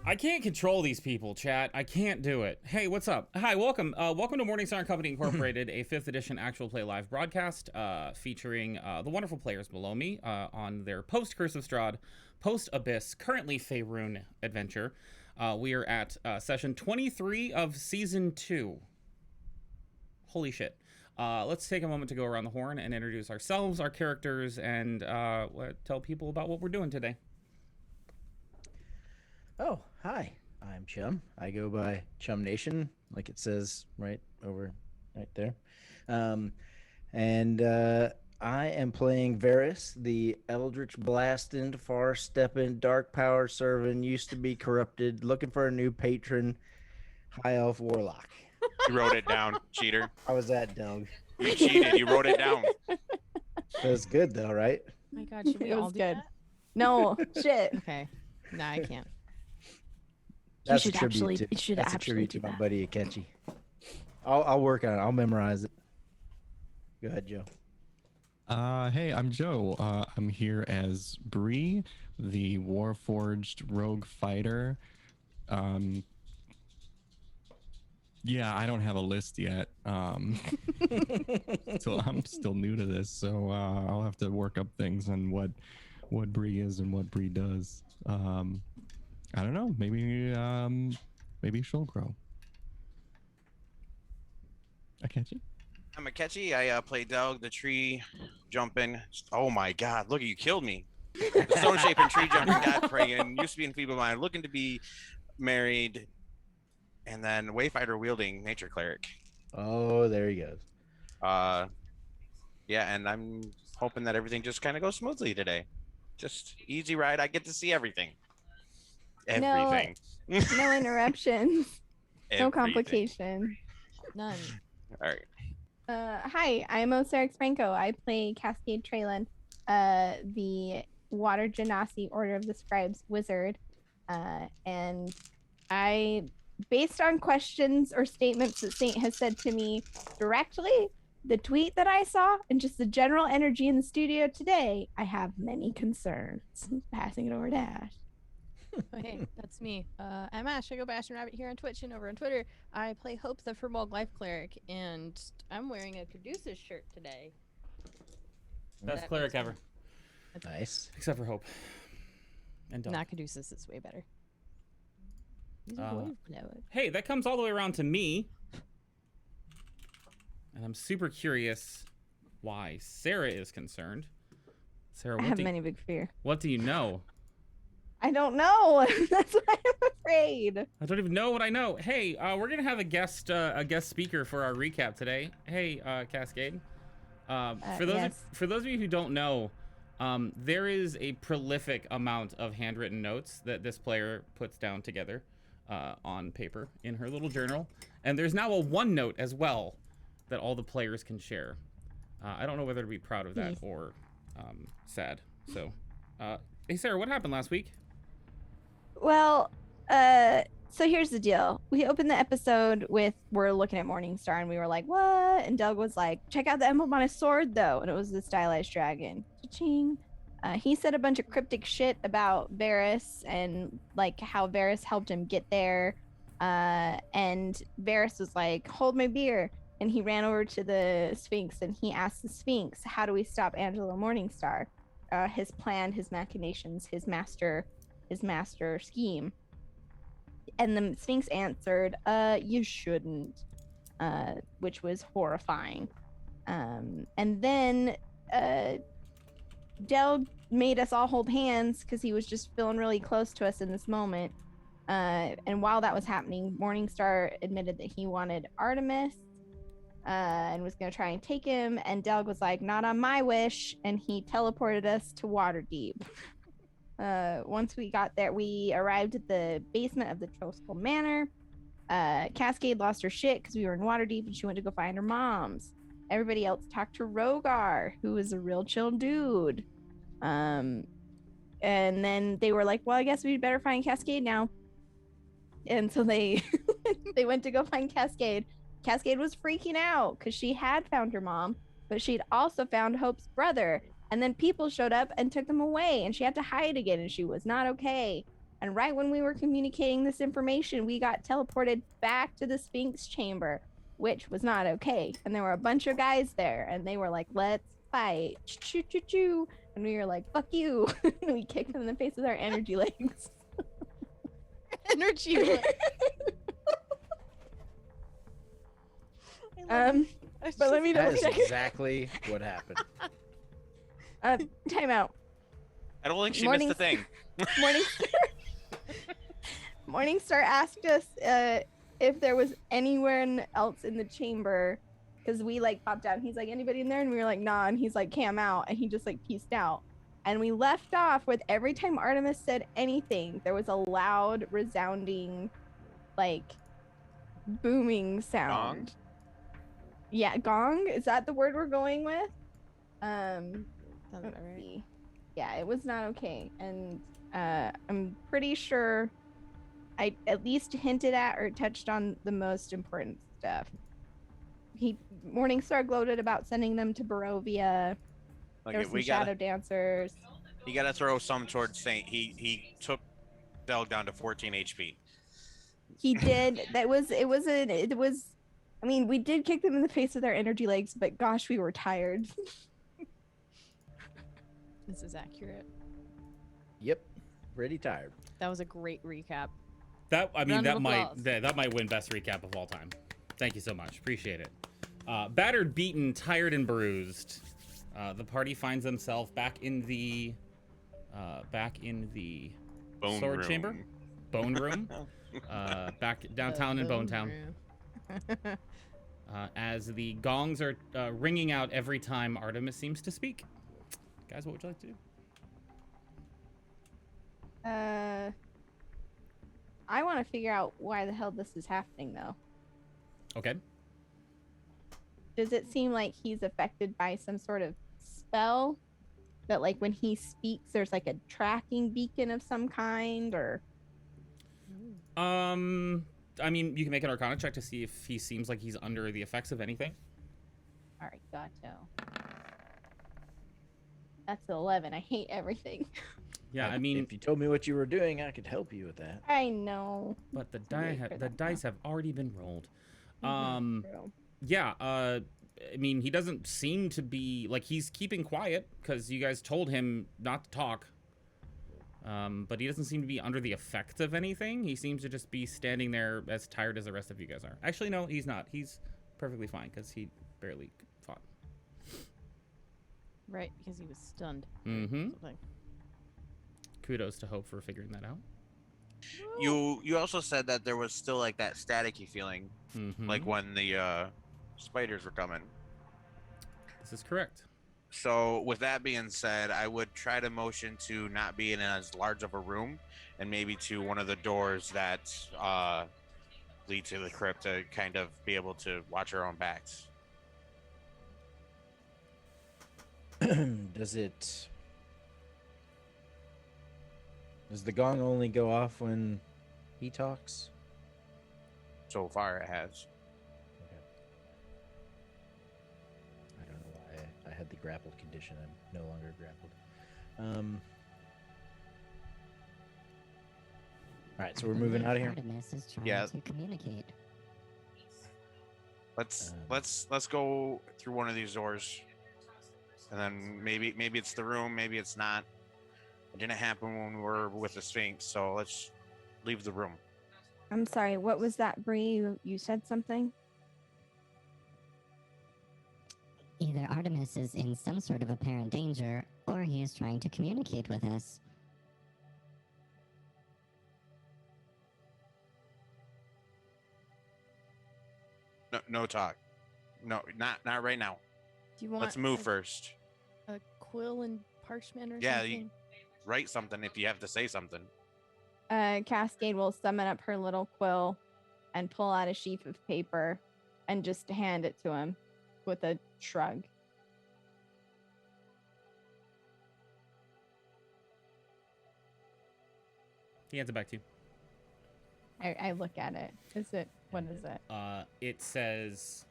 I can't control these people, chat. I can't do it. Hey, what's up? Hi, welcome. Welcome to Morningstar and Company Incorporated, a 5th edition actual play live broadcast featuring the wonderful players below me on their post-Curse of Strahd, post-Abyss, currently Faerun adventure. We are at session 23 of Season 2. Holy shit. Let's take a moment to go around the horn and introduce ourselves, our characters, and tell people about what we're doing today. Oh, hi. I'm Chum. I go by Chum Nation, like it says right there. I am playing Varys, the Eldritch blasting, far stepping, dark power serving, used to be corrupted, looking for a new patron, high elf warlock. You wrote it down, cheater. How was that, Doug? You cheated. You wrote it down. That's good though, right? Oh my God, should we It all was do good. that? No, shit. Okay. No, I can't. That's should a tribute actually- you should that's a actually tribute do to my that. buddy Akechi. I'll work on it. I'll memorize it. Go ahead, Joe. Hey, I'm Joe. I'm here as Bree, the Warforged rogue fighter. Yeah, I don't have a list yet. So I'm still new to this, so I'll have to work up things on what Bree is and what Bree does. I don't know. Maybe she'll grow. Akechi? I'm Akechi. I play Doug, the tree jumping. Oh my God! Look, you killed me. The stone shaping tree jumping god praying. Used to be in feeble mind, looking to be married, and then wayfighter wielding nature cleric. Oh, there he goes. Yeah, and I'm hoping that everything just kind of goes smoothly today. Just easy ride. I get to see everything. Everything. No interruptions. No Everything. complication. None. All right. Hi, I'm Osirix Franco. I play Cascade Traylon, the Water Genasi Order of the Scribes wizard. And I, based on questions or statements that Saint has said to me directly, the tweet that I saw, and just the general energy in the studio today, I have many concerns. Passing it over to Ash. Oh, hey, that's me. I'm Ash. I go by Ash and Rabbit here on Twitch and over on Twitter. I play Hope, the Firbolg Life Cleric, and I'm wearing a Caduceus shirt today. Best That cleric makes ever, Nice. except for Hope. And Doug. Not Caduceus, it's way better. He's a wave blower. Hey, that comes all the way around to me. And I'm super curious why Sarah is concerned. Sarah, I have many big fear. what do you know? I don't know. That's why I'm afraid. I don't even know what I know. Hey, we're gonna have a guest speaker for our recap today. Hey, Cascade. Yes. For those of you who don't know, there is a prolific amount of handwritten notes that this player puts down together on paper in her little journal, and there's now a OneNote as well that all the players can share. I don't know whether to be proud of that or sad. So, hey Sarah, what happened last week? Well, so here's the deal. We opened the episode with we're looking at Morningstar and we were like, what? And Doug was like, check out the emblem on his sword though. And it was the stylized dragon. Cha-ching. He said a bunch of cryptic shit about Varys and like how Varys helped him get there. And Varys was like, hold my beer. And he ran over to the Sphinx and he asked the Sphinx, how do we stop Angela Morningstar? His plan, his machinations, his master scheme. And the Sphinx answered, you shouldn't, which was horrifying. And then Del made us all hold hands because he was just feeling really close to us in this moment. And while that was happening, Morningstar admitted that he wanted Artemis and was going to try and take him. And Delg was like, not on my wish. And he teleported us to Waterdeep. Once we got there, we arrived at the basement of the Troskull Manor. Cascade lost her shit because we were in Waterdeep and she went to go find her mom's. Everybody else talked to Rogar, who is a real chill dude. And then they were like, well, I guess we'd better find Cascade now. And so they they went to go find Cascade. Cascade was freaking out because she had found her mom, but she'd also found Hope's brother. And then people showed up and took them away, and she had to hide again, and she was not okay. And right when we were communicating this information, we got teleported back to the Sphinx chamber, which was not okay. And there were a bunch of guys there, and they were like, let's fight. Choo choo choo. And we were like, fuck you. And we kicked them in the face with our energy legs. Energy. Legs. But let me know. That is exactly what happened. Time out. I don't think she missed a thing. Morningstar asked us if there was anyone else in the chamber, because we like popped out. He's like, anybody in there? And we were like, nah. And he's like, cam out. And he just like pieced out. And we left off with every time Artemis said anything, there was a loud, resounding, like, booming sound. Gong? Yeah, gong. Is that the word we're going with? Sounds Let's about right. see. Yeah, it was not okay. And I'm pretty sure I at least hinted at or touched on the most important stuff. Morningstar gloated about sending them to Barovia. There were some shadow dancers. You gotta throw some towards Saint. He took Delg down to 14 HP. He did. It was. I mean, we did kick them in the face with our energy legs, but gosh, we were tired. This is accurate. Yep, pretty tired. That was a great recap. That Round of applause. that might win best recap of all time. Thank you so much. Appreciate it. Battered, beaten, tired, and bruised. The party finds themselves back in the Bone sword room. chamber, bone room, back downtown in Bone Town. As the gongs are ringing out every time Artemis seems to speak. Guys, what would you like to do? I want to figure out why the hell this is happening, though. Okay. Does it seem like he's affected by some sort of spell? That, like, when he speaks, there's like a tracking beacon of some kind, or? I mean, you can make an Arcana check to see if he seems like he's under the effects of anything. All right, gotcha. That's an 11. I hate everything. Yeah, I mean, if you told me what you were doing, I could help you with that. I know. but the Wait for that dice have already been rolled. True. Yeah, I mean, he doesn't seem to be like he's keeping quiet because you guys told him not to talk. But he doesn't seem to be under the effect of anything. He seems to just be standing there as tired as the rest of you guys are. Actually, no, he's not. He's perfectly fine because he barely fought. Right, because he was stunned. Mm-hmm. Something. Kudos to Hope for figuring that out. You also said that there was still like that staticky feeling, Mm-hmm. like when the spiders were coming. This is correct. So with that being said, I would try to motion to not be in as large of a room, and maybe to one of the doors that lead to the crypt to kind of be able to watch our own backs. Does the gong only go off when he talks? So far, it has. Okay. I don't know why I had the grappled condition. I'm no longer grappled. All right, so we're moving out of here. Artemis is trying Yeah. to communicate. Let's go through one of these doors, and then maybe it's the room, maybe it's not. It didn't happen when we were with the Sphinx, so let's leave the room. I'm sorry, what was that, Bree? You said something? Either Artemis is in some sort of apparent danger, or he is trying to communicate with us. No talk. No, not right now. Do you want Let's move first. a quill and parchment or Yeah, something? Write something if you have to say something. Cascade will summon up her little quill and pull out a sheaf of paper and just hand it to him with a shrug. He hands it back to you. I look at it. What is it? It says,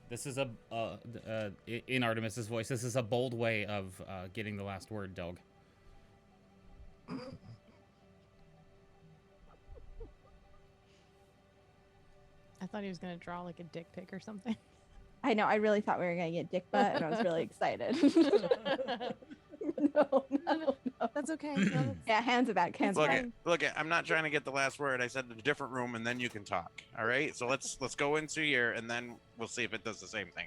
"This is in Artemis's voice. This is a bold way of getting the last word, Delg." thought he was gonna draw like a dick pic or something. I know. I really thought we were gonna get dick butt, and I was really excited. No. That's okay. No, that's, Yeah, hands are back. Hands are Look back. at, look at. I'm not trying to get the last word. I said in a different room, and then you can talk. All right. So let's go into here, and then we'll see if it does the same thing.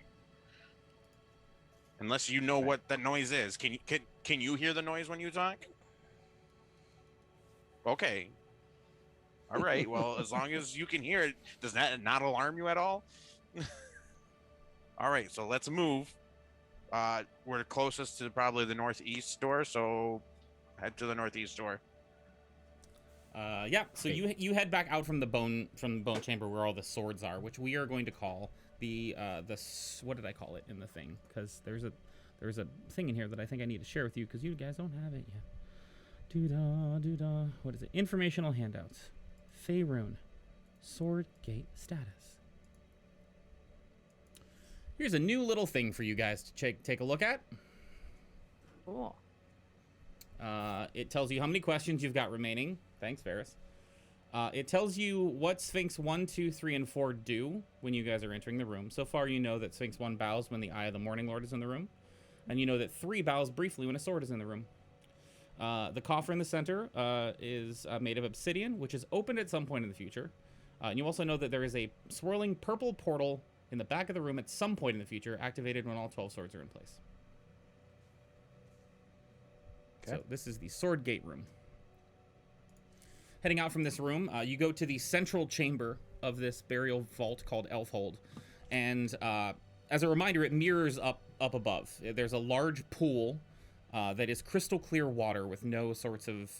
Unless you know what the noise is, can you hear the noise when you talk? Okay. All right. Well, as long as you can hear it, does that not alarm you at all? All right. So let's move. We're closest to probably the northeast door, so head to the northeast door. Yeah. So you head back out from the bone chamber where all the swords are, which we are going to call the what did I call it in the thing? Because there's a thing in here that I think I need to share with you because you guys don't have it yet. Doo-da. What is it? Informational handouts. Faerun. Sword Gate status. Here's a new little thing for you guys to take a look at. cool. It tells you how many questions you've got remaining. Thanks, Varys. It tells you what Sphinx 1, 2, 3, and 4 do when you guys are entering the room. So far, you know that Sphinx 1 bows when the Eye of the Morning Lord is in the room. And you know that 3 bows briefly when a sword is in the room. The coffer in the center is made of obsidian, which is opened at some point in the future. And you also know that there is a swirling purple portal in the back of the room at some point in the future, activated when all 12 swords are in place. Okay. So this is the Sword Gate room. Heading out from this room, you go to the central chamber of this burial vault called Elfhold. And as a reminder, it mirrors up above. There's a large pool that is crystal clear water with no sorts of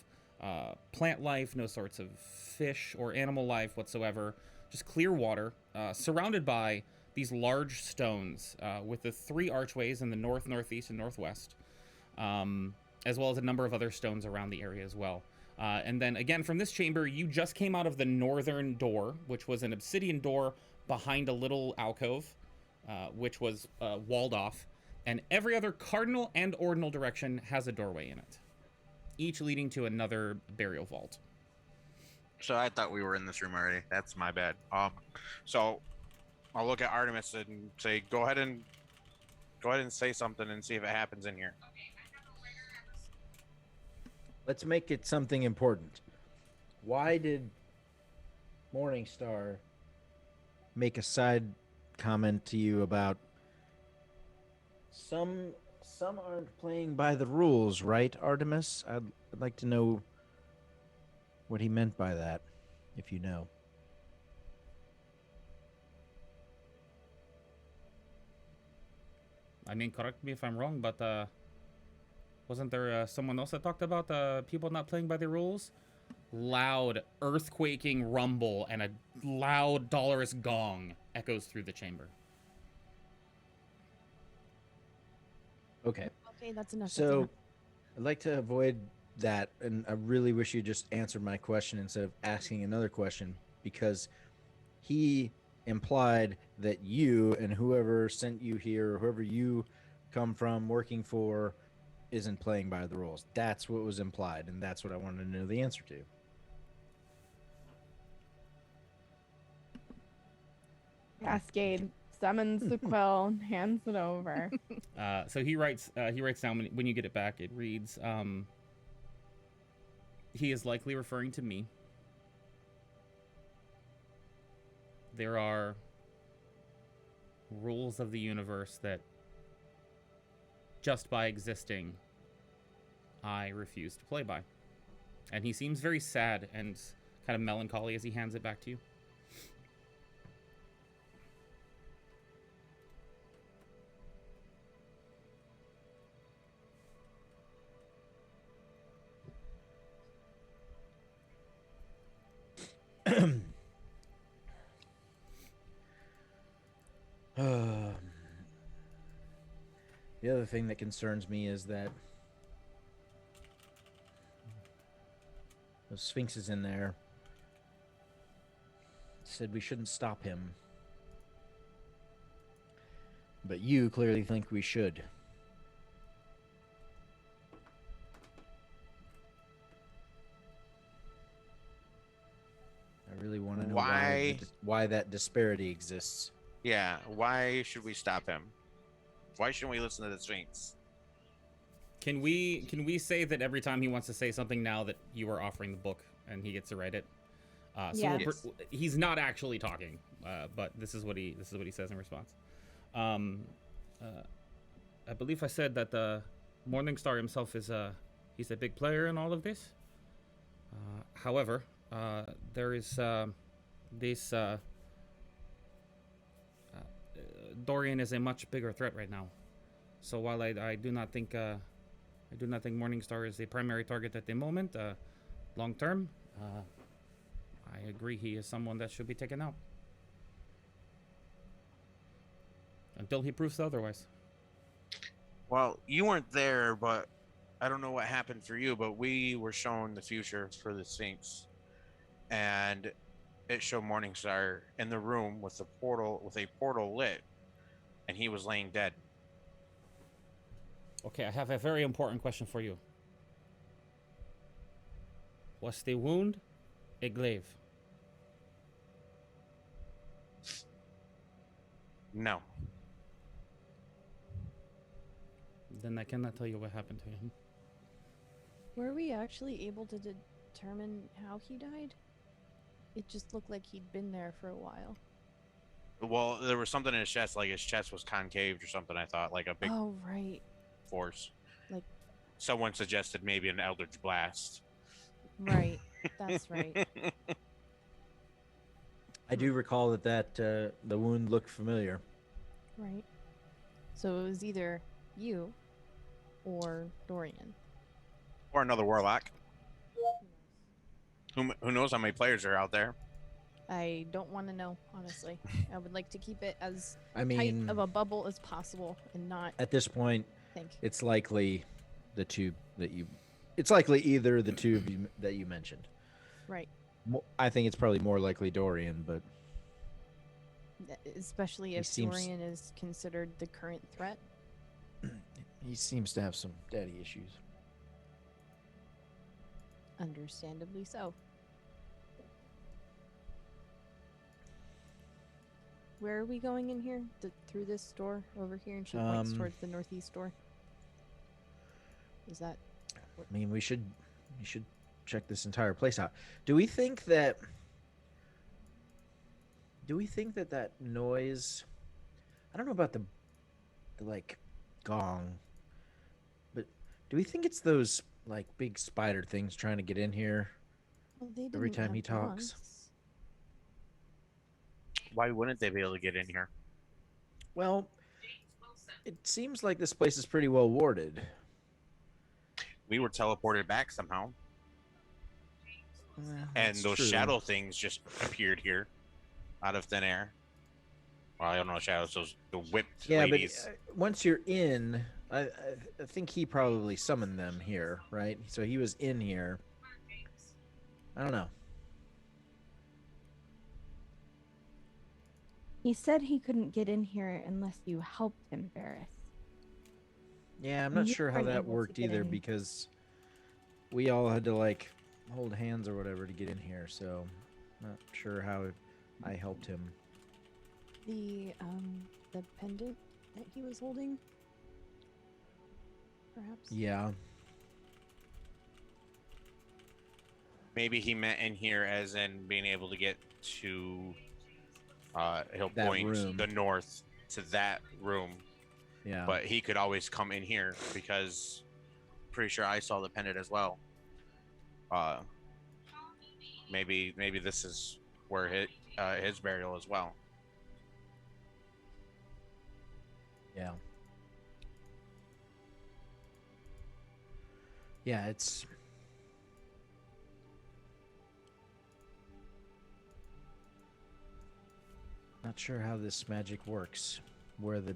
plant life, no sorts of fish or animal life whatsoever. Just clear water, surrounded by these large stones with the 3 archways in the north, northeast, and northwest, as well as a number of other stones around the area as well. And then again, from this chamber, you just came out of the northern door, which was an obsidian door behind a little alcove, which was walled off. And every other cardinal and ordinal direction has a doorway in it, each leading to another burial vault. So I thought we were in this room already. That's my bad. So I'll look at Artemis and say, go ahead and say something and see if it happens in here. Let's make it something important. Why did Morningstar make a side comment to you about some aren't playing by the rules, right, Artemis? I'd like to know what he meant by that, if you know. I mean, correct me if I'm wrong, but wasn't there someone else that talked about people not playing by the rules? Loud, earthquaking rumble and a loud, dolorous gong echoes through the chamber. Okay. Okay, that's enough. So, I'd like to avoid that, and I really wish you just answered my question instead of asking another question, because he implied that you and whoever sent you here, or whoever you come from working for, isn't playing by the rules. That's what was implied, and that's what I wanted to know the answer to. Cascade summons the quill, hands it over. So he writes down when you get it back, it reads, he is likely referring to me. There are rules of the universe that just by existing, I refuse to play by. And he seems very sad and kind of melancholy as he hands it back to you. The other thing that concerns me is that the Sphinx is in there. Said we shouldn't stop him. But you clearly think we should. I really want to know why. why that disparity exists. Yeah, why should we stop him? Why shouldn't we listen to the Sphinx? Can we say that every time he wants to say something now that you are offering the book and he gets to write it? Yeah. Yes. He's not actually talking, but this is what he says in response. I believe I said that Morningstar himself is he's a big player in all of this. However, there is this Dorian is a much bigger threat right now. So while I do not think Morningstar is the primary target at the moment, long term, I agree he is someone that should be taken out. Until he proves otherwise. Well, you weren't there, but I don't know what happened for you, but we were shown the future for the Sphinx. And it showed Morningstar in the room with a portal lit, and he was laying dead. Okay, I have a very important question for you. Was the wound a glaive? No. Then I cannot tell you what happened to him. Were we actually able to determine how he died? It just looked like he'd been there for a while. Well, there was something in his chest, like his chest was concaved or something, I thought, like a big Oh, right. force. Like- someone suggested maybe an Eldritch Blast. Right. That's right. I do recall that the wound looked familiar. Right. So it was either you or Dorian. Or another warlock. Who knows how many players are out there? I don't want to know, honestly. I would like to keep it as I tight mean, of a bubble as possible and not at this point, think. it's likely the two that you. It's likely either the two of you that you mentioned. Right. I think it's probably more likely Dorian, but Especially He if seems- Dorian is considered the current threat. he seems to have some daddy issues. Understandably so. Where are we going in here? Through this door over here, and she points towards the northeast door. Is that? I mean, we should check this entire place out. Do we think that that noise? I don't know about the like gong, but do we think it's those like big spider things trying to get in here? Well, they Every didn't time he have talks. gongs. Why wouldn't they be able to get in here? Well, it seems like this place is pretty well warded. We were teleported back somehow. And That's those true. shadow things just appeared here out of thin air. Well, I don't know shadows, those the whipped Yeah, ladies. but once you're in, I think he probably summoned them here, right? So he was in here. I don't know. He said he couldn't get in here unless you helped him, Varys. Yeah, I'm And not you sure how weren't that able to worked get either in. because we all had to like hold hands or whatever to get in here. So not sure how I helped him. The pendant that he was holding. Perhaps. Yeah. Maybe he meant in here as in being able to get to he'll That point room. the north to that room. Yeah. But he could always come in here because pretty sure I saw the pendant as well. Maybe this is where his burial as well. Yeah. Yeah, it's not sure how this magic works. Where the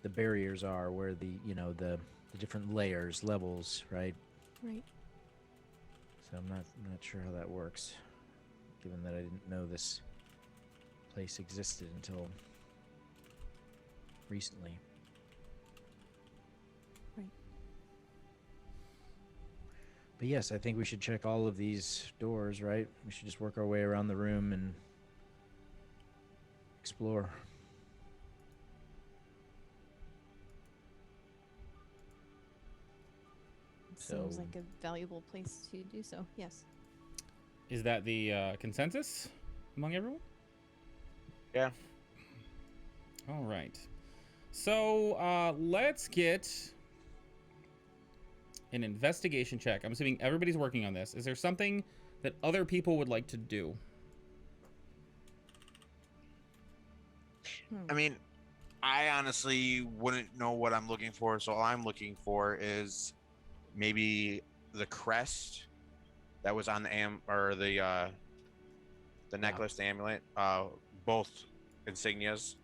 barriers are, where the the different layers, levels, right? Right. So I'm not sure how that works, given that I didn't know this place existed until recently. Right. But yes, I think we should check all of these doors, right? We should just work our way around the room and explore. Seems So- like a valuable place to do so. Yes. Is that the consensus among everyone? Yeah. All right. So let's get an investigation check. I'm assuming everybody's working on this. Is there something that other people would like to do? I mean, I honestly wouldn't know what I'm looking for, so all I'm looking for is maybe the crest that was on the the necklace, the amulet, both insignias,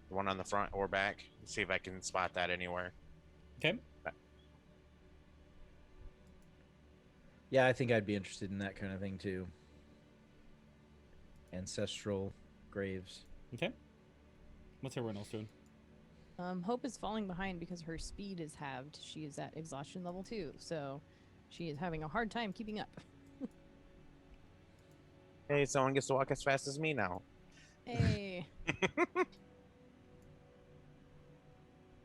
the one on the front or back. See if I can spot that anywhere. Okay. Yeah, I think I'd be interested in that kind of thing too. Ancestral graves. Okay. What's everyone else doing? Hope is falling behind because her speed is halved. She is at exhaustion level 2, so she is having a hard time keeping up. Hey, someone gets to walk as fast as me now. Hey.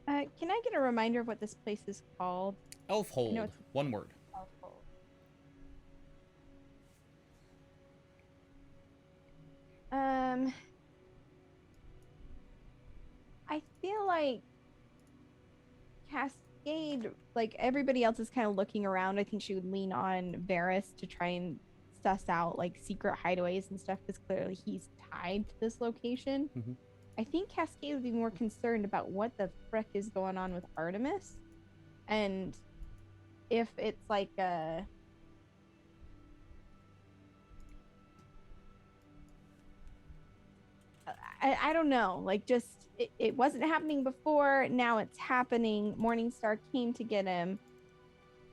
Can I get a reminder of what this place is called? Elfhold. it's- One word. I feel like Cascade, like everybody else is kind of looking around. I think she would lean on Varys to try and suss out like secret hideaways and stuff because clearly he's tied to this location. Mhm. I think Cascade would be more concerned about what the frick is going on with Artemis, and if it's like a I don't know, like just it wasn't happening before, now it's happening. Morningstar came to get him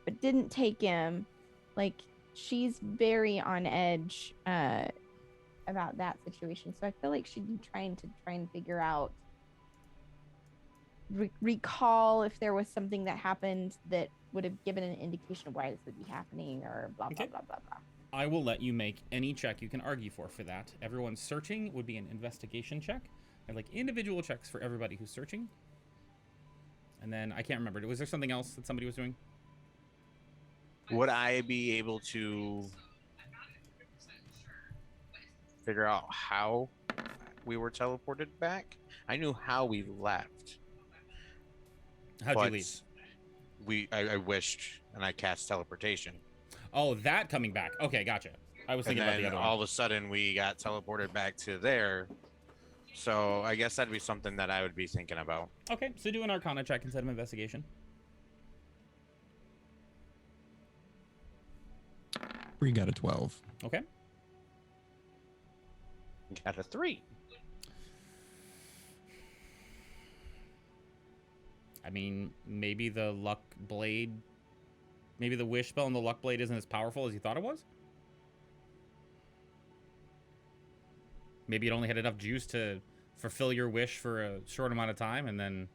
but didn't take him. Like she's very on edge about that situation, so I feel like she'd be trying to figure out, recall if there was something that happened that would have given an indication of why this would be happening, or blah blah Okay. blah blah blah. I will let you make any check you can argue for that. Everyone searching would be an investigation check. I like individual checks for everybody who's searching. And then I can't remember. Was there something else that somebody was doing? Would I be able to figure out how we were teleported back? I knew how we left. How'd you but leave? I wished and I cast teleportation. Oh, that coming back. Okay, gotcha. I was And thinking about the then other all one. of a sudden we got teleported back to there. So I guess that'd be something that I would be thinking about. Okay, so do an Arcana check instead of investigation. Bree got a 12. Okay. Got a 3. I mean, maybe the luck blade, maybe the wish spell and the luck blade isn't as powerful as you thought it was? Maybe it only had enough juice to fulfill your wish for a short amount of time and then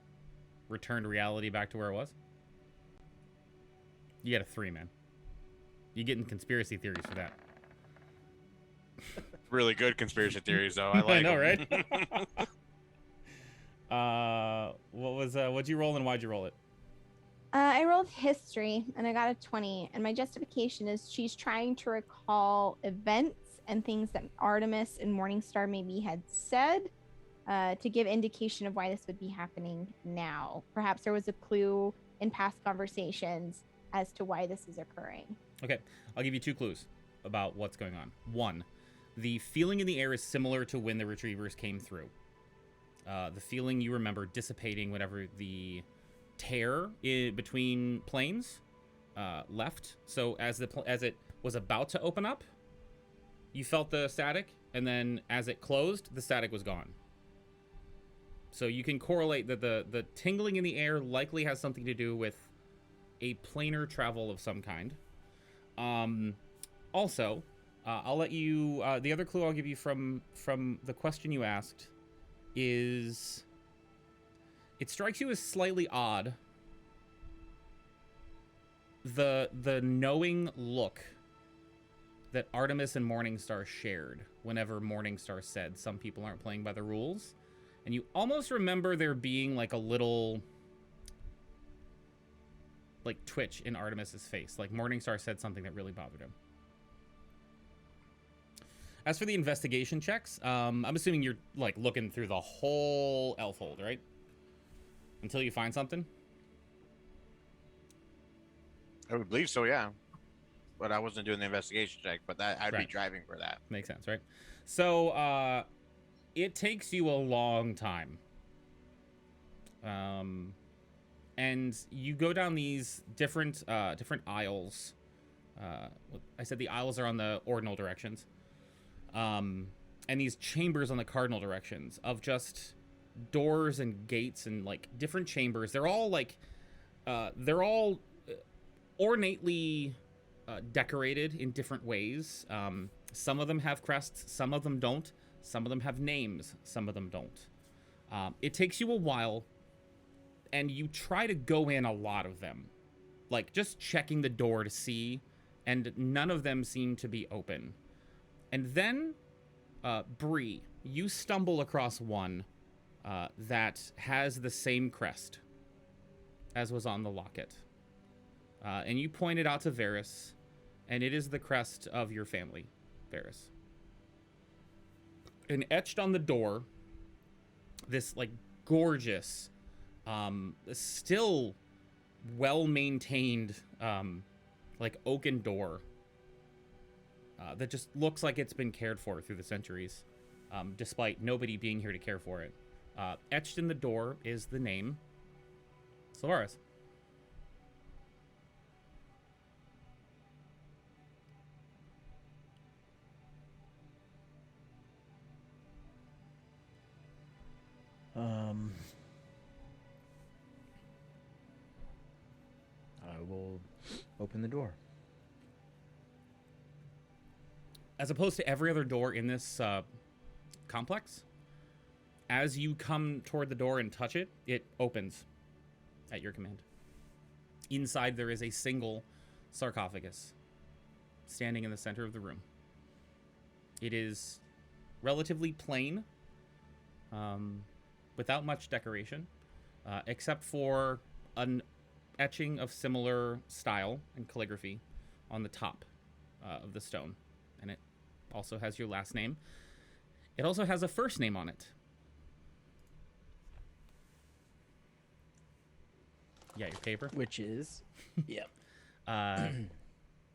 returned reality back to where it was? You get a 3, man. You getting conspiracy theories for that. Really good conspiracy theories, though. I like I know, 'em. right? What'd you roll and why'd you roll it? I rolled history and I got a 20, and my justification is she's trying to recall events and things that Artemis and Morningstar maybe had said to give indication of why this would be happening now. Perhaps there was a clue in past conversations as to why this is occurring. Okay, I'll give you 2 clues about what's going on. 1, the feeling in the air is similar to when the retrievers came through. The feeling you remember dissipating whenever the tear between planes left. So as it was about to open up, you felt the static, and then as it closed, the static was gone. So you can correlate that the tingling in the air likely has something to do with a planar travel of some kind. Also, I'll let you. The other clue I'll give you from the question you asked is, it strikes you as slightly odd the knowing look that Artemis and Morningstar shared whenever Morningstar said some people aren't playing by the rules, and you almost remember there being like a little like twitch in Artemis's face, like Morningstar said something that really bothered him. As for the investigation checks, I'm assuming you're like looking through the whole elf hold, right? Until you find something. I would believe so, yeah. But I wasn't doing the investigation check, but that I'd be driving for that. Makes sense, right? So it takes you a long time. And you go down these different aisles. I said the aisles are on the ordinal directions. And these chambers on the cardinal directions of just doors and gates and like different chambers. They're all like ornately decorated in different ways. Some of them have crests, some of them don't. Some of them have names, some of them don't. It takes you a while, and you try to go in a lot of them, like just checking the door to see, and none of them seem to be open. And then, Bree, you stumble across one that has the same crest as was on the locket. And you point it out to Varys, and it is the crest of your family, Varys. And etched on the door, this like gorgeous, still well-maintained, like oaken door that just looks like it's been cared for through the centuries, despite nobody being here to care for it. Etched in the door is the name Sylvaris. I will open the door. As opposed to every other door in this complex, as you come toward the door and touch it, it opens at your command. Inside, there is a single sarcophagus standing in the center of the room. It is relatively plain, without much decoration, except for an etching of similar style and calligraphy on the top of the stone. And it also has your last name. It also has a first name on it. Yeah, your paper. Which is? Yep.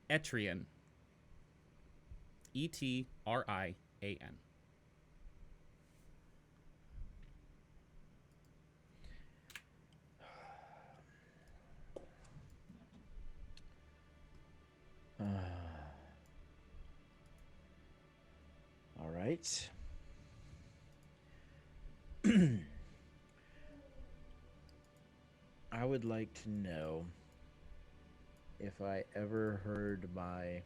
Etrian. Etrian. All right. I would like to know if I ever heard my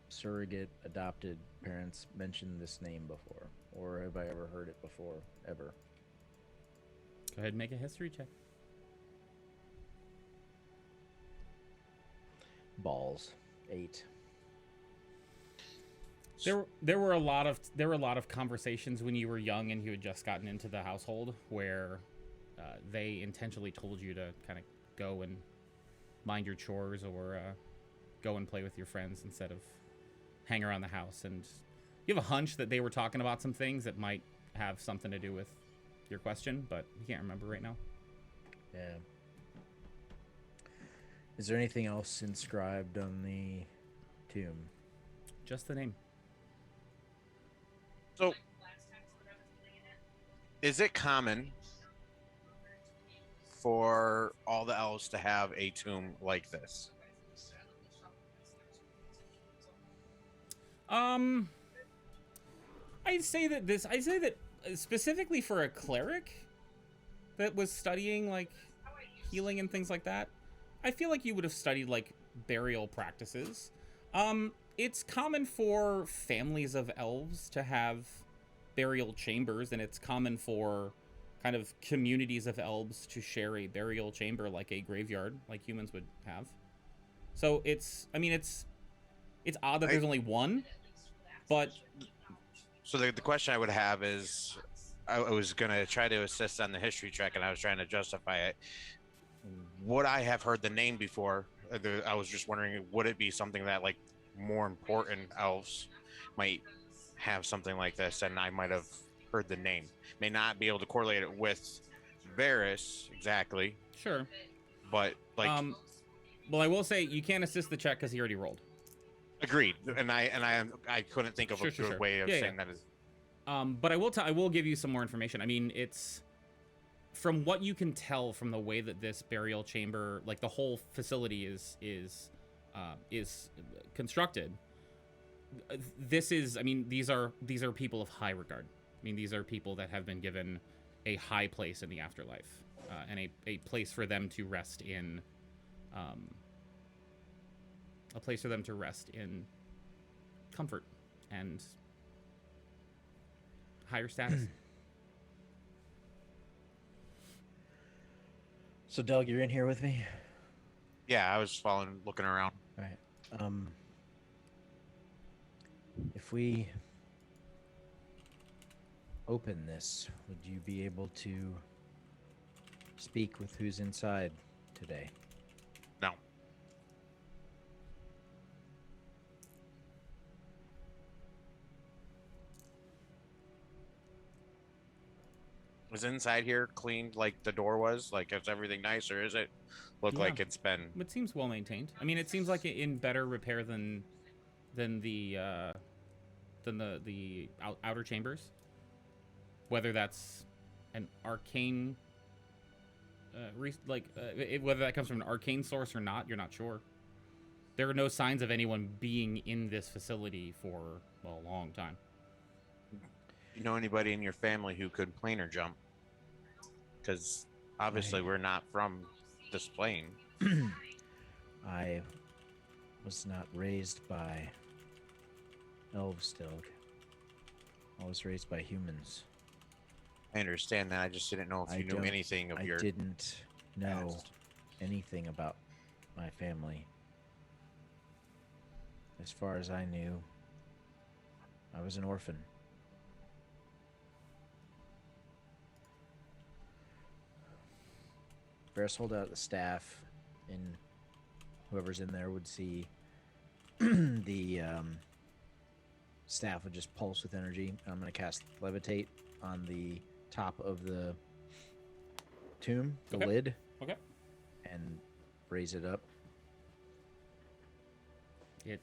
surrogate adopted parents mention this name before, or have I ever heard it before, ever? Go ahead and make a history check. Balls. 8. There were a lot of conversations when you were young and you had just gotten into the household where they intentionally told you to kind of go and mind your chores or go and play with your friends instead of hang around the house. And you have a hunch that they were talking about some things that might have something to do with your question, but you can't remember right now. Yeah. Is there anything else inscribed on the tomb? Just the name. So, is it common for all the elves to have a tomb like this? I'd say that specifically for a cleric that was studying like healing and things like that, I feel like you would have studied like burial practices. It's common for families of elves to have burial chambers, and it's common for kind of communities of elves to share a burial chamber like a graveyard, like humans would have. So it's odd that there's only one, but So the question I would have is, I was gonna try to assist on the history check, and I was trying to justify it. Would I have heard the name before? I was just wondering, would it be something that like more important elves might have something like this, and I might have heard the name. May not be able to correlate it with Varys exactly, sure. but like Well, I will say you can't assist the check because he already rolled. agreed. And I couldn't think of a good way of saying that is. But I will give you some more information. I mean, it's from what you can tell from the way that this burial chamber, like the whole facility is constructed. This is, I mean, these are people of high regard. I mean, these are people that have been given a high place in the afterlife, and a place for them to rest in, comfort and higher status. So, Doug, you're in here with me? Yeah, I was looking around. All right. If we open this, would you be able to speak with who's inside today? No. Was inside here cleaned like the door was? Like, is everythting nice, or is it look like it's been? It seems well maintained. I mean, it seems like in better repair than the outer chambers. Whether that's an arcane, whether that comes from an arcane source or not, you're not sure. There are no signs of anyone being in this facility for a long time. You know anybody in your family who could plane or jump? Because obviously we're not from this plane. I was not raised by elves, Doug. I was raised by humans. I understand that. I just didn't know if you knew anything of your. I didn't know past. anything about my family. As far as I knew, I was an orphan. Ferris, hold out the staff, and whoever's in there would see the staff would just pulse with energy. I'm going to cast Levitate on the top of the tomb, the lid. Okay. And raise it up. It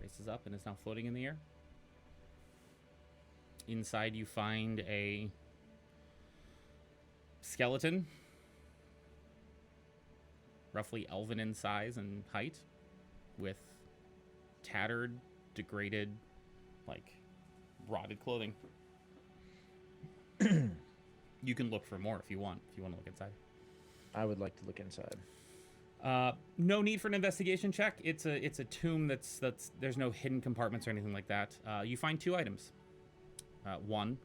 races up and is now floating in the air. Inside you find a skeleton, roughly elven in size and height, with tattered, degraded, rotted clothing. You can look for more if you want to look inside. I would like to look inside. No need for an investigation check. It's a tomb that's there's no hidden compartments or anything like that. You find two items. One,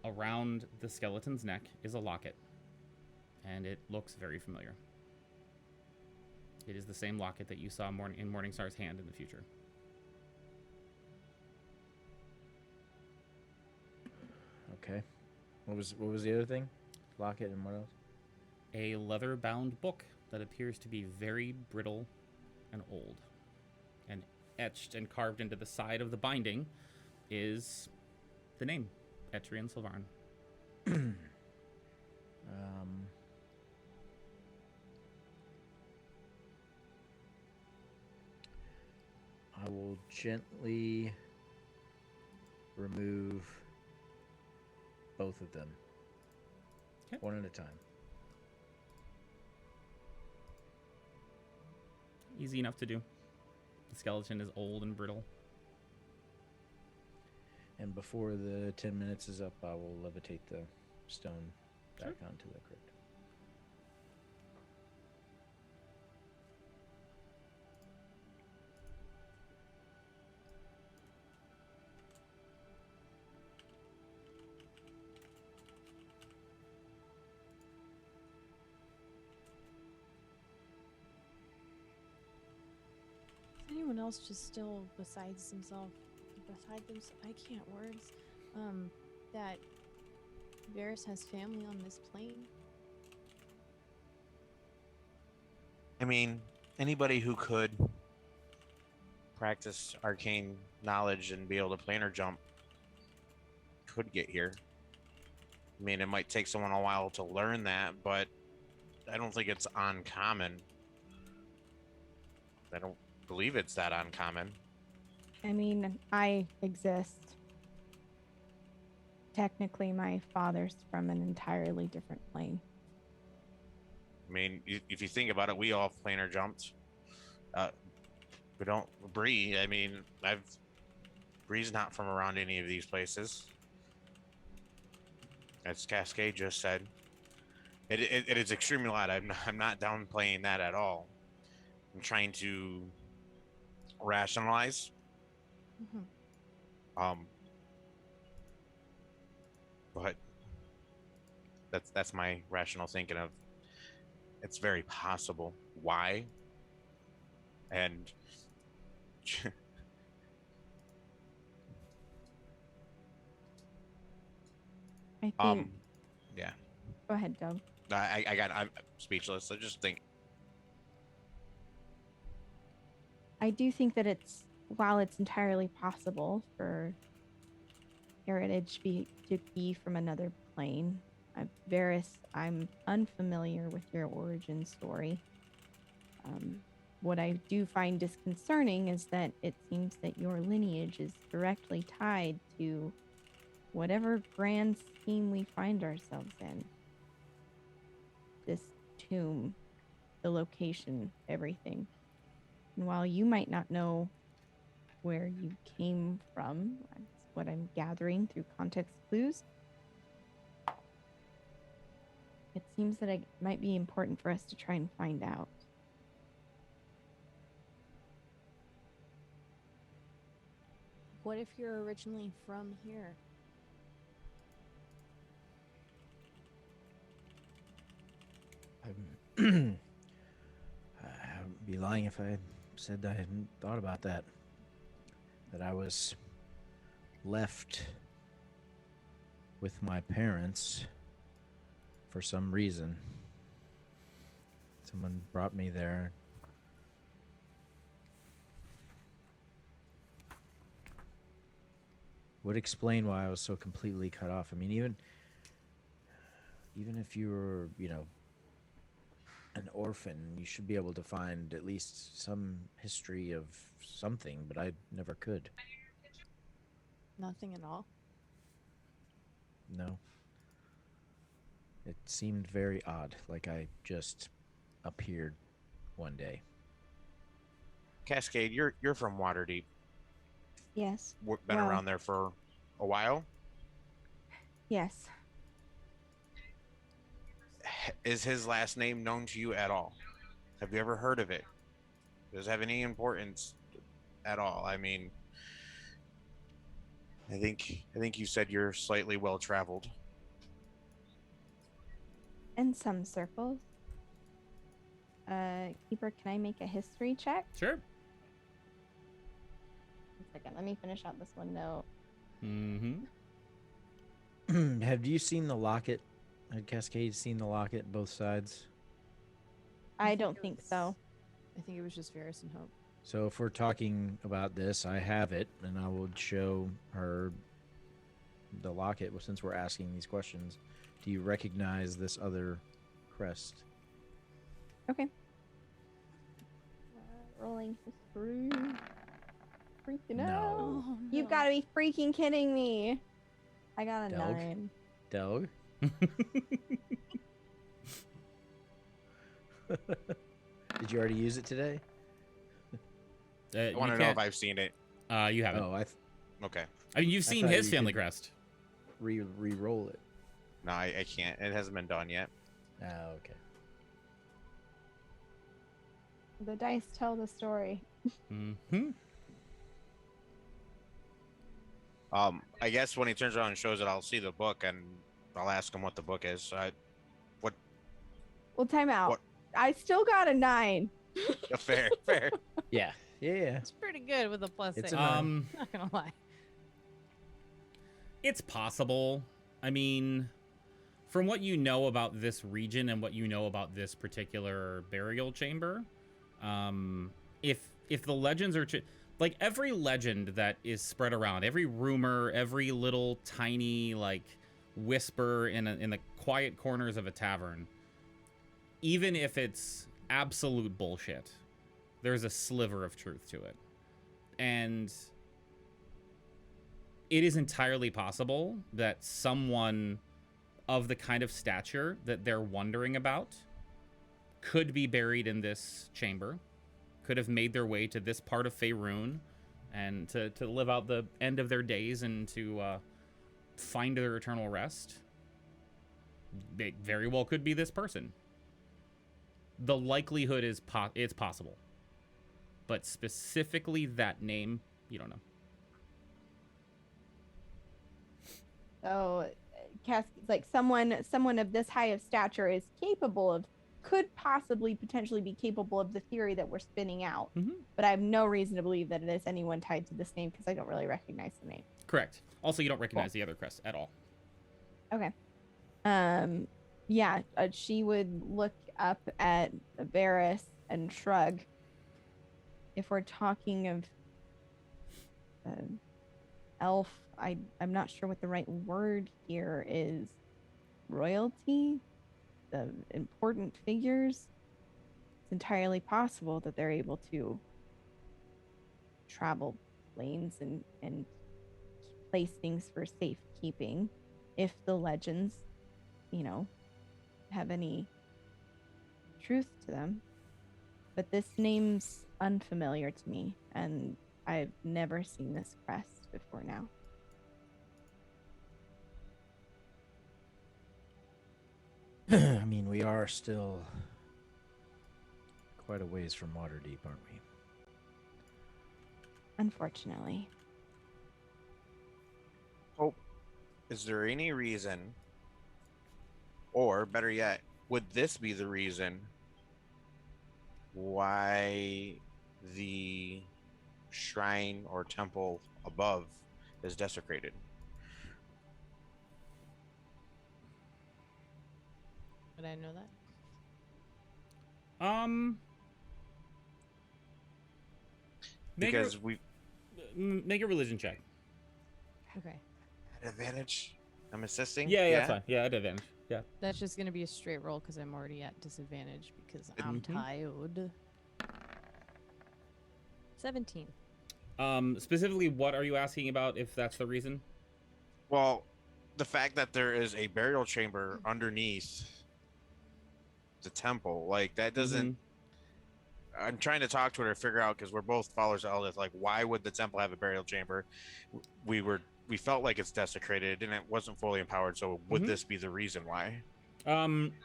around the skeleton's neck is a locket, and it looks very familiar. It is the same locket that you saw in Morningstar's hand in the future. Okay. What was the other thing? Locket and what else? A leather-bound book that appears to be very brittle and old. And etched and carved into the side of the binding is the name, Etrian Sylvarn. I will gently remove both of them. Okay. One at a time. Easy enough to do. The skeleton is old and brittle. And before the 10 minutes is up, I will levitate the stone back onto the crypt. else just still besides himself, I can't words, that Varys has family on this plane? I mean, anybody who could practice arcane knowledge and be able to planar jump could get here. I mean, it might take someone a while to learn that, but I don't think it's uncommon. I don't believe it's that uncommon. I mean, I exist. Technically, my father's from an entirely different plane. I mean, if you think about it, we all planar jumped. We don't. Bree, I mean, Bree's not from around any of these places. As Cascade just said. It is extremely loud. I'm not downplaying that at all. I'm trying to rationalize. But that's my rational thinking of it's very possible. Why? And I think. yeah. Go ahead, Doug. I'm speechless. I just think I do think that while it's entirely possible for Heritage to be from another plane, Varys, I'm unfamiliar with your origin story. What I do find disconcerting is that it seems that your lineage is directly tied to whatever grand scheme we find ourselves in. This tomb, the location, everything. And while you might not know where you came from, that's what I'm gathering through context clues, it seems that it might be important for us to try and find out. What if you're originally from here? I'd be lying if I said I hadn't thought about that. That I was left with my parents for some reason. Someone brought me there. Would explain why I was so completely cut off. I mean, even if you were, an orphan, you should be able to find at least some history of something, but I never could. Nothing at all? No. It seemed very odd, like I just appeared one day. Cascade, you're from Waterdeep. Yes. Been around there for a while? Yes. Is his last name known to you at all? Have you ever heard of it? Does it have any importance at all? I mean, I think you said you're slightly well traveled. In some circles. Keeper, can I make a history check? Sure. 1 second. Let me finish out this one note. Have you seen the locket? Had Cascade seen the locket, both sides? I don't think so. I think it was just Varys and Hope. So if we're talking about this, I have it, and I would show her the locket since we're asking these questions. Do you recognize this other crest? Okay. Rolling history. Freaking No. out. Oh, You've no. got to be freaking kidding me. I got a Doug? 9. Doug? Did you already use it today? I want to know if I've seen it. You haven't. Oh, Okay. I mean, you've seen thought his you family could- crest. re-roll it. No, I can't. It hasn't been done yet. Oh, okay. The dice tell the story. I guess when he turns around and shows it, I'll see the book and I'll ask him what the book is. Well, time out. What? I still got a 9. Fair. Yeah. Yeah. It's pretty good with a plus It's 8. a nine. Not gonna lie. It's possible. I mean, from what you know about this region and what you know about this particular burial chamber, if the legends are like every legend that is spread around, every rumor, every little tiny like whisper in the quiet corners of a tavern, even if it's absolute bullshit, there's a sliver of truth to it. And it is entirely possible that someone of the kind of stature that they're wondering about could be buried in this chamber, could have made their way to this part of Faerun and to live out the end of their days and to find their eternal rest. It very well could be this person. The likelihood is it's possible. But specifically that name, you don't know. So, like someone of this high of stature is capable of, could possibly potentially be capable of the theory that we're spinning out. But I have no reason to believe that it is anyone tied to this name because I don't really recognize the name. Correct. Also, you don't recognize the other crest at all. Okay. Yeah, she would look up at Varys and shrug. If we're talking of elf, I'm not sure what the right word here is. Royalty? The important figures? It's entirely possible that they're able to travel lanes and place things for safekeeping if the legends, have any truth to them. But this name's unfamiliar to me, and I've never seen this crest before now. I mean, we are still quite a ways from Waterdeep, aren't we? Unfortunately. Hope, is there any reason, or better yet, would this be the reason why the shrine or temple above is desecrated? Would I know that? Because we Make a religion check. Okay. at advantage. I'm assisting. Yeah, that's fine. Yeah, at advantage. Yeah. That's just gonna be a straight roll because I'm already at disadvantage because I'm tired. 17. Specifically, what are you asking about? If that's the reason? Well, the fact that there is a burial chamber underneath the temple, like that doesn't. I'm trying to talk to her to figure out, because we're both followers of Eldith. Like, why would the temple have a burial chamber? We felt like it's desecrated and it wasn't fully empowered. So would this be the reason why?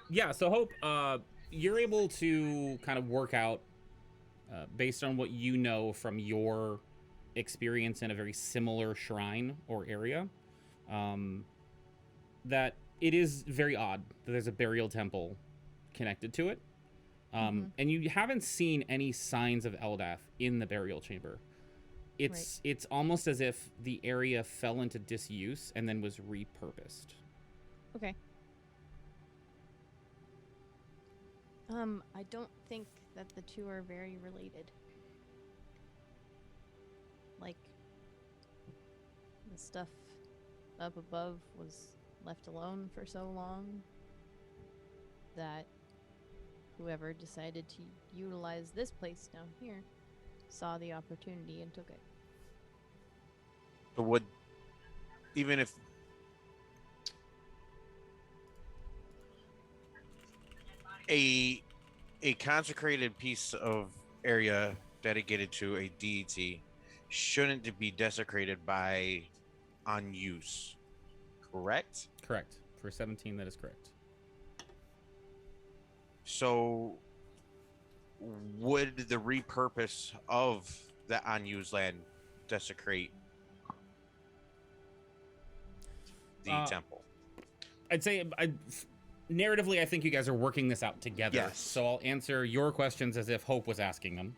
Yeah. So Hope, you're able to kind of work out, based on what you know from your experience in a very similar shrine or area, that it is very odd that there's a burial temple connected to it. And you haven't seen any signs of Eldath in the burial chamber. It's almost as if the area fell into disuse and then was repurposed. Okay. I don't think that the two are very related. Like, the stuff up above was left alone for so long that whoever decided to utilize this place down here saw the opportunity and took it. But would, even if a consecrated piece of area dedicated to a deity, shouldn't it be desecrated by unuse? Correct? Correct. For 17, that is correct. So would the repurpose of the unused land desecrate the temple? I'd say narratively, I think you guys are working this out together. Yes. So I'll answer your questions as if Hope was asking them.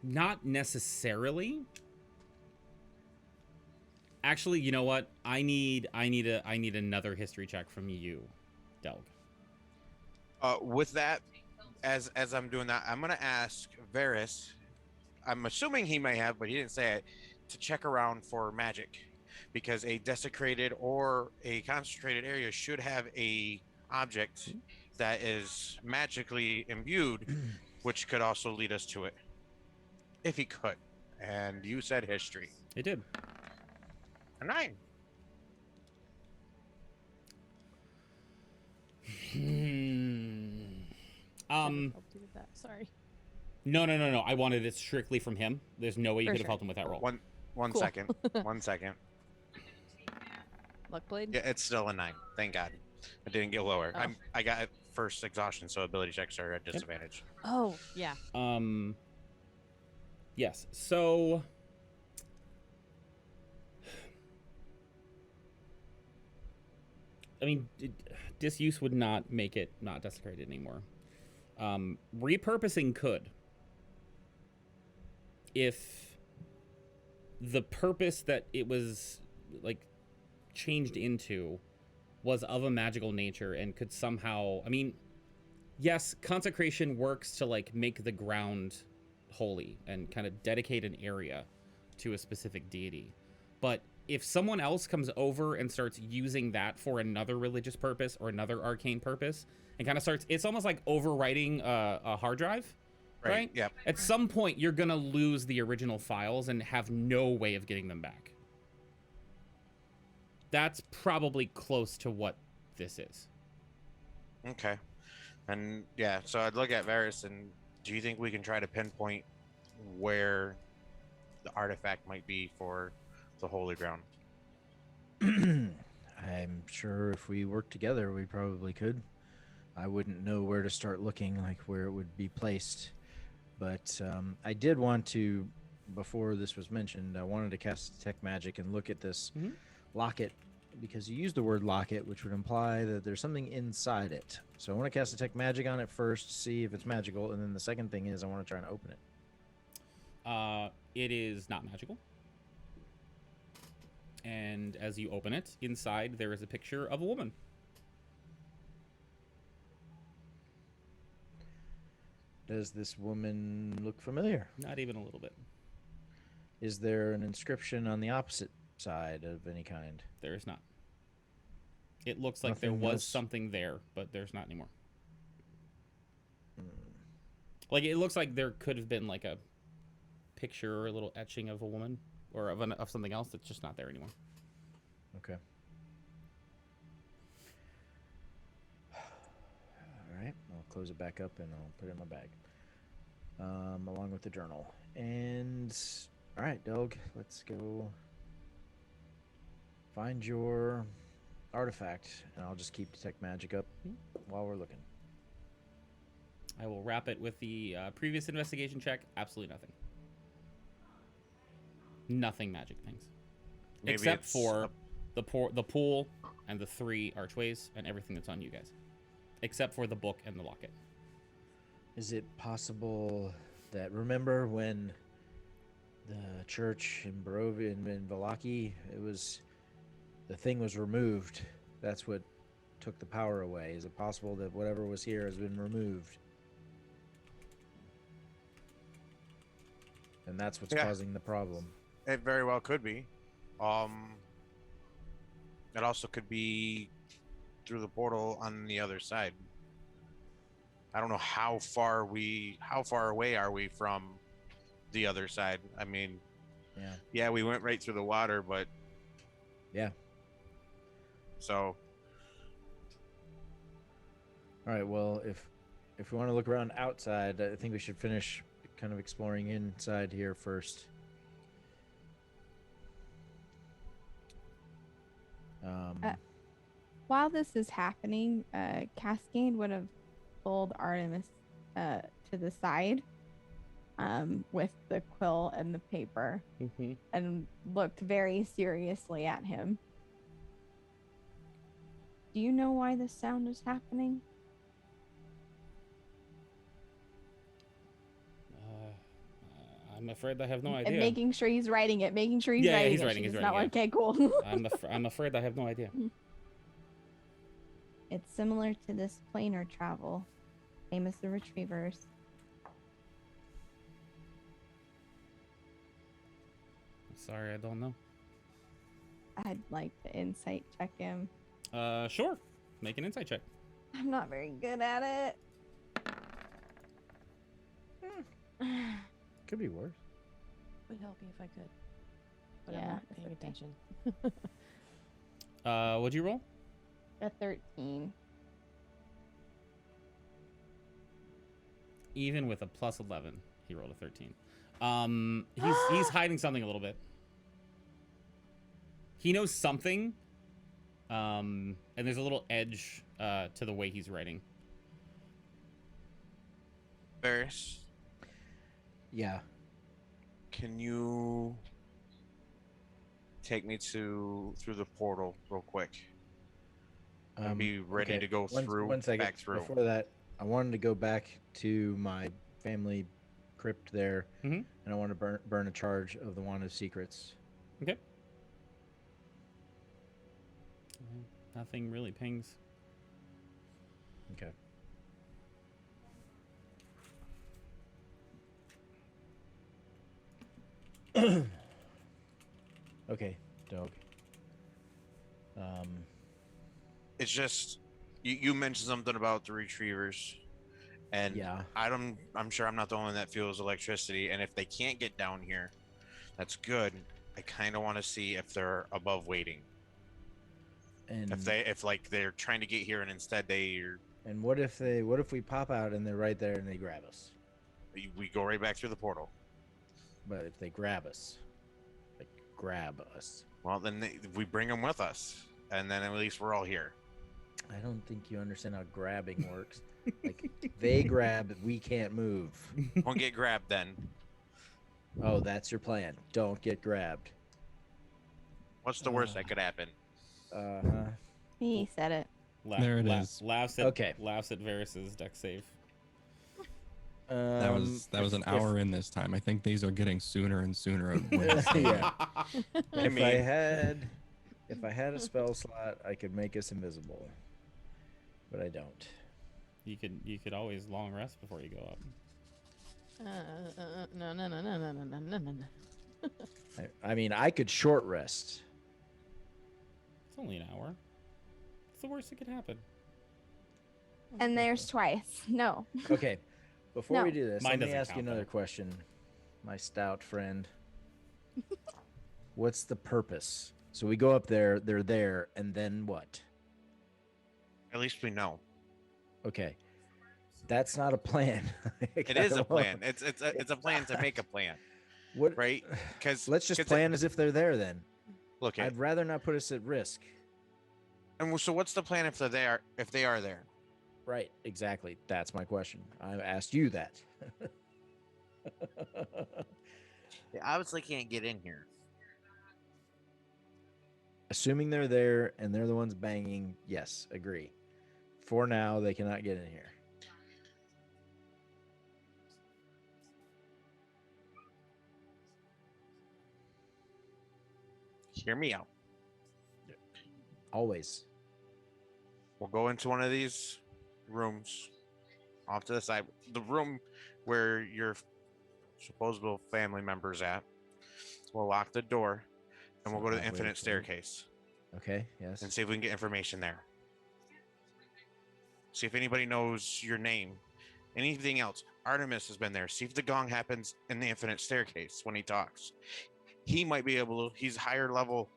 Not necessarily. Actually, you know what? I need another history check from you, Delg. With that, as I'm doing that, I'm gonna ask Varys. I'm assuming he may have, but he didn't say it, to check around for magic, because a desecrated or a concentrated area should have a object that is magically imbued, which could also lead us to it, if he could. And you said history. It did. A 9. Helped you with that. Sorry. No. I wanted it strictly from him. There's no way you For could have sure. helped him with that roll. One Cool. second. 1 second. Luck blade. Yeah, it's still a 9. Thank God. I didn't get lower. Oh. I got it first exhaustion, so ability checks are at disadvantage. Oh yeah. Yes. So I mean, disuse would not make it not desecrated anymore. Repurposing could. If the purpose that it was, like, changed into was of a magical nature and could somehow... I mean, yes, consecration works to, like, make the ground holy and kind of dedicate an area to a specific deity. But if someone else comes over and starts using that for another religious purpose or another arcane purpose and kind of starts, it's almost like overwriting a hard drive, right? Yep. At some point, you're going to lose the original files and have no way of getting them back. That's probably close to what this is. Okay. And yeah, so I'd look at Varys, and do you think we can try to pinpoint where the artifact might be for the holy ground? I'm sure if we worked together, we probably could. I wouldn't know where to start looking, like where it would be placed. But I did want to, before this was mentioned, I wanted to cast Detect Magic and look at this locket, because you used the word locket, which would imply that there's something inside it. So I want to cast Detect Magic on it first, see if it's magical, and then the second thing is I want to try and open it. It is not magical. And as you open it, inside there is a picture of a woman. Does this woman look familiar? Not even a little bit. Is there an inscription on the opposite side of any kind? There is not. It looks like there Nothing was else? something there, but there's not anymore. Like, it looks like there could have been like a picture or a little etching of a woman or of something else that's just not there anymore. Okay. All right. I'll close it back up and I'll put it in my bag, along with the journal. And all right, Doug, let's go find your artifact, and I'll just keep Detect Magic up while we're looking. I will wrap it with the previous investigation check. Absolutely nothing. Nothing magic things. Maybe Except it's for the pool and the 3 archways and everything that's on you guys. Except for the book and the locket. Is it possible that, remember when the church in Barovia in Valaki, the thing was removed? That's what took the power away. Is it possible that whatever was here has been removed? And that's what's causing the problem. It very well could be. It also could be through the portal on the other side. I don't know how far away are we from the other side. I mean, yeah, we went right through the water, but yeah. So, all right. Well, if we want to look around outside, I think we should finish kind of exploring inside here first. While this is happening, Cascade would have pulled Artemis to the side with the quill and the paper and looked very seriously at him. Do you know why this sound is happening? I'm afraid I have no And idea. making sure he's writing it. Making sure he's Yeah, writing he's it. writing, She's he's not writing, like, okay, cool. I'm afraid I have no idea. It's similar to this planar travel. Same as the retrievers. Sorry, I don't know. I'd like to insight check him. Sure. Make an insight check. I'm not very good at it. Could be worse. Would help me if I could. But I'm Yeah, not it's paying okay. attention. What'd you roll? A 13. Even with a plus 11, he rolled a 13. He's hiding something a little bit. He knows something, and there's a little edge to the way he's writing. Varys, Yeah. can you take me through the portal real quick? And be ready to go through. One second. Back through. Before that, I wanted to go back to my family crypt there, Mhm. and I want to burn a charge of the Wand of Secrets. Okay. Nothing really pings. Okay. Okay, dog. It's just you mentioned something about the retrievers, and Yeah. I'm sure I'm not the only one that feels electricity. And if they can't get down here, that's good. I kind of want to see if they're above waiting. And If like they're trying to get here and instead and what if we pop out and they're right there and they grab us? we go right back through the portal. But if they grab us, like grab us, Well, then we bring them with us, and then at least we're all here. I don't think you understand how grabbing works. Like they grab, we can't move. Won't get grabbed then. Oh, that's your plan. Don't get grabbed. What's the worst that could happen? Uh-huh. He said it. There it is. Laughs at Varys's deck save. That was an hour in this time. I think these are getting sooner and sooner. Yeah. I mean- If I had a spell slot, I could make us invisible, but I don't. You could always long rest before you go up. No. I mean, I could short rest. It's only an hour. What's the worst that could happen? And there's twice. No. Okay, before we No. do this, Mine let me doesn't ask you count, another though. question, my stout friend. What's the purpose? So we go up there, they're there, and then what? At least we know. Okay, that's not a plan. It is a plan. It's a plan to make a plan, What? right? Because Let's just plan as if they're there then. Look, I'd rather not put us at risk. and so what's the plan if they're there? If they are there, Right, exactly. That's my question. I asked you that. they obviously can't get in here. Assuming they're there and they're the ones banging, yes, agree. For now, they cannot get in here. Hear me out. Always. We'll go into one of these rooms off to the side. The room where your supposable family member's at. We'll lock the door and we'll go to the That way infinite it's staircase Okay, yes. and see if we can get information there. See if anybody knows your name. Anything else. Artemis has been there. See if the gong happens in the infinite staircase when he talks. He might be able to, he's higher level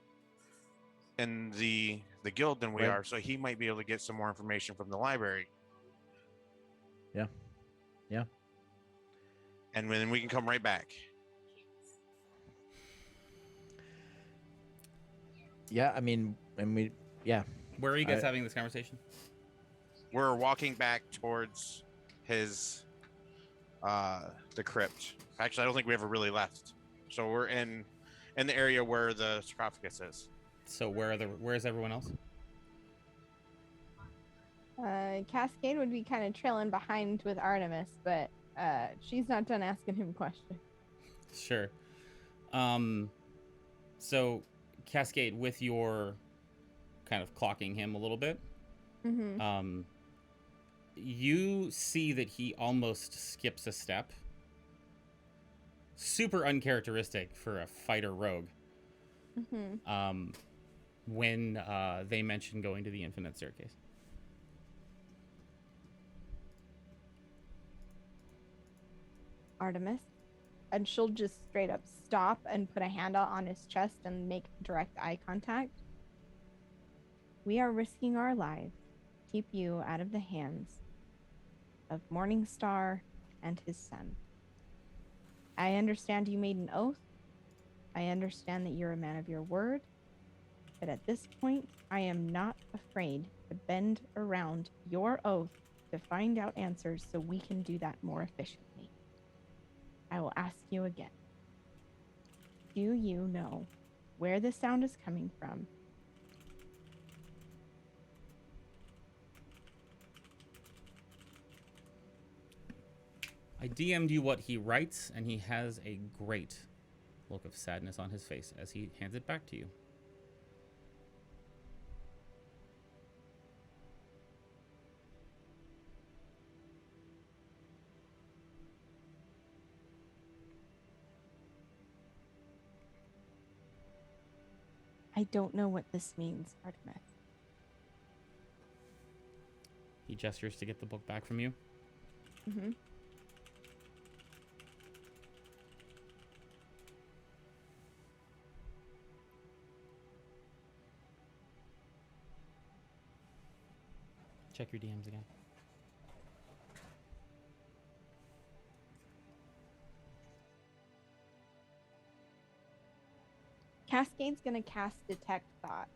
in the guild than we Right. are, so he might be able to get some more information from the library. Yeah. Yeah. And then we can come right back. Yeah, I mean, and we, yeah. Where are you guys I- having this conversation? We're walking back towards his the crypt. Actually, I don't think we ever really left. So we're in the area where the sarcophagus is. So where's everyone else? Cascade would be kind of trailing behind with Artemis, but she's not done asking him questions. Sure. So, Cascade, with your kind of clocking him a little bit, Mm-hmm. You see that he almost skips a step. Super uncharacteristic for a fighter rogue. Mm-hmm. When they mention going to the infinite staircase. Artemis. And she'll just straight up stop and put a hand out on his chest and make direct eye contact. We are risking our lives to keep you out of the hands of Morningstar and his son. I understand you made an oath. I understand that you're a man of your word. But at this point, I am not afraid to bend around your oath to find out answers so we can do that more efficiently. I will ask you again. Do you know where the sound is coming from? I DM'd you what he writes, and he has a great look of sadness on his face as he hands it back to you. I don't know what this means, Artemis. He gestures to get the book back from you. Mm-hmm. Check your DMs again. Cascade's gonna cast Detect Thoughts.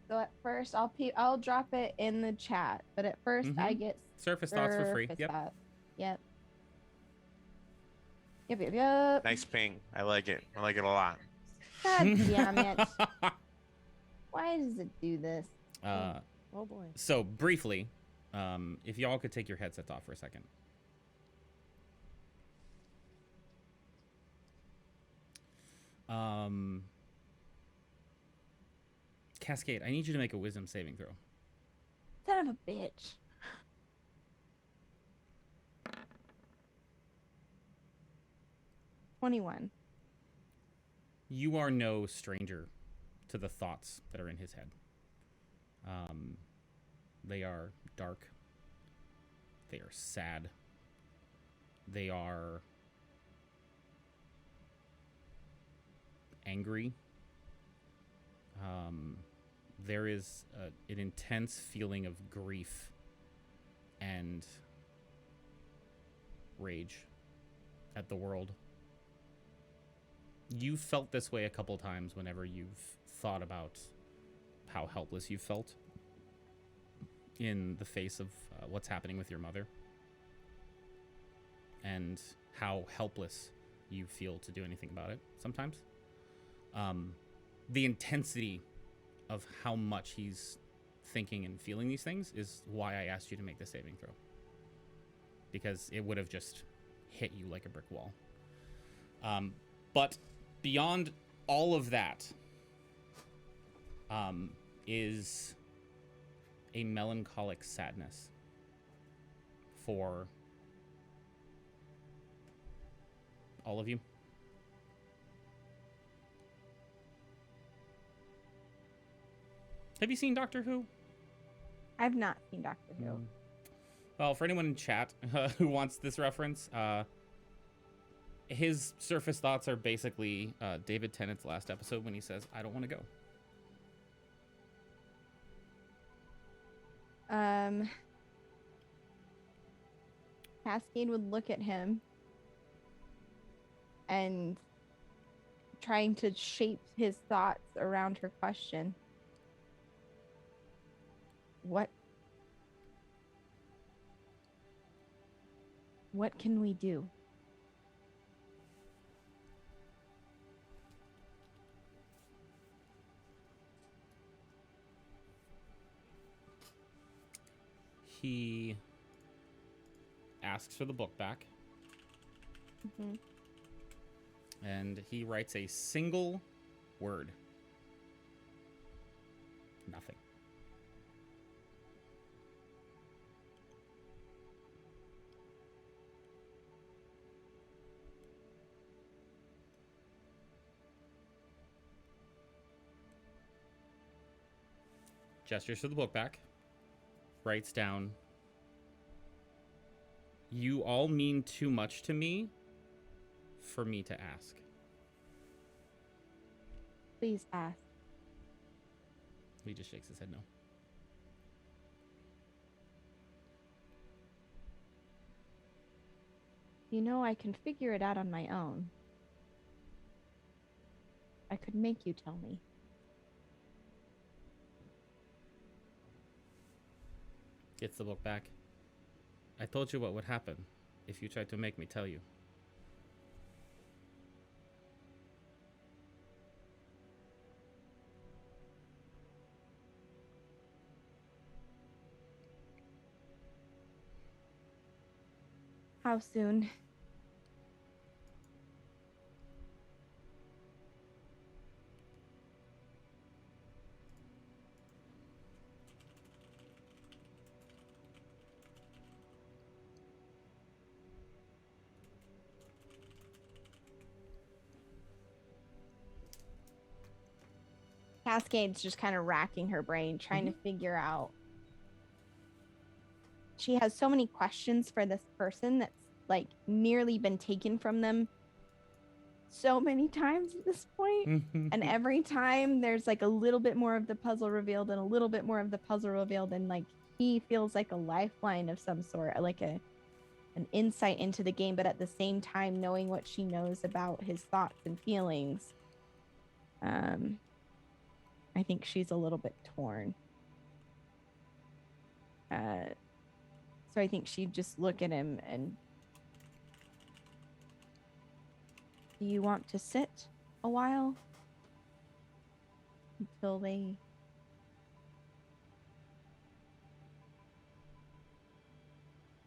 So at first, I'll drop it in the chat, but at 1st I get Surface thoughts for free. surface Yep. thoughts. Yep. Yep. Nice ping. I like it. I like it a lot. God damn it. Why does it do this? Oh boy. So briefly, if y'all could take your headsets off for a second. Cascade, I need you to make a wisdom saving throw. Son of a bitch. $21. You are no stranger to the thoughts that are in his head. They are dark. They are sad. They are angry. There is an intense feeling of grief and rage at the world. You've felt this way a couple times whenever you've thought about how helpless you felt in the face of what's happening with your mother, and how helpless you feel to do anything about it sometimes. The intensity of how much he's thinking and feeling these things is why I asked you to make the saving throw, because it would have just hit you like a brick wall. But beyond all of that is a melancholic sadness for all of you. Have you seen Doctor Who? I've not seen Doctor Who. Well, for anyone in chat who wants this reference, his surface thoughts are basically David Tennant's last episode when he says, "I don't want to go." Cascade would look at him and trying to shape his thoughts around her question. What What can we do? He asks for the book back, Hmm. and he writes a single word. Nothing. Gestures for the book back. Writes down, "You all mean too much to me for me to ask." Please ask. He just shakes his head no. You know, I can figure it out on my own. I could make you tell me. Gets the book back. "I told you what would happen if you tried to make me tell you." How soon? Cascade's just kind of racking her brain, trying to figure out. She has so many questions for this person that's like nearly been taken from them so many times at this point. And every time there's like a little bit more of the puzzle revealed and a little bit more of the puzzle revealed, and like he feels like a lifeline of some sort, like an insight into the game, but at the same time knowing what she knows about his thoughts and feelings. I think she's a little bit torn. So I think she'd just look at him and, do you want to sit a while until they...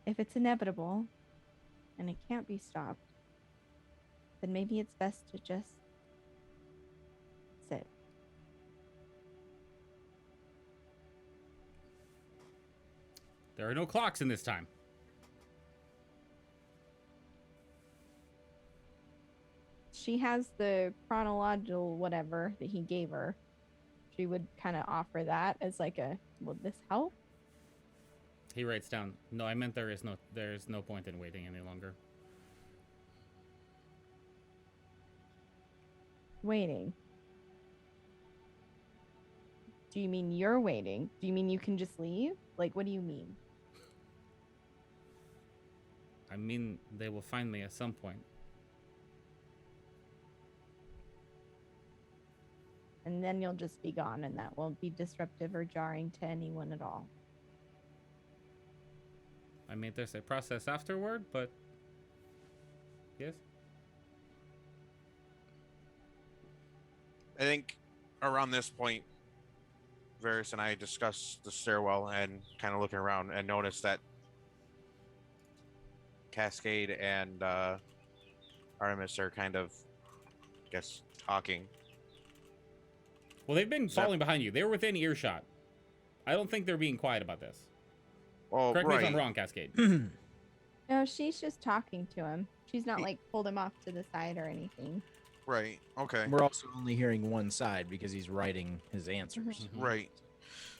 If it's inevitable and it can't be stopped, then maybe it's best to just sit. There are no clocks in this time. She has the chronological whatever that he gave her. She would kind of offer that as like a, will this help? He writes down, "No, I meant there's no point in waiting any longer." Waiting. Do you mean you're waiting? Do you mean you can just leave? Like, what do you mean? I mean, they will find me at some point. And then you'll just be gone, and that won't be disruptive or jarring to anyone at all. I mean, there's a process afterward, but yes. I think around this point, Varys and I discussed the stairwell and kind of looking around and noticed that Cascade and Artemis are kind of, I guess, talking. Well, they've been Is that- falling behind you. They were within earshot. I don't think they're being quiet about this. Oh, Correct me right. if I'm wrong, Cascade. No, she's just talking to him. She's not like pulled him off to the side or anything. Right. Okay. We're also only hearing one side because he's writing his answers. Mhm. Right.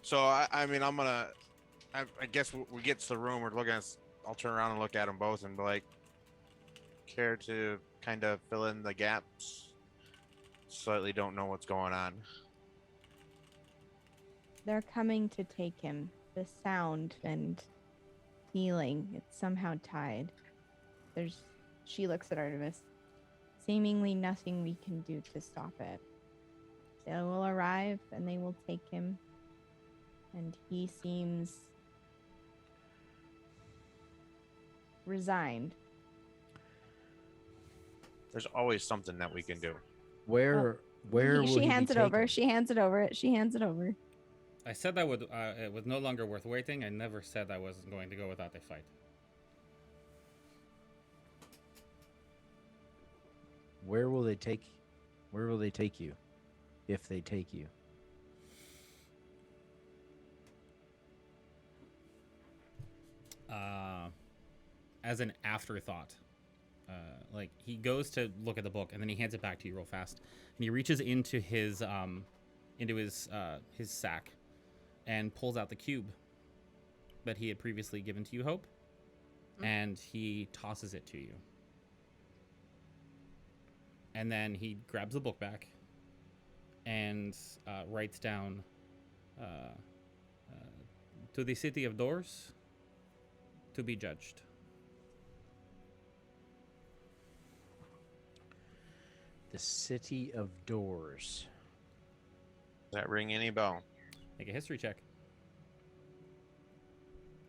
So I mean, I guess we get to the room. We're looking at. I'll turn around and look at them both and be like, care to kind of fill in the gaps? Slightly don't know what's going on. They're coming to take him. The sound and feeling, it's somehow tied. She looks at Artemis. Seemingly nothing we can do to stop it. They will arrive and they will take him. And he seems resigned. There's always something that we can do. Where will She he hands be it over. taken? She hands it over. She hands it over. I said that it was no longer worth waiting. I never said I wasn't going to go without a fight. Where will they take you? If they take you. As an afterthought. Like he goes to look at the book and then he hands it back to you real fast. And he reaches into his sack and pulls out the cube that he had previously given to you, Hope. And he tosses it to you. And then he grabs the book back and writes down to the city of doors to be judged. The city of doors. Does that ring any bell? Make a history check.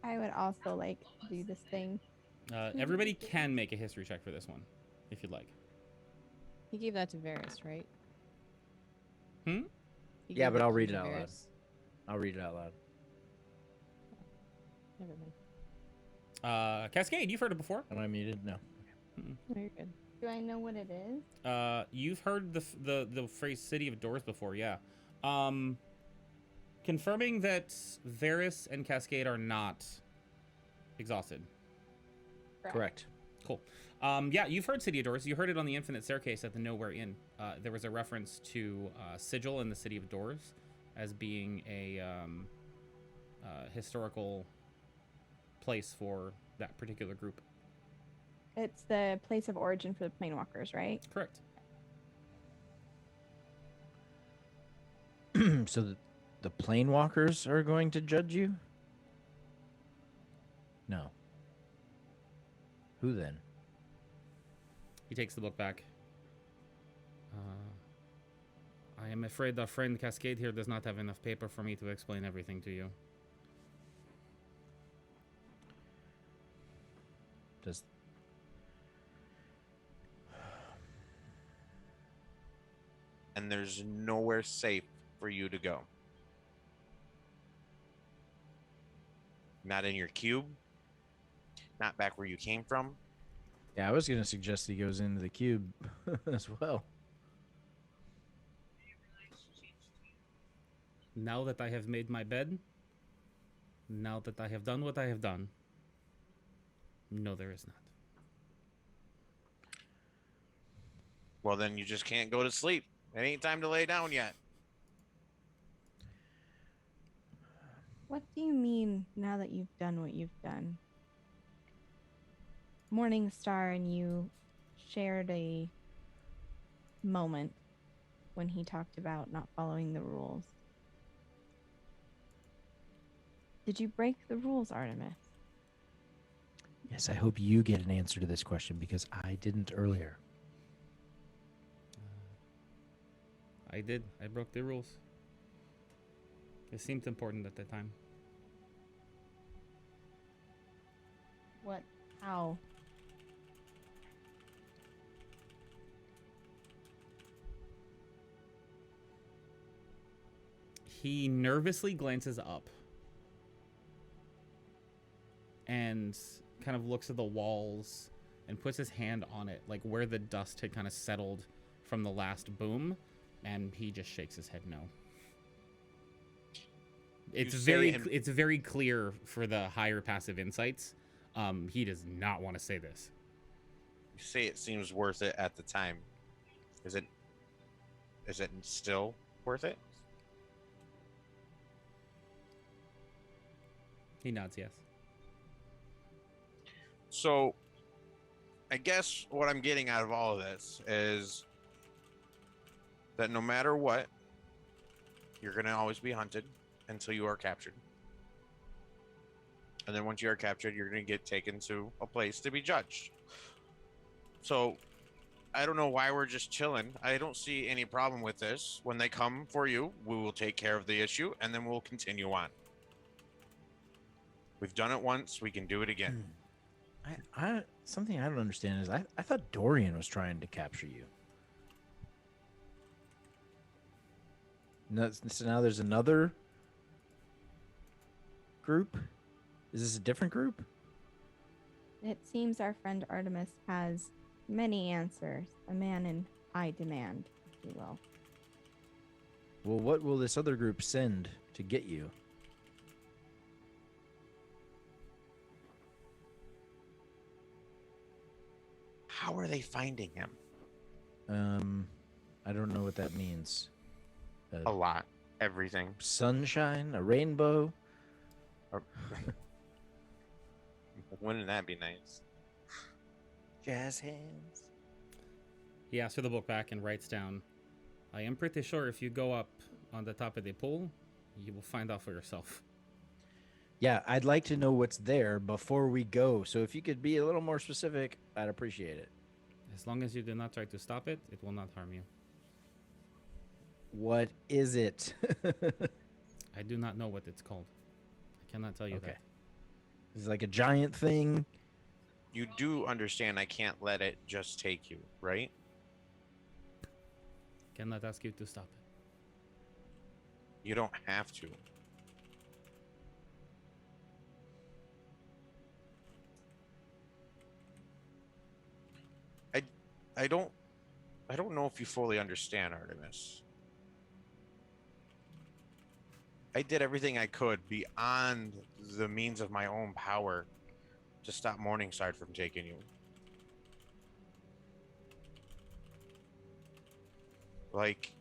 I would also like to do this thing. Everybody can make a history check for this one, if you'd like. He gave that to Varys, right? Hmm? He Yeah, gave but that I'll to read it out loud. Varys. I'll read it out loud. Never mind. Cascade, you've heard it before. Am I muted? No. No, you're good. Do I know what it is? You've heard the phrase "City of Doors" before, yeah. Confirming that Varys and Cascade are not exhausted. Correct. Cool. Yeah, you've heard City of Doors. You heard it on the Infinite Staircase at the Nowhere Inn. There was a reference to Sigil in the City of Doors as being a historical place for that particular group. It's the place of origin for the Planewalkers, right? Correct. So the Planewalkers are going to judge you? No. Who then? He takes the book back. I am afraid our friend Cascade here does not have enough paper for me to explain everything to you. Does And there's nowhere safe for you to go. Not in your cube. Not back where you came from. Yeah, I was going to suggest he goes into the cube as well. Now that I have made my bed, now that I have done what I have done, no, there is not. Well, then you just can't go to sleep. It ain't time to lay down yet. What do you mean now that you've done what you've done? Morningstar and you shared a moment when he talked about not following the rules. Did you break the rules, Artemis? Yes, I hope you get an answer to this question because I didn't earlier. I did. I broke the rules. It seemed important at the time. What? How? He nervously glances up and kind of looks at the walls and puts his hand on it, like where the dust had kind of settled from the last boom, and he just shakes his head no. It's very clear for the higher passive insights. He does not want to say this. You say it seems worth it at the time. Is it still worth it? He nods yes. So, I guess what I'm getting out of all of this is that no matter what, you're going to always be hunted until you are captured. And then once you are captured, you're going to get taken to a place to be judged. So, I don't know why we're just chilling. I don't see any problem with this. When they come for you, we will take care of the issue, and then we'll continue on. We've done it once. We can do it again. I something I don't understand is I thought Dorian was trying to capture you. No, so now there's another group. Is this a different group? It seems our friend Artemis has many answers. A man in high demand, if you will. Well, what will this other group send to get you? How are they finding him? I don't know what that means. A lot. Everything. Sunshine, a rainbow. Or- Wouldn't that be nice? Jazz hands. He asks for the book back and writes down, I am pretty sure if you go up on the top of the pole, you will find out for yourself. Yeah, I'd like to know what's there before we go. So if you could be a little more specific, I'd appreciate it. As long as you do not try to stop it, it will not harm you. What is it? I do not know what it's called. I cannot tell you that. It's like a giant thing. You do understand I can't let it just take you, right? Cannot ask you to stop it. You don't have to. I don't know if you fully understand, Artemis. I did everything I could beyond the means of my own power to stop Morningstar from taking you. Like,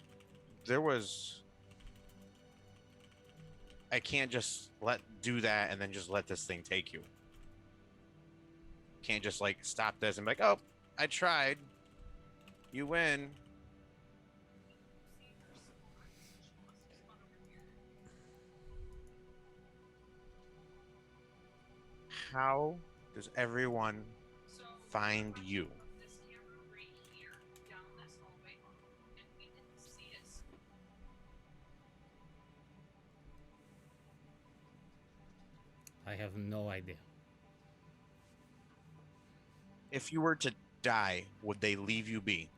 there was... I can't just do that and then just let this thing take you. Can't just, like, stop this and be like, oh, I tried. You win. How does everyone find you? I have no idea. If you were to die, would they leave you be?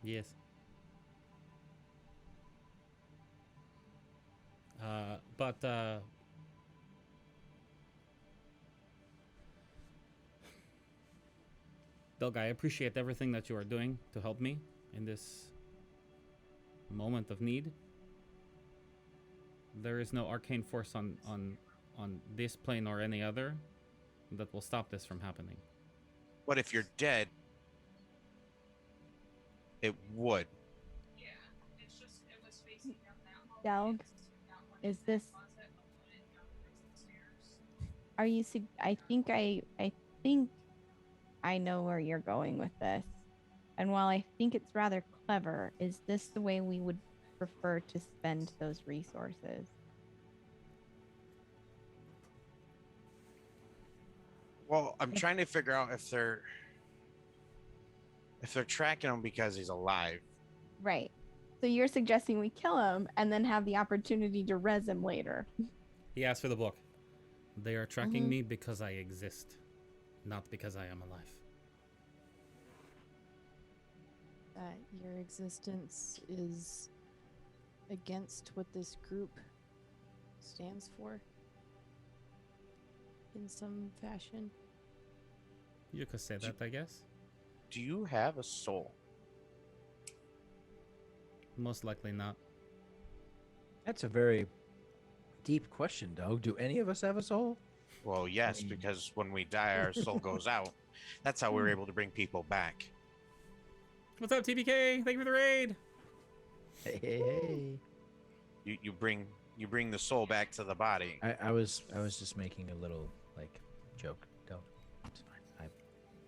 Yes. But Doug, I appreciate everything that you are doing to help me in this moment of need. There is no arcane force on this plane or any other that will stop this from happening. But if you're dead, it would. Delg, is this? Are you? I think I know where you're going with this. And while I think it's rather clever, is this the way we would prefer to spend those resources? Well, I'm trying to figure out if they're tracking him because he's alive. Right. So you're suggesting we kill him and then have the opportunity to res him later. He asked for the book. They are tracking me because I exist, not because I am alive. That your existence is against what this group stands for in some fashion. You could say that, I guess. Do you have a soul? Most likely not. That's a very deep question, Doug. Do any of us have a soul? Well, yes, because when we die, our soul goes out. That's how we were able to bring people back. What's up, TPK? Thank you for the raid. Hey. You bring the soul back to the body. I was just making a little like joke. Doug, it's fine.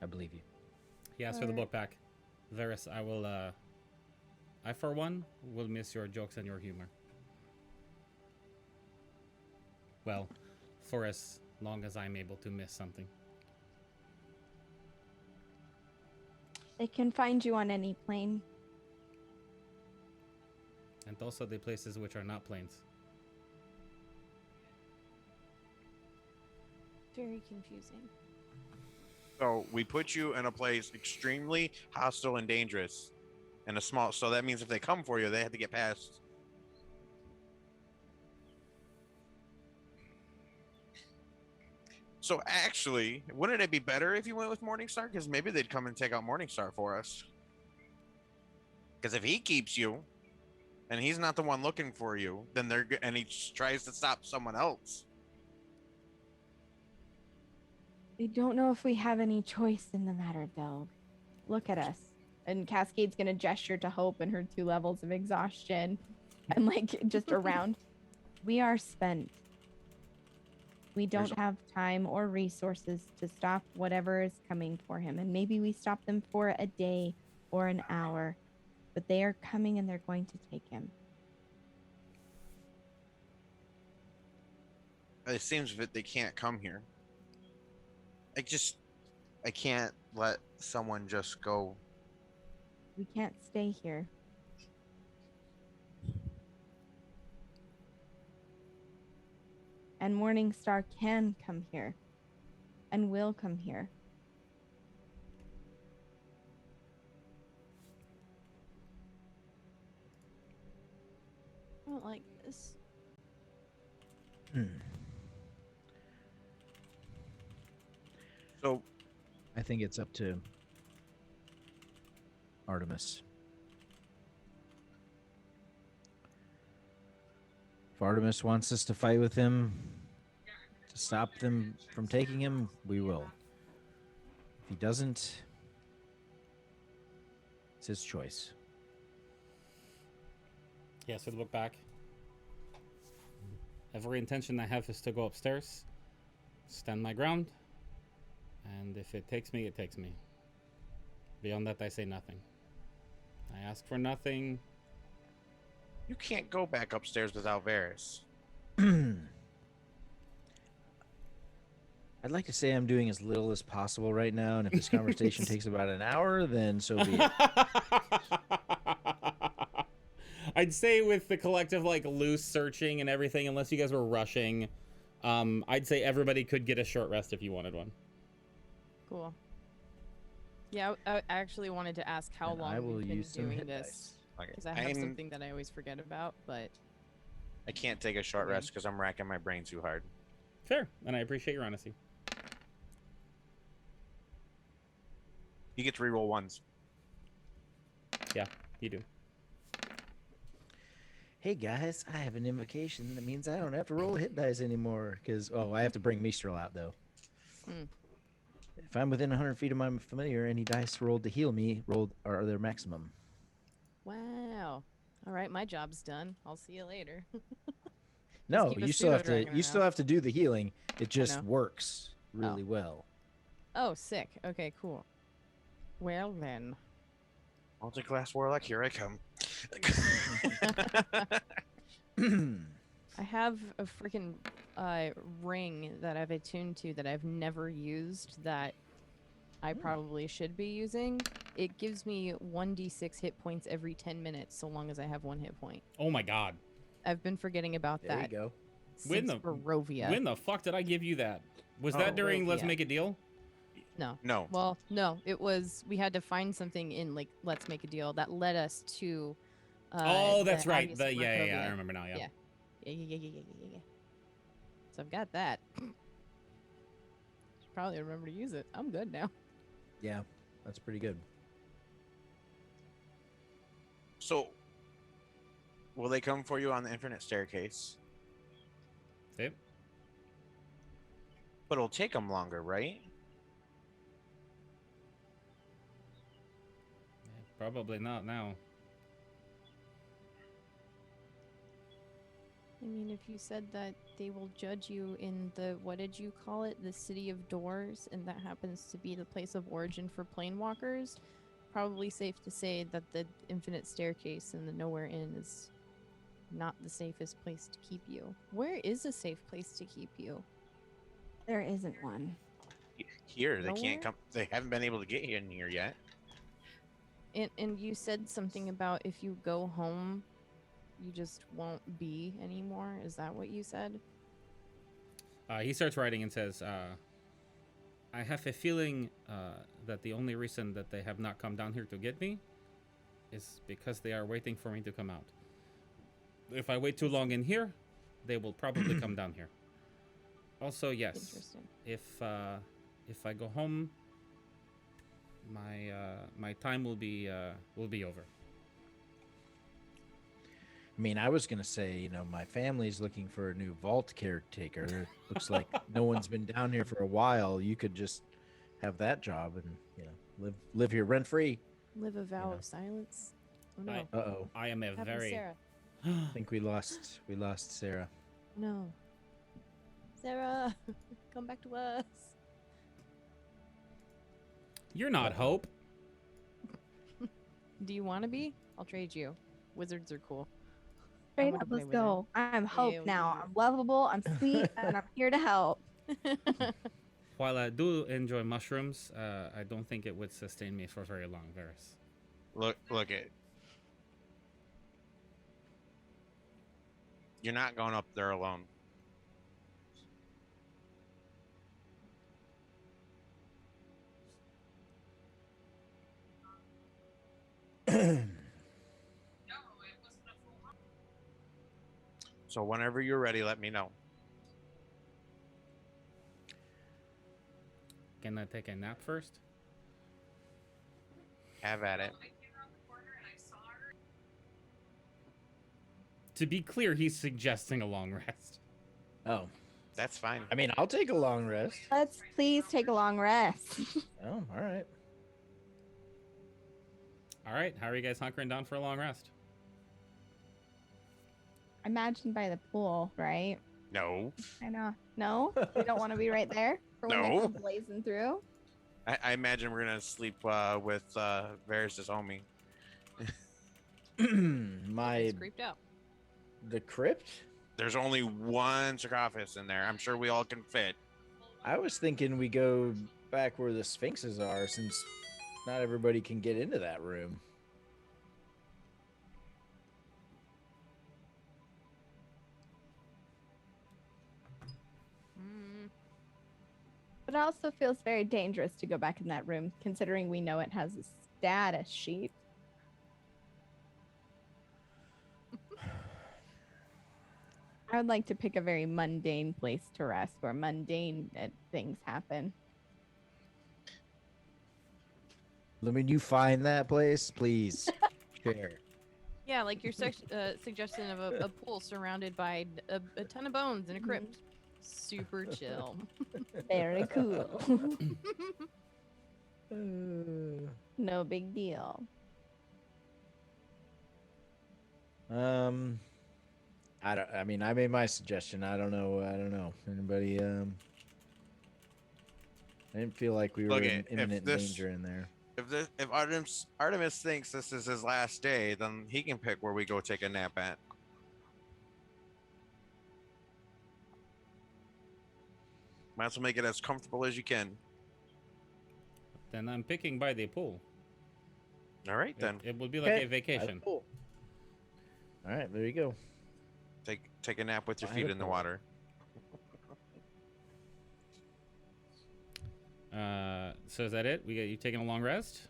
I believe you. He asked for the book back. Varys, I will, I for one will miss your jokes and your humor. Well, for as long as I'm able to miss something. They can find you on any plane. And also the places which are not planes. Very confusing. So we put you in a place extremely hostile and dangerous, and a small. So that means if they come for you, they have to get past. So actually, wouldn't it be better if you went with Morningstar? Because maybe they'd come and take out Morningstar for us. Because if he keeps you, and he's not the one looking for you, then and he tries to stop someone else. I don't know if we have any choice in the matter, though. Look at us. And Cascade's gonna gesture to Hope and her 2 levels of exhaustion, and like just around. We are spent. We don't have time or resources to stop whatever is coming for him. And maybe we stop them for a day or an hour, but they are coming and they're going to take him. It seems that they can't come here. I can't let someone just go. We can't stay here. And Morningstar can come here and will come here. I don't like this. So I think it's up to Artemis. If Artemis wants us to fight with him to stop them from taking him, we will. If he doesn't, it's his choice. Yeah, so to look back. Every intention I have is to go upstairs, stand my ground, and if it takes me, it takes me. Beyond that, I say nothing. I ask for nothing. you can't go back upstairs without Varys. I'd like to say I'm doing as little as possible right now, and if this conversation takes about an hour, then so be it. I'd say with the collective like loose searching and everything, unless you guys were rushing, I'd say everybody could get a short rest if you wanted one. Cool. Yeah, I actually wanted to ask how And long I will we've been use some doing hit this, dice. Okay. because I have something that I always forget about. But I can't take a short rest because I'm racking my brain too hard. Fair, and I appreciate your honesty. You get to reroll ones. Yeah, you do. Hey guys, I have an invocation that means I don't have to roll hit dice anymore. Because I have to bring Mistral out though. If I'm within 100 feet of my familiar, any dice rolled to heal me are their maximum. wow. All right, my job's done. I'll see you later. No, keep a you still have to. pseudo-dragon You still around. have to do the healing. It just know. works really well. Oh, sick. Okay, cool. Well then. Multi-class warlock, here I come. I have a freaking ring that I've attuned to that I've never used that I probably should be using. It gives me 1d6 hit points every 10 minutes so long as I have 1 hit point. Oh my god. I've been forgetting about There that you go. When since the- Barovia. When the fuck did I give you that? Was that Oh, during Let's yeah. Make a Deal? No. No. Well, no, it was, we had to find something in like Let's Make a Deal that led us to Oh, that's the right. Abbey The, of yeah, I Barovia. remember now. Yeah. Yeah. So I've got that. Should probably remember to use it. I'm good now. Yeah, that's pretty good. So, will they come for you on the infinite staircase? See? But it'll take them longer, right? Probably not now. I mean, if you said that they will judge you in the, what did you call it? The City of Doors, and that happens to be the place of origin for planewalkers, probably safe to say that the Infinite Staircase and the Nowhere Inn is not the safest place to keep you. Where is a safe place to keep you? There isn't one. Here, they Nowhere? can't come. They haven't been able to get in here yet. And you said something about if you go home, you just won't be anymore. Is that what you said? He starts writing and says, I have a feeling that the only reason that they have not come down here to get me is because they are waiting for me to come out. If I wait too long in here, they will probably come down here. Also, yes, Interesting. if I go home, my time will be over. I mean, I was gonna say, you know, my family's looking for a new vault caretaker. It looks like no one's been down here for a while. You could just have that job and, you know, live here rent free. Live a vow know. of silence. Oh no. I- Uh-oh. I am a Happened to very Sarah. I think we lost Sarah. No. Sarah, come back to us. You're not Hope. Do you want to be? I'll trade you. Wizards are cool. Straight wanna up, play let's wizard. go. I'm Hope Yeah, we now. can do I'm lovable. I'm sweet, and I'm here to help. While I do enjoy mushrooms, I don't think it would sustain me for very long, Varys. Look it. You're not going up there alone. So whenever you're ready, let me know. Can I take a nap first? Have at it. To be clear, he's suggesting a long rest. Oh, That's fine. I mean, I'll take a long rest. Let's please take a long rest. Oh, all right. All right, how are you guys hunkering down for a long rest? Imagine by the pool, right? No. I know. No, we don't want to be right there for when they No. come blazing through. I imagine we're gonna sleep with Varys' homie. My It's creeped out. the crypt. There's only one sarcophagus in there. I'm sure we all can fit. I was thinking we go back where the sphinxes are, since not everybody can get into that room. Mm, But it also feels very dangerous to go back in that room, considering we know it has a status sheet. I would like to pick a very mundane place to rest where mundane things happen. When you find that place, please share. yeah, like your suggestion of a pool surrounded by a ton of bones in a crypt. Super chill. Very cool. No big deal. I mean, I made my suggestion. I don't know. Anybody? I didn't feel like we were Look, in if imminent this- danger in there. If Artemis thinks this is his last day, then he can pick where we go take a nap at. Might as well make it as comfortable as you can. Then I'm picking by the pool. All right then. It would be like Okay, a vacation. Cool. All right, there you go. Take a nap with your By feet the in the pool. water. So is that it? We got you taking a long rest?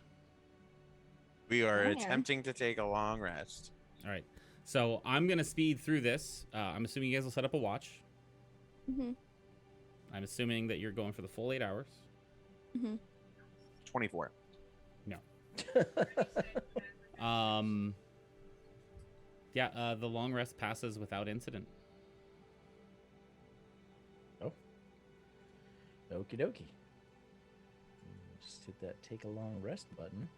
We are Yeah. attempting to take a long rest. All right. So I'm gonna speed through this. I'm assuming you guys will set up a watch. Mm-hmm. I'm assuming that you're going for the full 8 hours. Mm-hmm. 24. Yeah. The long rest passes without incident. Okie dokie. Just hit that take a long rest button,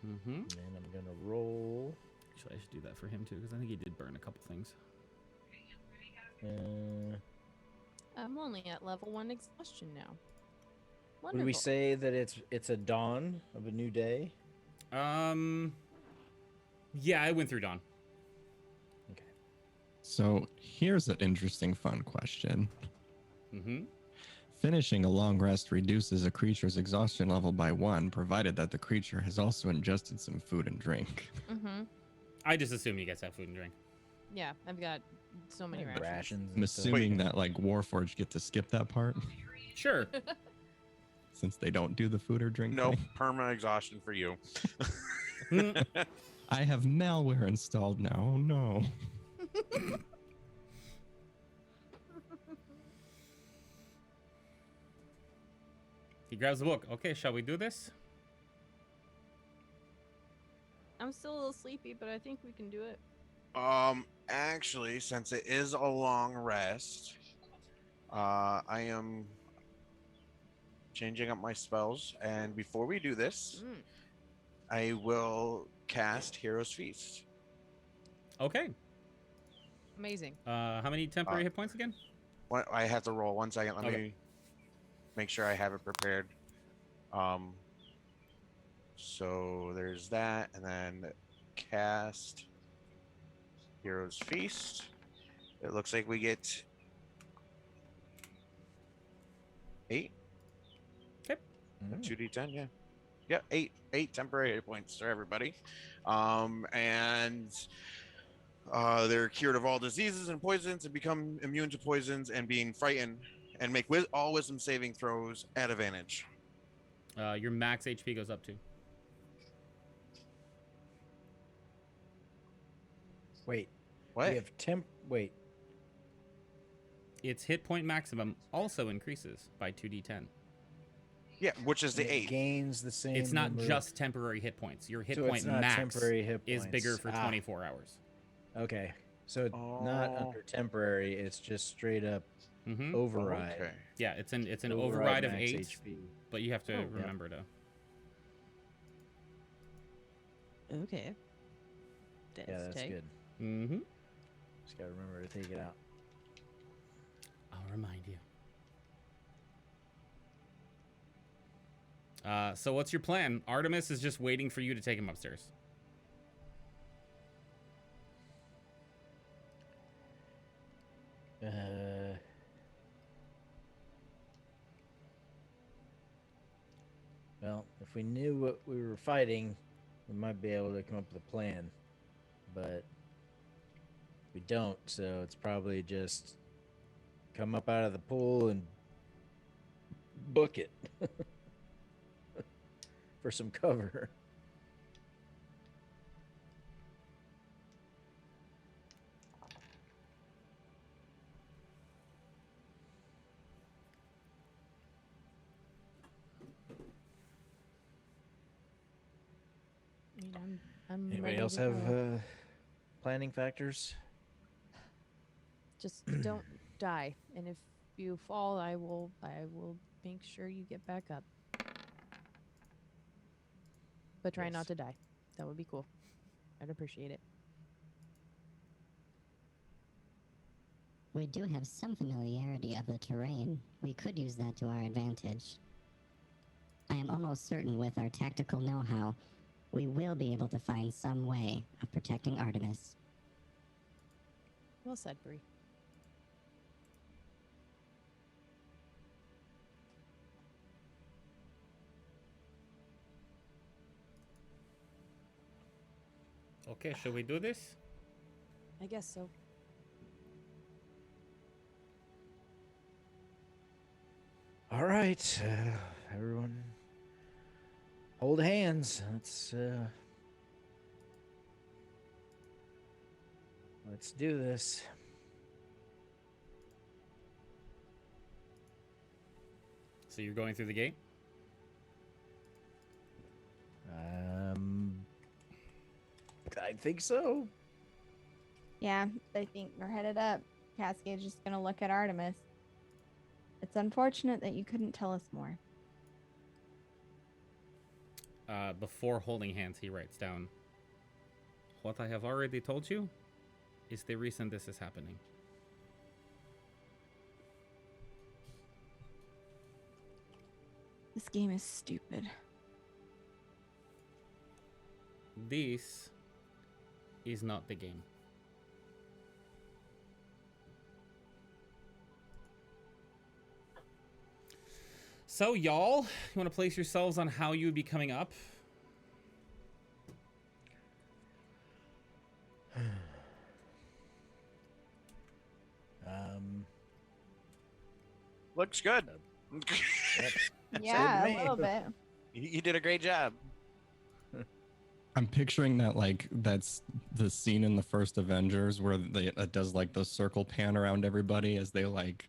Mm-hmm. and then I'm gonna roll. Actually, I should do that for him too, because I think he did burn a couple things. I'm only at level 1 exhaustion now. Would Wonderful. we say that it's a dawn of a new day? Yeah, I went through dawn. So here's an interesting, fun question. Mm-hmm. Finishing a long rest reduces a creature's exhaustion level by 1, provided that the creature has also ingested some food and drink. Mm-hmm. I just assume you guys have food and drink. Yeah, I've got so many Like rations. rations. I'm and stuff. assuming that like Warforged get to skip that part. Sure. since they don't do the food or drink Nope, thing? perma exhaustion for you. I have malware installed now. Oh no. He grabs the book. Okay, shall we do this? I'm still a little sleepy, but I think we can do it. Actually, since it is a long rest, I am changing up my spells, and before we do this, I will cast Hero's Feast. Okay. Amazing. How many temporary hit points again? I have to roll 1 second. Let me make sure I have it prepared. So there's that, and then cast Hero's Feast. It looks like we get 8. Okay. 2d10, yeah. Yeah, 8 temporary hit points for everybody. And they're cured of all diseases and poisons and become immune to poisons and being frightened, and make all wisdom saving throws at advantage. Your max HP goes up to. Wait. What? We have Wait. Its hit point maximum also increases by 2d10. Yeah, which is the It 8. gains the same. It's not number. just temporary hit points. Your hit So point it's not max temporary hit is points. bigger for 24 hours. Okay, so it's not under temporary. It's just straight up override. Okay. Yeah, it's an override of max 8, HP. but you have to remember to. Okay. Yeah, that's good. Mm-hmm. Just gotta remember to take it out. I'll remind you. So what's your plan? Artemis is just waiting for you to take him upstairs. Well, if we knew what we were fighting, we might be able to come up with a plan. But we don't, so it's probably just come up out of the pool and book it for some cover. I mean, I'm Anybody ready else to have go. planning factors? Just don't die, and if you fall, I will make sure you get back up. But try not to die. That would be cool. I'd appreciate it. We do have some familiarity of the terrain. We could use that to our advantage. I am almost certain with our tactical know-how, we will be able to find some way of protecting Artemis. Well said, Bree. Okay, shall we do this? I guess so. All right, everyone, hold hands. Let's do this. So you're going through the gate? I think so. Yeah, I think we're headed up. Cascade's just gonna look at Artemis. It's unfortunate that you couldn't tell us more. Before holding hands, he writes down, "What I have already told you is the reason this is happening." This game is stupid. This is not the game. So, y'all, you want to place yourselves on how you would be coming up? Looks good. Yep. Yeah, me. a little bit. You did a great job. I'm picturing that like that's the scene in the first Avengers where it does like the circle pan around everybody as they like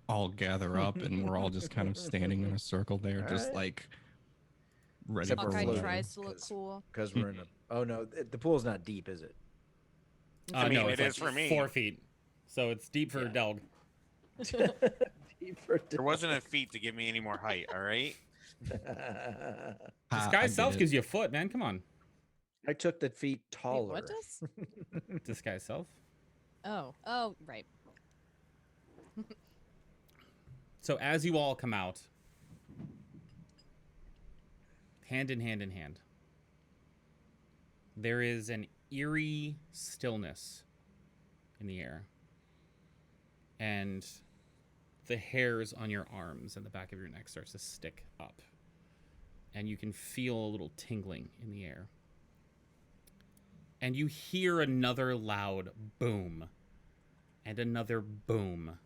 all gather up and we're all just kind of standing in a circle there, All just right. like ready Except for we're Hawkeye floating, whatever. tries to look cool. because we're in a. Oh no, the pool's not deep, is it? I mean, No, it it's is like for me. 4 feet, so it's deep for Yeah. Delg. Deep for There wasn't a feet to give me any more height. All right. I Disguise get self it. gives you a foot, man. Come on. I took the feet Wait, taller. what does? Disguise self. Oh, right. So as you all come out, hand in hand in hand, there is an eerie stillness in the air. And the hairs on your arms and the back of your neck starts to stick up. And you can feel a little tingling in the air. And you hear another loud boom. And another boom.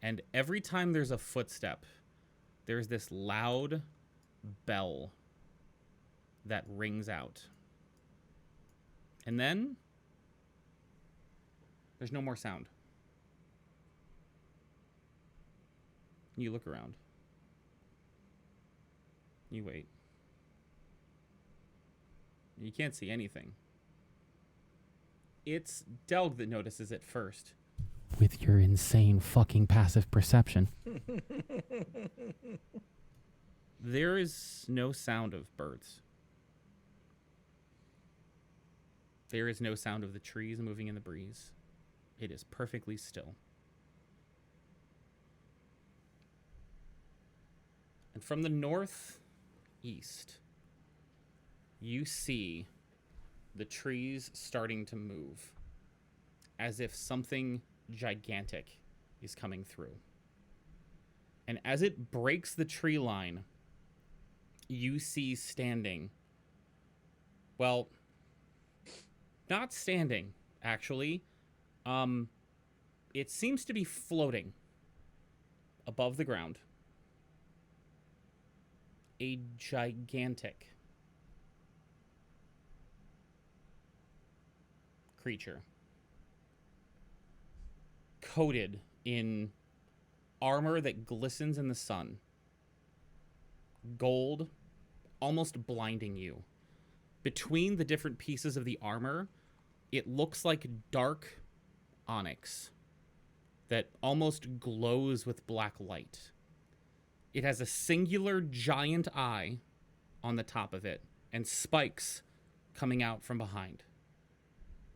And every time there's a footstep, there's this loud bell that rings out. And then there's no more sound. You look around. You wait. You can't see anything. It's Delg that notices it first. With your insane fucking passive perception. There is no sound of birds. There is no sound of the trees moving in the breeze. It is perfectly still. And from the northeast, you see the trees starting to move as if something gigantic is coming through. And as it breaks the tree line, you see standing, well, not standing, actually. It seems to be floating above the ground. A gigantic creature coated in armor that glistens in the sun. Gold, almost blinding you. Between the different pieces of the armor, it looks like dark onyx that almost glows with black light. It has a singular giant eye on the top of it and spikes coming out from behind.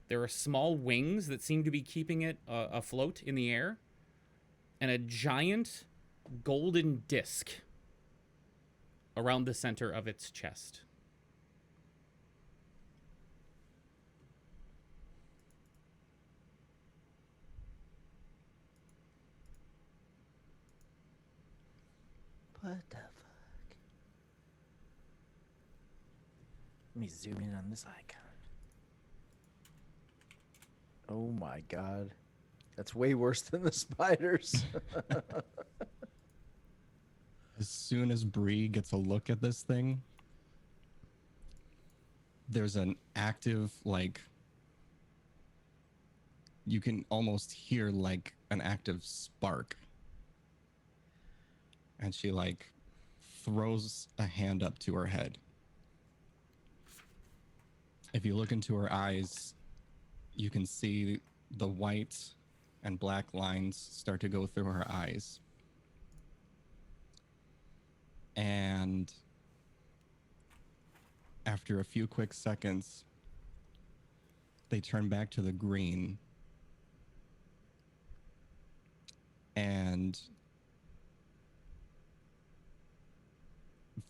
There are small wings that seem to be keeping it afloat in the air, and a giant golden disc around the center of its chest. What the fuck? Let me zoom in on this icon. Oh my god. That's way worse than the spiders. As soon as Bree gets a look at this thing, there's an active, like, you can almost hear like an active spark. And she like throws a hand up to her head. If you look into her eyes, you can see the white and black lines start to go through her eyes. And after a few quick seconds, they turn back to the green. And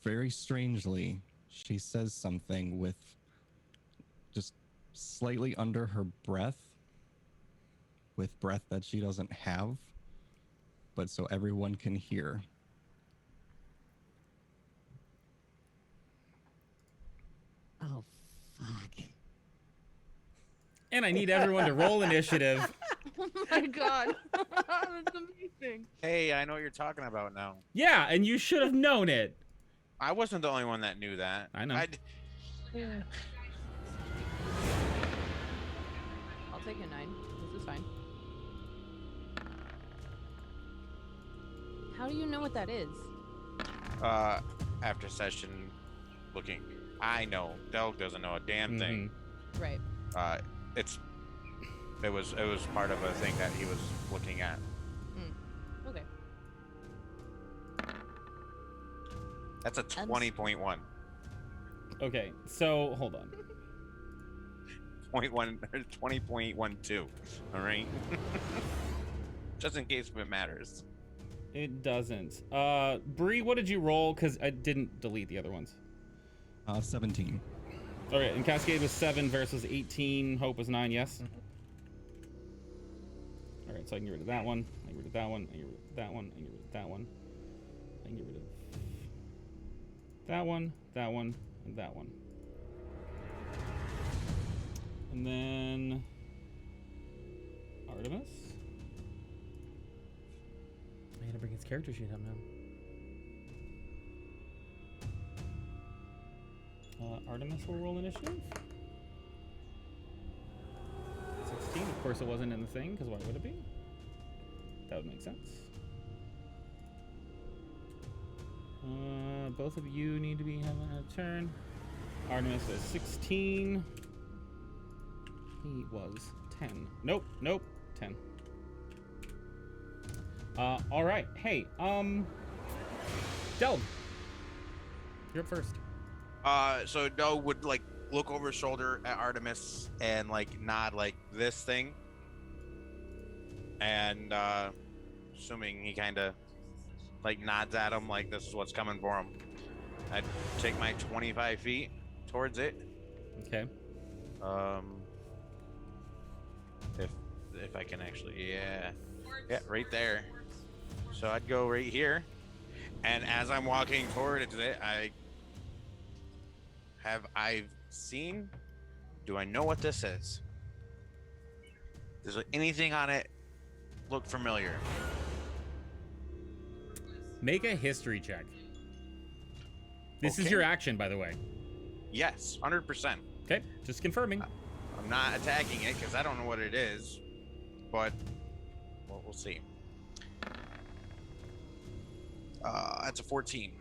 very strangely, she says something with just slightly under her breath, with breath that she doesn't have, but so everyone can hear. Oh, fuck. And I need everyone to roll initiative. Oh my god. That's amazing. Hey, I know what you're talking about now. Yeah, and you should have known it. I wasn't the only one that knew that. I know. I'll take a 9. This is fine. How do you know what that is? After session, looking. I know. Delg doesn't know a damn thing. Right. It was part of a thing that he was looking at. Okay. That's a 20.1. Okay, so hold on. 20.12. All right. Just in case if it matters. It doesn't. Bree, what did you roll? Because I didn't delete the other ones. 17. Okay, and Cascade was 7 versus 18. Hope was 9, yes? All right, so I can get rid of that one. I can get rid of that one. I can get rid of that one. I can get rid of that one. I can get rid of that one, that one, and that one. And then Artemis. I gotta bring his character sheet up now. Artemis will roll initiative. 16. Of course, it wasn't in the thing, because why would it be? That would make sense. Both of you need to be having a turn. Artemis is 16. He was 10. Nope, 10. All right. Hey, Delg, you're up first. So Doe would like look over his shoulder at Artemis and like nod like this thing, and assuming he kind of like nods at him like this is what's coming for him, I'd take my 25 feet towards it. Okay. If I can actually, yeah, right there. So I'd go right here, and as I'm walking towards it, I've seen. Do I know what this is? Does anything on it look familiar? Make a history check. This is Okay. your action, by the way. Yes, 100%. Okay, just confirming. I'm not attacking it because I don't know what it is, but well, we'll see. That's a 14.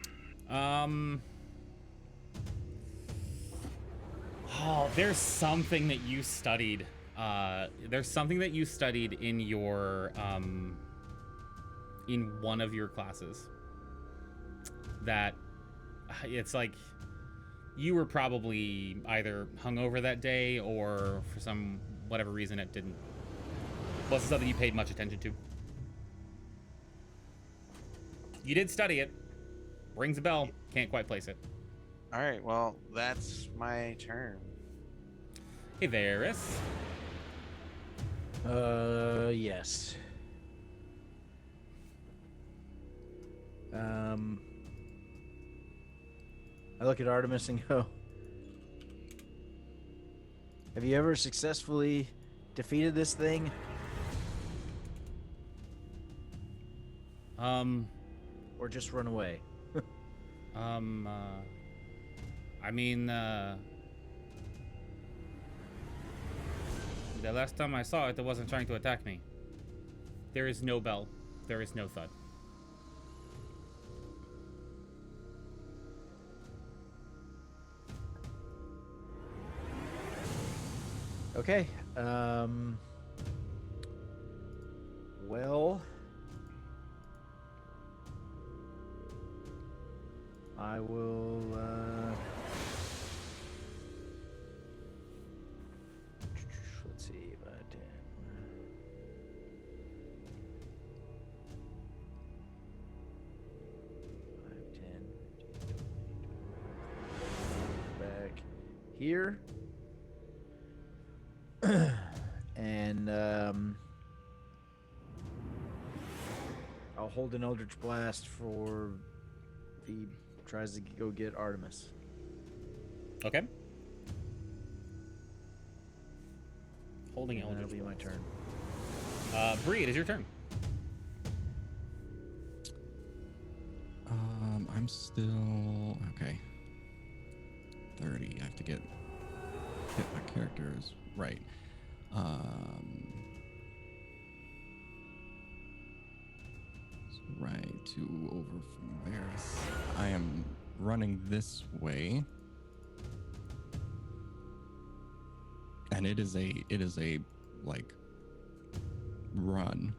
Oh, there's something that you studied. There's something that you studied in your in one of your classes that it's like you were probably either hungover that day or for some whatever reason it wasn't something you paid much attention to. You did study it. Rings a bell. Can't quite place it. All right, well, that's my turn. Hey, Varys. Yes. I look at Artemis and go, have you ever successfully defeated this thing? Or just run away? I mean, the last time I saw it, it wasn't trying to attack me. There is no bell. There is no thud. Okay. Well, I will, let's see, 5, 10. 5, 10. Back here. And I'll hold an Eldritch Blast for if he tries to go get Artemis. Okay. Holding And that'll Eldritch be my Blast. turn. Bree, it is your turn. I'm still okay. 30. I have to hit my characters right. Right to over from there. I am running this way, and it is a like run.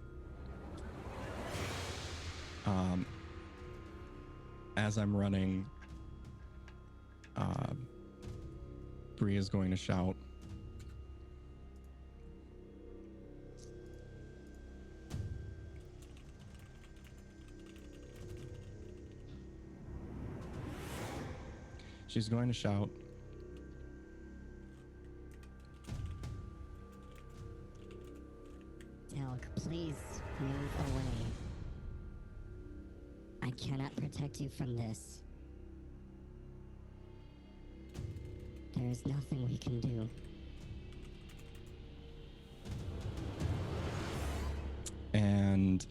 As I'm running, Bree is going to shout, she's going to shout, Delg, please move away. I cannot protect you from this. There is nothing we can do. and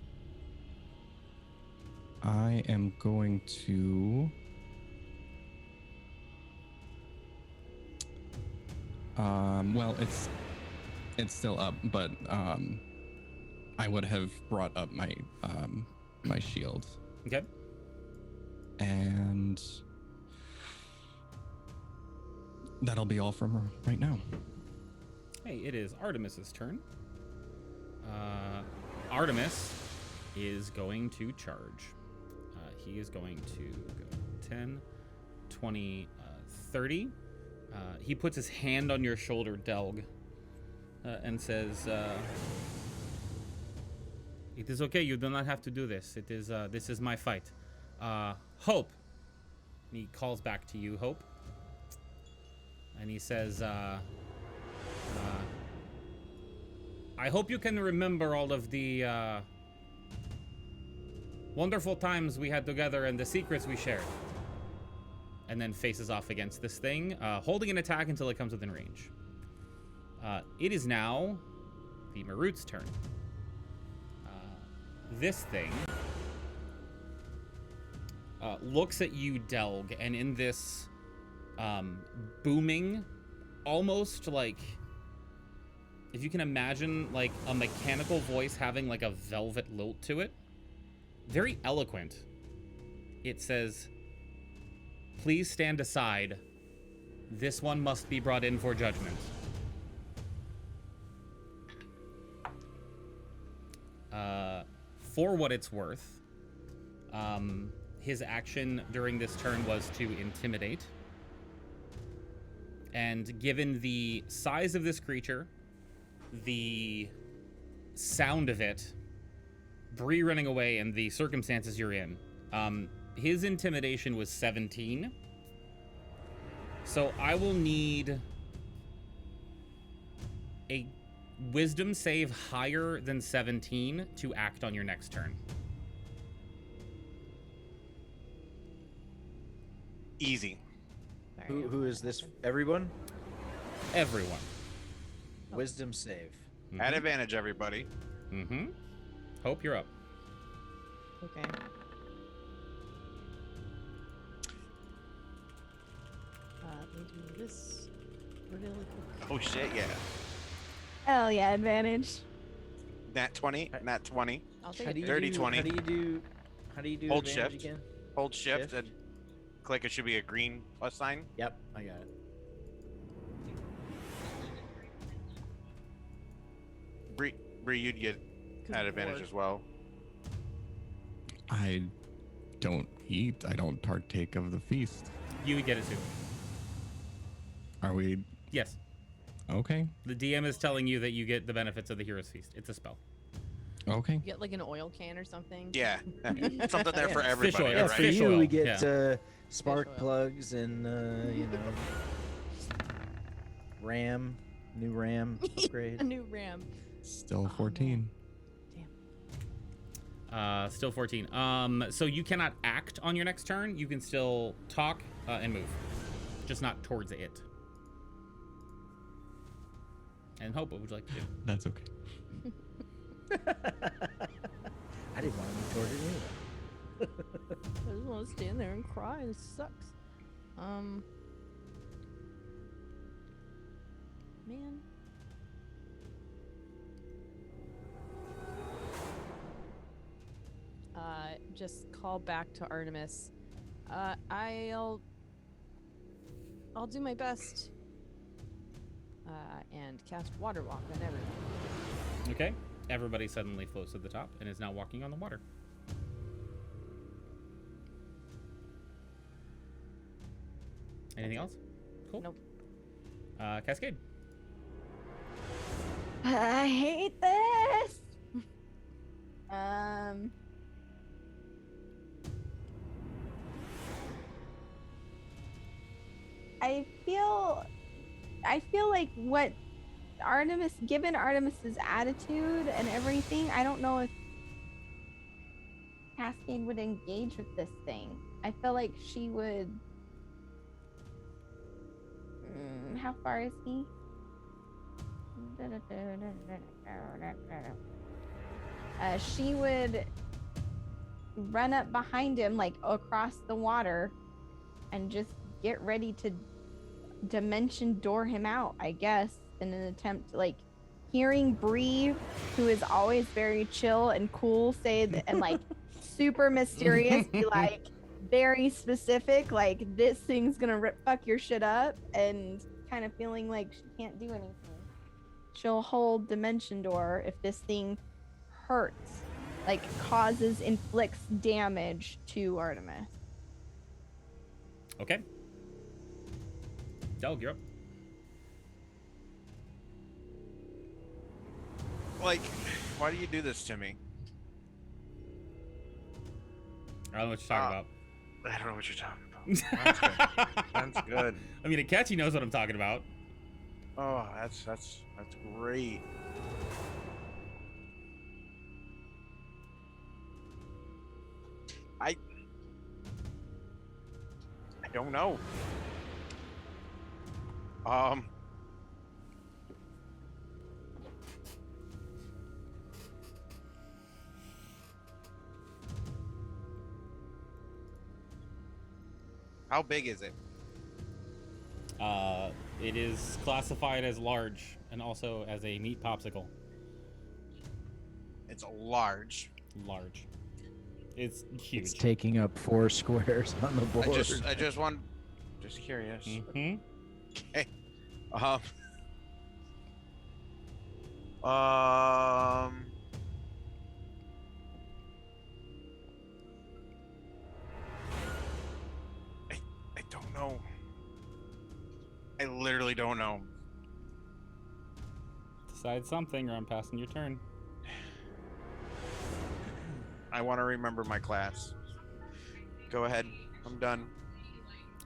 I am going to well, it's still up, but I would have brought up my my shield. Okay. And that'll be all from her right now. Hey, it is Artemis's turn. Artemis is going to charge. He is going to go 10, 20, 30. He puts his hand on your shoulder, Delg, and says, "It is okay. You do not have to do this. It is this is my fight. Hope." And he calls back to you, Hope, and he says, "I hope you can remember all of the wonderful times we had together and the secrets we shared." And then faces off against this thing, holding an attack until it comes within range. It is now the Marut's turn. This thing looks at you, Delg, and in this booming, almost like, if you can imagine like a mechanical voice having like a velvet lilt to it, very eloquent, it says, "Please stand aside. This one must be brought in for judgment." For what it's worth, his action during this turn was to intimidate. And given the size of this creature, the sound of it, Bree running away, and the circumstances you're in, his intimidation was 17. So I will need a wisdom save higher than 17 to act on your next turn. Easy. Sorry, Who is this? Everyone? Everyone. Wisdom save. At advantage, everybody. Mm-hmm. Hope, you're up. Okay. Let me do this really quick. Oh shit, yeah. Hell yeah, advantage. Nat 20. Nat 20. I'll take How do it. you Dirty do, 20. How do you do Hold advantage shift. again? Hold shift Shift. and click. It should be a green plus sign. Yep, I got it. Bree, you'd get at advantage bored. as well. I don't eat. I don't partake of the feast. You would get it too. Are we Yes. okay? The DM is telling you that you get the benefits of the Hero's Feast. It's a spell. Okay. You get like an oil can or something. Yeah. Something there for Yeah. everybody, oil. Yeah, It's for right? fish you, oil, we get yeah. spark oil. plugs and, RAM, new RAM upgrade. A new RAM. Still Oh, 14. Still 14. So you cannot act on your next turn. You can still talk and move, just not towards it. And Hope, what would you like to do? That's okay. I didn't want to move toward it anyway. I just want to stand there and cry. This sucks. Man. Just call back to Artemis. I'll do my best. And cast water walk on everyone. Okay. Everybody suddenly floats to the top and is now walking on the water. Anything else? Cool. Nope. Cascade. I hate this. I feel like what Artemis, given Artemis's attitude and everything, I don't know if Cascade would engage with this thing. I feel like she would. How far is he? She would run up behind him, like across the water, and just get ready to dimension door him out, I guess, in an attempt, like, hearing Bree, who is always very chill and cool, say that, and like super mysterious, be like very specific, like this thing's gonna fuck your shit up, and kind of feeling like she can't do anything. She'll hold dimension door if this thing hurts, like inflicts damage to Artemis. Okay. Delg, you're up. Like, why do you do this to me? I don't know what you're talking about. I don't know what you're talking about. That's good. I mean, Akechi knows what I'm talking about. Oh, that's great. I don't know. How big is it? It is classified as large and also as a meat popsicle. It's large. Large. It's huge. It's taking up 4 squares on the board. I just want, just curious. Mm-hmm. Okay. I don't know. I literally don't know. Decide something or I'm passing your turn. I want to remember my class. Go ahead. I'm done.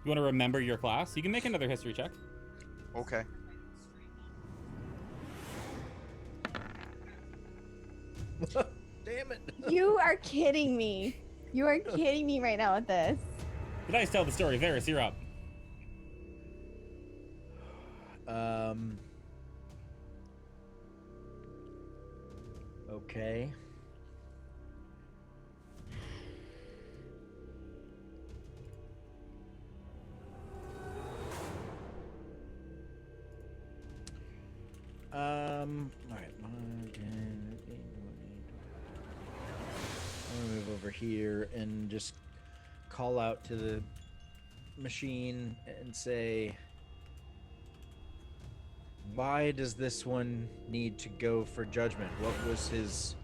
You want to remember your class? You can make another history check. Okay. Damn it. You are kidding me. You are kidding me right now with this. The dice tell the story. Varys, you're up. Okay. All right. I'm gonna move over here and just call out to the machine and say, why does this one need to go for judgment? What was his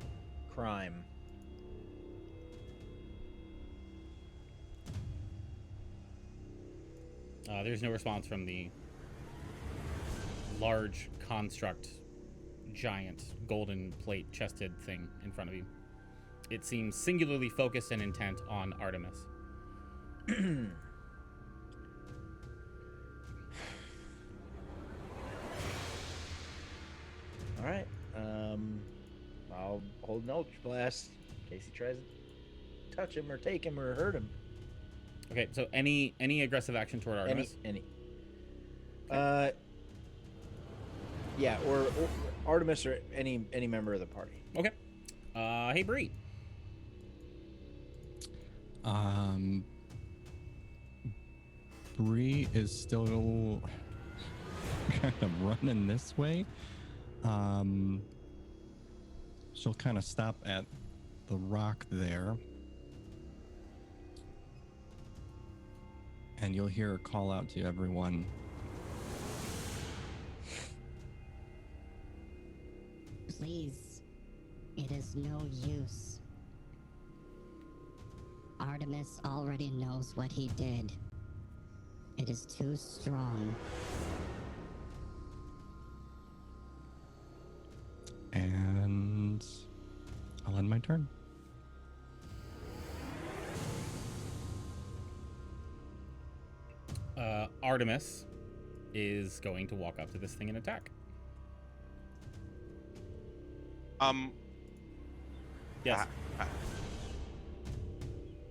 crime? There's no response from the large construct, giant golden plate chested thing in front of you. It seems singularly focused and intent on Artemis. All right. I'll hold an Eldritch Blast in case he tries to touch him or take him or hurt him. Okay, so any aggressive action toward Artemis? Any. Okay. Yeah, or Artemis or any member of the party. Okay. Hey, Bree. Bree is still kind of running this way. She'll kind of stop at the rock there. And you'll hear her call out to everyone. Please, it is no use. Artemis already knows what he did. It is too strong. And I'll end my turn. Artemis is going to walk up to this thing and attack. Yes.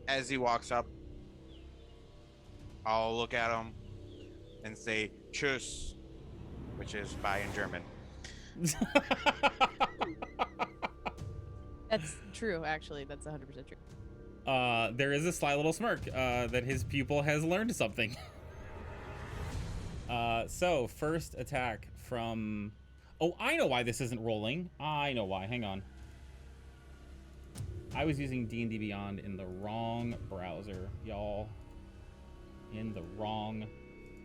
As he walks up, I'll look at him and say "Tschüss," which is bye in German. That's true, actually. That's 100% true. There is a sly little smirk that his pupil has learned something. So first attack from... Oh, I know why this isn't rolling. I know why. Hang on. I was using D&D Beyond in the wrong browser, y'all. In the wrong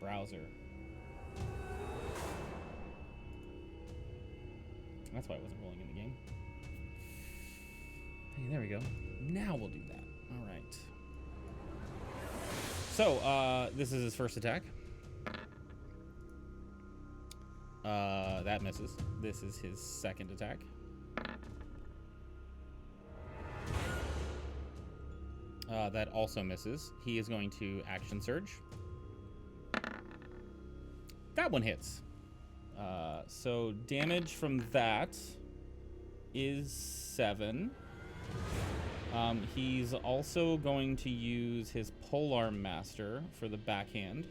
browser. That's why it wasn't rolling in the game. Hey, there we go. Now we'll do that. All right. So, this is his first attack. That misses. This is his second attack. That also misses. He is going to action surge. That one hits. So damage from that is 7. He's also going to use his Polearm Master for the backhand,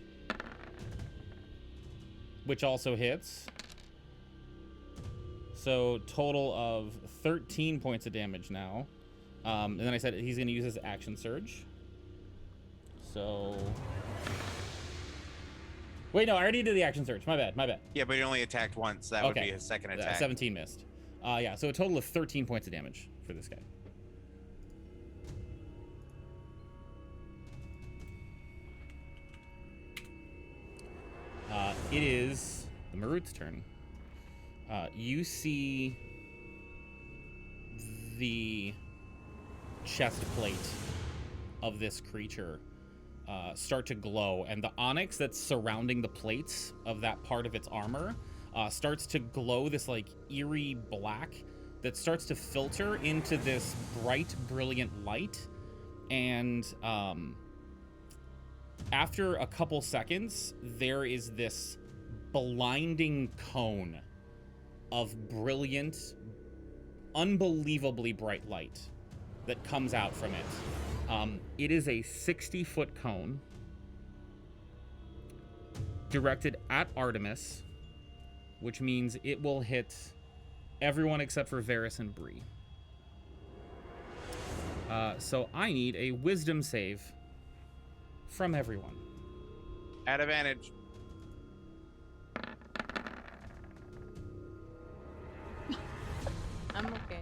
which also hits. So total of 13 points of damage now. And then I said he's going to use his action surge. So... Wait, no, I already did the action surge. My bad. Yeah, but he only attacked once. That would be his second attack. 17 missed. Yeah, so a total of 13 points of damage for this guy. It is the Marut's turn. You see the chest plate of this creature start to glow, and the onyx that's surrounding the plates of that part of its armor starts to glow this like eerie black that starts to filter into this bright, brilliant light. And after a couple seconds, there is this blinding cone of brilliant, unbelievably bright light that comes out from it. It is a 60-foot cone directed at Artemis, which means it will hit everyone except for Varys and Bree. So I need a wisdom save from everyone. At advantage. I'm okay.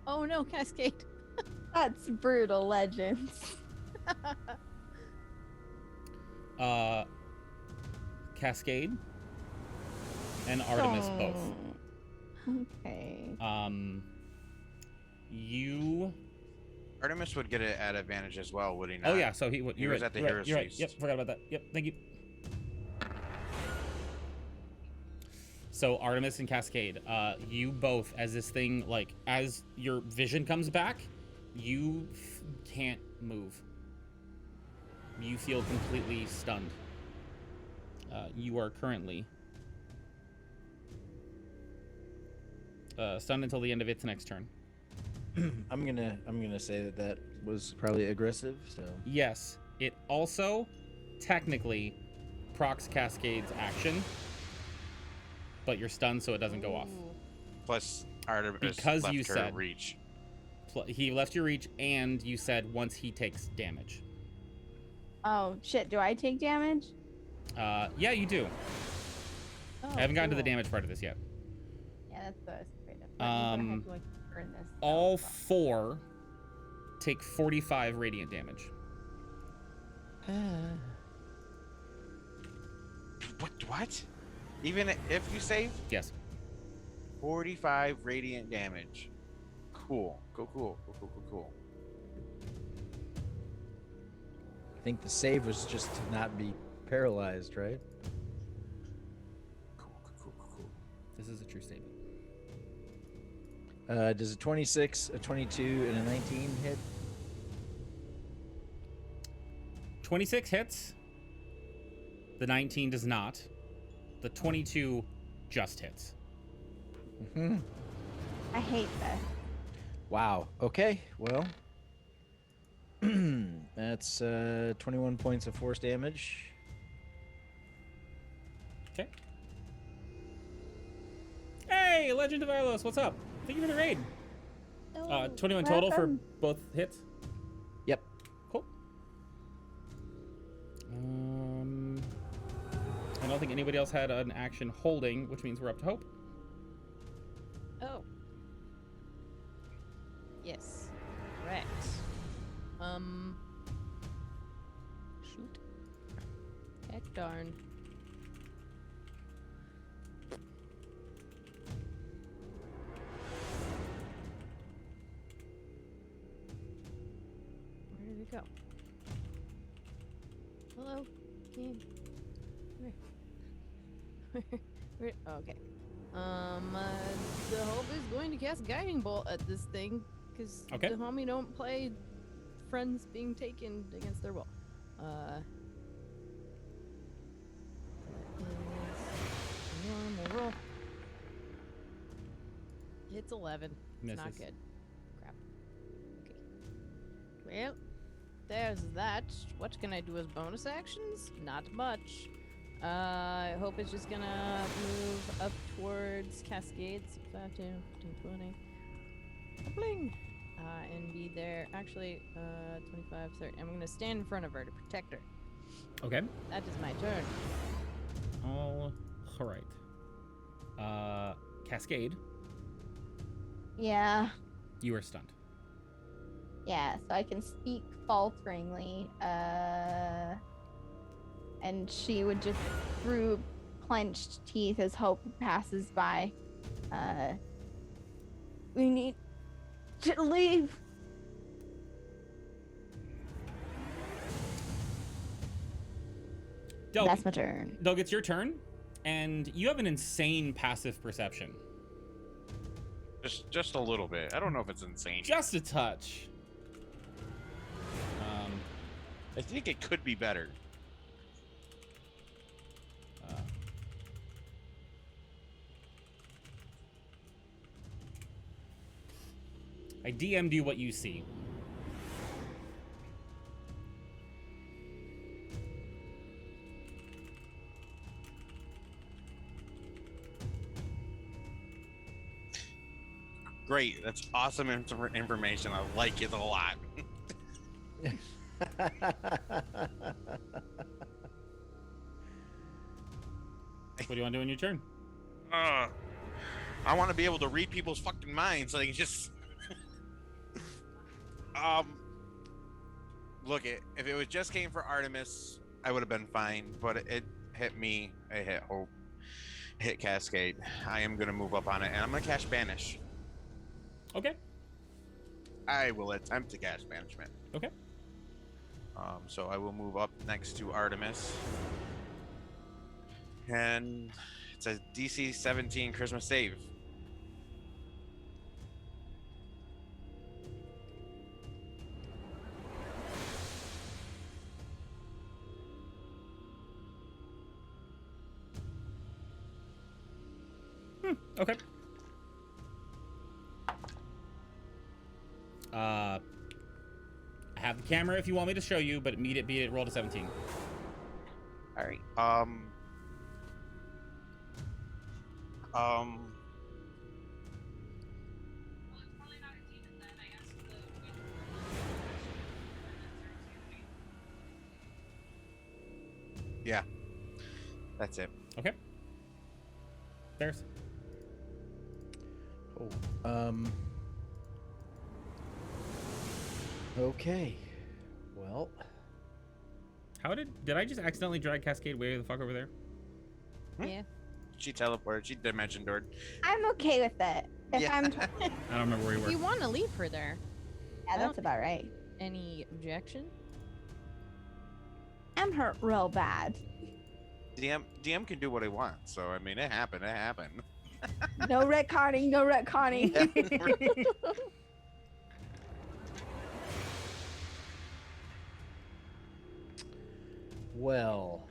Oh no, Cascade. That's brutal, Legends. Cascade and Artemis both. Okay. You... Artemis would get it at advantage as well, would he not? Oh yeah, so he was was at the Hero's You're right. Feast. Yep, forgot about that. Yep, thank you. So Artemis and Cascade, you both, as this thing, like, as your vision comes back, you can't move. You feel completely stunned. You are currently stunned until the end of its next turn. I'm gonna say that was probably aggressive. So Yes, it also technically procs Cascade's action, but you're stunned, so it doesn't go off. Ooh. Plus Artemis Because left you her said- reach. He left your reach, and you said once he takes damage. Oh shit! Do I take damage? Yeah, you do. Oh, I haven't gotten to the cool. damage part of this yet. Yeah, that's what I was afraid of. But I'm gonna have to like burn this. All spell. 4 take 45 radiant damage. What? Even if you save Yes. 45 radiant damage. Cool. Cool. I think the save was just to not be paralyzed, right? Cool. This is a true statement. Does a 26, a 22, and a 19 hit? 26 hits. The 19 does not. The 22 just hits. Mm-hmm. I hate this. Wow. Okay. Well, that's 21 points of force damage. Okay. Hey, Legend of Arlos, what's up? Thank you for the raid. Oh, 21 total for welcome. both hits. Yep. Cool. I don't think anybody else had an action holding, which means we're up to Hope. Oh. Yes. Correct. Shoot. Heck darn. Where did it go? Hello, game. Where? Oh, okay. The Hope is going to cast Guiding Bolt at this thing because Okay. the homie don't play friends being taken against their will. That is normal roll. It's 11. It's not Misses. good. Crap. Okay. Well, there's that. What can I do as bonus actions? Not much. I hope it's just gonna move up towards Cascades. 5, 10, 15, 20. Bling! And be there. Actually, 25, 30. I'm gonna stand in front of her to protect her. Okay. That is my turn. All right. Cascade, Yeah. you are stunned. Yeah, so I can speak falteringly, and she would just, through clenched teeth as Hope passes by, we need to leave. Delg, That's my turn. Delg, it's your turn, and you have an insane passive perception. Just a little bit. I don't know if it's insane. Just a touch. I think it could be better. I DM'd you what you see. Great. That's awesome information. I like it a lot. What do you want to do in your turn? I want to be able to read people's fucking minds so they can just look, if it was just came for Artemis, I would have been fine, but it hit me, it hit Hope, it hit Cascade. I am gonna move up on it, and I'm gonna cast Banish. Okay. I will attempt to cast Banishment. Okay. So I will move up next to Artemis, and it's a DC 17 Charisma save. Okay. I have the camera if you want me to show you, but beat it, roll to 17. All right. Yeah. That's it. Okay. There's. Oh. Okay. Well. How did I just accidentally drag Cascade way the fuck over there? Yeah. She teleported. She dimension doored. I'm okay with it. If Yeah. I'm, I don't remember where you If were. you want to leave her there, yeah, that's about right. any objection? I'm hurt real bad. DM can do what he wants. So I mean, it happened. It happened. No retconning. No retconning. Well.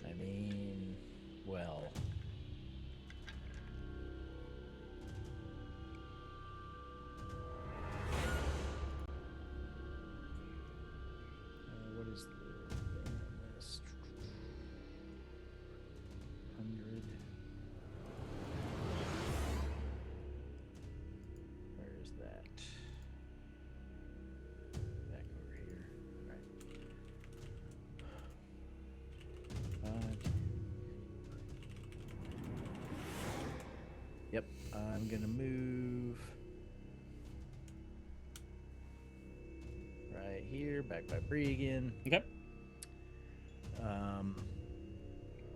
I mean, well. What is the thing on this? 100. Where is that? Back over here. All right. Yep, I'm gonna move right here, back by Bree again. Okay.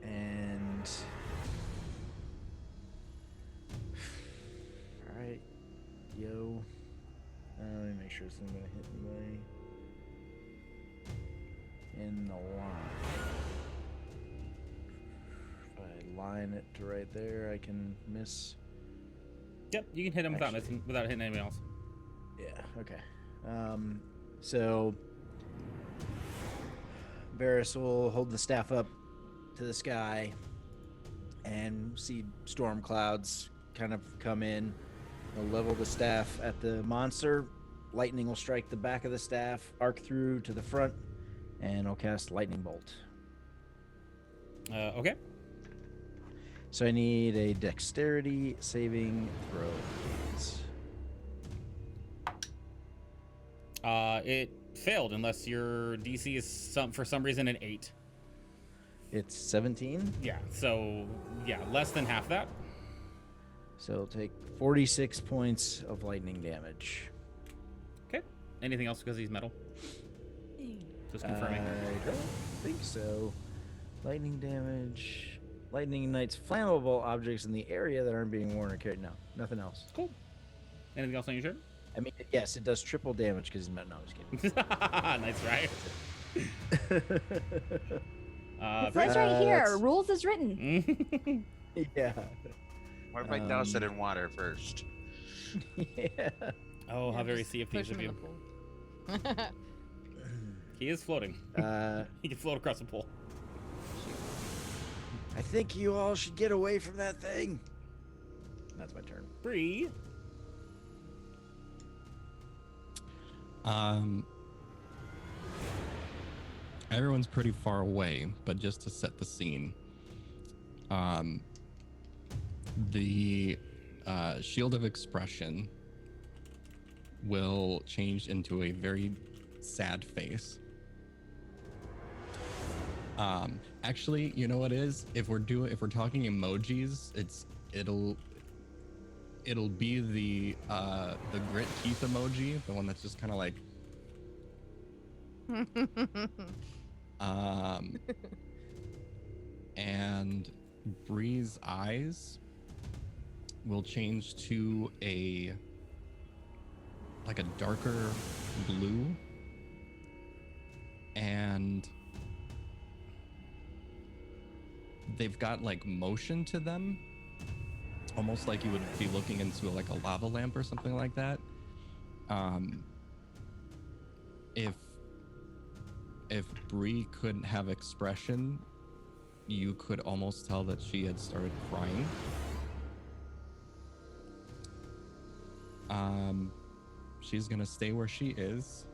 And all right, yo. Let me make sure this isn't gonna hit anybody in the line. If I line it to right there, I can miss. Yep, you can hit him without Actually- missing, without hitting anyone else. Yeah, okay. So Varys will hold the staff up to the sky and see storm clouds kind of come in. He'll level the staff at the monster. Lightning will strike the back of the staff, arc through to the front, and he'll cast lightning bolt. Okay. So I need a dexterity saving throw, please. It failed unless your DC is for some reason an 8. It's 17. Yeah. So yeah, less than half that. So it'll take 46 points of lightning damage. Okay. Anything else because he's metal? Just confirming. I don't think so. Lightning damage. Lightning ignites flammable objects in the area that aren't being worn or carried. No, nothing else. Cool. Anything else on your turn? I mean, yes, it does triple damage because he's metal. No, I'm just Nice, right? It says right here, that's- rules is written. kidding. Yeah. What if I douse it in water first? Yeah. Oh, how Yeah, very just Sea of Thieves push of him you. in the pool. He is floating. He can float across the pool. I think you all should get away from that thing. That's my turn. Bree. Everyone's pretty far away, but just to set the scene, the shield of expression will change into a very sad face. Actually, you know what it is? If we're talking emojis, it'll be the grit teeth emoji, the one that's just kind of like and Bree's eyes will change to a darker blue, and they've got like motion to them, almost like you would be looking into a lava lamp or something like that. If Bree couldn't have expression, you could almost tell that she had started crying. She's gonna stay where she is.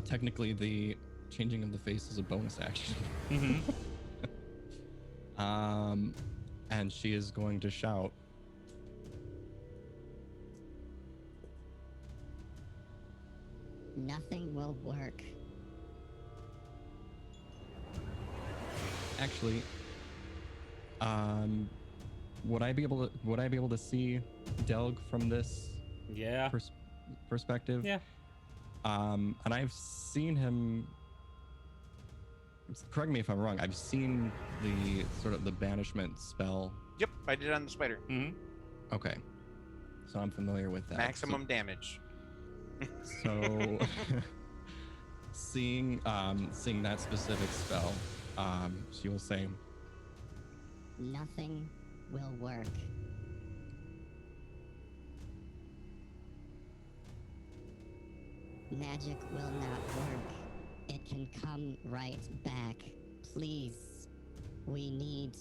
Technically, the changing of the face is a bonus action. Mm-hmm. And she is going to shout, Nothing will will work. Actually, would I be able to see Delg from this Yeah. perspective? Yeah. And I've seen him. Correct me if I'm wrong. I've seen the sort of the banishment spell. Yep, I did it on the spider. Mm-hmm. Okay, so I'm familiar with that. Maximum damage. So, seeing that specific spell, she will say, Nothing will work. Magic will not work. It can come right back. Please. We need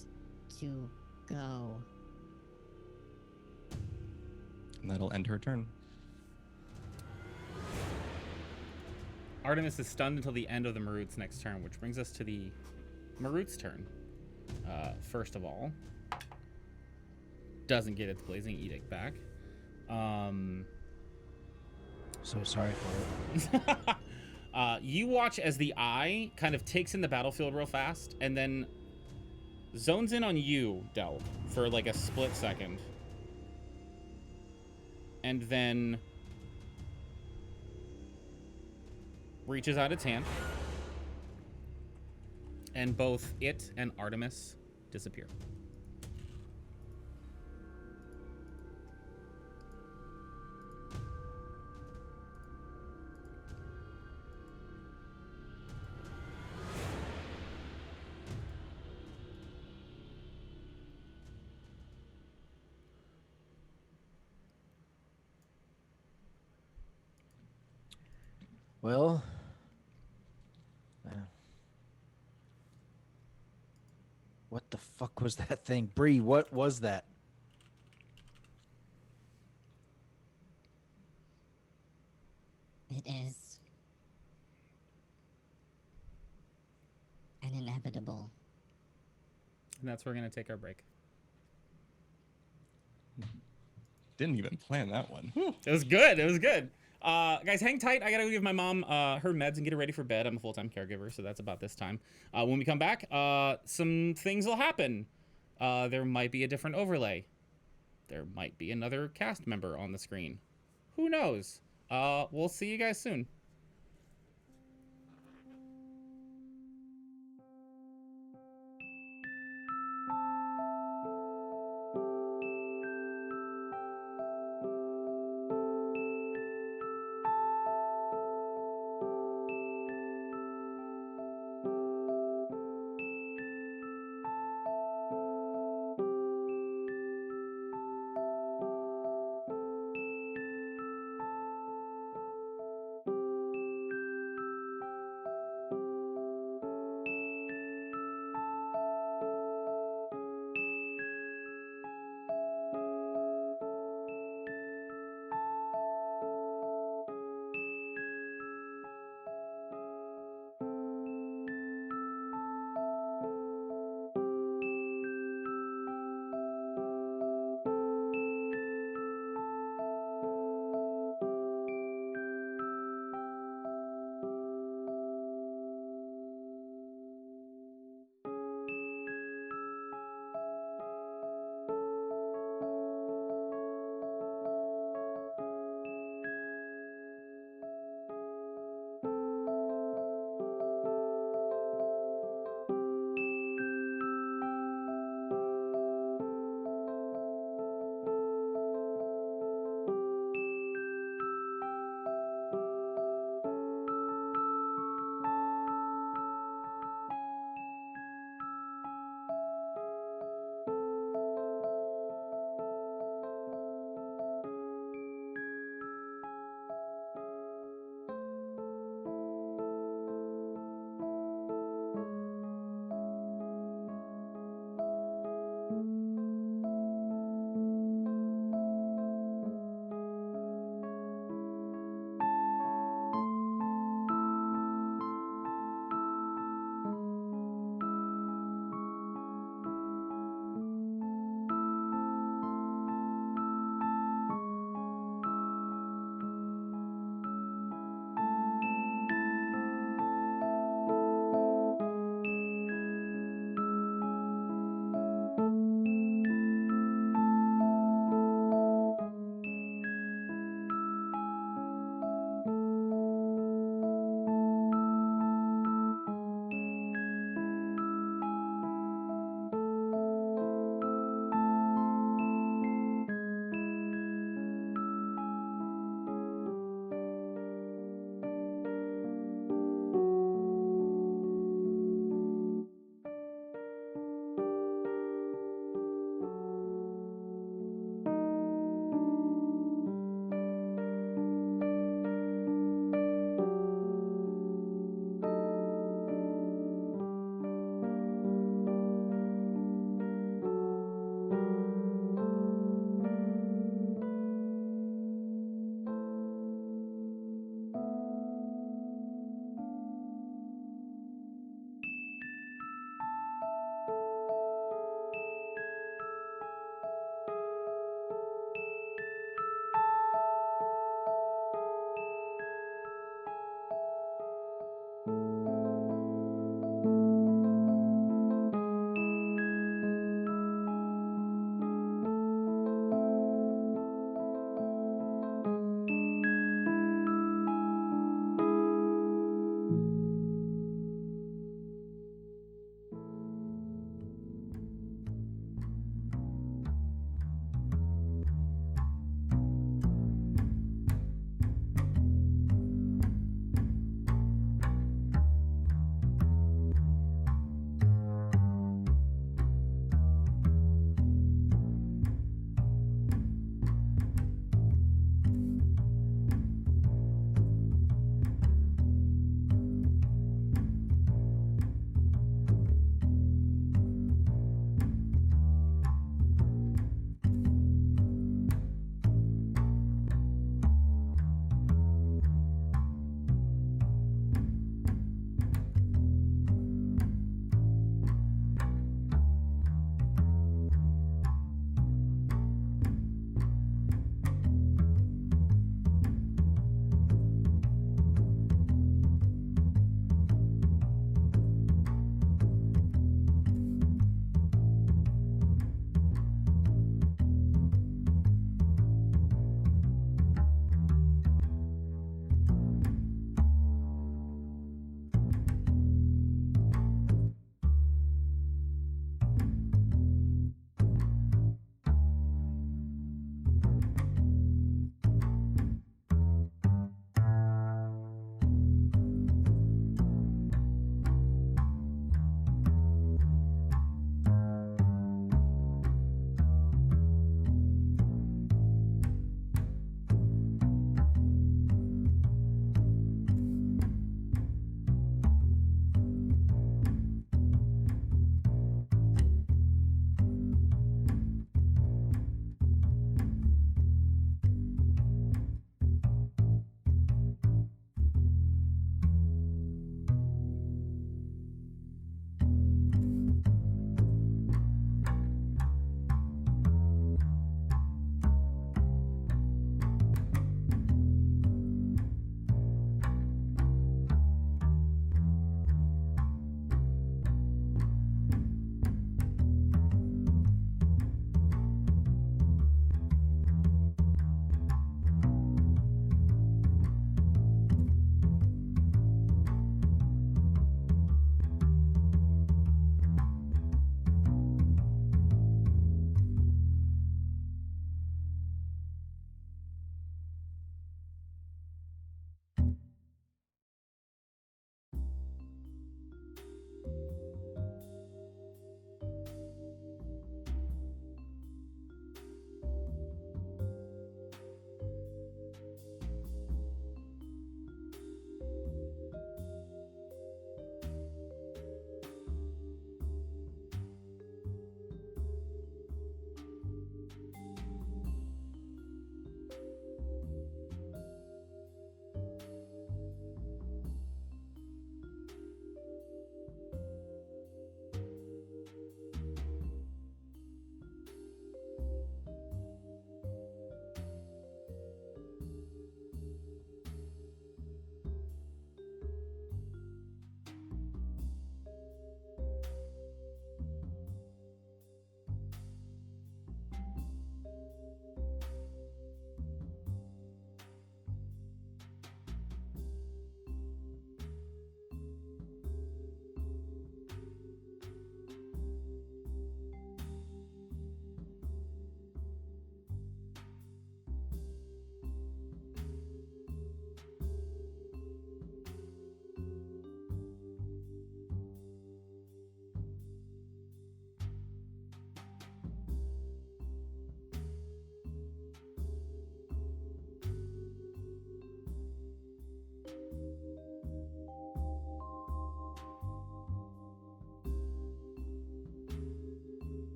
to go. and that'll end her turn. Artemis is stunned until the end of the Marut's next turn, which brings us to the Marut's turn. First of all, doesn't get its Blazing Edict back. So sorry for it. You watch as the eye kind of takes in the battlefield real fast and then zones in on you, Del, for like a split second. And then reaches out its hand. And both it and Artemis disappear. Well, what the fuck was that thing? Bree, what was that? It is an inevitable. And that's where we're going to take our break. Didn't even plan that one. Whew. It was good. It was good. Guys, hang tight. I got to go give my mom her meds and get her ready for bed. I'm a full-time caregiver, so that's about this time. When we come back, some things will happen. There might be a different overlay. There might be another cast member on the screen. Who knows? We'll see you guys soon.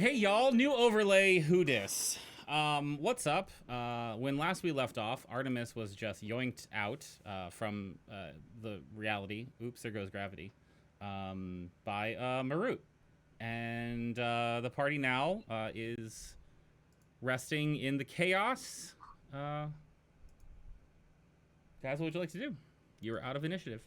Hey y'all, new overlay. Who dis? What's up? When last we left off, Artemis was just yoinked out from the reality. Oops, there goes gravity. By Marut, and the party now is resting in the chaos. Guys, what would you like to do? You're out of initiative.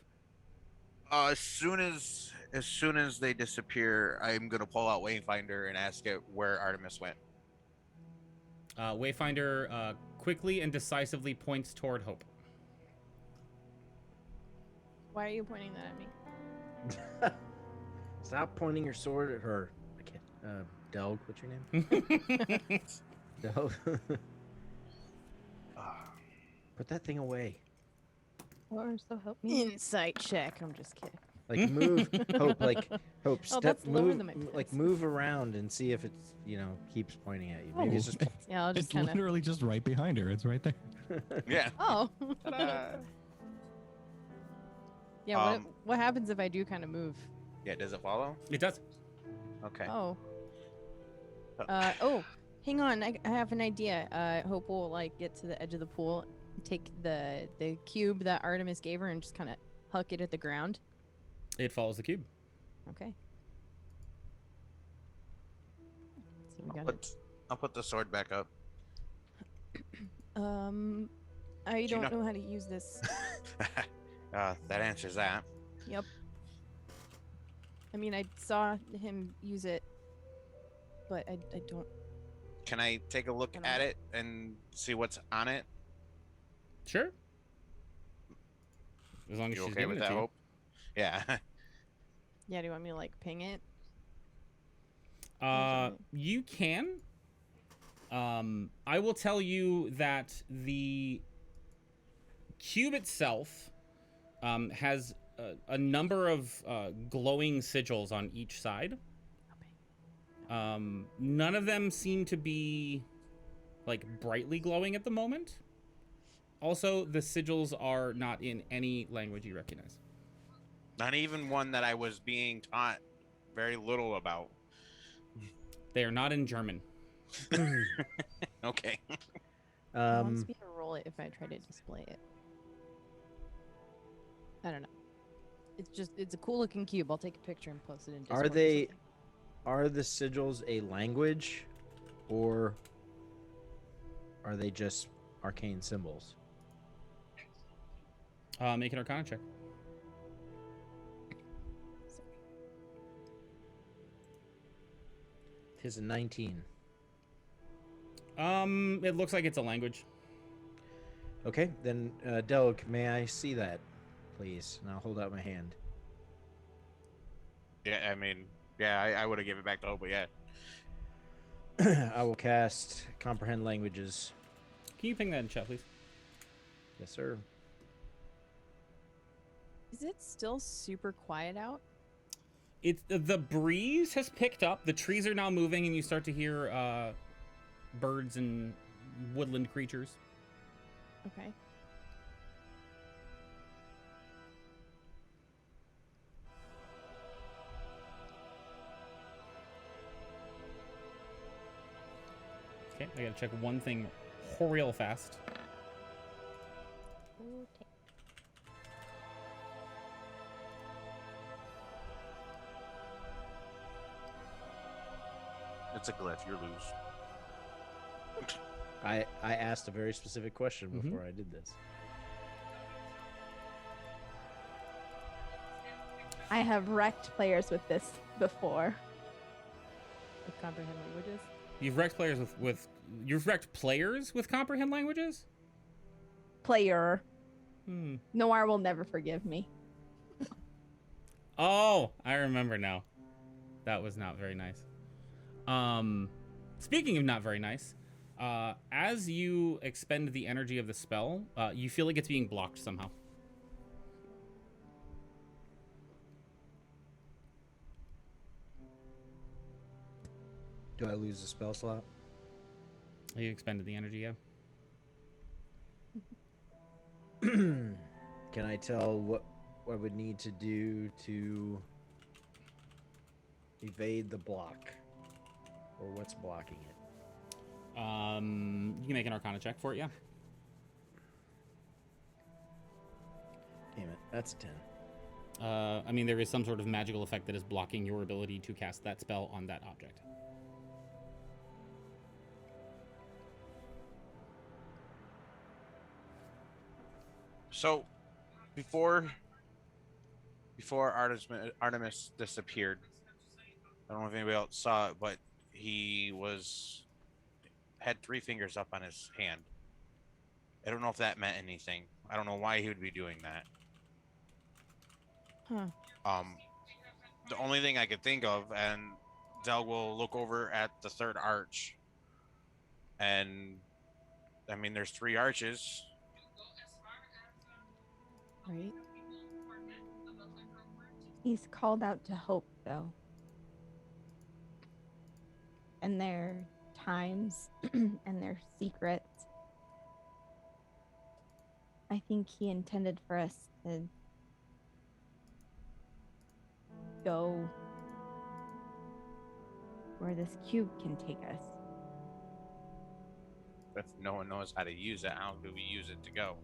As soon as they disappear, I'm gonna pull out Wayfinder and ask it where Artemis went. Wayfinder quickly and decisively points toward Hope. Why are you pointing that at me? Stop pointing your sword at her. I can't. Delg, what's your name? Delg. Put that thing away. Or so help me. Insight check. I'm just kidding. Like move, Hope. Like Hope. Oh, Step, that's lower move. than my Like fist. move around and see if it's keeps pointing at you. Maybe it's just. Yeah, I'll It's just kind of. literally just right behind her. It's right there. Yeah. Oh. Ta-da. Yeah. What happens if I do kind of move? Yeah. Does it follow? It does. Okay. Oh. Oh. Hang on. I have an idea. Hope will like get to the edge of the pool, take the cube that Artemis gave her, and just kind of huck it at the ground. It follows the cube. Okay. So we got it. I'll put the sword back up. I you don't know- know how to use this. That answers that. Yep. I mean, I saw him use it, but I don't. Can I take a look at it and see what's on it? Sure. As long as You she's okay giving with it that, to you. Hope? Yeah. Yeah, do you want me to like ping it? You can. I will tell you that the cube itself has a number of glowing sigils on each side. None of them seem to be like brightly glowing at the moment. Also, the sigils are not in any language you recognize. Not even one that I was being taught very little about. They are not in German. Okay. It wants me to roll it if I try to display it. I don't know. It's a cool looking cube. I'll take a picture and post it in Discord. Are or they? something. Are the sigils a language, or are they just arcane symbols? Make an Arcana check. Tis a 19. It looks like it's a language. Okay, then Delg, may I see that, please? And I'll hold out my hand. Yeah, I mean, yeah, I would have given it back to Hope, but yeah. I will cast Comprehend Languages. Can you ping that in chat, please? Yes, sir. Is it still super quiet out? It's the breeze has picked up. The trees are now moving, and you start to hear birds and woodland creatures. Okay. Okay, I gotta check one thing real fast. Okay. It's a glyph. You lose. I asked a very specific question Mhm. before I did this. I have wrecked players with this before. With comprehend languages. You've wrecked players you've wrecked players with comprehend languages? Player. Hmm. Noir will never forgive me. Oh, I remember now. That was not very nice. Speaking of not very nice, as you expend the energy of the spell, you feel like it's being blocked somehow. Do I lose a spell slot? You expended the energy, yeah. Can I tell what I would need to do to evade the block? or what's blocking it? You can make an Arcana check for it, yeah. Damn it, that's a 10. I mean, there is some sort of magical effect that is blocking your ability to cast that spell on that object. So, before Artemis disappeared, I don't know if anybody else saw it, but he had 3 fingers up on his hand. I don't know if that meant anything. I don't know why he would be doing that. Huh. The only thing I could think of, and Del will look over at the 3rd arch, and I mean, there's 3 arches. Right. He's called out to hope, though. And their times and their secrets. I think he intended for us to go where this cube can take us. If no one knows how to use it, how do we use it to go?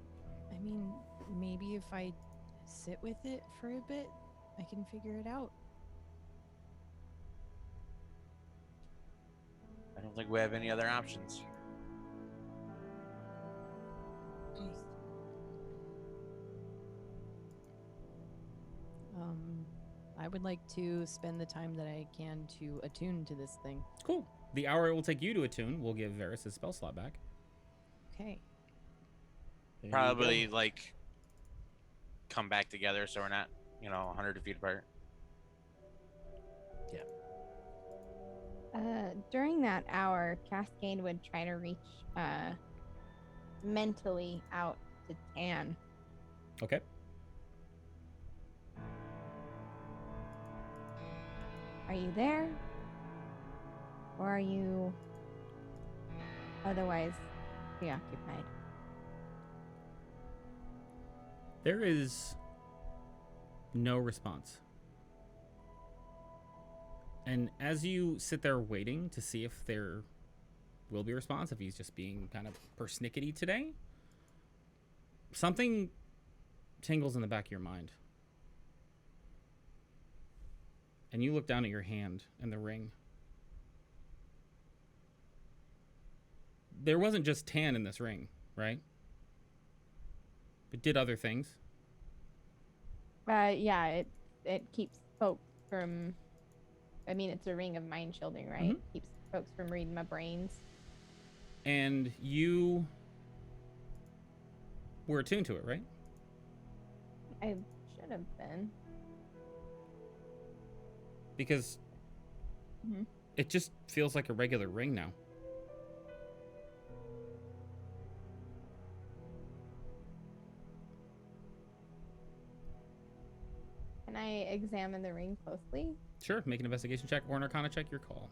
I mean, maybe if I sit with it for a bit, I can figure it out. I don't think we have any other options. I would like to spend the time that I can to attune to this thing. Cool. The hour it will take you to attune will give Varys his spell slot back. Okay. There you Probably go. like come back together so we're not, 100 feet apart. During that hour, Cascade would try to reach mentally out to Tan. Okay. Are you there? Or are you otherwise preoccupied? There is no response. And as you sit there waiting to see if there will be a response, if he's just being kind of persnickety today, something tingles in the back of your mind. And you look down at your hand and the ring. There wasn't just tan in this ring, right? It did other things. Yeah, it keeps folks from. I mean, it's a ring of mind shielding, right? Mhm. Keeps folks from reading my brains. And you were attuned to it, right? I should have been. Because Mhm. it just feels like a regular ring now. Can I examine the ring closely? Sure, make an investigation check or an arcana check, your call.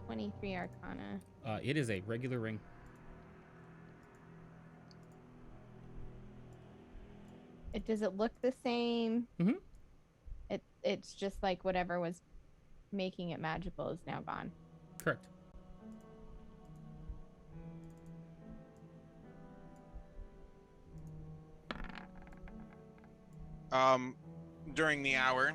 23 Arcana. It is a regular ring. Does it look the same? Mhm. It's just like whatever was making it magical is now gone. Correct. During the hour,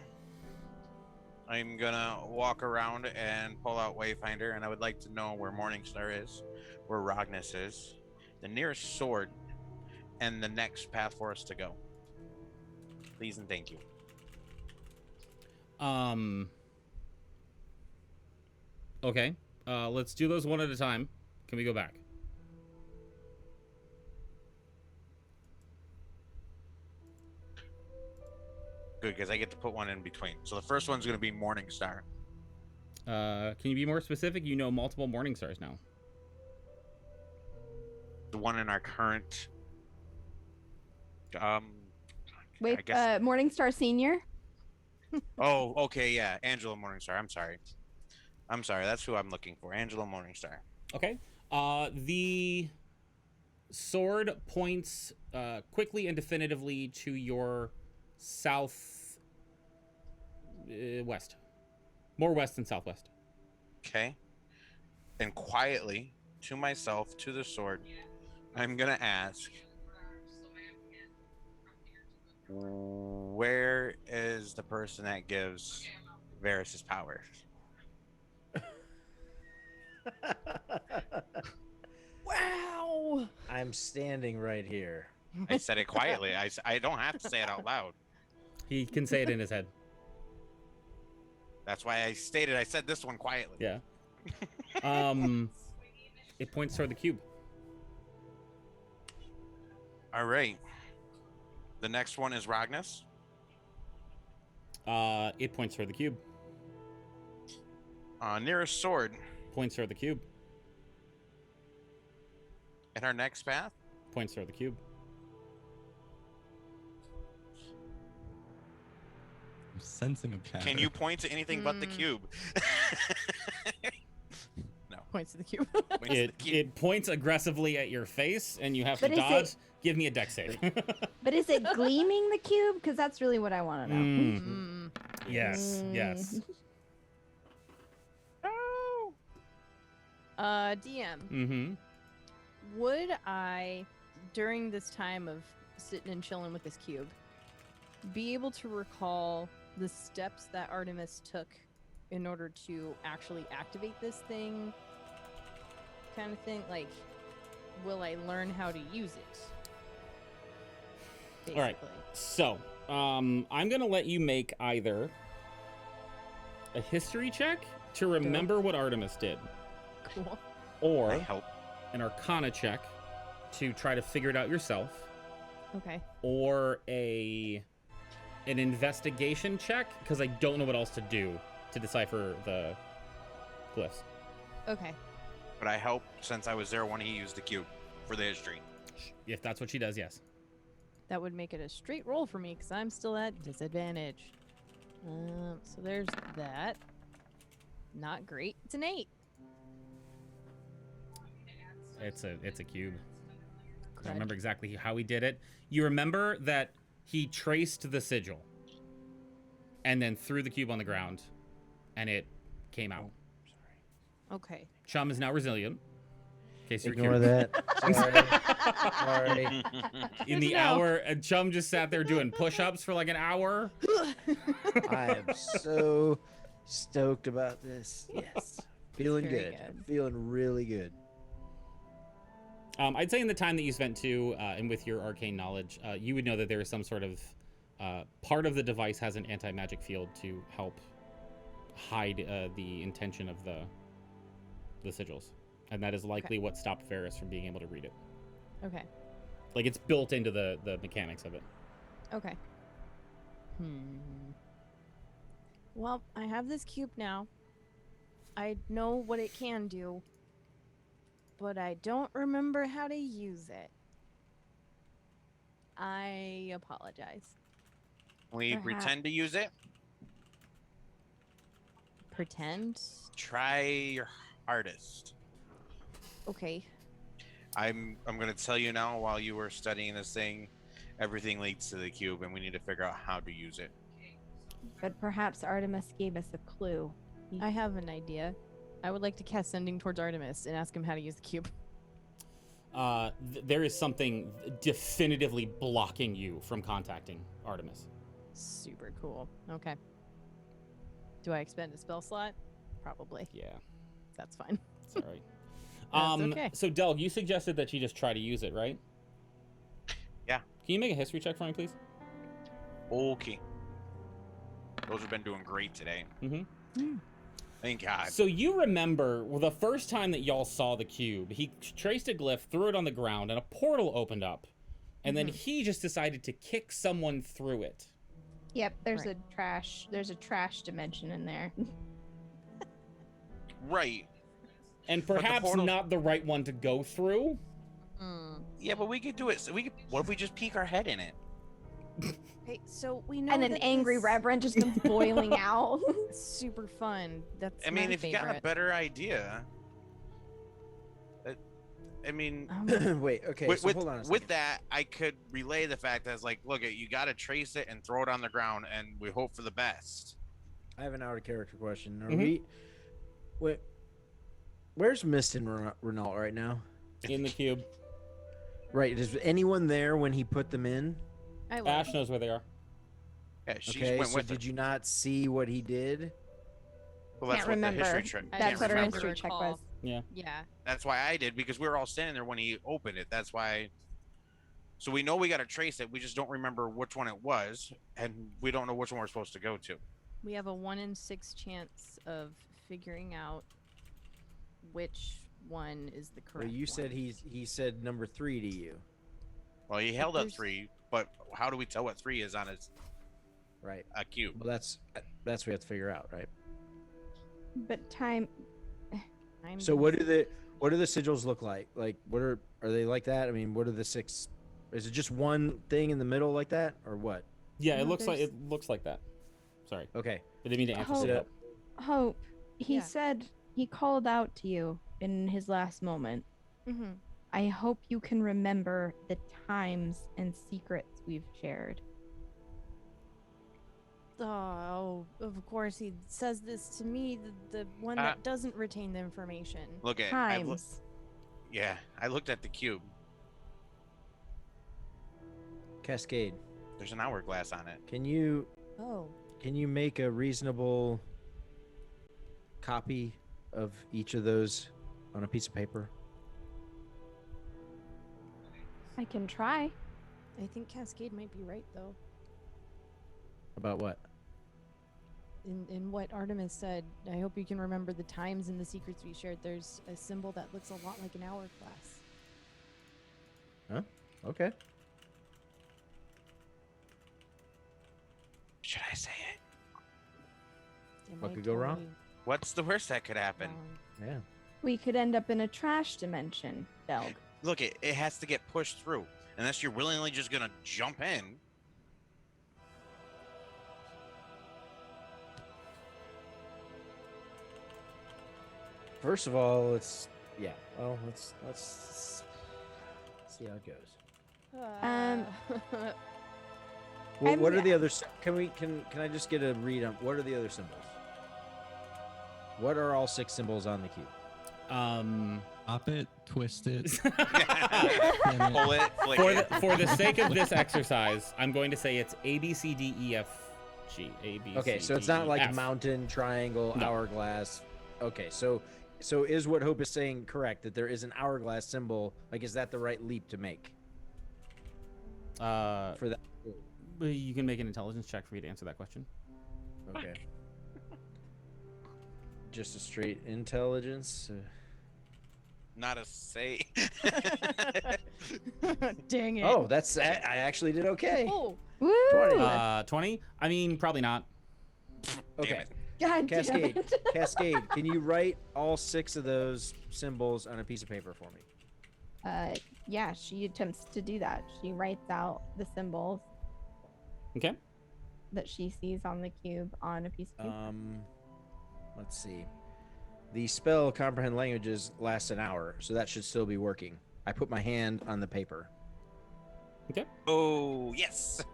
I'm gonna walk around and pull out Wayfinder, and I would like to know where Morningstar is, where Rognus is, the nearest sword, and the next path for us to go. Please and thank you. Okay. Let's do those one at a time. Can we go back? Good, because I get to put one in between. So the first one's gonna be Morningstar. Can you be more specific? You know multiple morning stars now. The one in our current. Wait, I guess. Morningstar Senior? Oh, okay, yeah, Angela Morningstar. I'm sorry. That's who I'm looking for. Angela Morningstar. Okay. The sword points quickly and definitively to your south west. More west than southwest. Okay. And quietly, to myself, to the sword, I'm gonna ask, where is the person that gives Varys his powers? Wow. I'm standing right here. I said it quietly. I don't have to say it out loud. He can say it in his head. That's why I said this one quietly. Yeah. It points toward the cube. All right. The next one is Ragnus. It points toward the cube. Nearest sword. Points toward the cube. In our next path. Points toward the cube. I'm sensing a pattern. Can you point to anything but the cube? No. Points to the cube. Points to the cube. It points aggressively at your face, and you have to But is dodge. it- Give me a dex save. But is it gleaming the cube? Because that's really what I want to know. Mm. Yes, yes. DM. Mm-hmm. Would I, during this time of sitting and chilling with this cube, be able to recall the steps that Artemis took in order to actually activate this thing? Kind of thing? Like, will I learn how to use it? Basically. All right. So, I'm gonna let you make either a history check to remember what Artemis did, Cool. or I help. an Arcana check to try to figure it out yourself, Okay. or an investigation check, because I don't know what else to do to decipher the glyphs. Okay. But I help since I was there when he used the cube for the history. If that's what she does, yes. That would make it a straight roll for me because I'm still at disadvantage. So there's that. Not great. It's an 8. It's a cube. I Crud. remember exactly how he did it. You remember that he traced the sigil and then threw the cube on the ground, and it came out. Okay. Chum is now resilient. In case you're Ignore curious. that. Sorry. Sorry. In the Good to know. hour, and Chum just sat there doing push-ups for like an hour. I am so stoked about this. Yes. Feeling Very good. good. Feeling really good. I'd say in the time that you spent too, and with your arcane knowledge, you would know that there is some sort of part of the device has an anti-magic field to help hide the intention of the sigils, and that is likely what stopped Varys from being able to read it. Okay. Like it's built into the mechanics of it. Okay. Well, I have this cube now. I know what it can do, but I don't remember how to use it. I apologize. We Perhaps. pretend to use it. Pretend? Try your hardest. Okay. I'm gonna tell you now. While you were studying this thing, everything leads to the cube, and we need to figure out how to use it. But perhaps Artemis gave us a clue. I have an idea. I would like to cast Sending towards Artemis and ask him how to use the cube. There is something definitively blocking you from contacting Artemis. Super cool. Okay. Do I expend a spell slot? Probably. Yeah, That's fine. it's all right. That's okay. So, Delg, you suggested that you just try to use it, right? Yeah. Can you make a history check for me, please? Okay. Those have been doing great today. Mm-hmm. Thank God. So you remember the first time that y'all saw the cube, he traced a glyph, threw it on the ground, and a portal opened up. And then he just decided to kick someone through it. Yep, there's Right. a trash dimension in there. Right. And the perhaps portal- not the right one to go through. Yeah, but we could do it. So what if we just peek our head in it? Okay, so we know And an that angry this- reverend just comes boiling out. Super fun. That's I mean, my if you got a favorite. better idea, I mean, Wait, okay, with, so with, hold on a with second. that, I could relay the fact that it's like, look, you got to trace it and throw it on the ground, and we hope for the best. I have an out of character question. Are Mhm. wait, where's Mist and Renault right now? In the cube. Right, is anyone there when he put them in? I will. Ash knows where they are. Yeah, she Okay, went so with did it. you not see what he did? Well, that's Can't what remember. the history check. I That's just what our remember history check recall. was. Yeah. Yeah. That's why I did, because we were all standing there when he opened it. That's why. So we know we got to trace it. We just don't remember which one it was, and we don't know which one we're supposed to go to. We have a 1 in 6 chance of figuring out which one is the correct Well, you said one. he said number 3 to you, Well, he held up there's- 3, but how do we tell what 3 is on his right? cube? Well, that's what we have to figure out, right? But time. I'm So gonna what say- do the sigils look like? Like, what are they like that? I mean, what are the 6? Is it just one thing in the middle like that, or what? Yeah, No, it looks there's- like that. Sorry. Okay, I didn't mean to answer. Hope, so- Hope, he Yeah. said he called out to you in his last moment. Mhm. I hope you can remember the times and secrets we've shared. Oh, of course he says this to me, the one that doesn't retain the information. Look at Times. yeah, I looked at the cube. Cascade. There's an hourglass on it. Can you Oh, make a reasonable copy of each of those on a piece of paper? I can try. I think Cascade might be right though. About what? In what Artemis said, I hope you can remember the times and the secrets we shared. There's a symbol that looks a lot like an hourglass. Okay. Should I say it? It What might could go wrong? totally What's the worst that could happen? wrong. Yeah. We could end up in a trash dimension, Delg. Look, it has to get pushed through. Unless you're willingly just gonna jump in. First of all, let's Well, let's see how it goes. Well, I'm- what are the other? Can I just get a read on what are the other symbols? What are all 6 symbols on the cube? Pop it, twist it. Pull it, flick it. for the sake of this exercise, I'm going to say it's A B C D E F G. A B. Okay, C, so it's D, not E, like F. mountain, triangle, No. hourglass. Okay, so is what Hope is saying correct, that there is an hourglass symbol? Like, is that the right leap to make for that? You can make an intelligence check for me to answer that question. Okay. Just a straight intelligence. Not a say. Dang it. Oh, I actually did okay. Oh, Woo! 20. 20? I mean, probably not. Okay. Damn it. God Cascade. damn it. Cascade, can you write all 6 of those symbols on a piece of paper for me? Yeah, she attempts to do that. She writes out the symbols Okay. that she sees on the cube on a piece of paper. Let's see. The spell comprehend languages lasts an hour, so that should still be working. I put my hand on the paper. Oh, yes.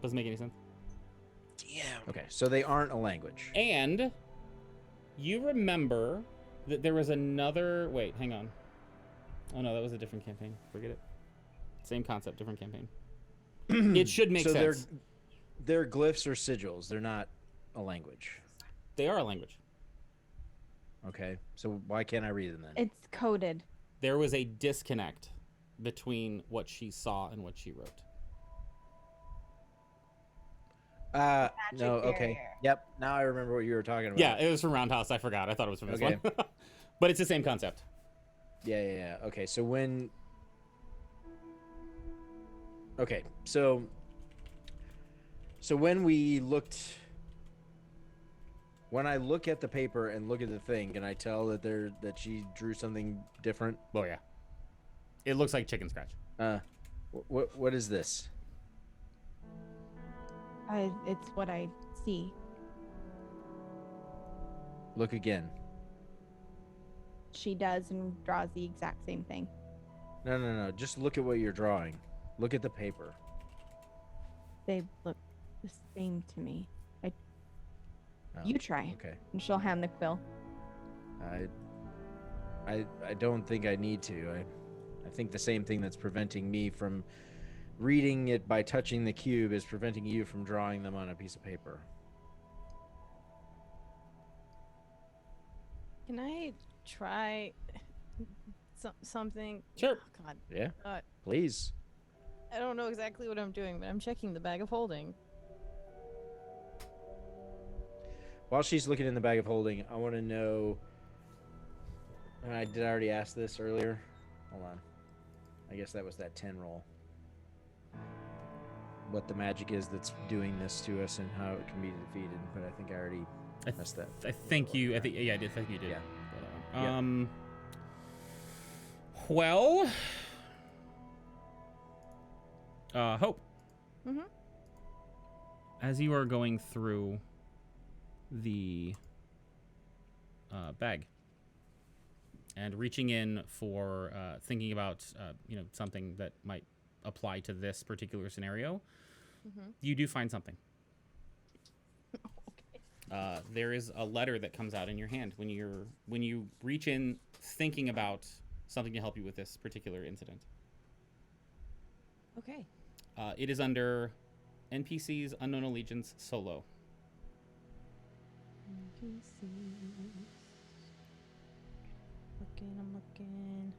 Doesn't make any sense. Damn. Okay, so they aren't a language. And you remember that there was another. Wait, hang on. Oh no, that was a different campaign. Forget it. Same concept, different campaign. It should make so sense. they're glyphs or sigils. They're not a language. They are a language. Okay, so why can't I read them then? It's coded. There was a disconnect between what she saw and what she wrote. No, okay. barrier. Yep, now I remember what you were talking about. Yeah, it was from Roundhouse. I forgot. I thought it was from this Okay. one. But it's the same concept. Yeah. Okay, so when... Okay, so when we looked... When I look at the paper and look at the thing, can I tell that she drew something different? Oh yeah. It looks like chicken scratch. What is this? It's what I see. Look again. she does and draws the exact same thing. No. Just look at what you're drawing. Look at the paper. They look the same to me. Oh, You try. Okay. And she'll hand the quill. I don't think I need to. I think the same thing that's preventing me from reading it by touching the cube is preventing you from drawing them on a piece of paper. Can I try something? Sure. Oh, God. Yeah, Uh, please. I don't know exactly what I'm doing, but I'm checking the bag of holding. While she's looking in the bag of holding, I want to know. Did I already ask this earlier? Hold on. I guess that was that 10 roll. What the magic is that's doing this to us and how it can be defeated, but I think I already messed that. I think you. I think yeah, I did. I think you did. Yeah. But, Yeah. Well. Hope. Mm-hmm. As you are going through the bag and reaching in for thinking about something that might apply to this particular scenario, you do find something. Okay. There is a letter that comes out in your hand when you reach in thinking about something to help you with this particular incident. Okay. It is under NPCs Unknown Allegiance Solo. I'm looking.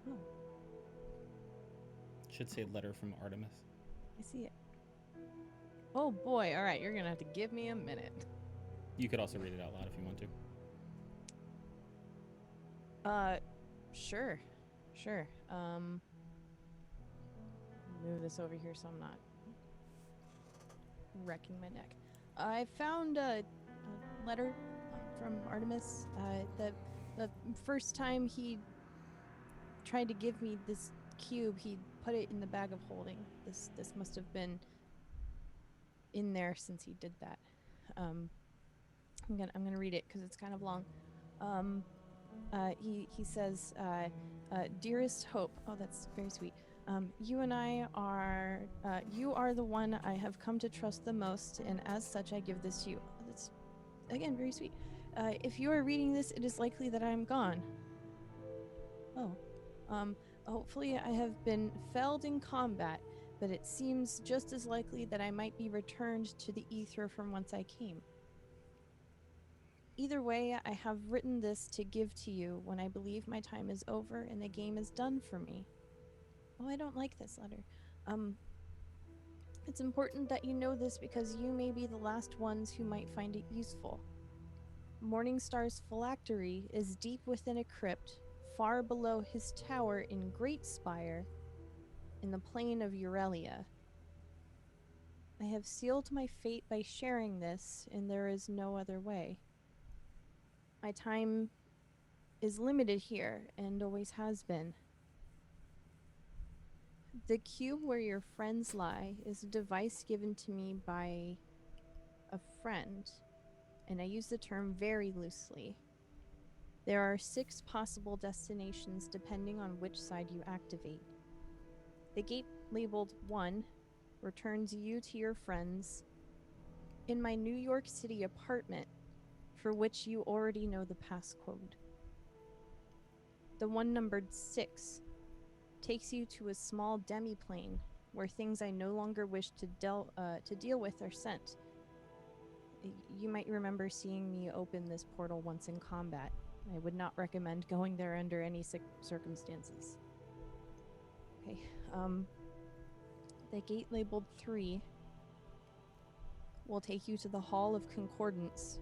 Oh, Should say letter from Artemis. I see it. Oh boy, alright, you're gonna have to give me a minute. You could also read it out loud if you want to. Sure. Move this over here so I'm not wrecking my neck. I found a letter from Artemis. The first time he tried to give me this cube, he put it in the bag of holding. This must have been in there since he did that. I'm gonna read it because it's kind of long. He says, dearest Hope. Oh, that's very sweet. You and I are, you are the one I have come to trust the most, and as such, I give this to you. That's, again, very sweet. If you are reading this, it is likely that I am gone. Oh. Hopefully I have been felled in combat, but it seems just as likely that I might be returned to the ether from whence I came. Either way, I have written this to give to you when I believe my time is over and the game is done for me. Oh, I don't like this letter. It's important that you know this because you may be the last ones who might find it useful. Morningstar's phylactery is deep within a crypt, far below his tower in Great Spire, in the plain of Aurelia. I have sealed my fate by sharing this, and there is no other way. My time is limited here, and always has been. The cube where your friends lie is a device given to me by a friend, and I use the term very loosely. There are 6 possible destinations depending on which side you activate. The gate labeled 1 returns you to your friends in my New York City apartment, for which you already know the passcode. The one numbered 6 takes you to a small demiplane where things I no longer wish to deal with are sent. You might remember seeing me open this portal once in combat. I would not recommend going there under any circumstances. Okay, the gate labeled 3 will take you to the Hall of Concordance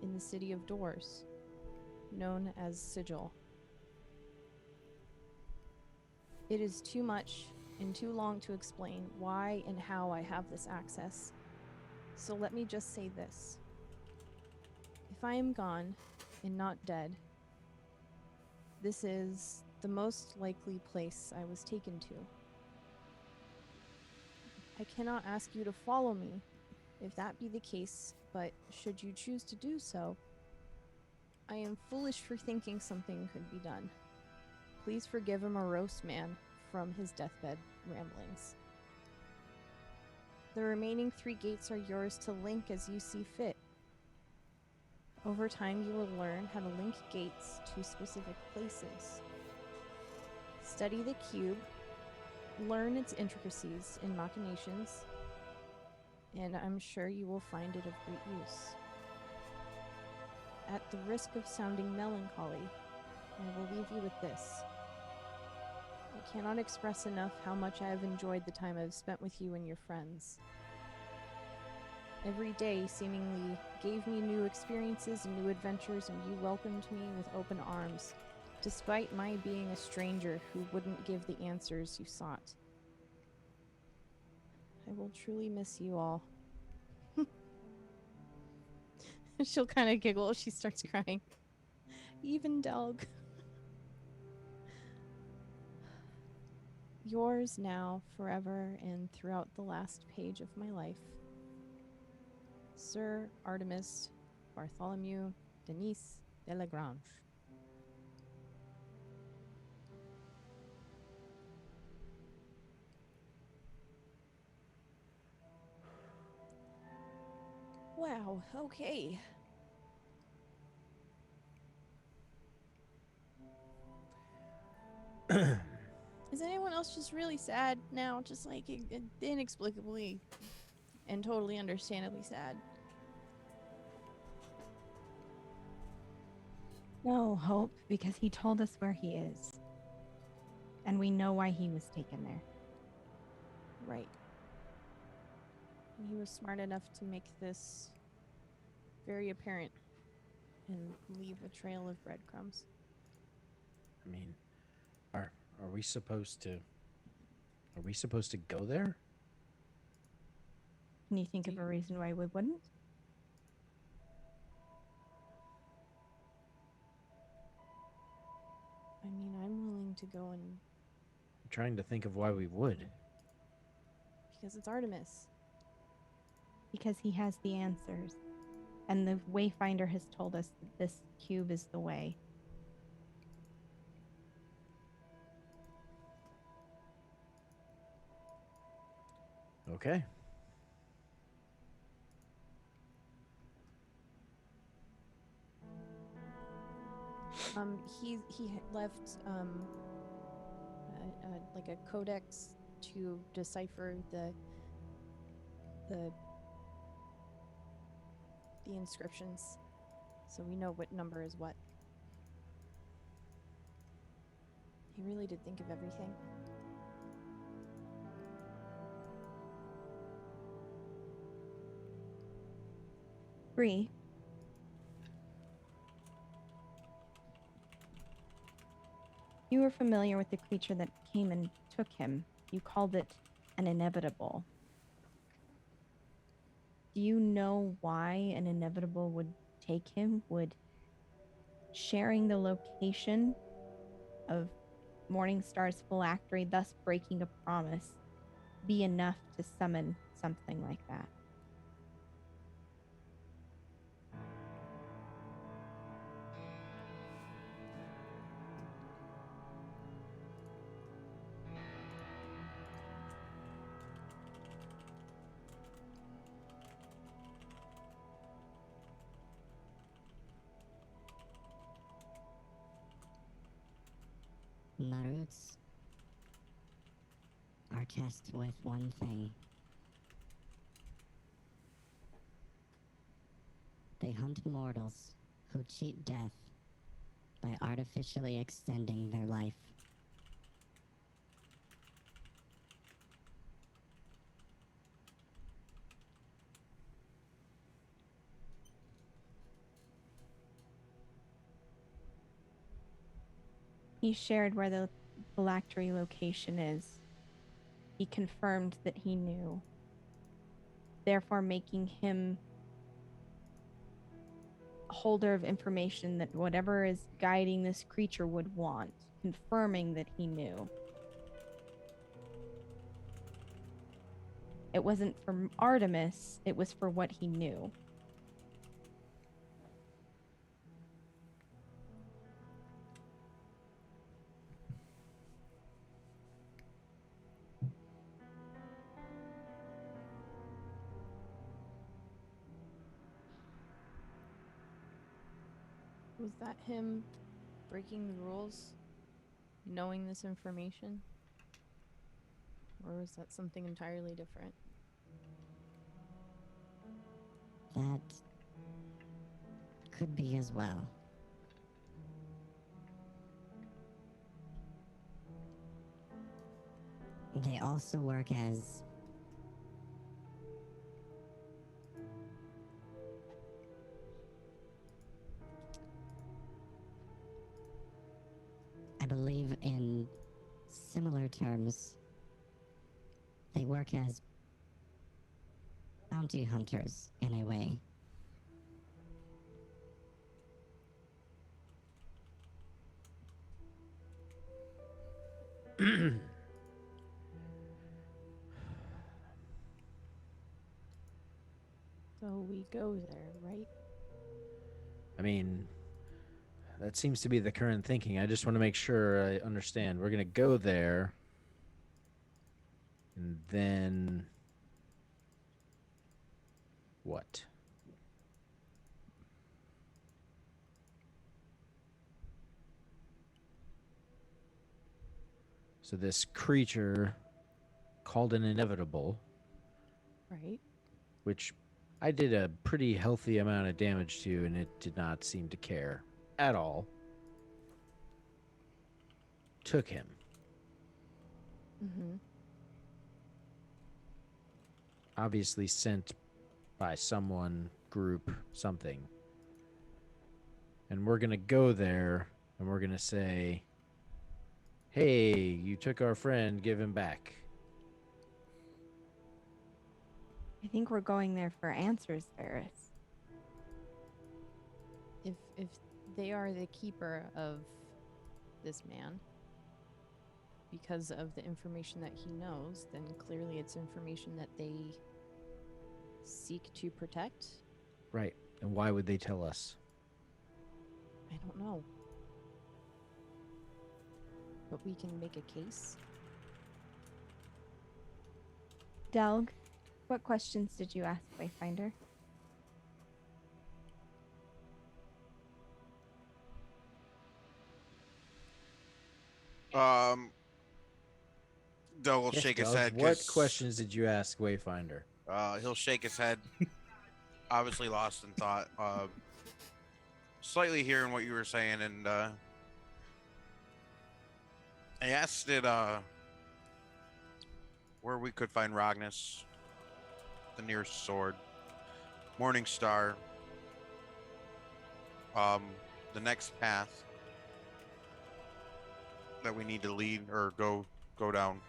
in the City of Doors, known as Sigil. It is too much and too long to explain why and how I have this access, so let me just say this. If I am gone and not dead, this is the most likely place I was taken to. I cannot ask you to follow me. If that be the case, but should you choose to do so, I am foolish for thinking something could be done. Please forgive a morose man from his deathbed ramblings. The remaining 3 gates are yours to link as you see fit. Over time, you will learn how to link gates to specific places. Study the cube, learn its intricacies and machinations, and I'm sure you will find it of great use. At the risk of sounding melancholy, I will leave you with this. I cannot express enough how much I have enjoyed the time I've spent with you and your friends. Every day seemingly gave me new experiences and new adventures, and you welcomed me with open arms, despite my being a stranger who wouldn't give the answers you sought. I will truly miss you all. She'll kind of giggle as she starts crying. Even dog. Yours now, forever, and throughout the last page of my life, Sir Artemis Bartholomew Denis de Lagrange. Wow, okay. Is anyone else just really sad now? Just like inexplicably and totally understandably sad? No, Hope, because he told us where he is. And we know why he was taken there. Right. And he was smart enough to make this very apparent and leave a trail of breadcrumbs. I mean, are we supposed to? Are we supposed to go there? Can you think of a reason why we wouldn't? I mean, I'm willing to go and I'm trying to think of why we would. because it's Artemis. Because he has the answers. And the Wayfinder has told us that this cube is the way. Okay. He left like a codex to decipher the inscriptions, so we know what number is what. He really did think of everything. Bree. You were familiar with the creature that came and took him. You called it an inevitable. Do you know why an inevitable would take him? Would sharing the location of Morningstar's phylactery, thus breaking a promise, be enough to summon something like that? Maruts are tasked with one thing. They hunt mortals who cheat death by artificially extending their life. He shared where the phylactery location is. He confirmed that he knew, therefore making him a holder of information that whatever is guiding this creature would want, confirming that he knew. It wasn't for Artemis, it was for what he knew. Was that him breaking the rules, knowing this information? Or was that something entirely different? That could be as well. They also work as I believe in similar terms, they work as bounty hunters in a way. So we go there, right? I mean, that seems to be the current thinking. I just want to make sure I understand. We're going to go there. And then. What? So this creature called an inevitable, Right. which I did a pretty healthy amount of damage to, and it did not seem to care at all, took him. Mm-hmm. Obviously sent by someone, group, something. And we're going to go there, and we're going to say, hey, you took our friend, give him back. I think we're going there for answers, Ferris. If they are the keeper of this man, because of the information that he knows, then clearly it's information that they seek to protect. Right. And why would they tell us? I don't know. But we can make a case. Delg, what questions did you ask Wayfinder? Doug will Yes, shake his Doug, head. what 'cause, questions did you ask Wayfinder? He'll shake his head. Obviously lost in thought. Slightly hearing what you were saying, and I asked it where we could find Rognus, the nearest sword, Morningstar, the next path that we need to lead or go down.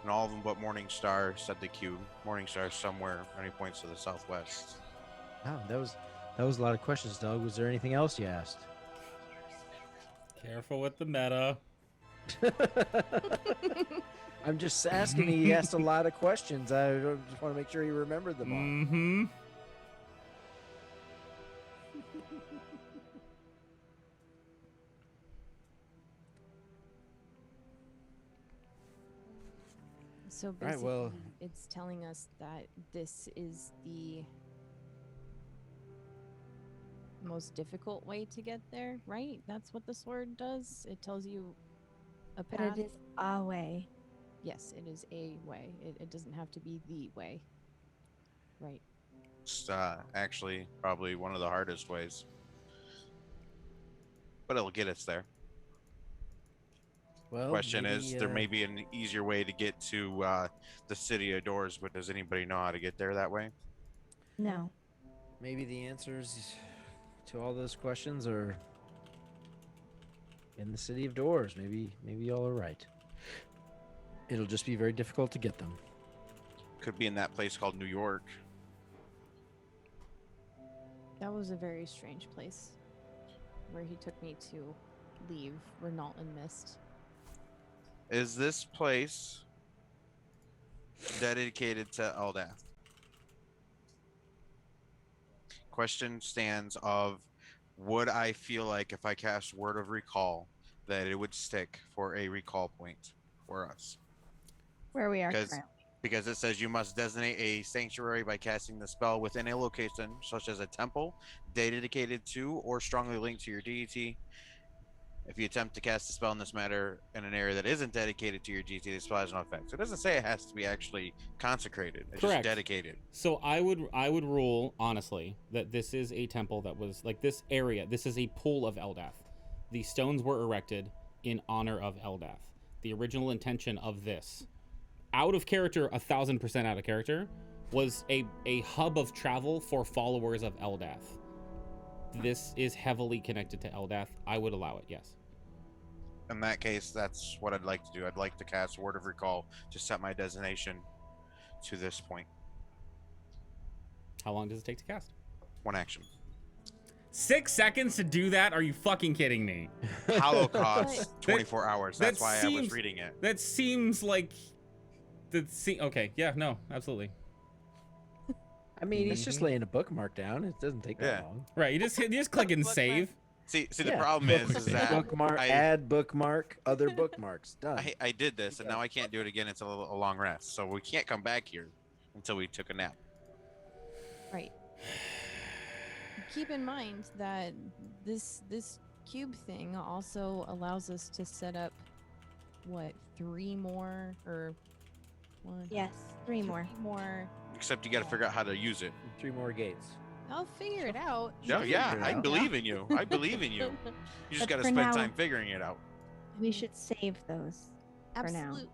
And all of them but Morningstar said the Q. Morningstar is somewhere, and he points to the southwest. Oh, that was a lot of questions, Doug. Was there anything else you asked? Careful with the meta. I'm just asking. He asked a lot of questions. I just want to make sure he remembered them all. Mm-hmm. So Right, basically, well- it's telling us that this is the most difficult way to get there, right? That's what the sword does. It tells you a But path. it is a way. Yes, it is a way. It doesn't have to be the way. Right. It's actually probably one of the hardest ways. But it'll get us there. Well, Question maybe, is, there may be an easier way to get to the City of Doors, but does anybody know how to get there that way? No. maybe the answers to all those questions are in the City of Doors. Maybe y'all are right. It'll just be very difficult to get them. Could be in that place called New York. That was a very strange place where he took me to leave Renault and Mist. Is this place dedicated to Eldath? Question stands of, would I feel like if I cast Word of Recall that it would stick for a recall point for us? Where we are 'Cause- currently. Because it says you must designate a sanctuary by casting the spell within a location, such as a temple, dedicated to or strongly linked to your deity. If you attempt to cast a spell in this matter in an area that isn't dedicated to your deity, the spell has no effect. So it doesn't say it has to be actually consecrated. It's Correct. just dedicated. So I would rule honestly that this is a temple that was like this area. This is a pool of Eldath. The stones were erected in honor of Eldath. The original intention of this, out of character, 1,000% out of character, was a hub of travel for followers of Eldath. This is heavily connected to Eldath. I would allow it, yes. In that case, that's what I'd like to do. I'd like to cast Word of Recall to set my designation to this point. How long does it take to cast? 1 action. 6 seconds to do that? Are you fucking kidding me? Hollow costs 24 hours. That's that why I seems- was reading it. That seems like... Okay, yeah, no, absolutely. I mean, he's just laying a bookmark down. It doesn't take that Yeah. long. Right, you just click and save. See, the Yeah. problem is that Bookmark, add bookmark, other bookmarks. Done. I did this, and now I can't do it again until a long rest. So we can't come back here until we took a nap. Right. Keep in mind that this cube thing also allows us to set up what 3 more or one? Yes, 3 more. 3 more. Except you got to figure out how to use it. 3 more gates. I'll figure it out. Yeah, yeah, figure it I out. believe in you. I believe in you. You just But got to for spend now- time figuring it out. We should save those. For now. Absolutely.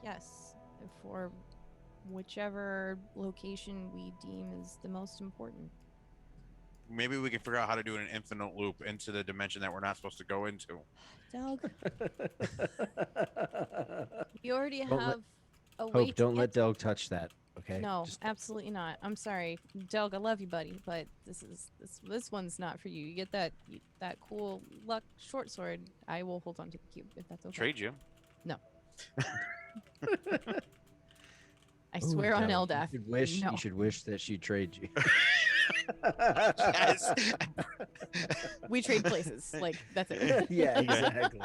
Yes. For whichever location we deem is the most important. Maybe we can figure out how to do an infinite loop into the dimension that we're not supposed to go into. Doug, we already Don't let- have a way Hope, don't to let get Delg touch that. Okay. No, Just- absolutely not. I'm sorry, Delg. I love you, buddy, but this one's not for you. You get that cool luck short sword. I will hold on to the cube if that's okay. Trade you. I Ooh, swear on Delg, Eldath. You should wish that she trade you. Yes. We trade places. Like that's it. yeah, exactly.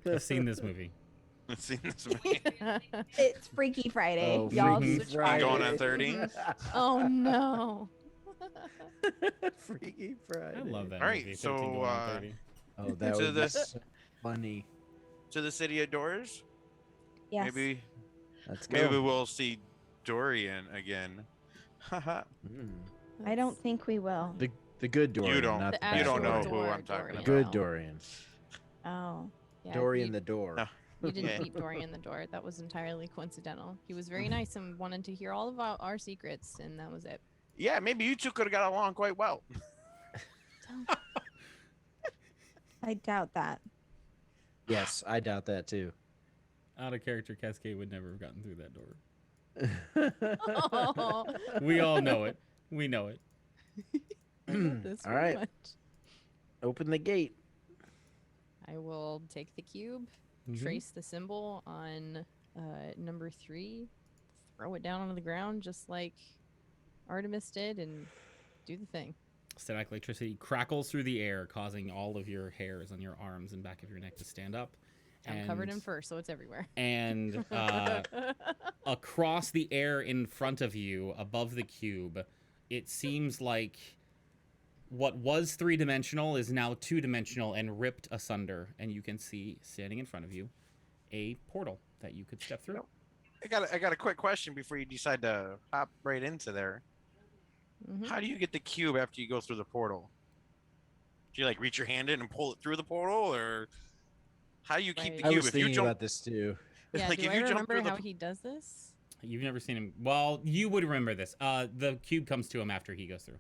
I've seen this movie. Let's see this movie. It's Freaky Friday. Oh, Y'all Freaky switch Friday. Going on 30. Oh no. Freaky Friday. I love that All right, movie. so, 13 going on 30. Oh, that To would the- be so funny. To the city of doors. Yes. Maybe Let's go. maybe we'll see Dorian again. Haha. Mm. I don't think we will. The good Dorian. don't- Not The the you bad don't know Dorian. who Dor- I'm talking Dorian. about. Good No. Dorian. Oh. Yeah, Dorian you, the door. No. you didn't Yeah. meet Dorian the door. That was entirely coincidental. He was very nice and wanted to hear all of our secrets, and that was it. Yeah, maybe you two could have got along quite well. I doubt that. Yes, I doubt that too. Out of character, Cascade would never have gotten through that door. Oh, We all know it. We know it. I love this All very right. much. Open the gate. I will take the cube, Mhm. trace the symbol on number 3, throw it down onto the ground just like Artemis did, and do the thing. Static electricity crackles through the air, causing all of your hairs on your arms and back of your neck to stand up. I'm covered in And- fur, so it's everywhere. And across the air in front of you, above the cube, it seems like what was 3-dimensional is now 2-dimensional and ripped asunder. And you can see, standing in front of you, a portal that you could step through. I got a quick question before you decide to hop right into there. Mhm. How do you get the cube after you go through the portal? Do you like reach your hand in and pull it through the portal, or how do you keep the Right. I cube? was If you thinking jump, about this too. Yeah, like do if I you jump remember through the how he does this? You've never seen him. Well, you would remember this. The cube comes to him after he goes through.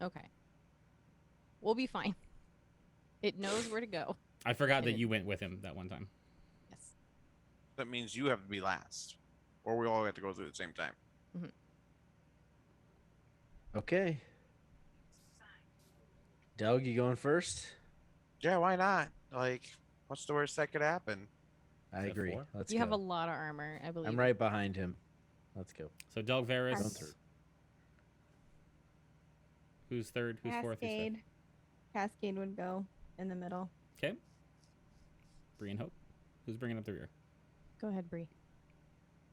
Okay. We'll be fine. It knows where to go. I forgot And that it- you went with him that one time. Yes. that means you have to be last, or we all have to go through at the same time. Okay. Doug, you going first? Yeah, why not? Like, what's the worst that could happen? I Is that agree. 4? Let's You go. have a lot of armor, I believe. I'm right behind him. Let's go. So Doug Varys. Yes. Who's third? Who's fourth? Who's fifth? Cascade. Cascade would go in the middle. Okay. Bree and Hope. Who's bringing up the rear? Go ahead, Bree.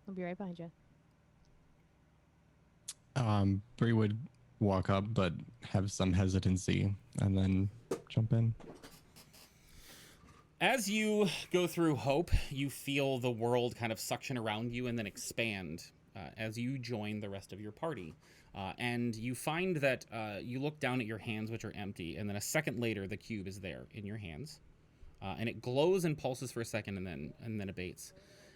I'll be right behind you. Bree would walk up, but have some hesitancy, and then jump in. As you go through Hope, you feel the world kind of suction around you and then expand as you join the rest of your party. And you find that you look down at your hands, which are empty, and then a second later, the cube is there in your hands. And it glows and pulses for a second and then abates.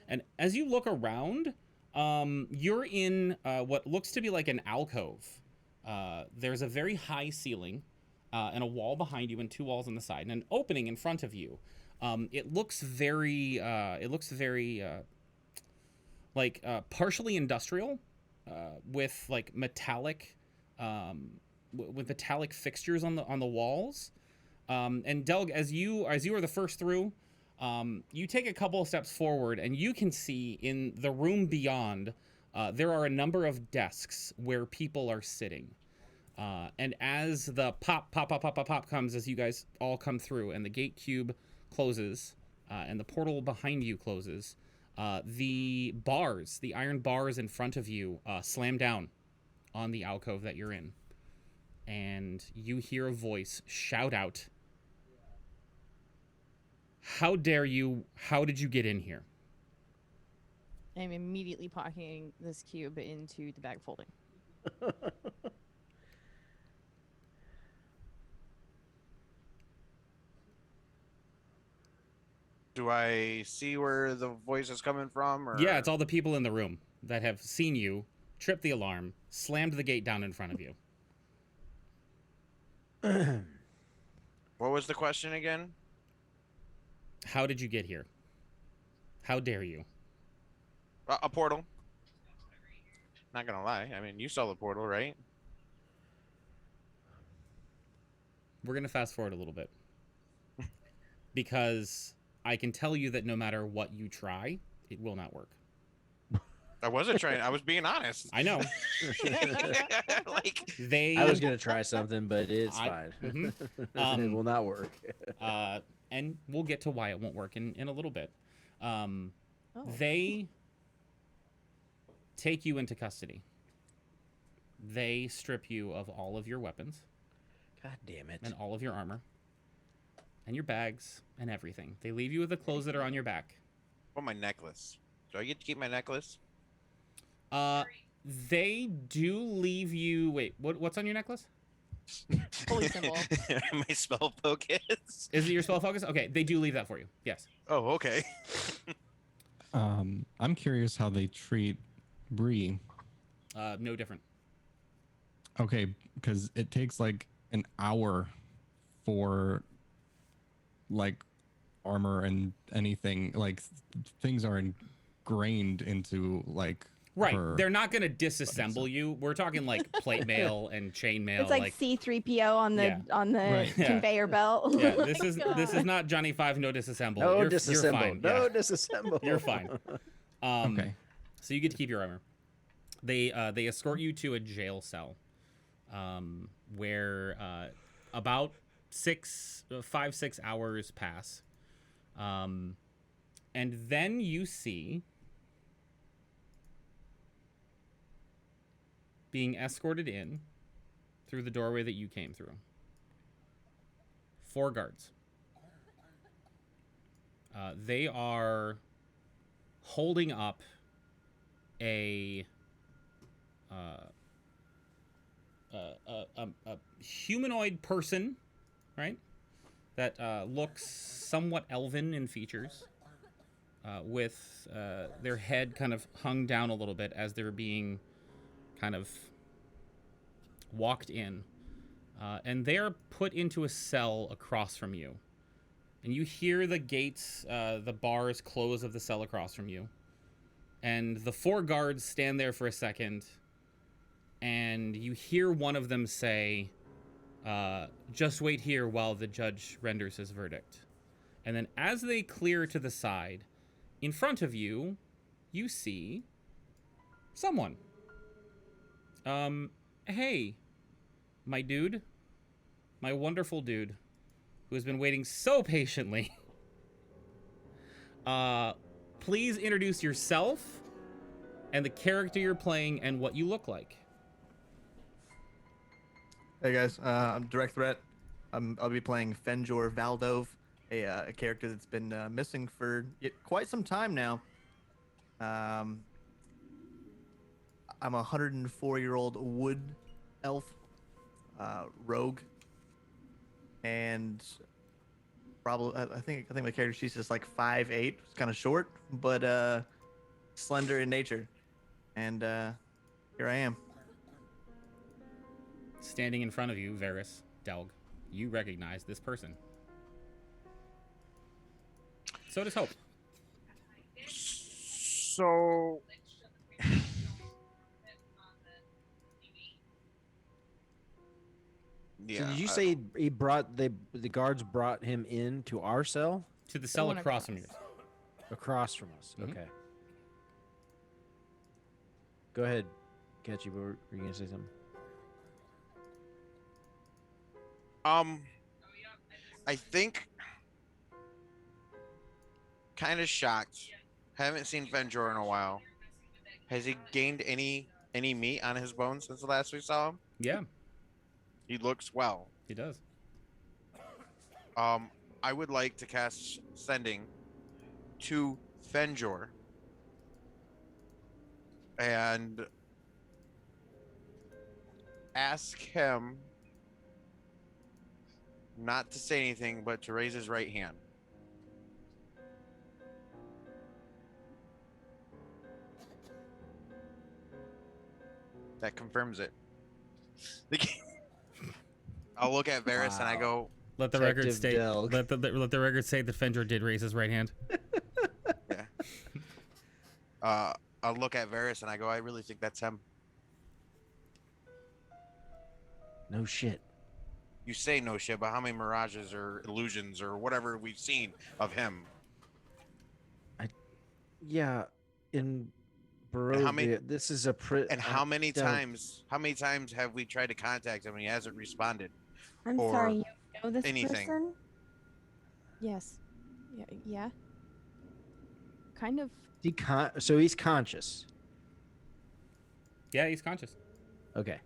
And as you look around, you're in what looks to be like an alcove. There's a very high ceiling and a wall behind you and two walls on the side and an opening in front of you. It looks very partially industrial, with like metallic, with metallic fixtures on the walls. And Delg, as you are the first through, you take a couple of steps forward and you can see in the room beyond, there are a number of desks where people are sitting. And as the pop comes, as you guys all come through and the gate cube closes, and the portal behind you closes, the iron bars in front of you, slam down on the alcove that you're in. And you hear a voice shout out, "How dare you? How did you get in here?" I'm immediately pocketing this cube into the bag folding. Do I see where the voice is coming from? Or? Yeah, it's all the people in the room that have seen you trip the alarm, slammed the gate down in front of you. What was the question again? How did you get here? How dare you? A portal. Not gonna lie. I mean, you saw the portal, right? We're going to fast forward a little bit. Because I can tell you that no matter what you try, it will not work. I wasn't trying. I was being honest. I know. I was gonna try something, but it's fine. Mm-hmm. It will not work. And we'll get to why it won't work in a little bit. They take you into custody. They strip you of all of your weapons. God damn it. And all of your armor. And your bags and everything. They leave you with the clothes that are on your back. What my necklace? Do I get to keep my necklace? They do leave you. Wait, what's on your necklace? Holy symbol. My spell focus. Is it your spell focus? Okay, they do leave that for you. Yes. Oh, okay. I'm curious how they treat Bree. No different. Okay, because it takes like an hour for like armor and anything, like things are ingrained into like right. her. They're not going to disassemble you. We're talking like plate mail and chain mail. It's like C-3PO on the conveyor belt. Yeah, this is not Johnny 5 no disassemble. No You're disassemble. fine. No Yeah. disassemble. You're fine. Okay. So you get to keep your armor. They escort you to a jail cell, where about 5-6 hours pass, and then you see being escorted in through the doorway that you came through. 4 guards. They are holding up a humanoid person, right? That looks somewhat elven in features, with their head kind of hung down a little bit as they're being kind of walked in. And they're put into a cell across from you. And you hear the gates, the bars close of the cell across from you. And the 4 guards stand there for a second. And you hear one of them say, "Just wait here while the judge renders his verdict." And then as they clear to the side, in front of you, you see someone. Hey, my dude, my wonderful dude, who has been waiting so patiently. Please introduce yourself and the character you're playing and what you look like. Hey guys, I'm Direct Threat. I'll be playing Fenjor Valdove, a character that's been missing for quite some time now. Um, I'm a 104-year-old wood elf rogue, and probably I think my character she's just like 5'8", it's kind of short, but slender in nature, and here I am. Standing in front of you, Varys, Delg, you recognize this person. So does Hope. So So did you say the guards brought him in to our cell To the cell one across from yours. across from us? Mhm. Okay. Go ahead, Catchy. Were you gonna say something? I think kind of shocked. Haven't seen Fenjor in a while. Has he gained any meat on his bones since the last we saw him? Yeah, He looks well. he does. I would like to cast Sending to Fenjor and ask him not to say anything, but to raise his right hand. That confirms it. I'll look at Varys and I go, Let the record Detective state. Delg. Let the record say that Fenjor did raise his right hand. yeah. I'll look at Varys and I go, I really think that's him. No shit. You say no shit, but how many mirages or illusions or whatever we've seen of him? Yeah, in And how many- Barovia, this is a And how many times have we tried to contact him and he hasn't responded? I'm Or sorry, you know this anything. person? Yes. Yeah. Kind of. So he's conscious. Yeah, he's conscious. Okay.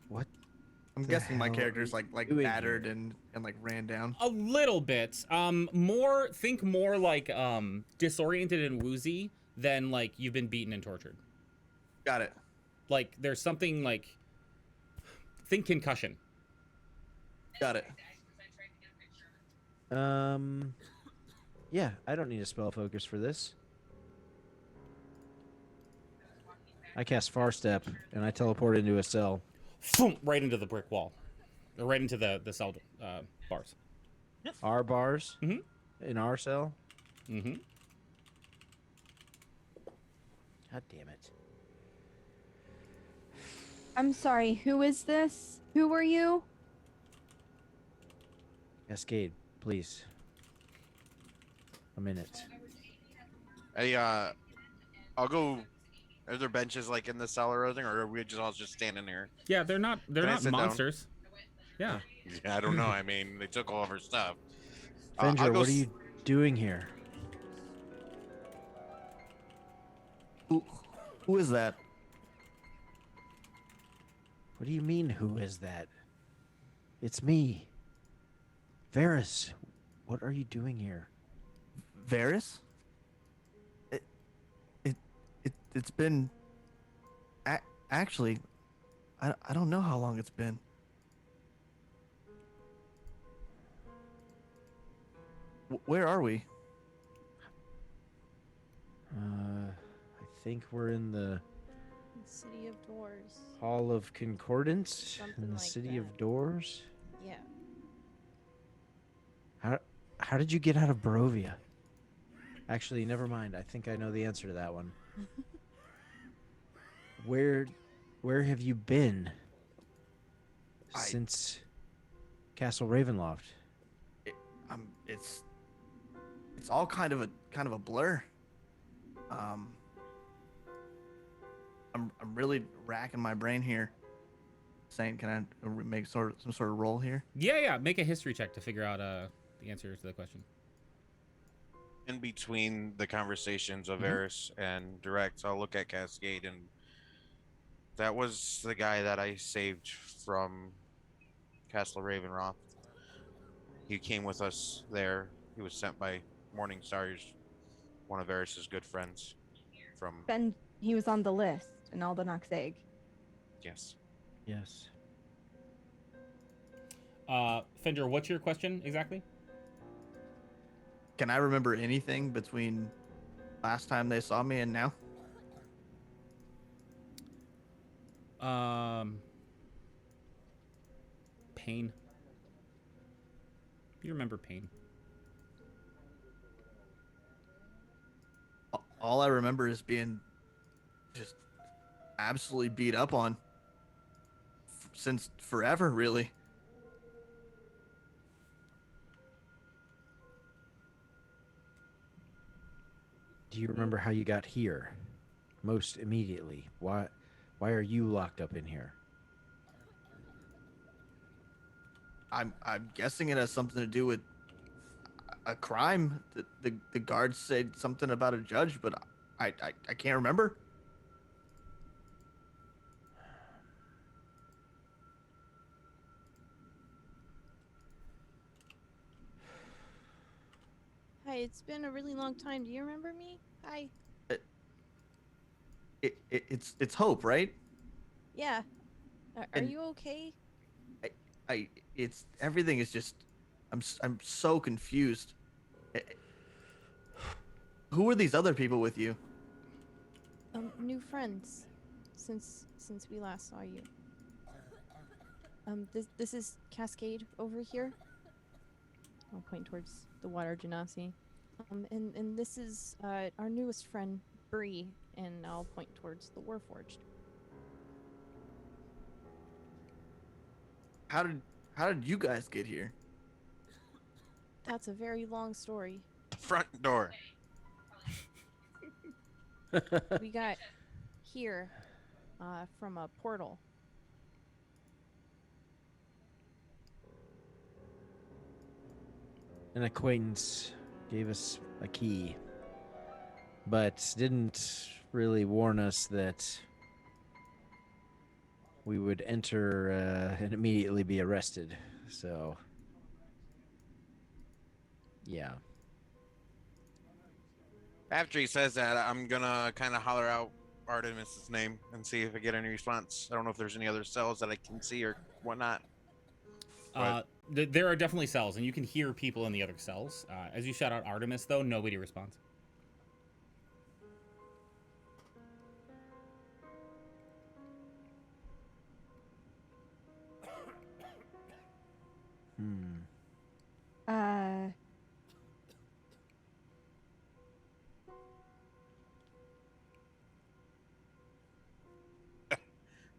What? I'm The guessing my hell character's are like you doing battered here? and like ran down. A little bit. Think more like disoriented and woozy than like you've been beaten and tortured. Got it. Like there's something like think concussion. Got it. Yeah, I don't need a spell focus for this. I cast Far Step and I teleport into a cell. Right into the brick wall. Or right into the cell bars. Our bars? Mhm. In our cell? Mm-hmm. God damn it. I'm sorry, who is this? Who are you? Cascade, please. A minute. I'll go. Are there benches like in the cellar or anything, or are we just all just standing there? Yeah, they're not Can I sit down? monsters. Yeah. I don't know. I mean, they took all of our stuff. Fenjor, I'll go what are you doing here? Who is that? What do you mean, who is that? It's me. Varys, what are you doing here? Varys? It's been actually I don't know how long it's been. Where are we? I think we're in the City of Doors. Hall of Concordance Something in the like City that. of Doors. Yeah. How did you get out of Barovia? Actually, never mind. I think I know the answer to that one. Where have you been since Castle Ravenloft? It's all kind of a blur. I'm really racking my brain here. Saying, can I make some sort of roll here? Yeah. Make a history check to figure out the answer to the question. in between the conversations of Varys and Direct. So I'll look at Cascade and That was the guy that I saved from Castle Ravenroth. He came with us there. He was sent by Morningstar, who's one of Varys's good friends from. Ben, he was on the list in Aldenoch's egg. Yes. Yes. Fenjor, what's your question exactly? Can I remember anything between last time they saw me and now? Pain. You remember pain. All I remember is being just absolutely beat up on since forever, really. Do you remember how you got here? Most immediately. Why are you locked up in here? I'm guessing it has something to do with a crime. The guards said something about a judge, but I can't remember. Hi, it's been a really long time. Do you remember me? Hi. It's Hope, right? Yeah. Are And- you okay? It's everything is just I'm so confused. Who are these other people with you? New friends, since we last saw you. This is Cascade over here. I'll point towards the water genasi. And this is our newest friend, Bree, and I'll point towards the Warforged. How did you guys get here? That's a very long story. Front door. We got here from a portal. An acquaintance gave us a key, but didn't really warn us that we would enter and immediately be arrested. So, yeah. After he says that, I'm gonna kind of holler out Artemis's name and see if I get any response. I don't know if there's any other cells that I can see or whatnot. There are definitely cells, and you can hear people in the other cells. As you shout out Artemis, though, nobody responds.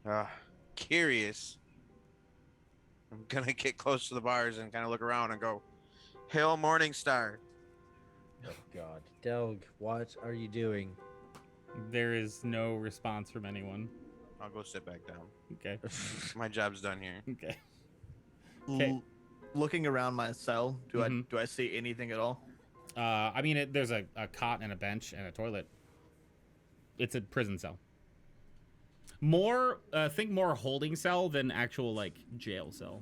Uh, Curious. I'm gonna get close to the bars and kind of look around and go, "Hail Morningstar." Oh God, Delg, what are you doing? There is no response from anyone. I'll go sit back down. Okay. My job's done here. Okay. Okay. Looking around my cell, do I see anything at all? I mean, there's a cot and a bench and a toilet. It's a prison cell. Think more holding cell than actual like jail cell.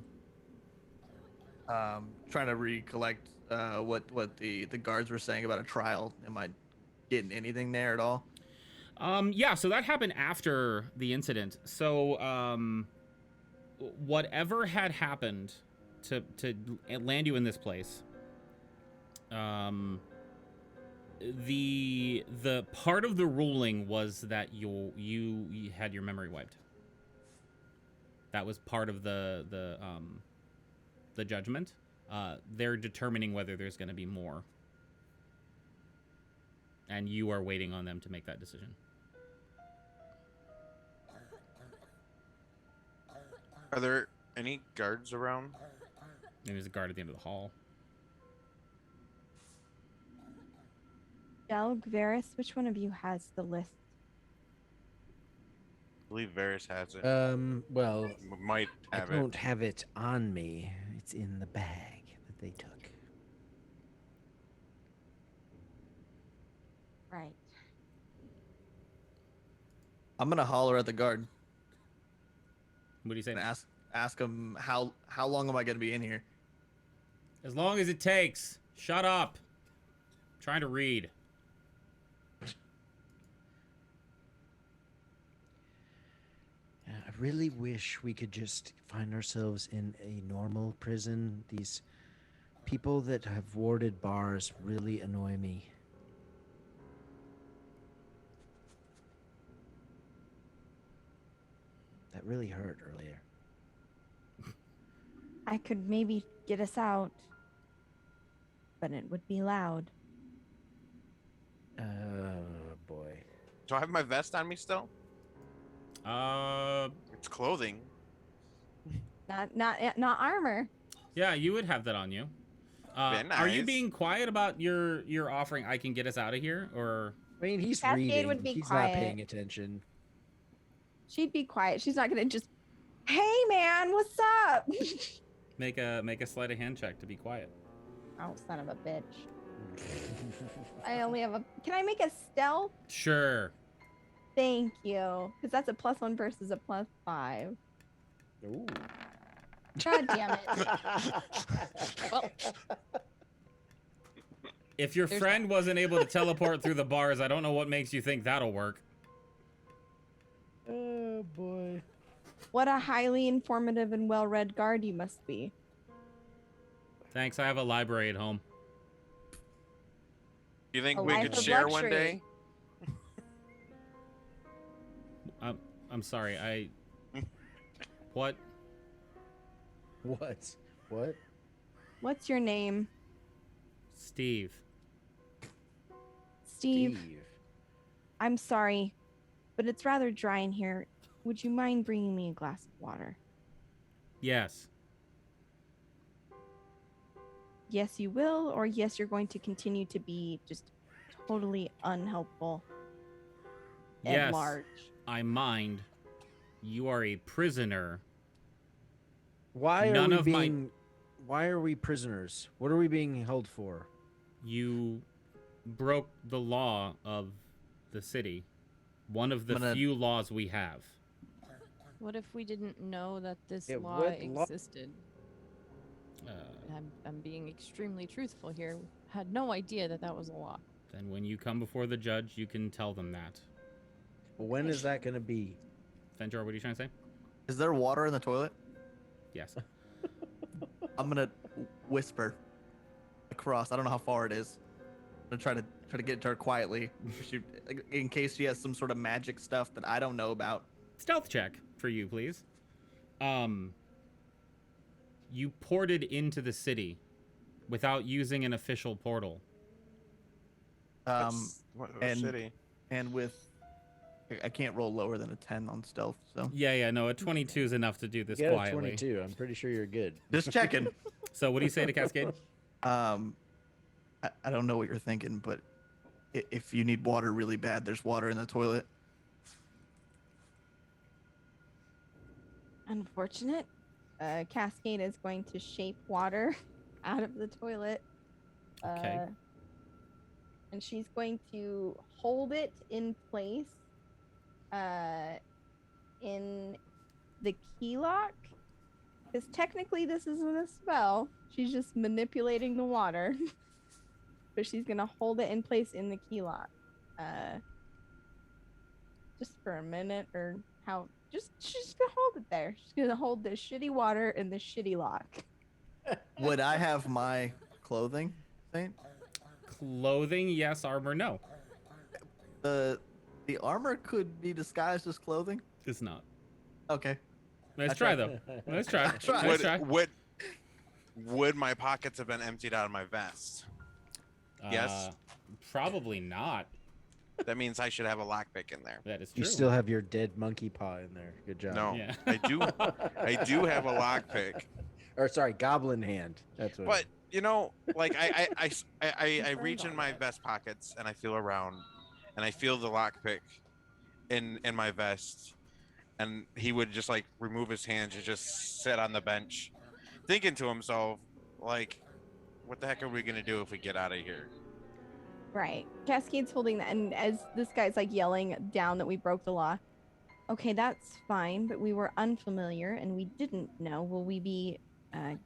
Trying to recollect what the guards were saying about a trial. Am I getting anything there at all? Yeah, so that happened after the incident. So whatever had happened to land you in this place, the part of the ruling was that you had your memory wiped. That was part of the judgment. They're determining whether there's going to be more, and you are waiting on them to make that decision. Are there any guards around? Maybe there's a guard at the end of the hall. Delg, Varys, which one of you has the list? I believe Varys has it. Well, Might I have don't it. have it on me. It's in the bag that they took. Right. I'm gonna holler at the guard. What do you say? And ask him how long am I going to be in here? As long as it takes. Shut up. I'm trying to read. I really wish we could just find ourselves in a normal prison. These people that have warded bars really annoy me. That really hurt earlier. I could maybe get us out, but it would be loud. Oh boy. Do I have my vest on me still? It's clothing. Not armor. Yeah, you would have that on you. Very Are you nice. being quiet about your offering? I can get us out of here, or I mean, he's Cascade reading. would be He's quiet. not paying attention. She'd be quiet. She's not gonna just, hey man, what's up? make a sleight of hand check to be quiet. Oh, son of a bitch. I only have a. Can I make a stealth? Sure. Thank you. Because that's a +1 versus a +5. Ooh. God damn it. Well, If your There's friend wasn't able to teleport through the bars, I don't know what makes you think that'll work. Oh boy. what a highly informative and well-read guard you must be. Thanks. I have a library at home. You think A we life could of share one luxury. day? I'm sorry. What? What? What? What's your name? Steve. Steve. I'm sorry, but it's rather dry in here. Would you mind bringing me a glass of water? Yes. Yes, you will, or yes, you're going to continue to be just totally unhelpful at Yes. large. I mind. You are a prisoner. Why are None we of my- being? Why are we prisoners? What are we being held for? You broke the law of the city. One of the I'm gonna- few laws we have. What if we didn't know that this Yeah, law what law- existed? Uh, I'm being extremely truthful here. Had no idea that that was a law. then when you come before the judge, you can tell them that. When is that going to be? Fenjor, what are you trying to say? Is there water in the toilet? Yes. I'm gonna whisper across. I don't know how far it is. I'm gonna try to get to her quietly, in case she has some sort of magic stuff that I don't know about. Stealth check for you, please. You ported into the city without using an official portal. What and- city? And with, I can't roll lower than a 10 on stealth, so Yeah, no, a 22 is enough to do this You got a quietly. 22. I'm pretty sure you're good. just checking. So what do you say to Cascade? I don't know what you're thinking, but if you need water really bad, there's water in the toilet. Unfortunate. Cascade is going to shape water out of the toilet. Okay. And she's going to hold it in place in the key lock. Because technically this isn't a spell. She's just manipulating the water. But she's going to hold it in place in the key lock. Just for a minute or how... She's going to hold it there. She's going to hold the shitty water in the shitty lock. Would I have my clothing, Saint? Clothing, yes. Armor, no. The armor could be disguised as clothing? It's not. Okay. Let's I try, tried. though. Let's try. tried. Let's try. Would my pockets have been emptied out of my vest? Yes. Probably not. That means I should have a lockpick in there. That is true. You still have your dead monkey paw in there. Good job. No, Yeah. I do have a lockpick. Or sorry, goblin hand. That's what. But you know, like I reach in my vest pockets and I feel around, and I feel the lockpick in my vest, and he would just like remove his hands and just sit on the bench, thinking to himself, like, what the heck are we gonna do if we get out of here? Right. Cascade's holding that, and as this guy's like yelling down that we broke the law, Okay, that's fine, but we were unfamiliar and we didn't know. Will we be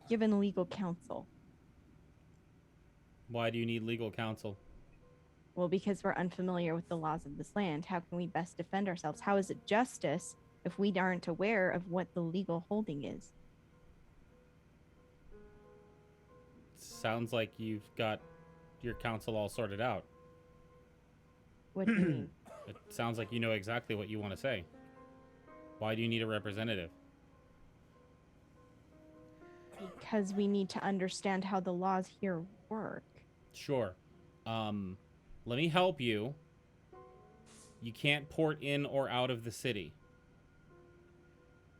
given legal counsel? Why do you need legal counsel? Well, because we're unfamiliar with the laws of this land. How can we best defend ourselves? How is it justice if we aren't aware of what the legal holding is? Sounds like you've got your counsel all sorted out. What do you mean? It sounds like you know exactly what you want to say. Why do you need a representative? Because we need to understand how the laws here work. Sure. Let me help you. You can't port in or out of the city.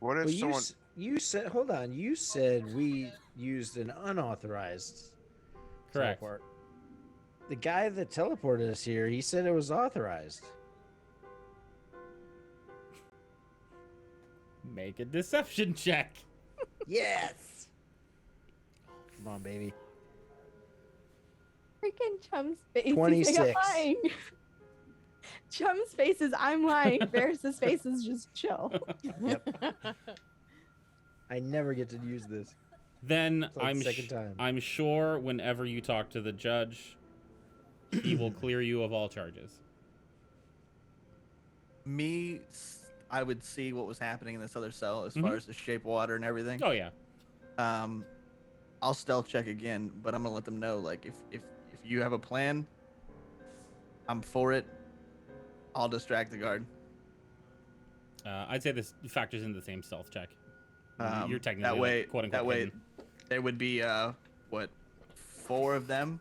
What if Well, someone? you said, hold on. You said we used an unauthorized Correct. teleport. The guy that teleported us here, he said it was authorized. Make a deception check. Yes. Come on, baby. Freaking Chum's face. He's 26. lying. Chum's face is I'm lying. Varys' face is just chill. Yep. I never get to use this. Then It's like the second time. I'm sure whenever you talk to the judge, he will clear you of all charges. I would see what was happening in this other cell as far as the shape water and everything. Oh yeah. I'll stealth check again, but I'm gonna let them know, like, if you have a plan, I'm for it. I'll distract the guard. I'd say this factors into the same stealth check. You're technically that way. like, quote unquote That way, hidden. there would be 4 of them.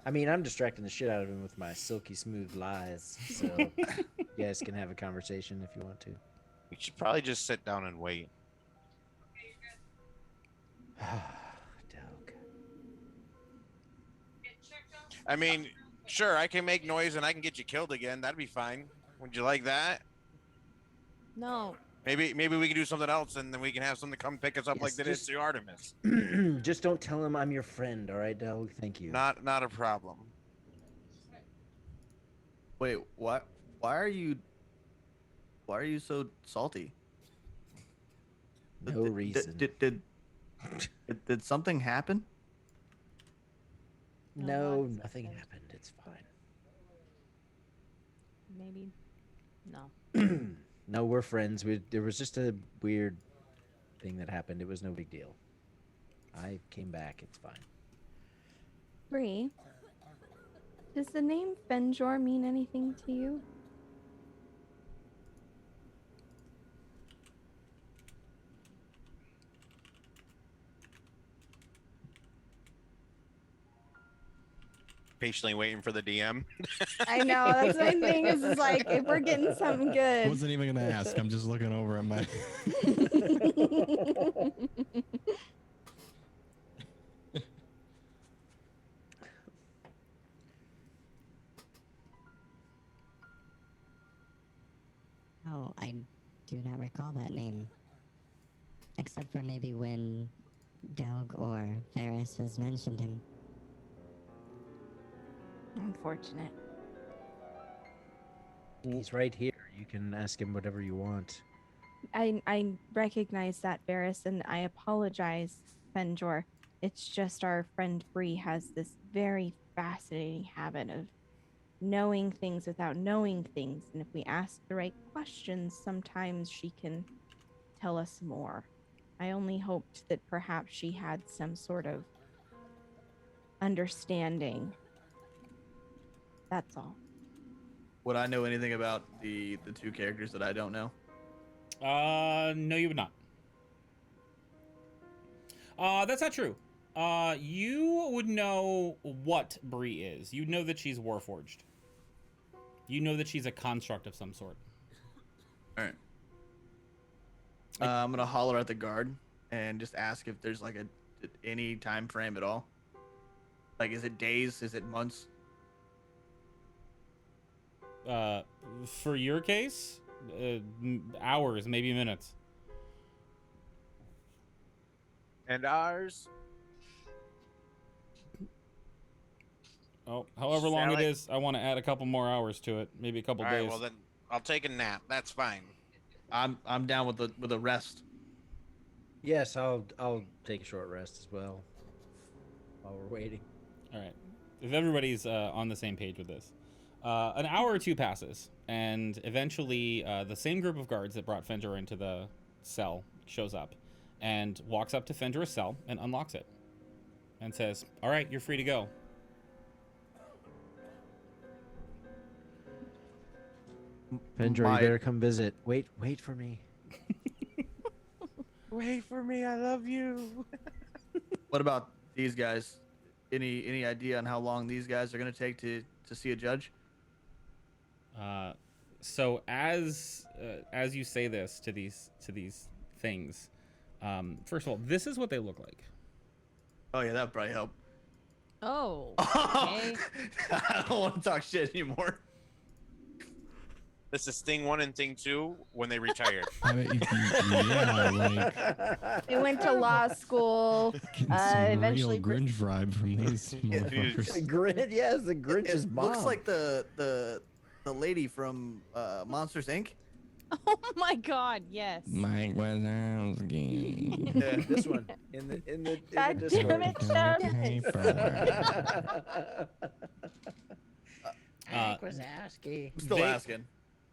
I mean, I'm distracting the shit out of him with my silky smooth lies. So you guys can have a conversation if you want to. We should probably just sit down and wait. Doug. I mean, sure, I can make noise and I can get you killed again. That'd be fine. Would you like that? No. Maybe we can do something else, and then we can have someone come pick us up Yes, like they did just- to Artemis. Just don't tell him I'm your friend, all right, Doug? Thank you. Not a problem. Wait, what? Why are you so salty? No reason. Did something happen? No, lots of nothing things. happened. It's fine. Maybe. No. No, we're friends. There was just a weird thing that happened. It was no big deal. I came back. It's fine. Bree, does the name Fenjor mean anything to you? Patiently waiting for the DM. I know, that's my thing. Is like, if we're getting something I good. wasn't even gonna ask. I'm just looking over at my. Oh, I do not recall that name. Except for maybe when Delg or Varys has mentioned him. Unfortunate. He's right here. You can ask him whatever you want. I recognize that, Varys, and I apologize, Fenjor. It's just our friend Bree has this very fascinating habit of knowing things without knowing things, and if we ask the right questions, sometimes she can tell us more. I only hoped that perhaps she had some sort of understanding. That's all. Would I know anything about the 2 characters that I don't know? No, you would not. That's not true. You would know what Bree is. You know that she's Warforged. You know that she's a construct of some sort. All right. I'm gonna holler at the guard and just ask if there's like any time frame at all. Like, is it days? Is it months? For your case, hours, maybe minutes. And ours. Oh, however long it Sally- is, I want to add a couple more hours to it. Maybe a couple All days. right. Well, then I'll take a nap. That's fine. I'm down with the rest. Yes, I'll take a short rest as well while we're waiting. All right. If everybody's on the same page with this, an hour or two passes, and eventually the same group of guards that brought Fenjor into the cell shows up and walks up to Fenjor's cell and unlocks it and says, "All right, you're free to go." Fenjor, you better come visit. Wait for me. Wait for me. I love you. What about these guys? Any idea on how long these guys are gonna take to see a judge? So as you say this to these things, first of all, this is what they look like. Oh yeah, that would probably help. Oh. Okay. I don't want to talk shit anymore. This is thing 1 and thing 2 when they retired. I mean, yeah, like They went to law school. getting some Eventually real Grinch vibe from these The motherfuckers. Grinch, yes, the Grinch's It mom. looks like the lady from Monsters Inc. Oh my God! Yes. Mike Wazowski. Yeah. This one in the God Discord. damn it, Chuck. Wazowski. I'm still They- asking.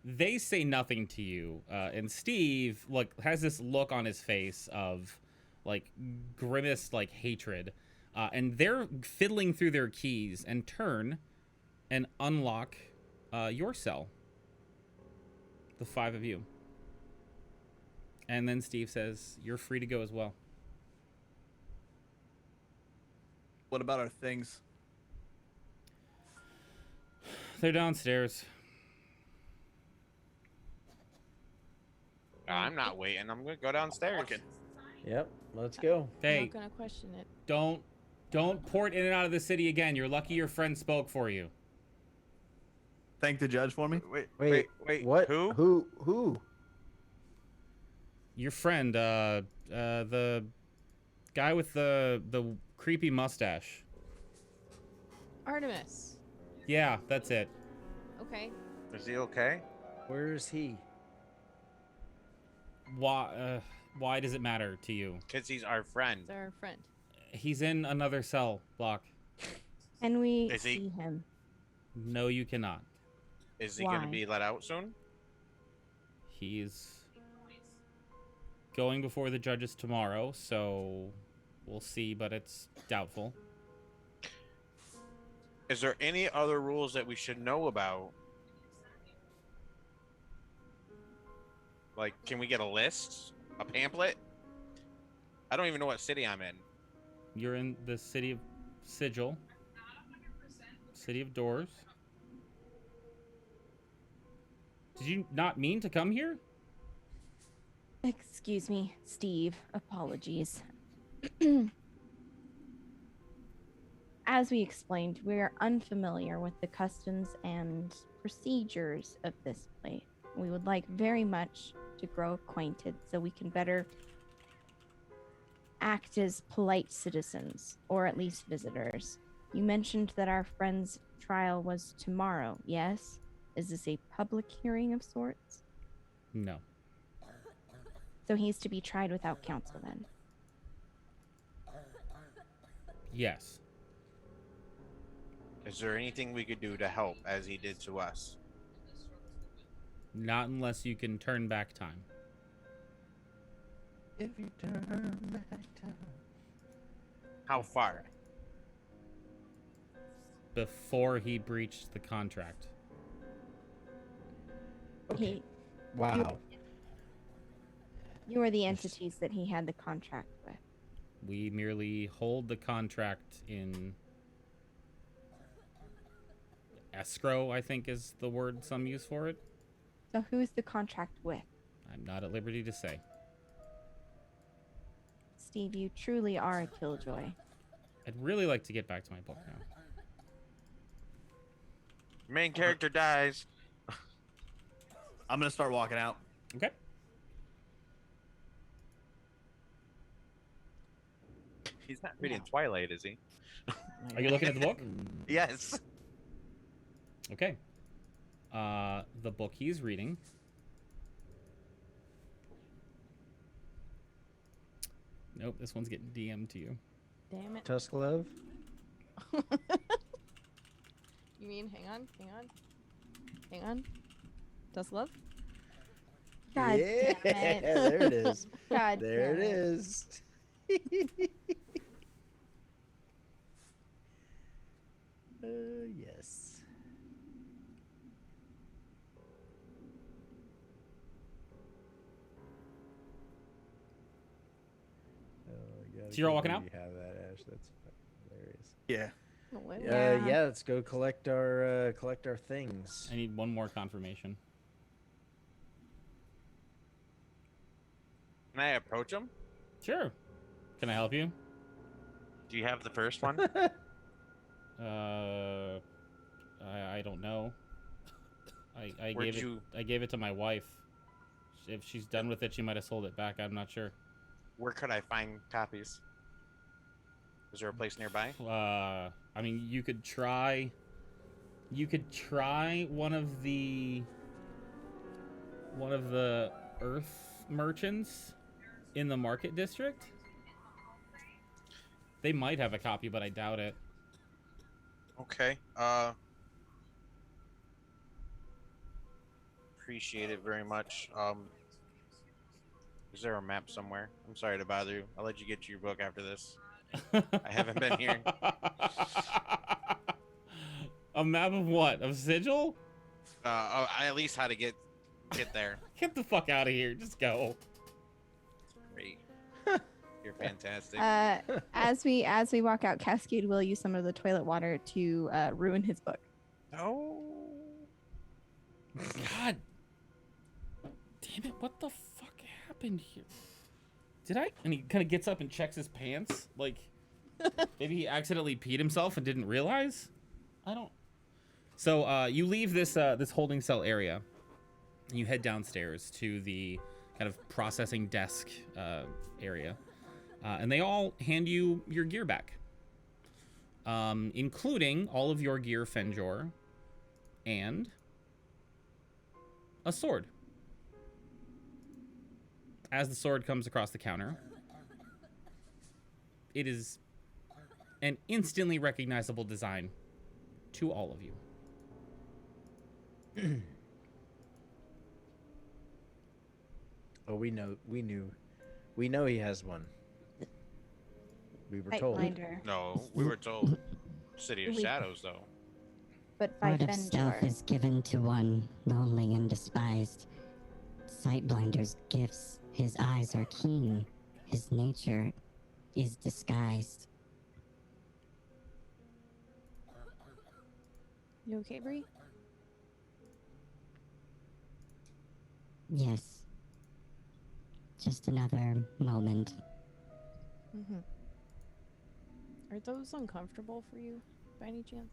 They say nothing to you, and Steve has this look on his face of like grimace, like hatred, and they're fiddling through their keys and turn and unlock your cell. The 5 of you, and then Steve says, "You're free to go as well." What about our things? They're downstairs. I'm not waiting. I'm gonna go downstairs. Fucking- Yep, let's go. I'm Hey, not gonna question it. don't port in and out of the city again. You're lucky your friend spoke for you. Thank the judge for me. Wait. What? Who? Who? Your friend, the guy with the creepy mustache. Artemis. Yeah, that's it. Okay. Is he okay? Where is he? Why does it matter to you? Because he's our friend. It's our friend. He's in another cell block. Can we Is he- see him? No, you cannot. Is he gonna Why? be let out soon? He's going before the judges tomorrow, so we'll see, but it's doubtful. Is there any other rules that we should know about? Like, can we get a list? A pamphlet? I don't even know what city I'm in. You're in the city of Sigil. City of Doors. Did you not mean to come here? Excuse me, Steve. Apologies. As we explained, we are unfamiliar with the customs and procedures of this place. We would like very much to grow acquainted so we can better act as polite citizens, or at least visitors. You mentioned that our friend's trial was tomorrow, yes? Is this a public hearing of sorts? No. So he's to be tried without counsel then? Yes. Is there anything we could do to help as he did to us? Not unless you can turn back time. If you turn back time. How far? Before he breached the contract. He, Wow. you were the entities that he had the contract with. We merely hold the contract in escrow, I think is the word some use for it. So who's the contract with? I'm not at liberty to say. Steve, you truly are a killjoy. I'd really like to get back to my book now. Main character dies. I'm gonna start walking out. Okay. He's not reading Twilight, is he? Are you looking at the book? Yes. Okay. the book he's reading. Nope, this one's getting DM'd to you. Damn it. Tusk Love. You mean, hang on. Tusk Love? God yeah, damn it. there it is. God There damn it is. Yes. Oh, So you're all walking out? You have that, Ash. That's hilarious. Yeah. Yeah, let's go collect our things. I need one more confirmation. Can I approach him? Sure. Can I help you? Do you have the first one? I don't know. I Where'd gave it. I gave it to my wife. If she's done with it, she might have sold it back. I'm not sure. Where could I find copies? Is there a place nearby? I mean, you could try. You could try one of the Earth merchants in the market district. They might have a copy, but I doubt it. Okay. Appreciate it very much. Is there a map somewhere? I'm sorry to bother you. I'll let you get to your book after this. I haven't been here. A map of what? Of Sigil? At least how to get there. Get the fuck out of here. Just go. Great. You're fantastic. As we walk out, Cascade will use some of the toilet water to ruin his book. No. God. Damn it. What the fuck happened here? Did I? And he kind of gets up and checks his pants. Like, maybe he accidentally peed himself and didn't realize? I don't. So you leave this this holding cell area. And you head downstairs to the kind of processing desk area. And they all hand you your gear back. Including all of your gear, Fenjor, and a sword. As the sword comes across the counter, it is an instantly recognizable design to all of you. Oh, we know he has one. We were told. Sightblinder. No, we were told City of Shadows, though. But by Part of stealth Fenjor. is given to one lonely and despised. Sightblinder's gifts. His eyes are keen. His nature is disguised. You okay, Bree? Yes. Just another moment. Mm-hmm. Are those uncomfortable for you, by any chance?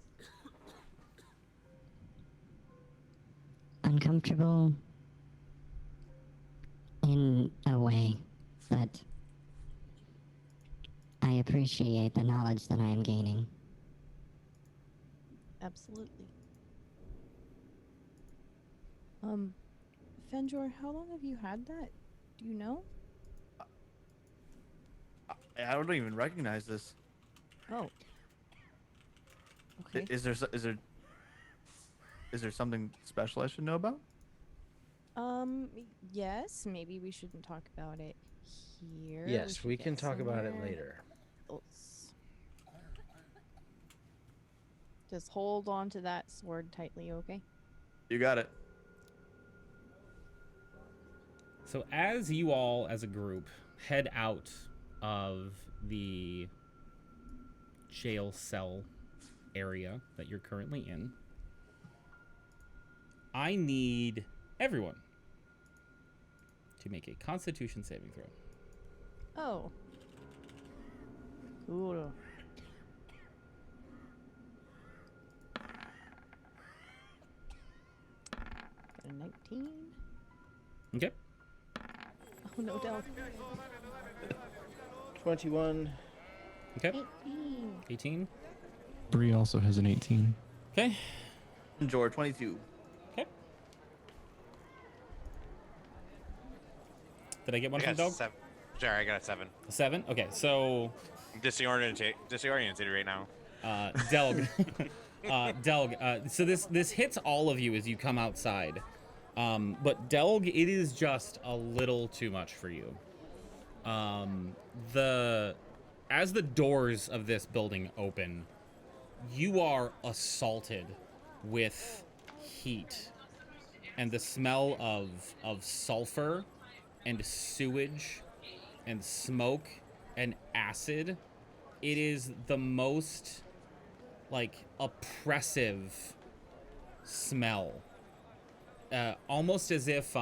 Uncomfortable in a way, but I appreciate the knowledge that I am gaining. Absolutely. Fenjor, how long have you had that? Do you know? I don't even recognize this. Oh. Okay. Is there something special I should know about? Yes, maybe we shouldn't talk about it here. Yes, should we get can talk about it somewhere later. else. Just hold on to that sword tightly, okay? You got it. So as you all, as a group, head out of the jail cell area that you're currently in, I need everyone to make a Constitution saving throw. Oh. Cool. Got a 19. Okay. Oh no, Del. 21. Okay. 18. 18. Bree also has an 18. Okay. Jor 22. Okay. Did I get one I from got Doug? 7. Sorry, I got a 7. A 7? Okay, so I'm disoriented right now. Delg. Delg, so this hits all of you as you come outside. But Delg, it is just a little too much for you. As the doors of this building open, you are assaulted with heat and the smell of sulfur and sewage and smoke and acid. It is the most like oppressive smell, almost as if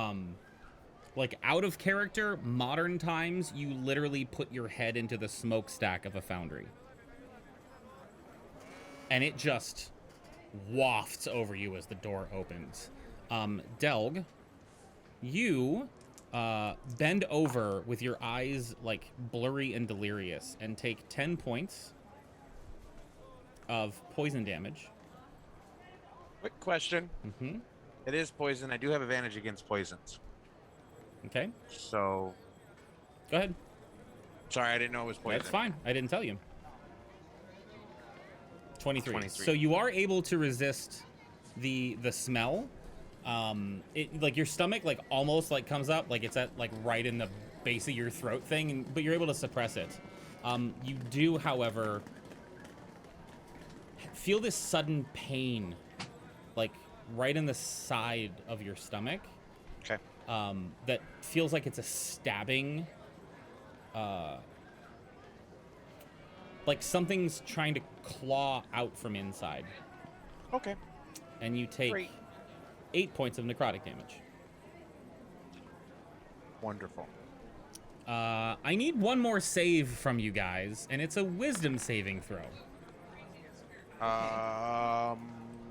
like out of character, modern times, you literally put your head into the smokestack of a foundry. And it just wafts over you as the door opens. Delg, you bend over with your eyes like blurry and delirious and take 10 points of poison damage. Quick question. Mm-hmm. It is poison. I do have advantage against poisons. Okay, So, go ahead. sorry, I didn't know it was poison. That's fine. I didn't tell you. 23. 23. So you are able to resist the smell. It like your stomach like almost like comes up like it's at like right in the base of your throat thing, but you're able to suppress it. You do, however, feel this sudden pain, like right in the side of your stomach. Okay. That feels like it's a stabbing. Like something's trying to claw out from inside. Okay. And you take Great. 8 points of necrotic damage. Wonderful. I need one more save from you guys, and it's a wisdom saving throw.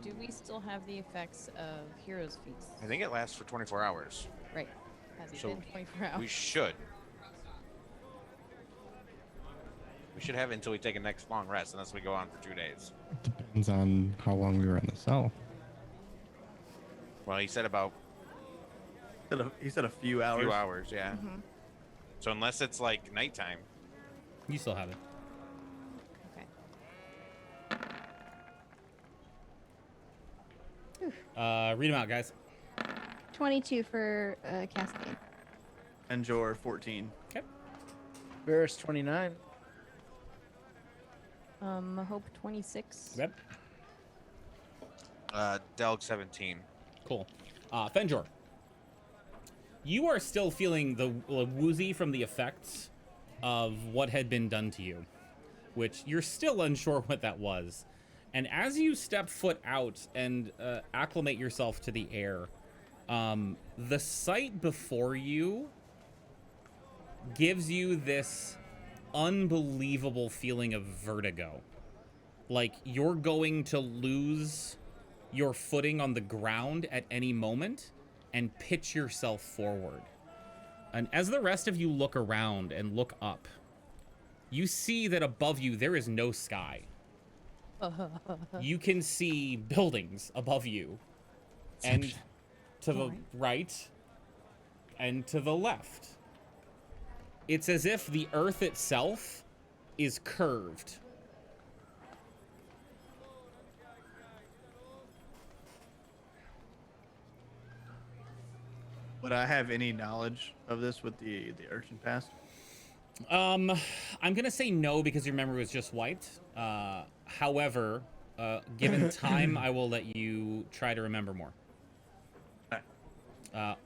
Do we still have the effects of Heroes Feast? I think it lasts for 24 hours. Right. Has it So been 24 hours? We should. We should have it until we take a next long rest, unless we go on for 2 days. Depends on how long we were in the cell. Well, he said about He said a few a hours. few hours, yeah. Mm-hmm. So unless it's like nighttime, You still have it. Okay. Read them out, guys. 22 for Cascade. And Jor 14. Varus 29. Hope 26. Yep. Delg 17. Cool. Fenjor, you are still feeling the woozy from the effects of what had been done to you, which you're still unsure what that was. And as you step foot out and acclimate yourself to the air, the sight before you gives you this unbelievable feeling of vertigo. Like you're going to lose your footing on the ground at any moment and pitch yourself forward. And as the rest of you look around and look up, you see that above you there is no sky. You can see buildings above you, and to the right and to the left. It's as if the earth itself is curved. Would I have any knowledge of this with the urchin pass? I'm gonna say no because your memory was just wiped. However, given time, I will let you try to remember more.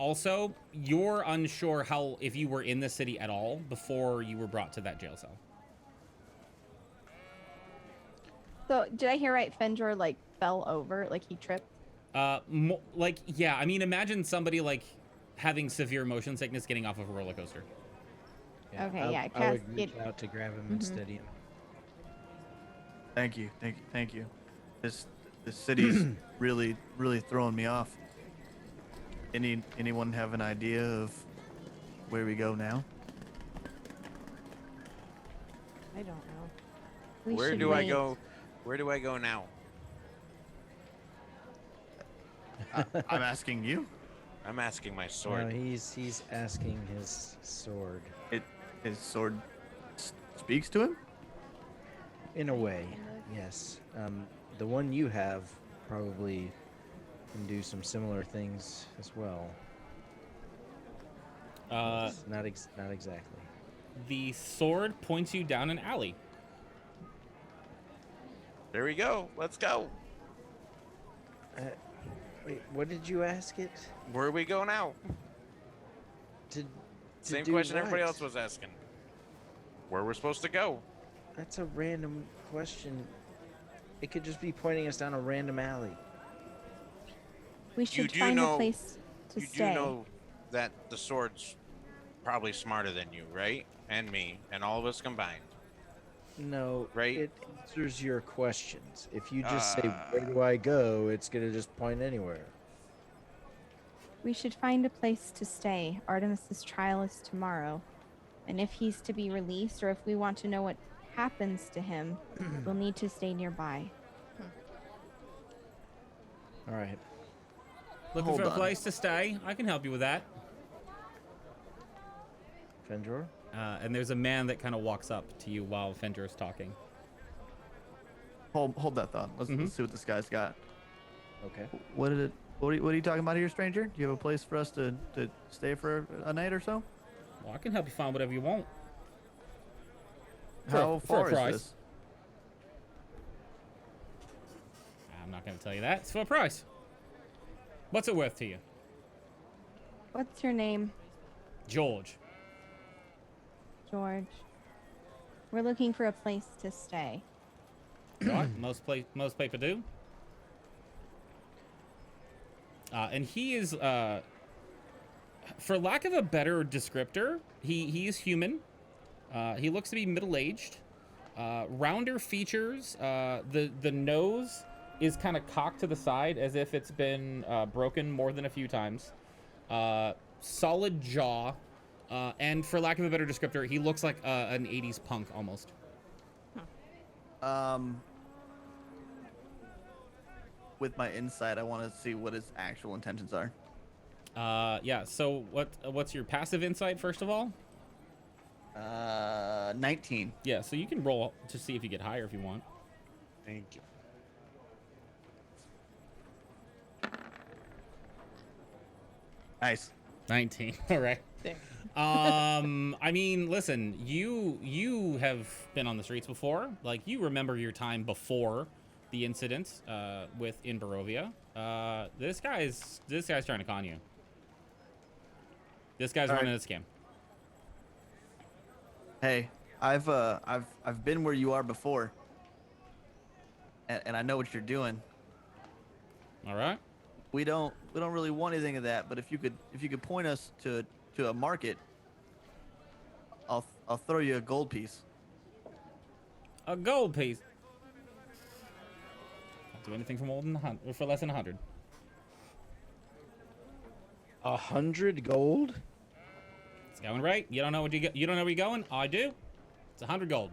Also, you're unsure if you were in the city at all before you were brought to that jail cell. So did I hear right? Fenjor like fell over, like he tripped. Yeah. I mean, imagine somebody like having severe motion sickness getting off of a roller coaster. Okay, I, yeah, I would Cascade- reach out to grab him and steady him. Thank you. This city's really throwing me off. Anyone have an idea of where we go now? I don't know. We Where should do I wait. go? Where do I go now? I'm asking you. I'm asking my No, sword. he's asking his sword. His sword speaks to him. In a way, Kind of. yes. The one you have probably can do some similar things as well. Yes, not exactly. The sword points you down an alley. There we go. Let's go. Wait, what did you ask it? Where we go now? To Same do question everybody what? else was asking. Where we're supposed to go? That's a random question. It could just be pointing us down a random alley. We should find a place to You stay. do know that the sword's probably smarter than you, right? And me, and all of us combined. No, Right? it answers your questions. If you just say, where do I go? It's going to just point anywhere. We should find a place to stay. Artemis's trial is tomorrow. And if he's to be released, or if we want to know what happens to him, we'll need to stay nearby. All right. Looking Hold for a on. place to stay? I can help you with that. Fenjor? And there's a man that kind of walks up to you while Fenjor is talking. Hold that thought. Let's see what this guy's got. Okay. What are you talking about here, stranger? Do you have a place for us to stay for a night or so? Well, I can help you find whatever you want. How for a far is price. this? I'm not going to tell you that. It's for a price. What's it worth to you? What's your name? George. George. We're looking for a place to stay. Right? Most people do. And he is, for lack of a better descriptor, he is human. He looks to be middle-aged. Rounder features. The nose is kind of cocked to the side as if it's been broken more than a few times. Solid jaw. And for lack of a better descriptor, he looks like an 80s punk almost. With my insight, I want to see what his actual intentions are. Yeah, so what's your passive insight, first of all? 19. Yeah, so you can roll to see if you get higher if you want. Thank you. Nice. 19. All right. I mean, listen, you have been on the streets before. Like, you remember your time before the incident in Barovia. This guy's trying to con you. This guy's running a scam. Hey, I've been where you are before, and I know what you're doing. All right. We don't really want anything of that, but if you could point us to a market, I'll throw you a gold piece. A gold piece. I'll do anything for more than for less than 100. 100 gold? It's going right. You don't know what you don't know where you're going. I do. It's 100 gold.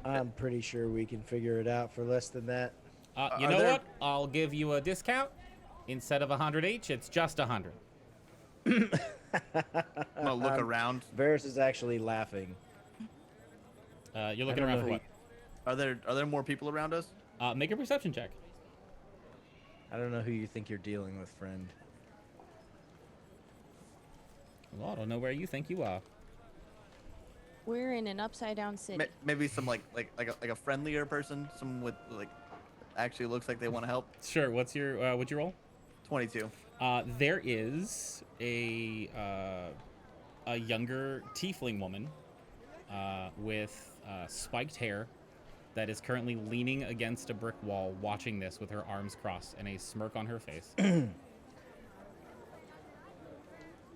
I'm pretty sure we can figure it out for less than that. You know what? I'll give you a discount. Instead of 100 each, it's just 100. I'm gonna look around. Varys is actually laughing. You're looking don't around know for who what? Are there more people around us? Make a perception check. I don't know who you think you're dealing with, friend. Well, I don't know where you think you are. We're in an upside down city. Maybe some like a friendlier person, someone with like actually looks like they want to help. Sure. What'd you roll? 22. There is a younger tiefling woman with spiked hair that is currently leaning against a brick wall, watching this with her arms crossed and a smirk on her face.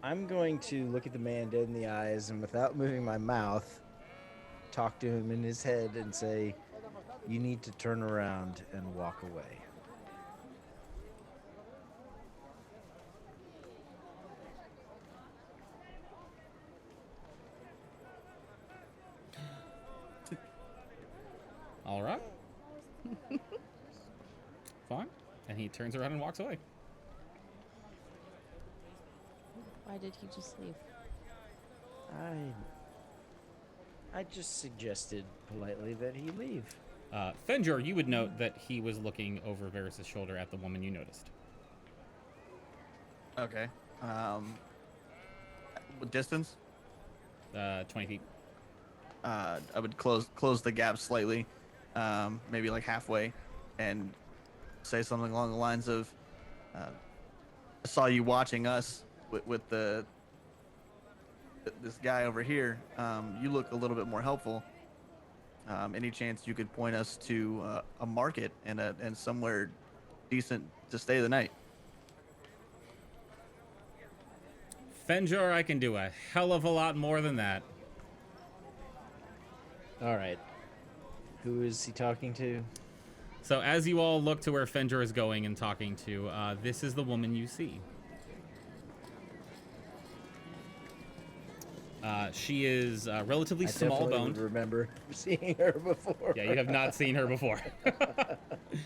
I'm going to look at the man dead in the eyes and without moving my mouth, talk to him in his head and say, you need to turn around and walk away. All right. Fine. And he turns around and walks away. Why did he just leave? I just suggested politely that he leave. Fenjor, you would note that he was looking over Varys' shoulder at the woman you noticed. Okay. Distance? 20 feet. I would close the gap slightly, maybe like halfway, and say something along the lines of, "I saw you watching us with this guy over here. You look a little bit more helpful. Any chance you could point us to a market and somewhere decent to stay the night?" Fenjor, I can do a hell of a lot more than that. All right. Who is he talking to? So as you all look to where Fenjor is going and talking to, this is the woman you see. She is relatively small I boned. definitely remember seeing her before. Yeah, you have not seen her before.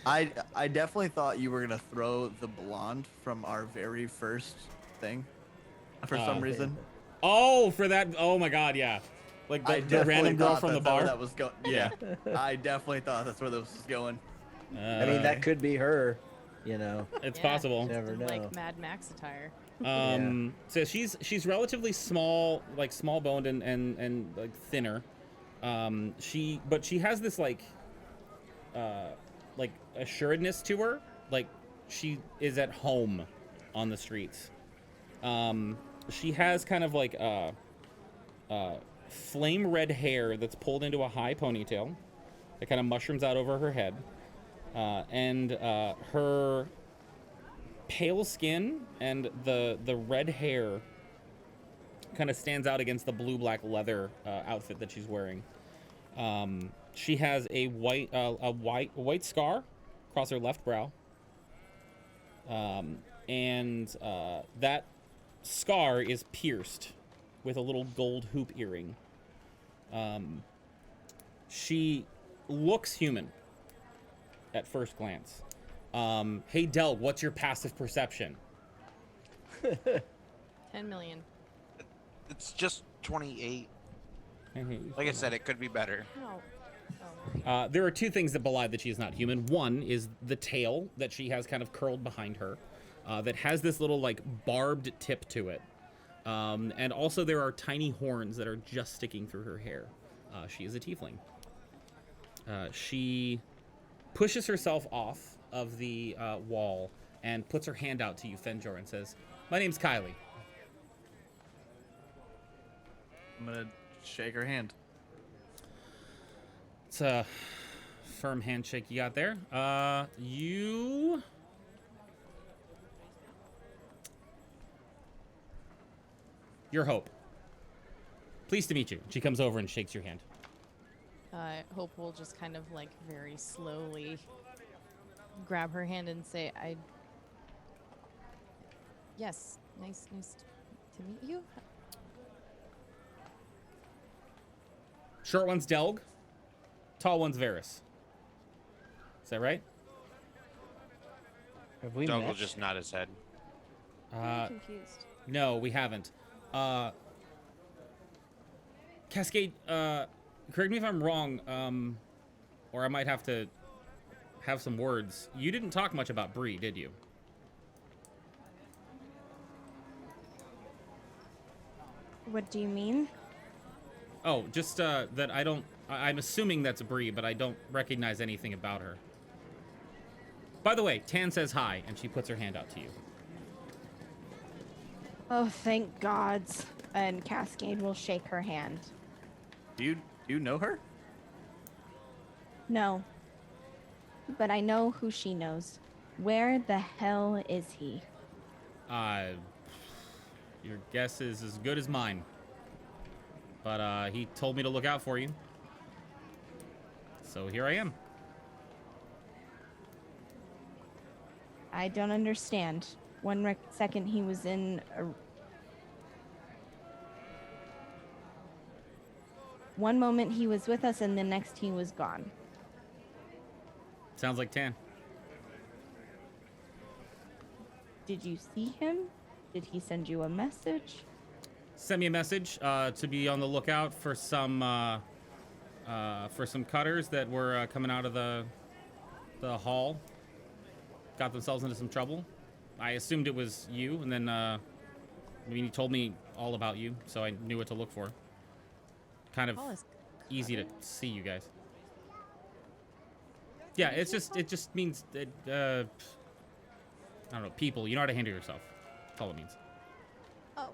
I definitely thought you were gonna throw the blonde from our very first thing, for some reason. Oh, for that. Oh my God, yeah. Like I the definitely random girl thought from the that's where bar. that was going. Yeah, I definitely thought that's where this was going. I mean, that could be her. You know. It's Yeah, possible. just Never in, know. like Mad Max attire. So she's relatively small, like small boned and like thinner. But she has this like assuredness to her, like she is at home on the streets. She has kind of like flame red hair that's pulled into a high ponytail that kind of mushrooms out over her head, and her pale skin and the red hair kind of stands out against the blue-black leather outfit that she's wearing. She has a white scar across her left brow, and that scar is pierced with a little gold hoop earring. She looks human at first glance. Hey Delg, what's your passive perception? 10 million. It's just 28. Like I said, it could be better. How? Oh. There are two things that belie that she is not human. One is the tail that she has kind of curled behind her, that has this little like barbed tip to it. And also there are tiny horns that are just sticking through her hair. She is a tiefling. She pushes herself off of the wall and puts her hand out to you, Fenjor, and says, "My name's Kylie." I'm gonna shake her hand. It's a firm handshake you got there. Your Hope. Pleased to meet you. She comes over and shakes your hand. Hope will just kind of like very slowly grab her hand and say, Yes, nice to meet you. Short one's Delg. Tall one's Varys. Is that right? Have we Doug met? will just nod his head. I'm confused. No, we haven't. Cascade, correct me if I'm wrong, or I might have to have some words. You didn't talk much about Bree, did you? What do you mean? Oh, just that I'm assuming that's Bree, but I don't recognize anything about her. By the way, Tan says hi, and she puts her hand out to you. Oh, thank gods. And Cascade will shake her hand. Do you know her? No. But I know who she knows. Where the hell is he? Your guess is as good as mine. But he told me to look out for you. So here I am. I don't understand. One second he was in a... One moment he was with us and the next he was gone. Sounds like Tan. Did you see him? Did he send you a message? Send me a message to be on the lookout for some cutters that were coming out of the hall. Got themselves into some trouble. I assumed it was you, and then he told me all about you, so I knew what to look for. Kind of Call us easy to see you guys. Yeah, it just means that, I don't know, people. You know how to handle yourself. That's all it means. Oh.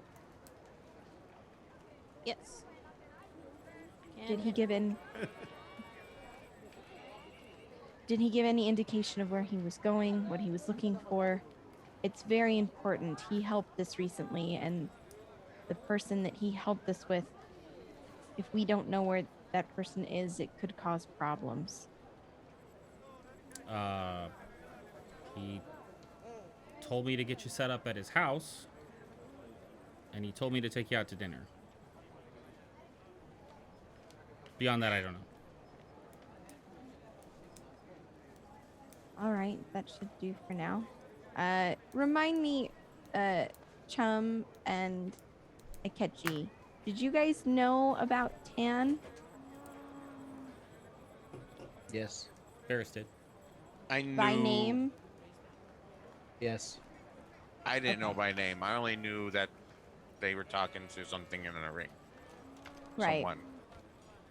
Yes. Did he give in? Did he give any indication of where he was going, what he was looking for? It's very important. He helped us recently, and the person that he helped us with, if we don't know where that person is, it could cause problems. He told me to get you set up at his house, and he told me to take you out to dinner. Beyond that, I don't know. All right, that should do for now. Remind me, Chum and Akechi, did you guys know about Tan? Yes. Ferris did. I knew By name? Yes. I didn't know Okay. by name. I only knew that they were talking to something in a ring. Right. Someone.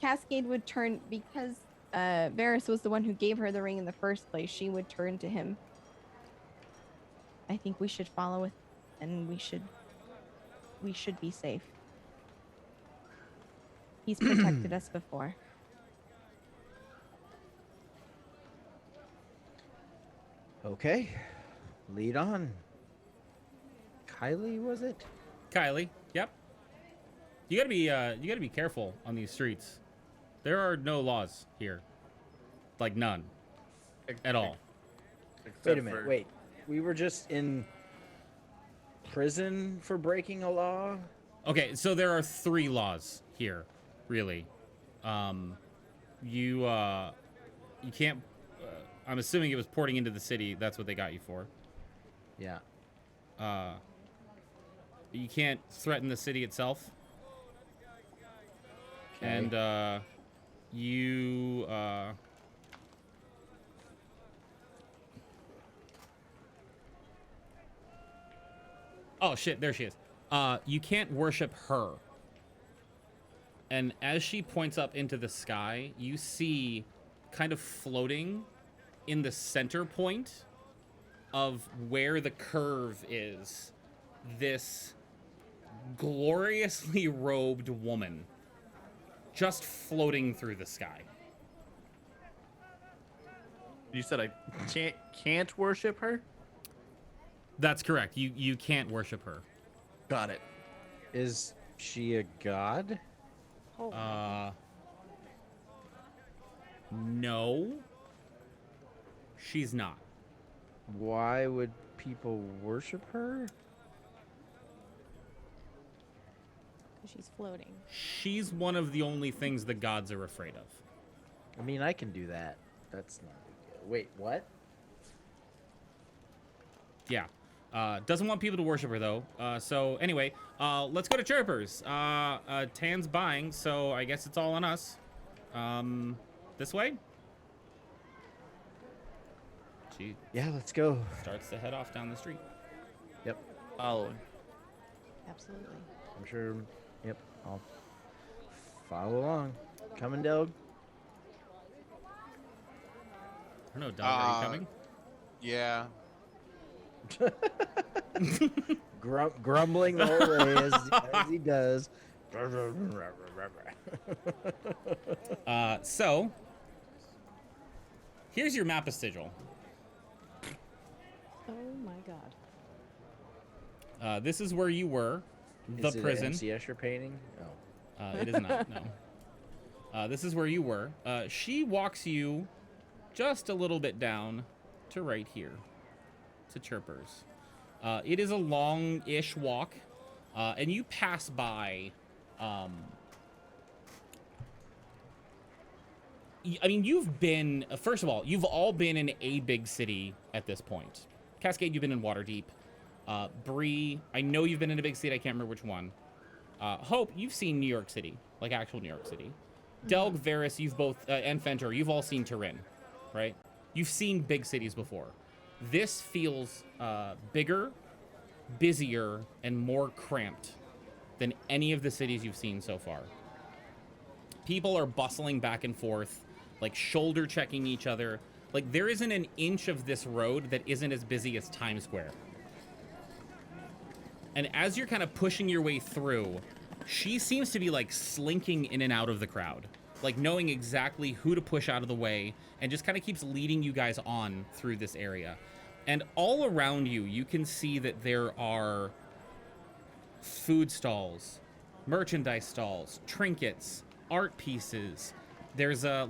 Cascade would turn, because Varys was the one who gave her the ring in the first place, she would turn to him. I think we should follow it, and we should be safe. He's protected us before. Okay. Lead on. Kylie, was it? Kylie, yep. You gotta be careful on these streets. There are no laws here, like none, at all. Wait a minute. Wait. We were just in prison for breaking a law? Okay, so there are 3 laws here, really. You can't. I'm assuming it was porting into the city. That's what they got you for. Yeah. You can't threaten the city itself. Okay. And you oh shit, there she is. You can't worship her. And as she points up into the sky, you see kind of floating in the center point of where the curve is this gloriously robed woman just floating through the sky. You said I can't worship her? That's correct. You can't worship her. Got it. Is she a god? No. She's not. Why would people worship her? Because she's floating. She's one of the only things the gods are afraid of. I mean, I can do that. That's not a big deal. Wait, what? Yeah. Doesn't want people to worship her, though. So, anyway, let's go to Chirpers. Tan's buying, so I guess it's all on us. This way? She Yeah, let's go. starts to head off down the street. Yep. Following. Absolutely. I'm sure. Yep. I'll follow along. Coming, dog. I don't know, dog, are you coming? Yeah. Grumbling the whole way as he does. So, here's your map of Sigil. Oh my god. This is where you were, the Is it prison. an MC Escher painting? Oh. It is not, no. This is where you were. She walks you just a little bit down to right here, to Chirpers. It is a long-ish walk, and you pass by. I mean, you've been. First of all, you've all been in a big city at this point. Cascade, you've been in Waterdeep. Bree, I know you've been in a big city. I can't remember which one. Hope, you've seen New York City, like actual New York City. Delg, Varys, you've both, and Fenjor, you've all seen Turin, right? You've seen big cities before. This feels bigger, busier, and more cramped than any of the cities you've seen so far. People are bustling back and forth, like shoulder checking each other. Like there isn't an inch of this road that isn't as busy as Times Square. And as you're kind of pushing your way through, she seems to be like slinking in and out of the crowd, like knowing exactly who to push out of the way, and just kind of keeps leading you guys on through this area. And all around you, you can see that there are food stalls, merchandise stalls, trinkets, art pieces. There's a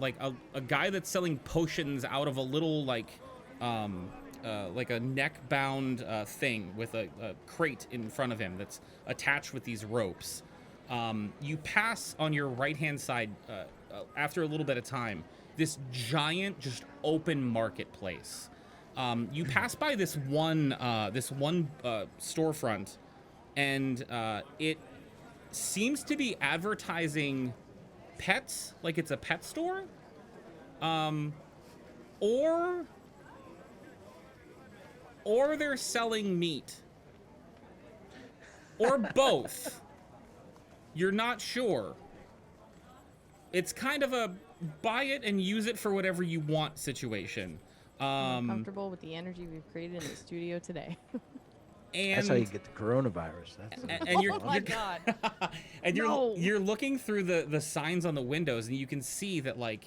guy that's selling potions out of a little like a neck-bound thing with a crate in front of him that's attached with these ropes. You pass on your right-hand side after a little bit of time this giant, just open marketplace. You pass by this one storefront, and it seems to be advertising pets, like it's a pet store, or they're selling meat, or both. You're not sure. It's kind of a buy it and use it for whatever you want situation. I'm comfortable with the energy we've created in the studio today. And that's how you get the coronavirus. And you're, oh my God. And No. you're looking through the signs on the windows, and you can see that like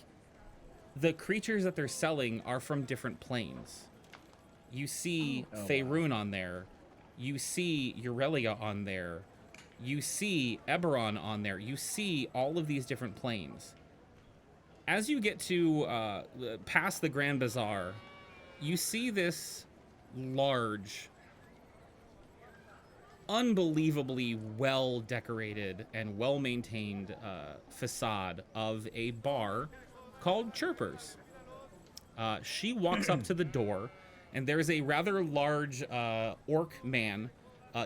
the creatures that they're selling are from different planes. You see Faeryn on there, you see Aurelia on there, you see Eberron on there, you see all of these different planes. As you get to past the Grand Bazaar, you see this large, unbelievably well decorated and well maintained facade of a bar called Chirpers. She walks up to the door, and there's a rather large orc man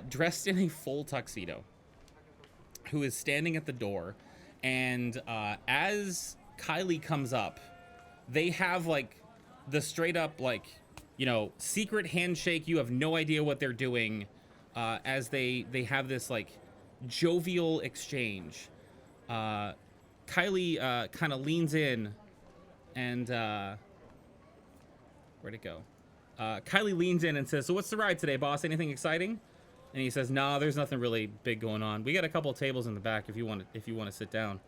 dressed in a full tuxedo who is standing at the door. And as Kylie comes up, they have like the straight up like, you know, secret handshake. You have no idea what they're doing. As they have this like jovial exchange. Kylie kind of leans in and where'd it go? Kylie leans in and says, "So what's the ride today, boss? Anything exciting?" And he says, "Nah, there's nothing really big going on. We got a couple of tables in the back if you want to sit down."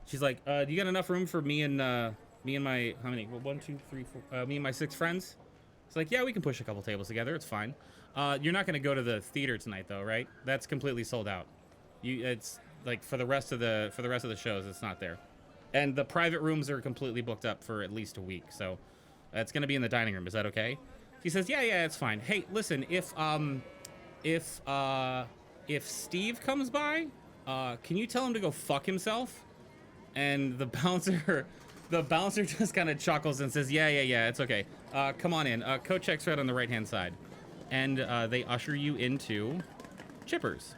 She's like, "Do you got enough room for me and my how many? Well, 1, 2, 3, 4. Me and my 6 friends?" It's like, "Yeah, we can push a couple tables together. It's fine. You're not going to go to the theater tonight, though, right? That's completely sold out. It's like for the rest of the shows, it's not there, and the private rooms are completely booked up for at least a week. So it's going to be in the dining room. Is that okay?" He says, "Yeah, it's fine. Hey, listen, if Steve comes by, can you tell him to go fuck himself?" And the bouncer just kind of chuckles and says, yeah, it's okay. Come on in. Coat check's right on the right-hand side. And they usher you into Chippers.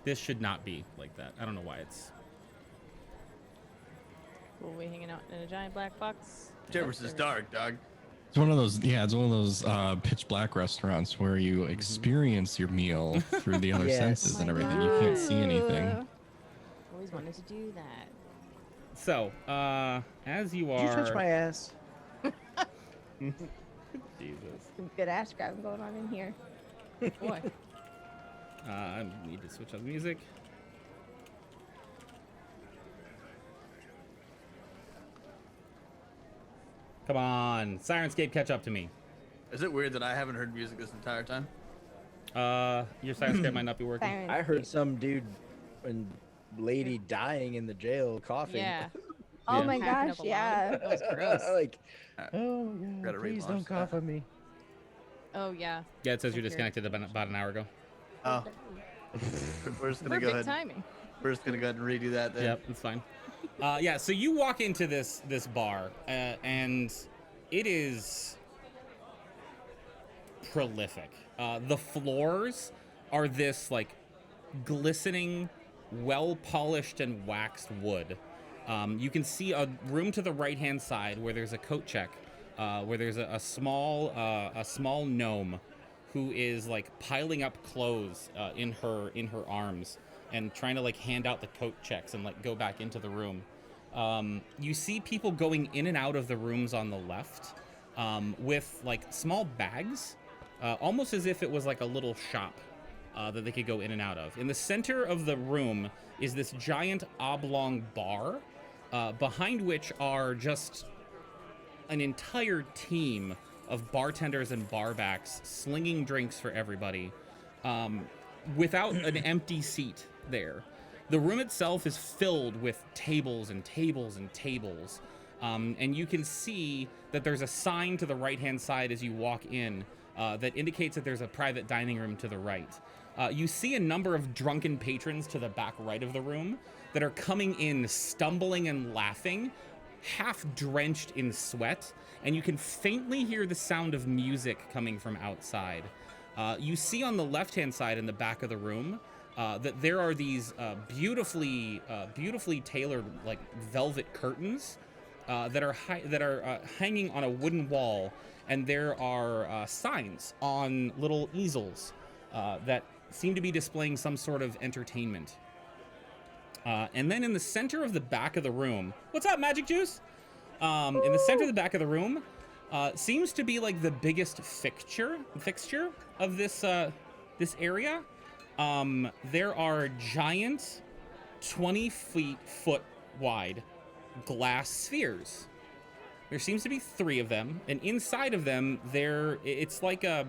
This should not be like that. I don't know why it's... Will we hanging out in a giant black box? Chippers is dark, dog. It's one of those, it's one of those pitch black restaurants where you experience your meal through the other Yes. senses and everything. You can't see anything. Always wanted to do that. So, as you Did are... you touch my ass? Jesus. Some good ass grabbing going on in here. Boy. I need to switch up the music. Come on, Sirenscape, catch up to me. Is it weird that I haven't heard music this entire time? Your Sirenscape might not be working. Sirens. I heard some dude and lady dying in the jail coughing. Yeah. Oh Yeah. my Hacking gosh, up a yeah. That was gross. Like, Alright. oh God, Gotta please relaunch don't cough that. on me. Oh, yeah. Yeah, it says you're Okay. disconnected about an hour ago. Oh. We're just gonna go Perfect ahead. timing. We're just gonna go ahead and redo that then. Yep, it's fine. Yeah, so you walk into this bar, and it is prolific. The floors are this like glistening, well-polished and waxed wood. You can see a room to the right-hand side where there's a coat check, where there's a small gnome who is like piling up clothes in her arms and trying to like hand out the coat checks and like go back into the room. You see people going in and out of the rooms on the left with like small bags, almost as if it was like a little shop that they could go in and out of. In the center of the room is this giant oblong bar, behind which are just an entire team of bartenders and barbacks slinging drinks for everybody, without an empty seat there. The room itself is filled with tables and tables and tables, and you can see that there's a sign to the right-hand side as you walk in that indicates that there's a private dining room to the right. You see a number of drunken patrons to the back right of the room that are coming in stumbling and laughing, half drenched in sweat, and you can faintly hear the sound of music coming from outside. You see on the left-hand side in the back of the room that there are these beautifully tailored like velvet curtains that are hanging on a wooden wall, and there are signs on little easels that seem to be displaying some sort of entertainment. And then in the center of the back of the room, what's up, Magic Juice? In the center of the back of the room seems to be like the biggest fixture of this area. There are giant 20-foot wide glass spheres. There seems to be 3 of them, and inside of them it's like a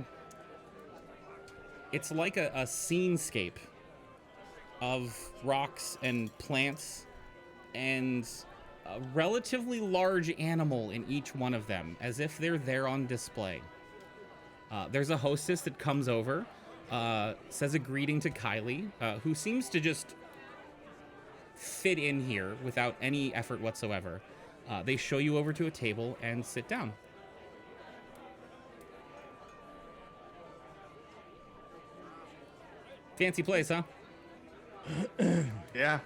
scenescape of rocks and plants and a relatively large animal in each one of them, as if they're there on display. There's a hostess that comes over, says a greeting to Kylie, who seems to just fit in here without any effort whatsoever. They show you over to a table and sit down. Fancy place, huh? Yeah.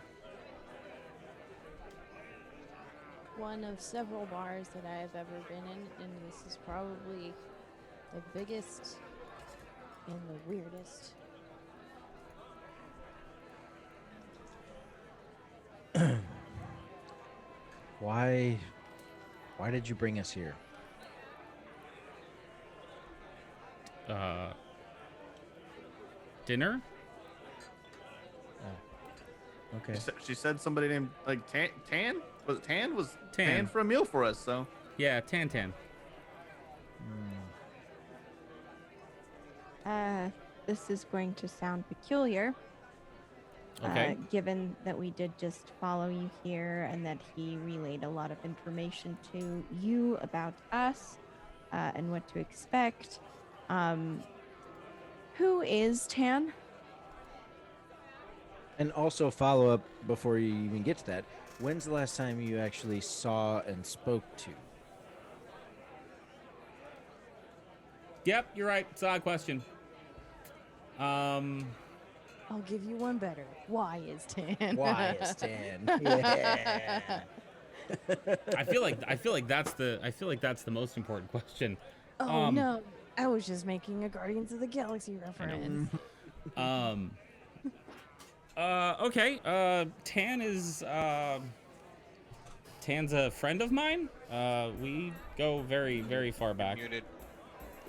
One of several bars that I have ever been in, and this is probably the biggest and the weirdest. Why did you bring us here? Dinner? Okay. She said somebody named like Tan. Was it Tan? Was Tan. Tan for a meal for us? So Yeah, Tan. This is going to sound peculiar. Okay. Given that we did just follow you here and that he relayed a lot of information to you about us and what to expect. Who is Tan? And also follow up before you even get to that. When's the last time you actually saw and spoke to? Yep, you're right. It's an odd question. I'll give you one better. Why is Tan? Why is Tan? Yeah. I feel like that's the most important question. Oh no, I was just making a Guardians of the Galaxy reference. Okay. Tan's a friend of mine. We go very, very far back. Muted.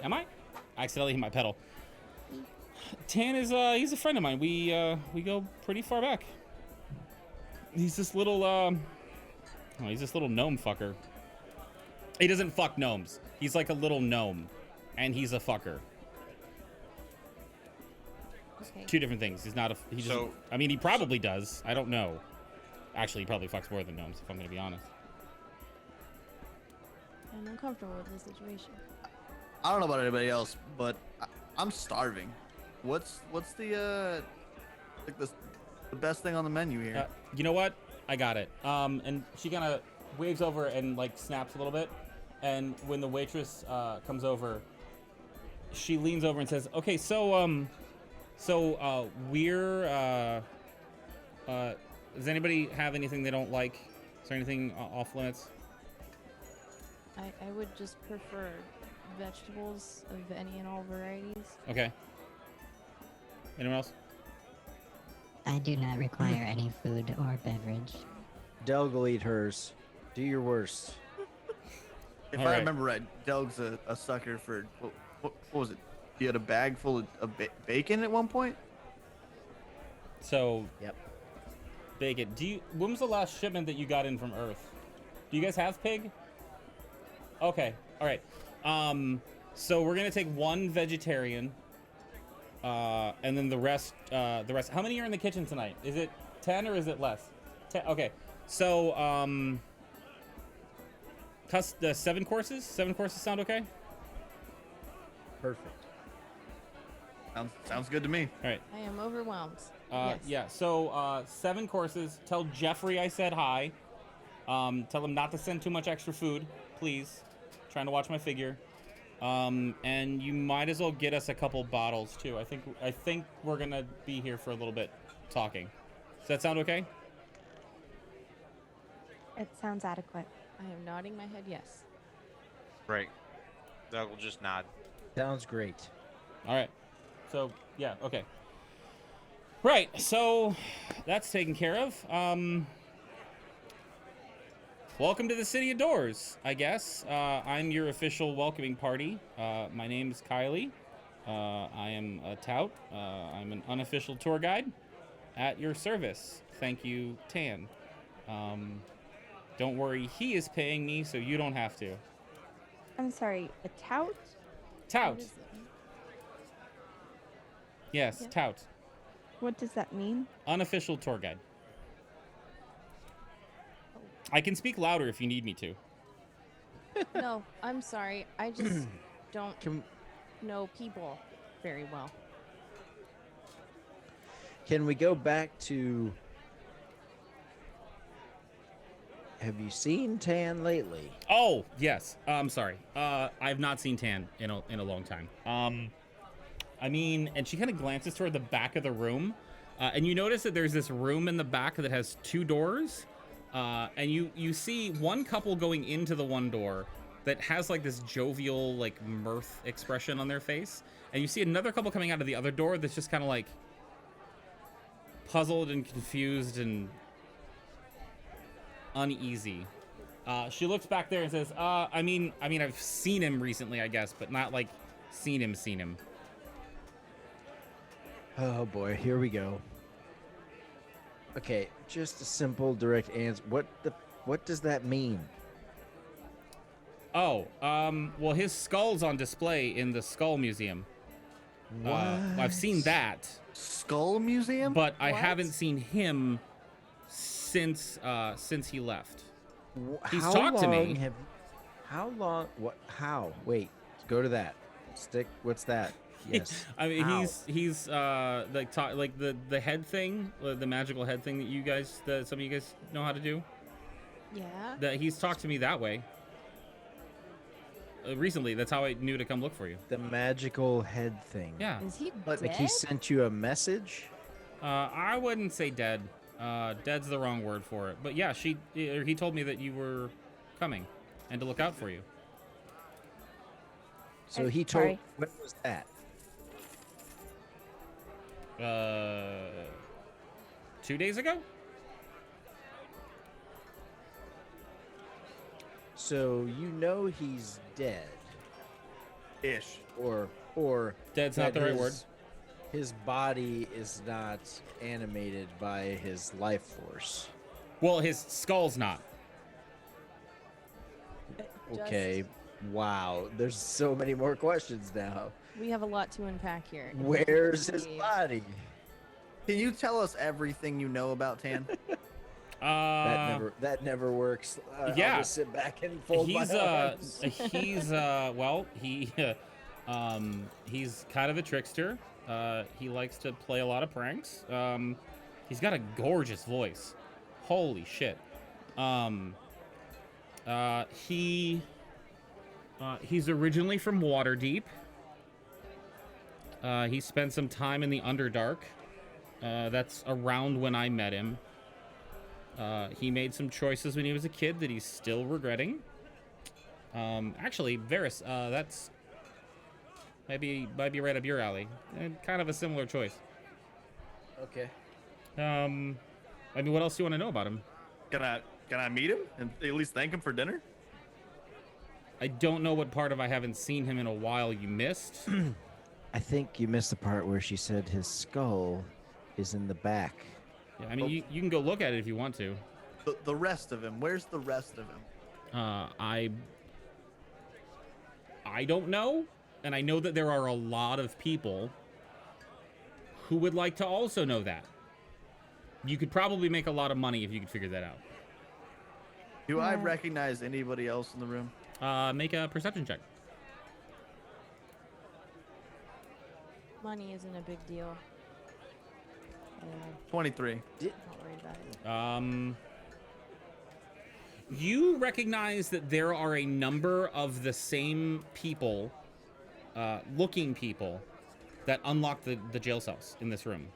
Am I? I accidentally hit my pedal. Tan is he's a friend of mine. We go pretty far back. He's this little gnome fucker. He doesn't fuck gnomes. He's like a little gnome, and he's a fucker. Okay. 2 different things. He's not a. He doesn't. So- I mean, he probably does. I don't know. Actually, he probably fucks more than gnomes, if I'm gonna be honest. I'm uncomfortable with this situation. I don't know about anybody else, but I'm starving. What's the like the best thing on the menu here? You know what? I got it. And she kind of waves over and like snaps a little bit, and when the waitress comes over, she leans over and says, "Okay, so we're does anybody have anything they don't like? Is there anything off limits?" I would just prefer vegetables of any and all varieties. Okay. Anyone else? I do not require any food or beverage. Delg will eat hers. Do your worst. If All I right. remember right, Delg's a sucker for what was it? You had a bag full of bacon at one point. So Yep. bacon. When was the last shipment that you got in from Earth? Do you guys have pig? Okay. All right. So we're gonna take one vegetarian, and then the rest. How many are in the kitchen tonight? Is it 10 or is it less? 10. Okay. So the 7 courses. 7 courses sound okay? Perfect. Sounds good to me. All right. I am overwhelmed. Yes. Yeah. So 7 courses. Tell Jeffrey I said hi. Tell him not to send too much extra food, please. Trying to watch my figure. And you might as well get us a couple bottles too. I think we're gonna be here for a little bit talking. Does that sound okay? It sounds adequate. I am nodding my head yes. Right. Doug will just nod. Sounds great. All right. So yeah. Okay. Right. So that's taken care of. Welcome to the City of Doors, I guess. I'm your official welcoming party. My name is Kylie. I am a tout. I'm an unofficial tour guide at your service. Thank you, Tan. Don't worry, he is paying me, so you don't have to. I'm sorry, a tout? Tout. What is it? Yes, Yeah. tout. What does that mean? Unofficial tour guide. I can speak louder if you need me to. No, I'm sorry. I just don't Can know people very well. can we go back to? Have you seen Tan lately? Oh, yes. I'm sorry. I've not seen Tan in a long time. I mean, and she kind of glances toward the back of the room, and you notice that there's this room in the back that has 2 doors, and you see one couple going into the one door that has like this jovial, like mirth expression on their face, and you see another couple coming out of the other door that's just kind of like puzzled and confused and uneasy. She looks back there and says, I mean, I've seen him recently, I guess, but not like seen him. Oh boy, here we go. Okay, just a simple, direct answer. What does that mean? Oh, well, his skull's on display in the Skull Museum. What? I've seen that, Skull Museum. but I What? haven't seen him since he left. He's How talked to me. long How long? What? How? Wait. Go to that. Stick. What's that? Yes. I mean, How? he's like the head thing, the magical head thing that some of you guys know how to do. Yeah. That he's talked to me that way. Recently, that's how I knew to come look for you. the magical head thing. Yeah. Is he But- dead? Like he sent you a message. I wouldn't say dead. Dead's the wrong word for it. But yeah, he told me that you were coming and to look out for you. So I'm he told. sorry. When was that? 2 days ago? So you know he's dead, Ish. or Dead's not that the right word. His body is not animated by his life force. Well, his skull's not. Just- Okay. Wow. There's so many more questions now. We have a lot to unpack here. Where's his Jeez. body? Can you tell us everything you know about Tan? That never works. yeah. I'll just sit back and fold my arms. He's kind of a trickster. He likes to play a lot of pranks. He's got a gorgeous voice. Holy shit. He's originally from Waterdeep. He spent some time in the Underdark. That's around when I met him. He made some choices when he was a kid that he's still regretting. Actually, Varys, that's might be right up your alley. And kind of a similar choice. Okay. I mean, what else do you want to know about him? Can I meet him and at least thank him for dinner? I don't know what part of I haven't seen him in a while you missed. I think you missed the part where she said his skull is in the back. Yeah, I mean, you can go look at it if you want to. The rest of him. Where's the rest of him? I don't know, and I know that there are a lot of people who would like to also know that. You could probably make a lot of money if you could figure that out. Do I recognize anybody else in the room? Make a perception check. Money isn't a big deal. 23. Not worried about it. You recognize that there are a number of the same people, looking people, that unlock the jail cells in this room.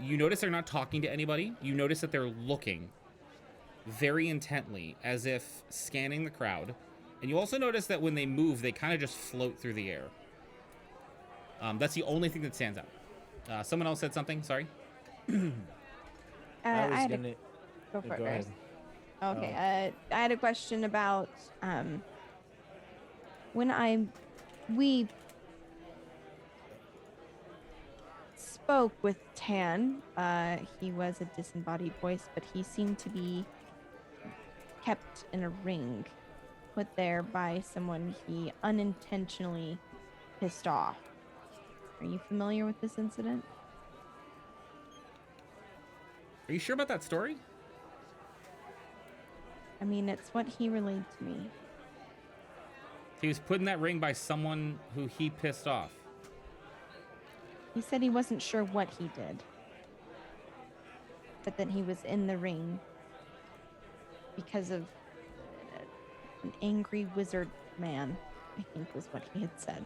You notice they're not talking to anybody. You notice that they're looking very intently, as if scanning the crowd. And you also notice that when they move, they kind of just float through the air. That's the only thing that stands out. Someone else said something. Sorry. I was had gonna go for it go ahead. first. Okay. I had a question about when we spoke with Tan. He was a disembodied voice, but he seemed to be kept in a ring, put there by someone he unintentionally pissed off. Are you familiar with this incident? Are you sure about that story? I mean, it's what he relayed to me. He was put in that ring by someone who he pissed off. He said he wasn't sure what he did, but that he was in the ring because of an angry wizard man, I think was what he had said.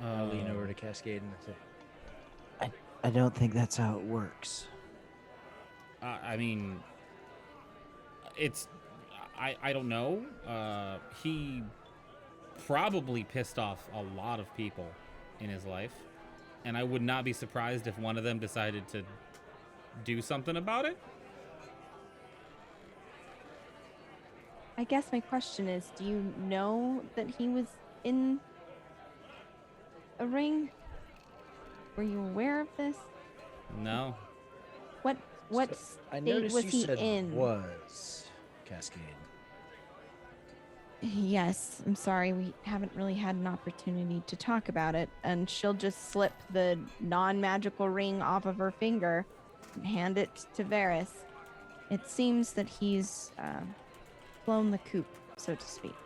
I'll lean over to Cascade and say, I don't think that's how it works. I mean, I don't know. He probably pissed off a lot of people in his life, and I would not be surprised if one of them decided to do something about it. I guess my question is, do you know that he was in a ring? Were you aware of this? No. What I state noticed was you he said in? was Cascade. Yes, I'm sorry. We haven't really had an opportunity to talk about it. And she'll just slip the non-magical ring off of her finger and hand it to Varys. It seems that he's blown the coop, so to speak.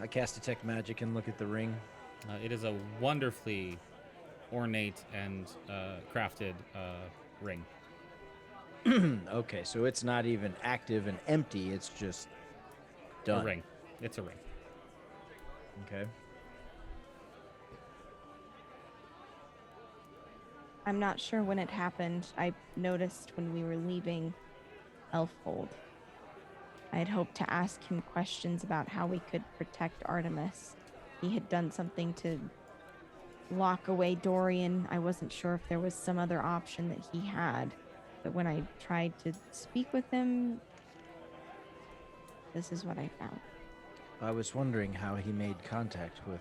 I cast Detect Magic and look at the ring. It is a wonderfully ornate and crafted ring. Okay, so it's not even active and empty. It's just done. A ring. It's a ring. Okay. I'm not sure when it happened. I noticed when we were leaving Elfhold. I had hoped to ask him questions about how we could protect Artemis. He had done something to lock away Dorian. I wasn't sure if there was some other option that he had. But when I tried to speak with him, this is what I found. I was wondering how he made contact with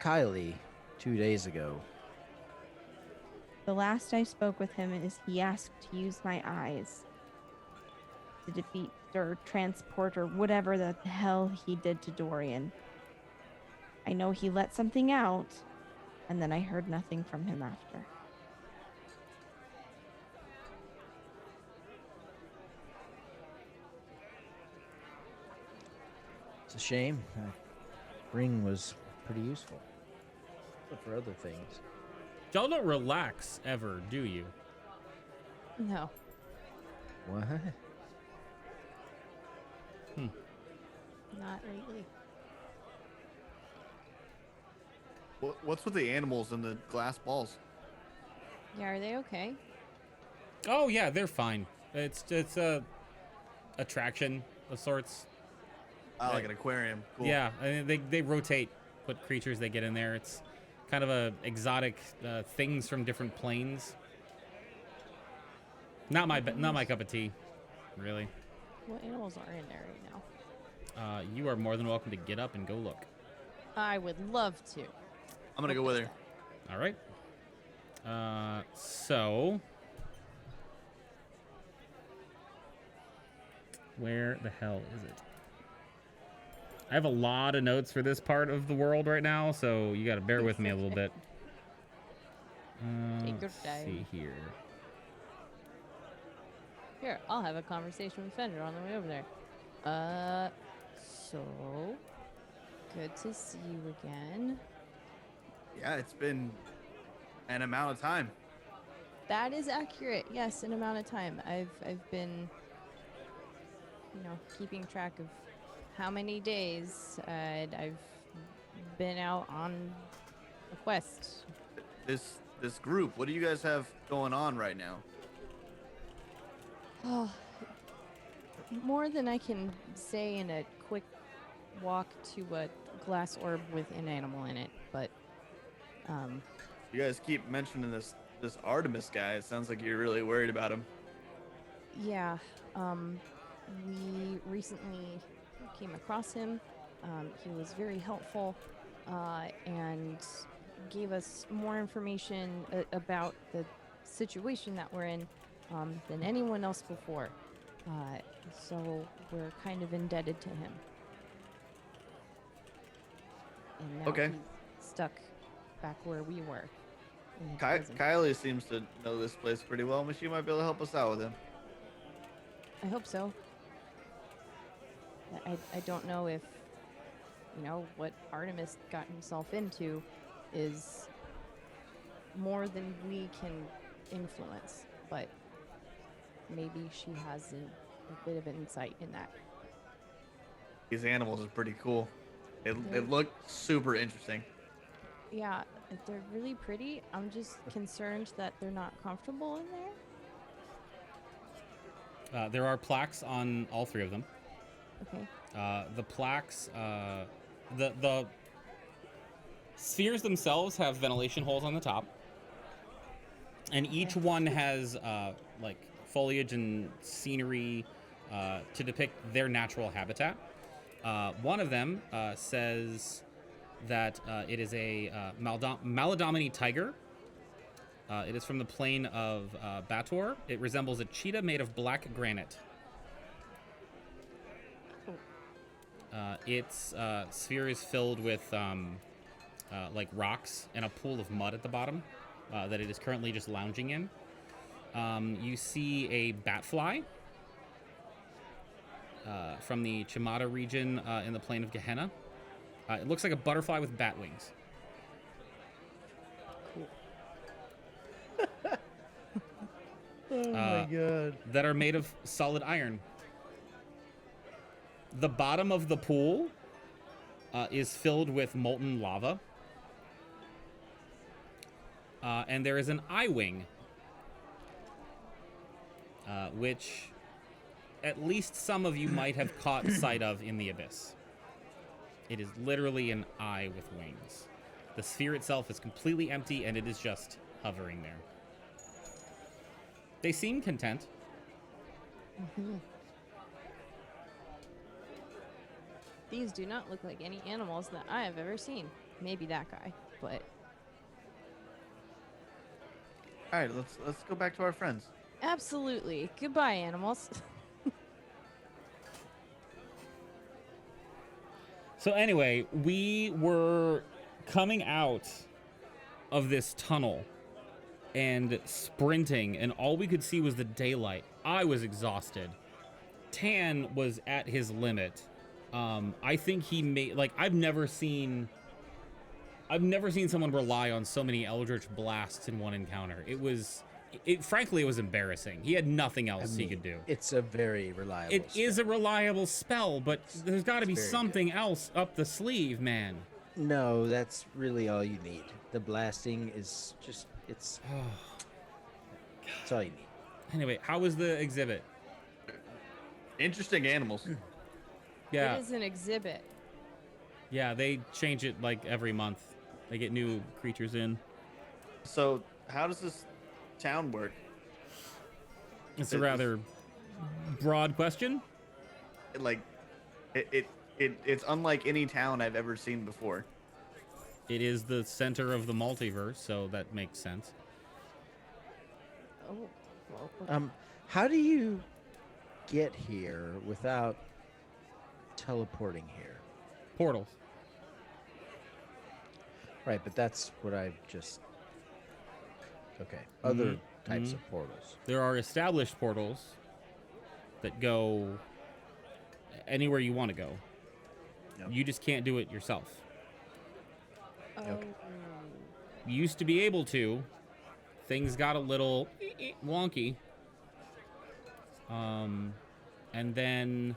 Kylie 2 days ago. The last I spoke with him is he asked to use my eyes to defeat or transport or whatever the hell he did to Dorian. I know he let something out, and then I heard nothing from him after. It's a shame. That ring was pretty useful. But for other things. Y'all don't relax ever, do you? No. What? Not lately. What's with the animals and the glass balls? Yeah, are they okay? Oh yeah, they're fine. It's a attraction of sorts. Oh, like an aquarium. Cool. Yeah, I mean, they rotate what creatures they get in there. It's kind of a exotic things from different planes. Not my cup of tea, really. What animals are in there right now? You are more than welcome to get up and go look. I would love to. I'm gonna go with her. All right. So where the hell is it? I have a lot of notes for this part of the world right now, so you got to bear with me a little bit. Take your Let's time. see here. Here, I'll have a conversation with Fenjor on the way over there. So good to see you again. Yeah, it's been an amount of time. That is accurate. Yes, an amount of time. I've been, keeping track of how many days I've been out on a quest. This group, what do you guys have going on right now? Oh, more than I can say in a quick walk to a glass orb with an animal in it, but You guys keep mentioning this Artemis guy. It sounds like you're really worried about him. yeah, we recently came across him. He was very helpful and gave us more information about the situation that we're in than anyone else before. So we're kind of indebted to him. And now Okay. he's stuck back where we were. in the prison. Kylie seems to know this place pretty well, but she might be able to help us out with him. I hope so. I don't know if, what Artemis got himself into is more than we can influence, but maybe she has a bit of insight in that. These animals are pretty cool. They look super interesting. Yeah, they're really pretty. I'm just concerned that they're not comfortable in there. There are plaques on all three of them. Okay. The plaques, the spheres themselves have ventilation holes on the top, and each one has like foliage and scenery to depict their natural habitat. One of them says that it is a Maladomini tiger. It is from the plane of Bator. It resembles a cheetah made of black granite. Its sphere is filled with like rocks and a pool of mud at the bottom that it is currently just lounging in. You see a batfly from the Chimata region in the plain of Gehenna. It looks like a butterfly with bat wings. Oh my god. That are made of solid iron. The bottom of the pool is filled with molten lava. And there is an eye wing, which at least some of you might have caught sight of in the abyss. It is literally an eye with wings. The sphere itself is completely empty, and it is just hovering there. They seem content. Mm-hmm. These do not look like any animals that I have ever seen. Maybe that guy, but All right, let's go back to our friends. absolutely. Goodbye, animals. So anyway, we were coming out of this tunnel and sprinting, and all we could see was the daylight. I was exhausted. Tan was at his limit. I think he made, like, I've never seen someone rely on so many Eldritch blasts in one encounter. It was frankly, it was embarrassing. He had nothing else he could do. It's a very reliable. It is a reliable spell, but there's got to be very something else up the sleeve, man. No, that's really all you need. The blasting is just it's all you need. Anyway, how was the exhibit? Interesting animals. Yeah, It is an exhibit. yeah, they change it like every month. They get new creatures in. So, how does this town work? It's a rather broad question. It's unlike any town I've ever seen before. It is the center of the multiverse, so that makes sense. Oh, well, How do you get here without teleporting here? Portals. Right, but that's what I just. Okay, other types of portals. There are established portals that go anywhere you want to go. Yep. You just can't do it yourself. Okay. You used to be able to. Things got a little wonky. And then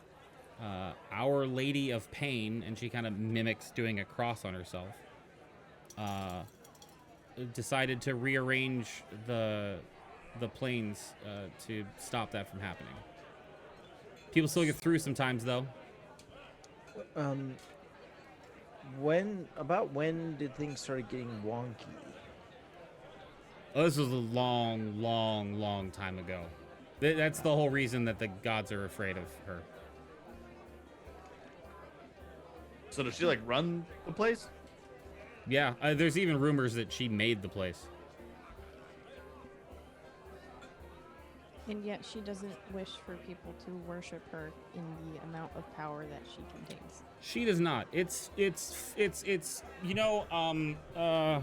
Our Lady of Pain, and she kind of mimics doing a cross on herself, decided to rearrange the planes to stop that from happening. People still get through sometimes, though. When did things start getting wonky? Oh, this was a long, long, long time ago. That's the whole reason that the gods are afraid of her. So does she like run the place? Yeah, there's even rumors that she made the place. and yet she doesn't wish for people to worship her in the amount of power that she contains. She does not. It's you know, I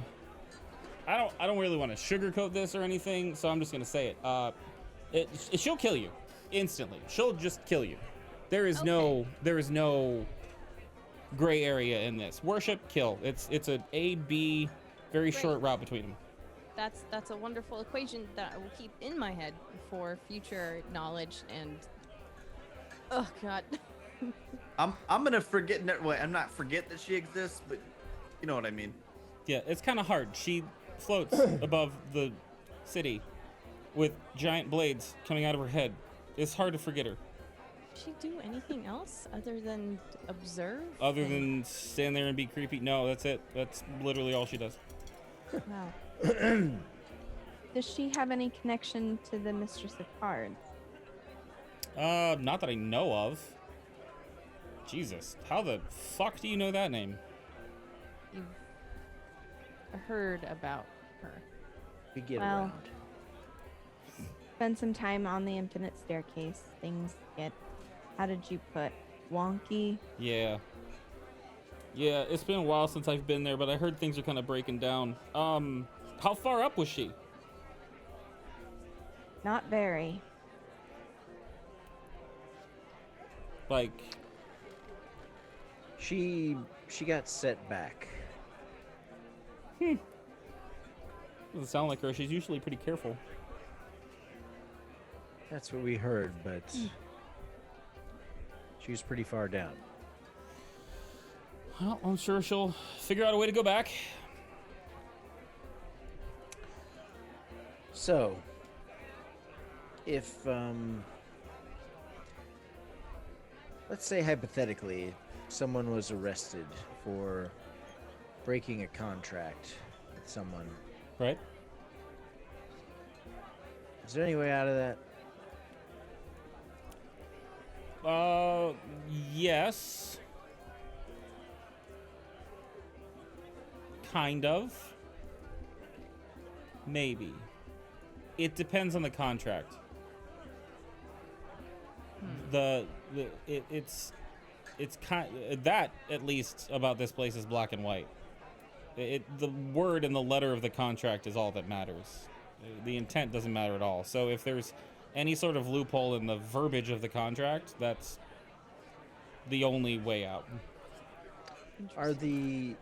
don't really want to sugarcoat this or anything, so I'm just gonna say it. She'll kill you instantly. She'll just kill you. There is no gray area in this. Worship, kill. It's an A-B, very Great. short route between them. That's a wonderful equation that I will keep in my head for future knowledge and. Oh God. I'm gonna forget. Well, I'm not forget that she exists, but you know what I mean. Yeah, it's kind of hard. She floats above the city with giant blades coming out of her head. It's hard to forget her. Does she do anything else other than observe? Other than stand there and be creepy. No, that's it. That's literally all she does. Wow. Does she have any connection to the Mistress of Cards? Not that I know of. Jesus, how the fuck do you know that name? You've heard about her. We get Well, around. Spend some time on the Infinite Staircase. Things get, how did you put, wonky? Yeah. Yeah, it's been a while since I've been there, but I heard things are kind of breaking down. How far up was she? Not very. Like, She got set back. doesn't sound like her. She's usually pretty careful. That's what we heard, but she was pretty far down. Well, I'm sure she'll figure out a way to go back. So, if let's say hypothetically, someone was arrested for breaking a contract with someone, Right? is there any way out of that? Yes. Kind of. Maybe. It depends on the contract. It's kind that at least about this place is black and white. The word and the letter of the contract is all that matters. The intent doesn't matter at all. So if there's any sort of loophole in the verbiage of the contract, that's the only way out. Are the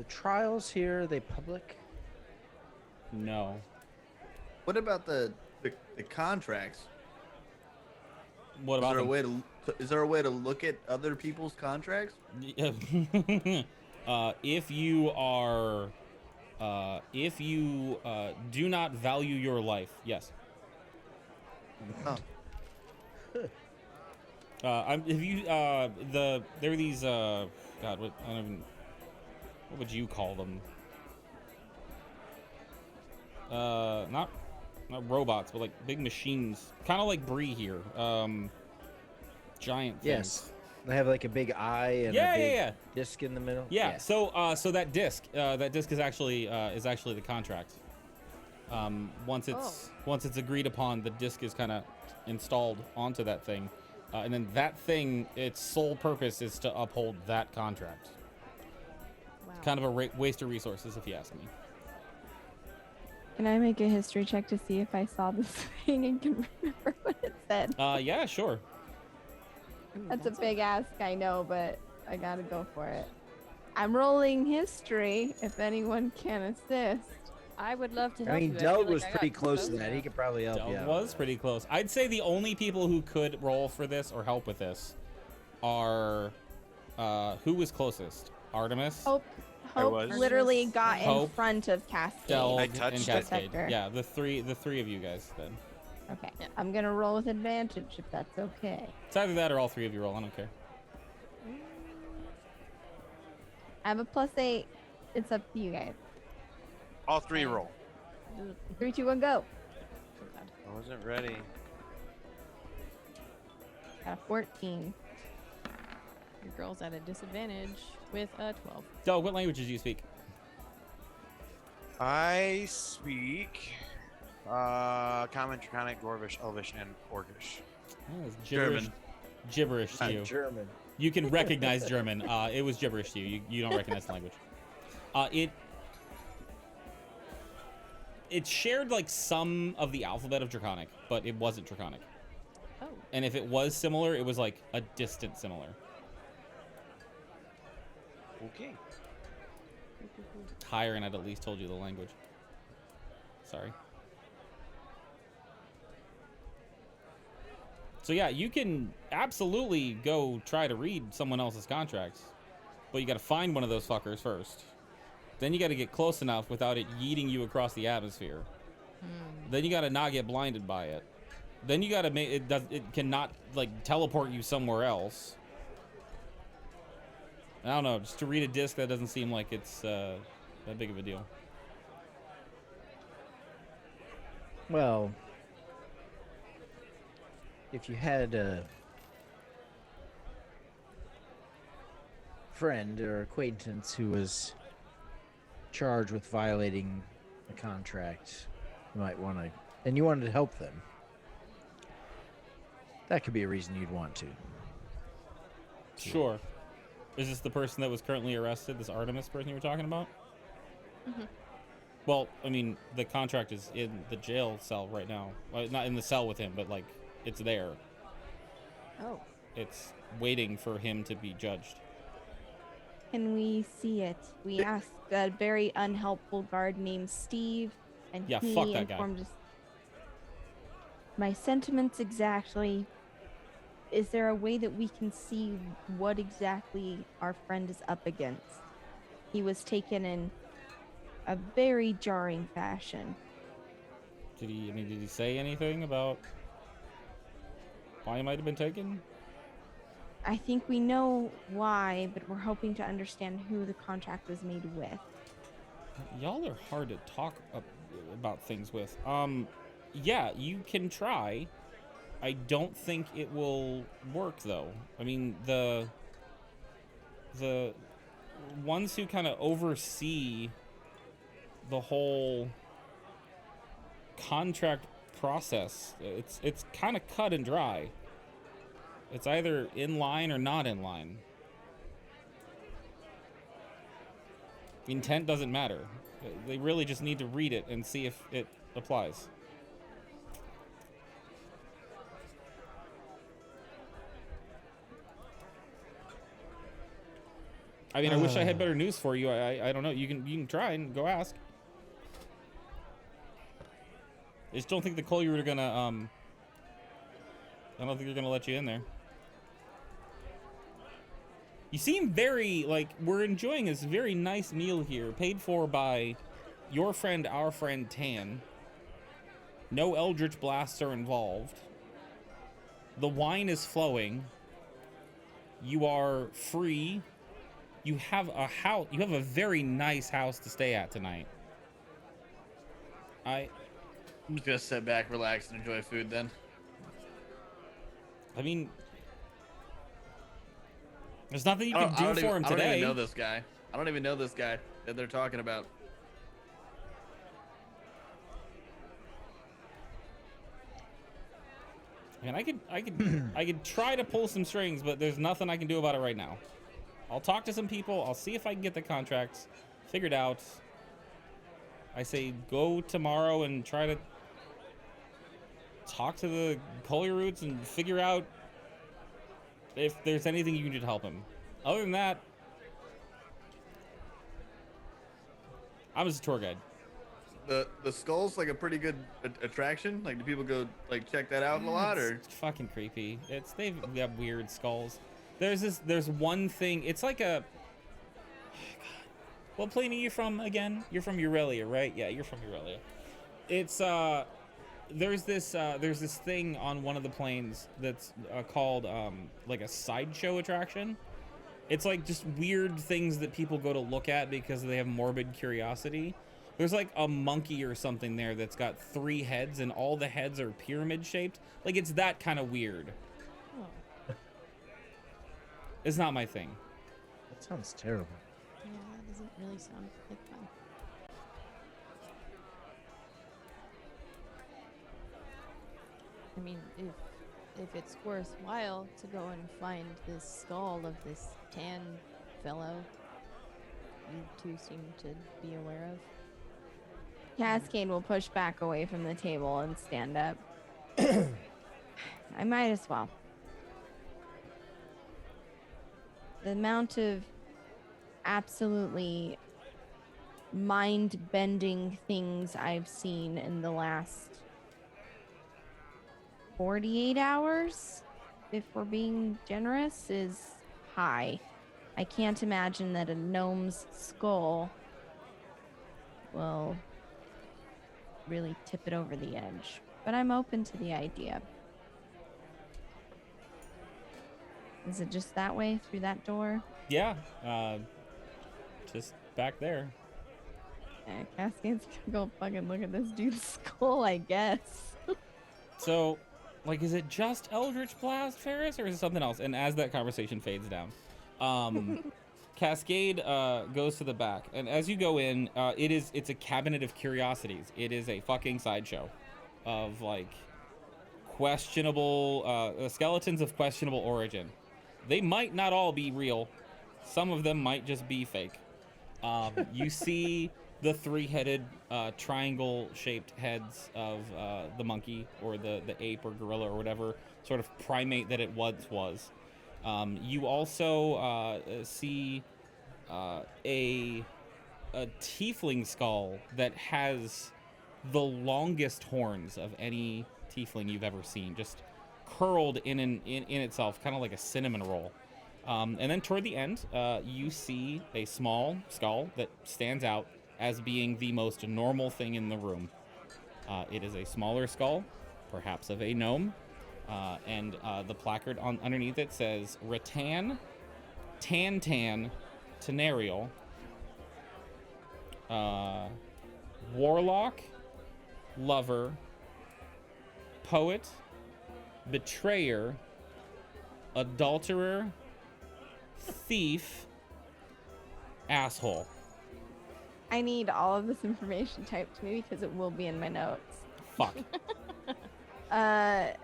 trials here, are they public? No. What about the contracts? What Is about there a them? way to is there a way to look at other people's contracts? If you are, if you do not value your life, yes. Oh, If you there are these God, what I don't even, what would you call them? Not robots, but like big machines, kind of like Bree here. Giant things. Yes. They have like a big eye and Yeah, a big yeah. disc in the middle. Yeah. So that disc is actually the contract. Once it's agreed upon, the disc is kind of installed onto that thing, and then that thing, its sole purpose is to uphold that contract. Wow. It's kind of a waste of resources, if you ask me. Can I make a history check to see if I saw this thing and can remember what it said? Yeah, sure. Ooh, That's a big ask, I know, but I gotta go for it. I'm rolling history if anyone can assist. I would love to help I mean, you. Doug feel was like I pretty got close to both that. now. He could probably help you Doug out. was pretty close. I'd say the only people who could roll for this or help with this are who was closest? Artemis, Hope was. literally got in Hope, front of Cascade. Delg, I and touched it. Cascade. Protector. Yeah, the three of you guys then. Okay, Yeah. I'm gonna roll with advantage if that's okay. It's either that or all three of you roll. I don't care. I have a +8. It's up to you guys. All three roll. 3, 2, 1, go. I wasn't ready. Got a 14. Your girl's at a disadvantage with a 12. Doug, what languages do you speak? I speak Common, Draconic, Dwarvish, Elvish, and Orcish. Oh, it's gibberish. German. Gibberish to you. German. You can recognize German. It was gibberish to you. You don't recognize the language. It shared like some of the alphabet of Draconic, but it wasn't Draconic. Oh. And if it was similar, it was like a distant similar. Okay. Higher, and I'd at least told you the language. Sorry. So yeah, you can absolutely go try to read someone else's contracts, but you got to find one of those fuckers first. Then you got to get close enough without it yeeting you across the atmosphere. Then you got to not get blinded by it. Then you got to make it cannot like teleport you somewhere else. I don't know, just to read a disc, that doesn't seem like it's that big of a deal. Well, if you had a friend or acquaintance who was charged with violating a contract, you might want to, and you wanted to help them, that could be a reason you'd want to. Sure. Is this the person that was currently arrested, this Artemis person you were talking about? Mm-hmm. Well, I mean, the contract is in the jail cell right now. Well, not in the cell with him, but like, it's there. Oh. It's waiting for him to be judged. Can we see it? We asked a very unhelpful guard named Steve, and Yeah, he fuck that guy. informed us. My sentiments exactly. Is there a way that we can see what exactly our friend is up against? He was taken in a very jarring fashion. Did he say anything about why he might have been taken? I think we know why, but we're hoping to understand who the contract was made with. Y'all are hard to talk about things with. Yeah, you can try. I don't think it will work, though. I mean, the ones who kind of oversee the whole contract process, it's kind of cut and dry. It's either in line or not in line. Intent doesn't matter. They really just need to read it and see if it applies. I mean, I wish I had better news for you. I don't know. You can try and go ask. I just don't think the Collier are gonna I don't think they're gonna let you in there. You seem very like we're enjoying this very nice meal here, paid for by your friend, our friend Tan. No Eldritch blasts are involved. The wine is flowing. You are free. You have a house. You have a very nice house to stay at tonight. I'm just gonna sit back, relax, and enjoy food then. I mean, there's nothing you can do for him I don't today. even know this guy. I don't even know this guy that they're talking about. Man, I could try to pull some strings, but there's nothing I can do about it right now. I'll talk to some people. I'll see if I can get the contracts figured out. I say go tomorrow and try to talk to the Collier Roots and figure out if there's anything you can do to help him. Other than that, I'm just a tour guide. The skull's like a pretty good attraction. Like, do people go like check that out a lot, or? It's fucking creepy. They've got weird skulls. There's one thing. It's like a. What plane are you from again? You're from Aurelia, right? Yeah, you're from Aurelia. It's there's this thing on one of the planes that's called like a sideshow attraction. It's like just weird things that people go to look at because they have morbid curiosity. There's like a monkey or something there that's got 3 heads and all the heads are pyramid shaped. Like it's that kind of weird. Oh. It's not my thing. That sounds terrible. Yeah, that doesn't really sound like fun. I mean, if it's worthwhile to go and find this skull of this tan fellow, you two seem to be aware of. Cascade will push back away from the table and stand up. I might as well. The amount of absolutely mind-bending things I've seen in the last 48 hours, if we're being generous, is high. I can't imagine that a gnome's skull will really tip it over the edge, but I'm open to the idea. Is it just that way through that door? Yeah, just back there. Yeah, Cascade's gonna go fucking look at this dude's skull, I guess. So, like, is it just Eldritch Blast, Ferris, or is it something else? And as that conversation fades down, Cascade goes to the back, and as you go in, it's a cabinet of curiosities. It is a fucking sideshow of like questionable skeletons of questionable origin. They might not all be real. Some of them might just be fake. You see the 3-headed triangle-shaped heads of the monkey or the ape or gorilla or whatever sort of primate that it once was. You also see a tiefling skull that has the longest horns of any tiefling you've ever seen, just curled in itself, kind of like a cinnamon roll. And then toward the end, you see a small skull that stands out as being the most normal thing in the room. It is a smaller skull, perhaps of a gnome. And the placard underneath it says Rattan, Tan, Tenarial, Warlock, Lover, Poet, Betrayer, Adulterer, Thief, Asshole. I need all of this information typed to me because it will be in my notes. Fuck.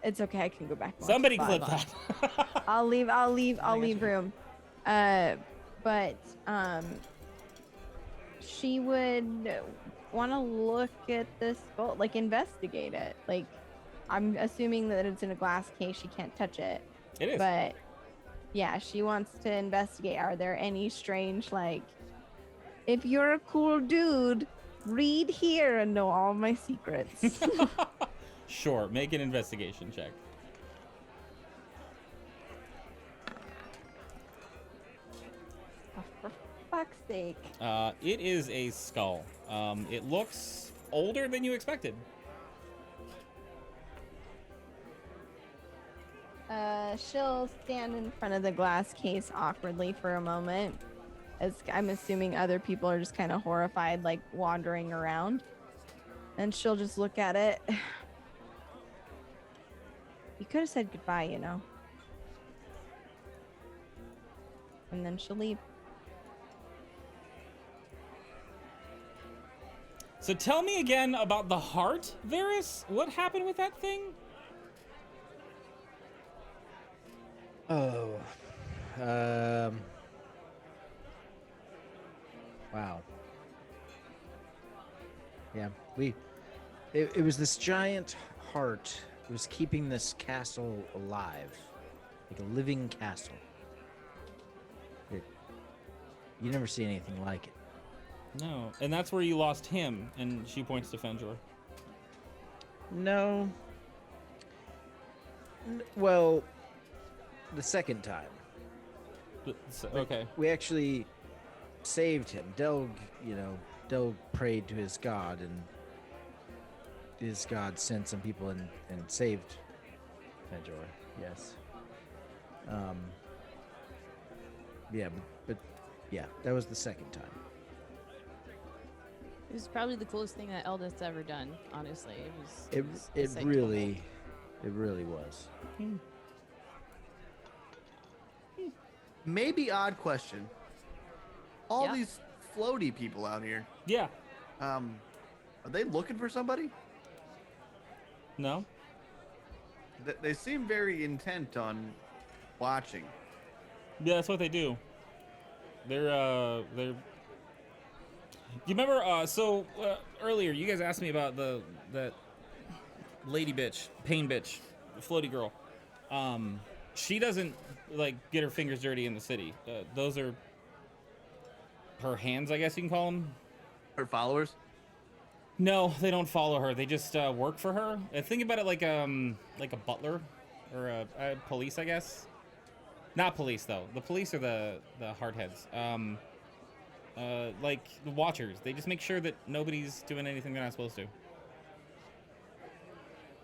It's okay. I can go back. And watch Somebody the clip VOD. that. I'll leave room. But she would want to look at this skull, like investigate it. Like, I'm assuming that it's in a glass case. She can't touch it. It is. But yeah, she wants to investigate. Are there any strange, like, if you're a cool dude, read here and know all my secrets. Sure, make an investigation check. Oh, for fuck's sake. It is a skull. It looks older than you expected. She'll stand in front of the glass case awkwardly for a moment, as I'm assuming other people are just kind of horrified, like wandering around. And she'll just look at it. You could have said goodbye, you know. And then she'll leave. So tell me again about the heart, Varys. What happened with that thing? Oh. Wow. Yeah, it was this giant heart. It was keeping this castle alive, like a living castle. You never see anything like it. No, and that's where you lost him, and she points to Fenjor. No. Well, the second time. Okay. We actually saved him. Delg prayed to his god, and his god sent some people and saved Fenjor. Yes. Yeah, but yeah, that was the second time. It was probably the coolest thing that Eldest's ever done. Honestly, It a sight to really was. Maybe odd question. All Yeah. these floaty people out here, Yeah. are they looking for somebody? No? They seem very intent on watching. Yeah, that's what they do. They're you remember earlier you guys asked me about that lady bitch, pain bitch, floaty girl. She doesn't like get her fingers dirty in the city. Those are her hands, I guess you can call them. Her followers? No, they don't follow her. They just work for her. Think about it like a butler or a police, I guess. Not police though. The police are the hardheads. Like the watchers. They just make sure that nobody's doing anything they're not supposed to.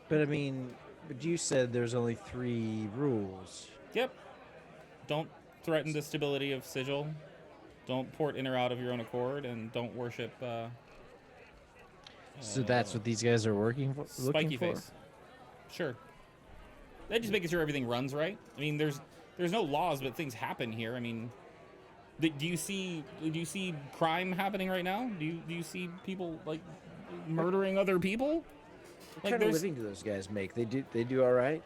But I mean, you said there's only 3 rules. Yep. Don't threaten the stability of sigil. Don't port in or out of your own accord, and don't worship. So that's what these guys are working for. Spiky face. Sure. They're just making sure everything runs right. I mean, there's no laws, but things happen here. I mean, do you see crime happening right now? Do you see people like murdering other people? What kind of living do those guys make? They do all right.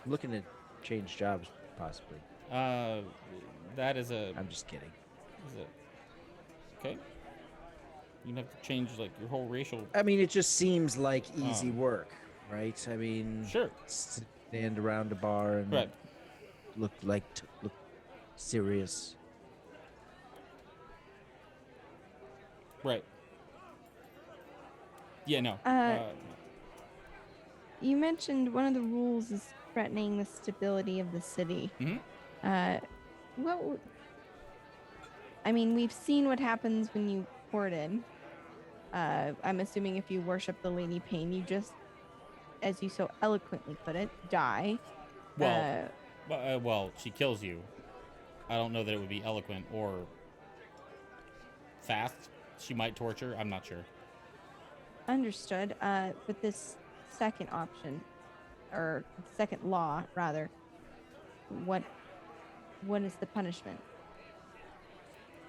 I'm looking to change jobs, possibly. That is a. I'm just kidding. Is it okay? You have to change like your whole racial. I mean, it just seems like easy work, right? I mean, Sure. Stand around a bar and Right. look serious. Right. Yeah. No. You mentioned one of the rules is threatening the stability of the city. Mm-hmm. I mean, we've seen what happens when you port in. I'm assuming if you worship the Lady Pain, you just, as you so eloquently put it, die. Well, she kills you. I don't know that it would be eloquent or fast. She might torture. I'm not sure. Understood. But this second option, or second law, rather, what is the punishment?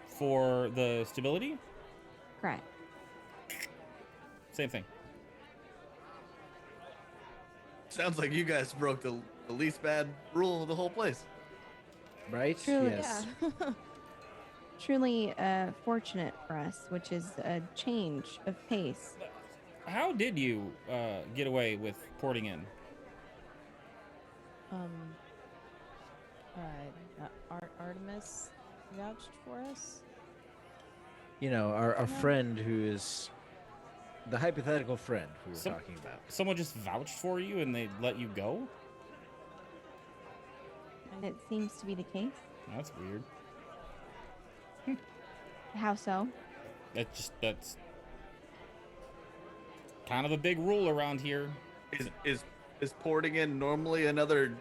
For the stability? Correct. Same thing. Sounds like you guys broke the least bad rule of the whole place. Right? Truly, Yes. yeah. Truly fortunate for us, which is a change of pace. How did you get away with porting in? Artemis vouched for us. You know, our friend who is the hypothetical friend we were Some- talking about. Someone just vouched for you and they let you go? It seems to be the case. That's weird. How so? That's kind of a big rule around here. Is porting in normally another?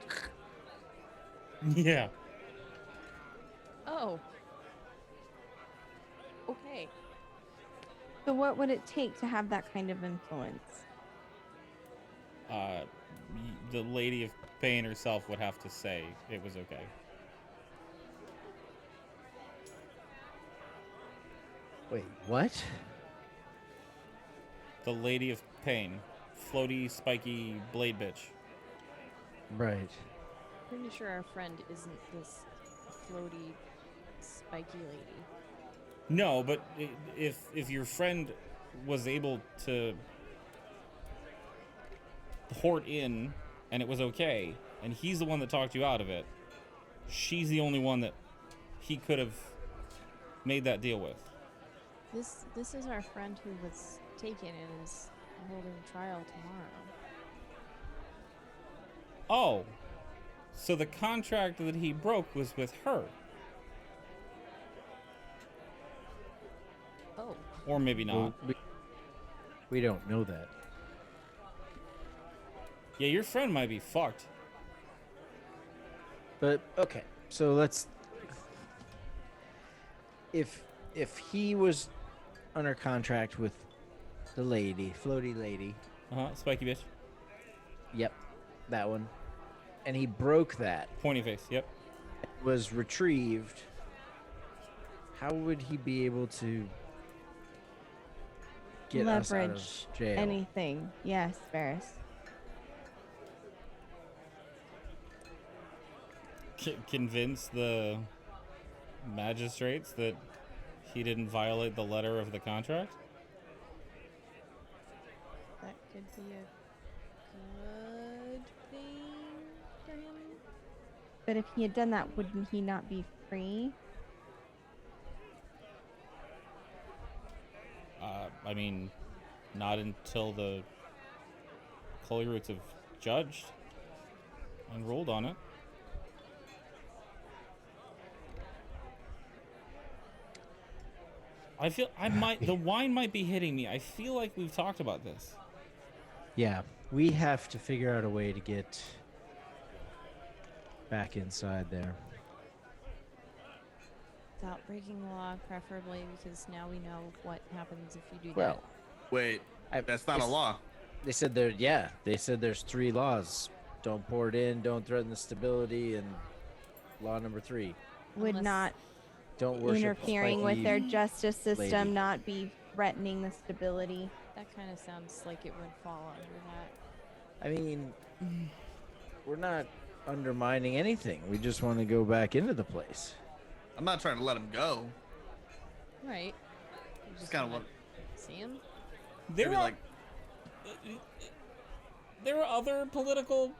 Yeah. Oh. Okay. So what would it take to have that kind of influence? The Lady of Pain herself would have to say it was okay. Wait, what? The Lady of Pain. Floaty, spiky blade bitch. Right. Pretty sure our friend isn't this floaty, spiky lady. No, but if your friend was able to port in and it was okay, and he's the one that talked you out of it, she's the only one that he could have made that deal with. This is our friend who was taken and is holding trial tomorrow. Oh, so the contract that he broke was with her. Oh. Or maybe not. Well, we don't know that. Yeah, your friend might be fucked. But okay, so let's. If he was under contract with the lady, floaty lady, Spiky bitch. yep, that one, and he broke that, Pointy face, yep. was retrieved, how would he be able to get us out of Leverage jail? anything. Yes, Varys. Convince the magistrates that he didn't violate the letter of the contract? That could be a good thing for him. But if he had done that, wouldn't he not be free? I mean, not until the Colruyts have judged and ruled on it. I feel the wine might be hitting me. I feel like we've talked about this. Yeah, we have to figure out a way to get back inside there. Without breaking the law, preferably, because now we know what happens if you do Well, Wait, that's not a law. They said there. Yeah, they said there's 3 laws: don't pour it in, don't threaten the stability, and law number 3: Would Unless- not don't worship. interfering with spiky their justice system lady. not be threatening the stability. that. That kind of sounds like it would fall under that. I mean, we're not undermining anything. We just want to go back into the place. I'm not trying to let him go. Right. You Just kind of wanna what. see him. There Maybe are like there are other political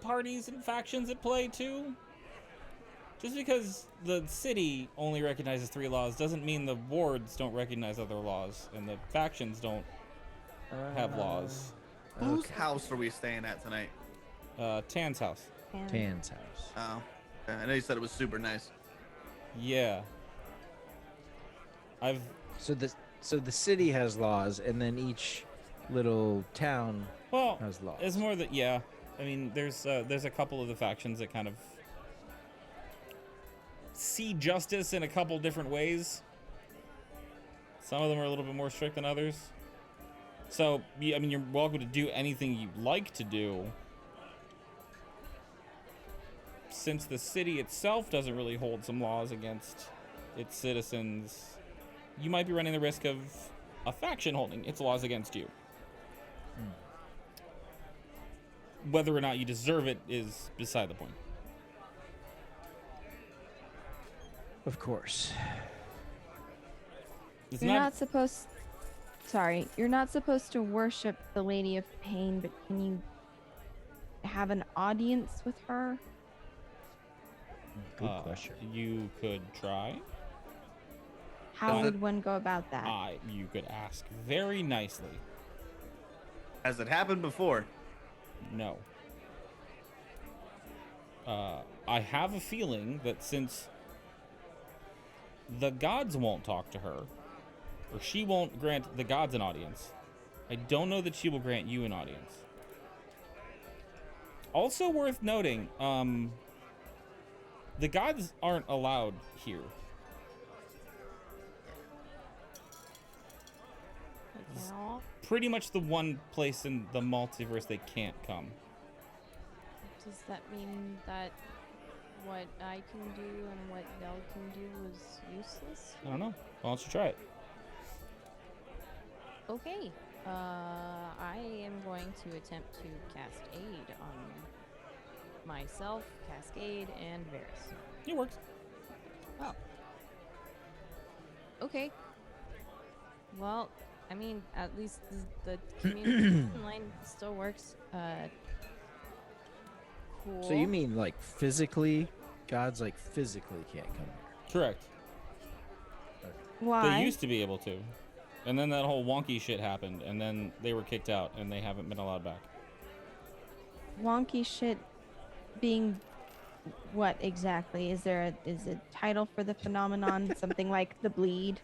parties and factions at play too. Just because the city only recognizes 3 laws doesn't mean the wards don't recognize other laws and the factions don't have laws. whose house are we staying at tonight? Tan's house. And Tan's house. Oh, okay. I know you said it was super nice. Yeah. So the city has laws, and then each little town Well, has laws. it's more that, yeah. I mean, there's a couple of the factions that kind of see justice in a couple different ways. Some of them are a little bit more strict than others. So, I mean, you're welcome to do anything you like to do. Since the city itself doesn't really hold some laws against its citizens, you might be running the risk of a faction holding its laws against you. Whether or not you deserve it is beside the point. Of course. It's you're not supposed. Sorry, you're not supposed to worship the Lady of Pain, but can you have an audience with her? Good question. You could try. How would one go about that? You could ask very nicely. Has it happened before? No. I have a feeling that since the gods won't talk to her, or she won't grant the gods an audience, I don't know that she will grant you an audience. Also worth noting, the gods aren't allowed here. Now, Pretty much the one place in the multiverse they can't come. does that mean that what I can do and what Belle can do is useless? I don't know. Why don't you try it? Okay. I am going to attempt to cast aid on myself, Cascade, and Varys. It works. Oh. Okay. Well, I mean, at least the communication line still works. Cool. So you mean like physically, gods like physically can't come here? Correct. Why? They used to be able to. And then that whole wonky shit happened, and then they were kicked out, and they haven't been allowed back. Wonky shit being what exactly? Is there a title for the phenomenon? Something like the bleed?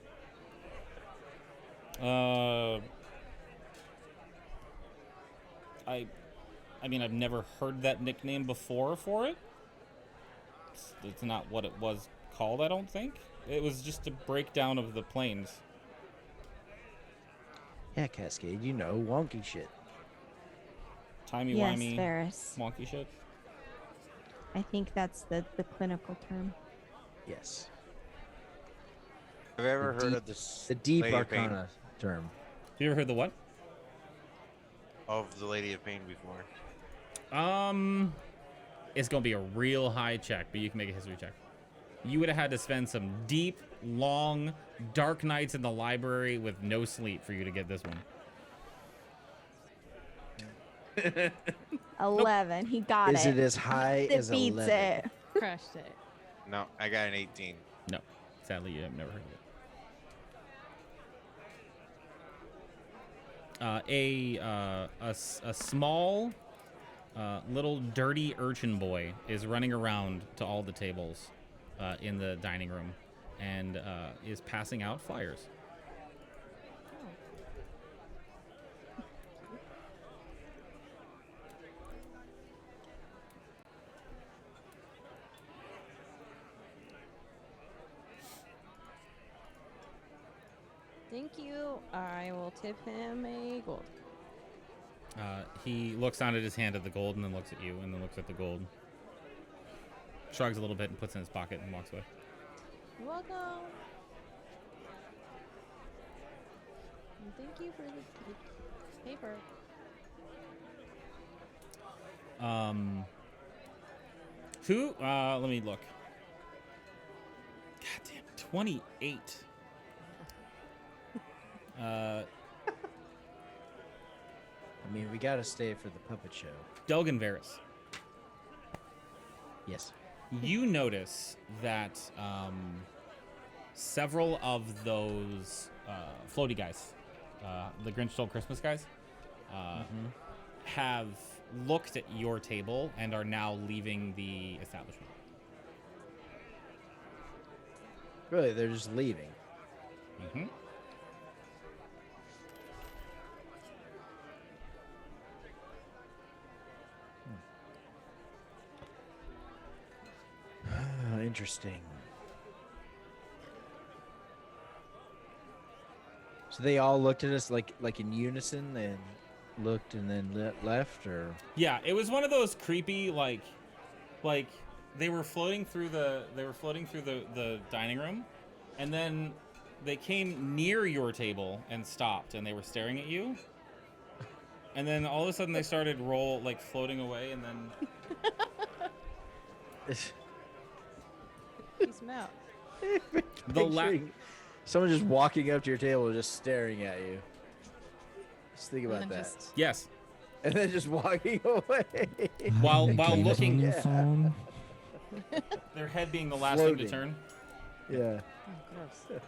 I mean, I've never heard that nickname before for it. It's not what it was called, I don't think. It was just a breakdown of the planes. Yeah, Cascade, you know, wonky shit. Yes, Timey-wimey, Varys. wonky shit. I think that's the clinical term. Yes. Have you ever The heard deep- of this? The deep Lady of Pain? arcana term. Have you ever heard the what? Of the Lady of Pain before. It's gonna be a real high check, but you can make a history check. You would have had to spend some deep, long, dark nights in the library with no sleep for you to get this one. 11. He got Is it as high It as beats 11? it. Crushed it. No, I got an 18. No, sadly, you have never heard of it. A small, little dirty urchin boy is running around to all the tables in the dining room and is passing out flyers. Thank you. I will tip him a gold. He looks down at his hand at the gold and then looks at you and then looks at the gold. Shrugs a little bit and puts it in his pocket and walks away. You're welcome. And thank you for the paper. Let me look. God damn, 28. I mean, we gotta stay for the puppet show. Delgan Varys. Yes. You notice that several of those floaty guys, the Grinch Stole Christmas guys, have looked at your table and are now leaving the establishment. Really, they're just leaving. Mm-hmm. Interesting. So they all looked at us like in unison and looked and then left, or Yeah, it was one of those creepy like they were floating through the dining room, and then they came near your table and stopped, and they were staring at you, and then all of a sudden they started floating away, and then Peace him out. picturing someone just walking up to your table, just staring at you. Just think about And then that, just- yes, and then just walking away. while Games on looking, your phone. their head being the last thing to Floating. turn. Yeah. Oh, gross.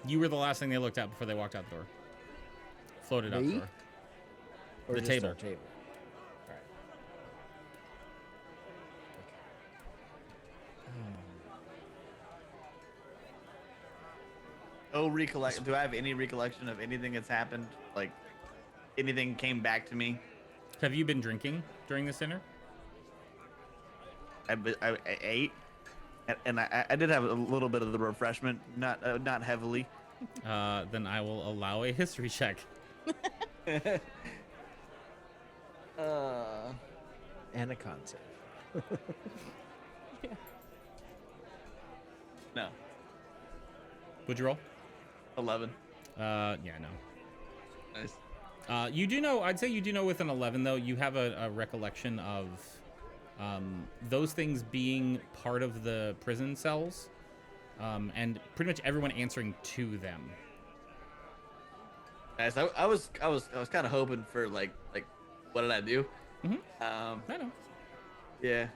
You were the last thing they looked at before they walked out the door. Floated out the Me? door. Or The just table. our table. All right. Oh, recollect. Do I have any recollection of anything that's happened? Like, anything came back to me? Have you been drinking during this dinner? I ate, and I did have a little bit of the refreshment, not heavily. Then I will allow a history check. And a concept. No, Would you roll? 11. Yeah, no. Nice. You do know, I'd say you do know with an 11, though, you have a recollection of those things being part of the prison cells, and pretty much everyone answering to them. Nice. I was kind of hoping for like what did I do? Mm-hmm. I know. Yeah.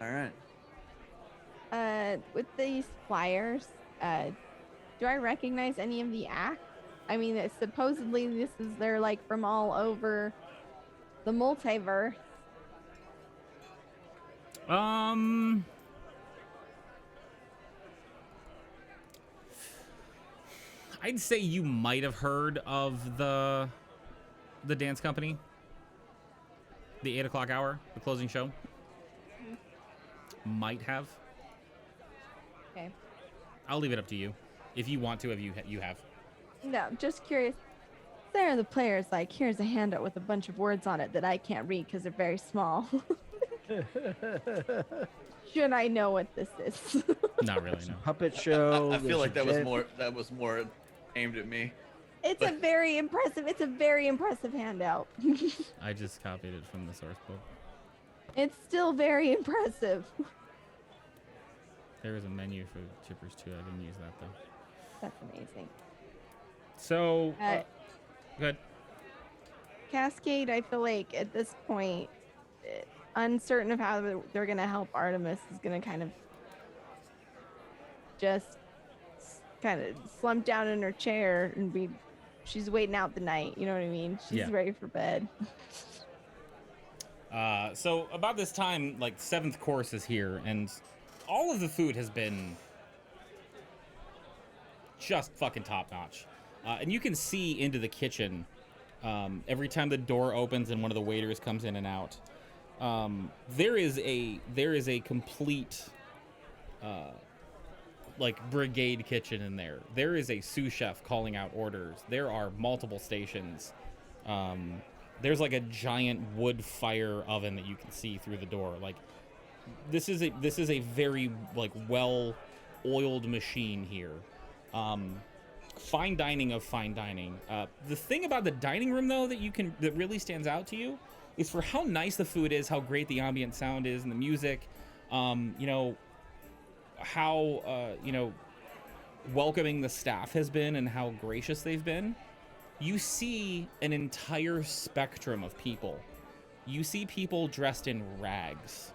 All right. With these flyers, do I recognize any of the acts? I mean, supposedly they're like from all over the multiverse. I'd say you might have heard of the dance company, the 8 o'clock hour, the closing show. Might have. Okay. I'll leave it up to you. If you want to, if you have. No, just curious. There are the players like, here's a handout with a bunch of words on it that I can't read because they're very small. Should I know what this is? Not really, no. Puppet show. I feel there's like a that was more aimed at me. It's a very impressive handout. I just copied it from the source book. It's still very impressive. There was a menu for chippers too. I didn't use that though. That's amazing. So, good. Cascade, I feel like at this point, uncertain of how they're going to help Artemis, is going to kind of just slump down in her chair and she's waiting out the night. You know what I mean? She's ready for bed. So about this time, like 7th course is here, and all of the food has been just fucking top notch. And you can see into the kitchen every time the door opens and one of the waiters comes in and out. There is a complete like brigade kitchen in there. There is a sous chef calling out orders. There are multiple stations. There's like a giant wood fire oven that you can see through the door. Like this is a very like well oiled machine here. Fine dining of fine dining. The thing about the dining room though that really stands out to you is for how nice the food is, how great the ambient sound is and the music. You know, how welcoming the staff has been and how gracious they've been. You see an entire spectrum of people. You see people dressed in rags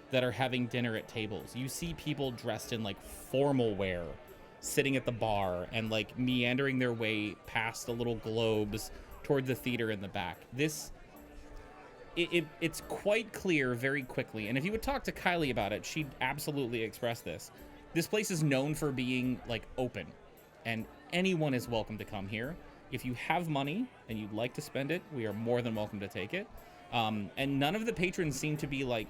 that are having dinner at tables. You see people dressed in like formal wear sitting at the bar and like meandering their way past the little globes toward the theater in the back. It's quite clear very quickly, and if you would talk to Kylie about it, she'd absolutely express this. This place is known for being like open, and anyone is welcome to come here. If you have money and you'd like to spend it, we are more than welcome to take it. And none of the patrons seem to be like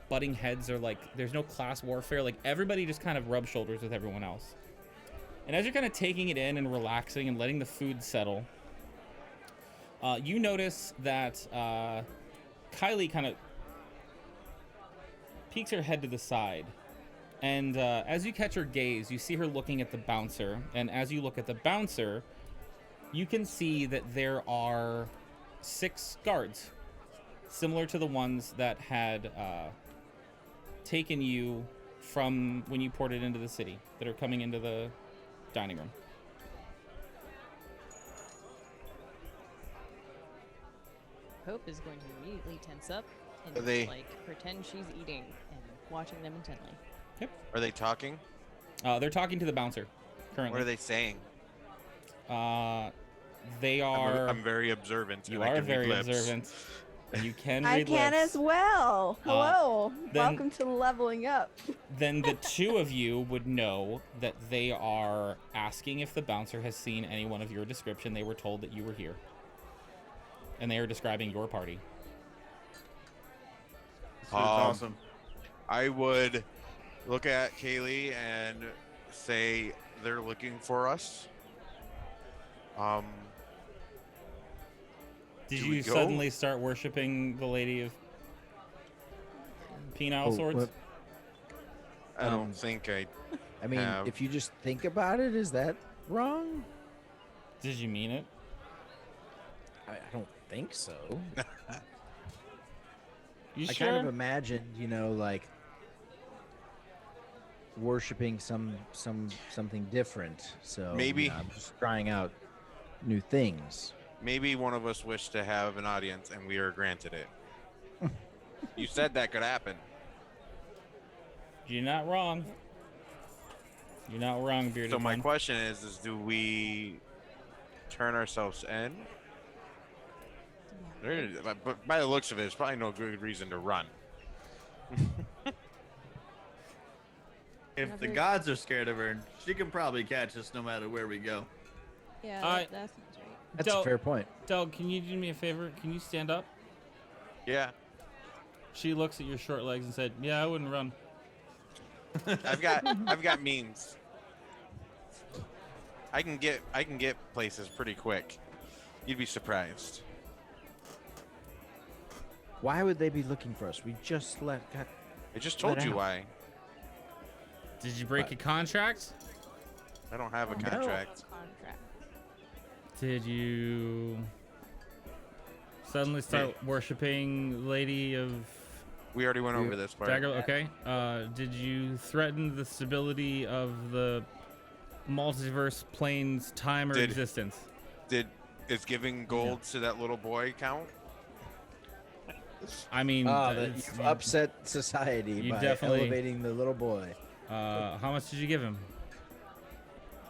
butting heads or like there's no class warfare. Like everybody just kind of rubs shoulders with everyone else. And as you're kind of taking it in and relaxing and letting the food settle, you notice that Kylie kind of peeks her head to the side. And as you catch her gaze, you see her looking at the bouncer. And as you look at the bouncer, you can see that there are 6 guards, similar to the ones that had taken you from when you ported into the city, that are coming into the dining room. Hope is going to immediately tense up and Are they- like pretend she's eating and watching them intently. Are they talking? They're talking to the bouncer currently. What are they saying? They are. I'm very observant. You and I are can read very lips. observant, and you can I read can lips. as well. Hello. then- Welcome to leveling up. Then the two of you would know that they are asking if the bouncer has seen anyone of your description. They were told that you were here, and they are describing your party. This food's awesome. I would look at Kaylee and say they're looking for us. Did Do you we go? suddenly start worshiping the Lady of Penile Oh, Swords? what- I don't think I. I mean, Have- if you just think about it, is that wrong? Did you mean it? I don't think so. You I sure? kind of imagined, like worshiping something different. So Maybe- I'm just trying out new things. Maybe one of us wished to have an audience and we are granted it. You said that could happen. You're not wrong. You're not wrong, bearded So my one. question is do we turn ourselves in? But by the looks of it, it's probably no good reason to run. If the Another- gods are scared of her, she can probably catch us no matter where we go. Yeah, that sounds right. That's Del- a fair point. Doug, can you do me a favor? Can you stand up? Yeah, She looks at your short legs and said, "Yeah, I wouldn't run." I've got means. I can get places pretty quick. You'd be surprised. Why would they be looking for us? We just got I just told Let you out. why. Did you break a contract? I don't have a No. contract. Contract. Did you suddenly start worshiping Lady of We already went over this part. Dagger? Okay. Did you threaten the stability of the multiverse plane's time or Did- existence? Is giving gold to that little boy count? I mean, you've upset society you by definitely- elevating the little boy. how much did you give him?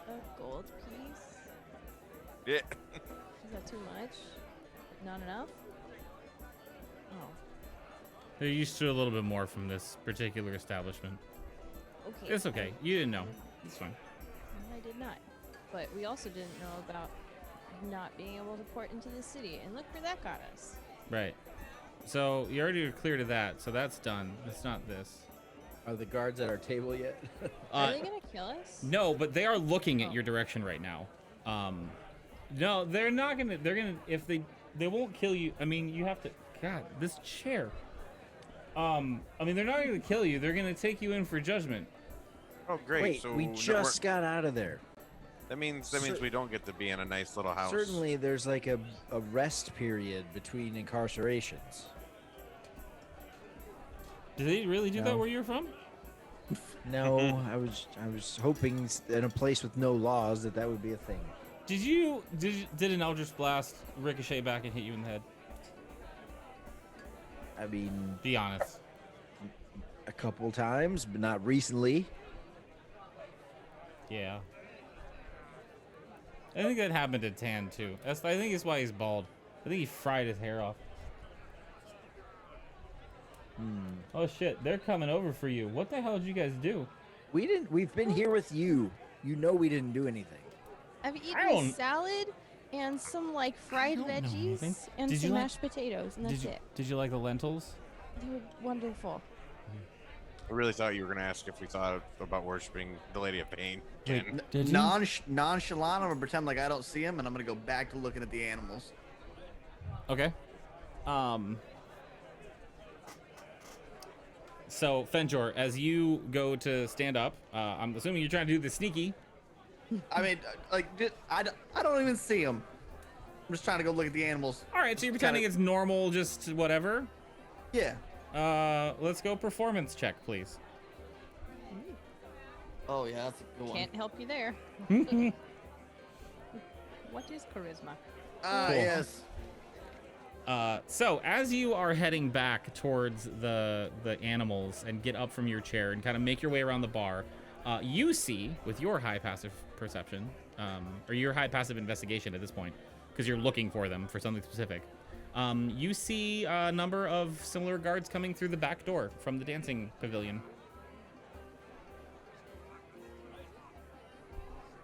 A gold piece? Yeah. Is that too much? Not enough? Oh, They're used to a little bit more from this particular establishment. okay. It's okay. You didn't know. It's fine. I did not. But we also didn't know about not being able to port into the city. And look where that got us. Right. So you already are clear to that. So that's done. It's not this. Are the guards at our table yet? Are they going to kill us? No, but they are looking at Oh. your direction right now. No, they're not gonna. They're gonna. If they won't kill you. I mean, you have to. God, this chair. I mean, they're not gonna kill you. They're gonna take you in for judgment. Oh, great. Wait, so we no, just got out of there. that means Cer- we don't get to be in a nice little house. Certainly, there's like a rest period between incarcerations. Did they really do that No. where you're from? No, I was hoping in a place with no laws that would be a thing. Did an Eldritch Blast ricochet back and hit you in the head? I mean, Be honest. a couple times, but not recently. Yeah. I think that happened to Tan too. I think it's why he's bald. I think he fried his hair off. Oh shit, they're coming over for you. What the hell did you guys do? We've been here with you. You know we didn't do anything. I've I eaten don't- a salad and some like fried don't know anything. veggies and Did you some like- mashed potatoes, and that's it. Did you like the lentils? They were wonderful. I really thought you were going to ask if we thought about worshiping the Lady of Pain. Wait, again. did you? Nonchalant, I'm gonna pretend like I don't see him, and I'm gonna go back to looking at the animals. Okay. So Fenjor, as you go to stand up, I'm assuming you're trying to do the sneaky. I mean, I don't even see him. I'm just trying to go look at the animals. All right, so you're pretending it's normal, just whatever. Yeah. Let's go performance check, please. Oh yeah, that's a good one. Can't help you there. What is charisma? Ah, Cool. yes. So as you are heading back towards the animals and get up from your chair and kind of make your way around the bar, you see with your high passive perception, or your high passive investigation at this point, because you're looking for them for something specific. You see a number of similar guards coming through the back door from the dancing pavilion.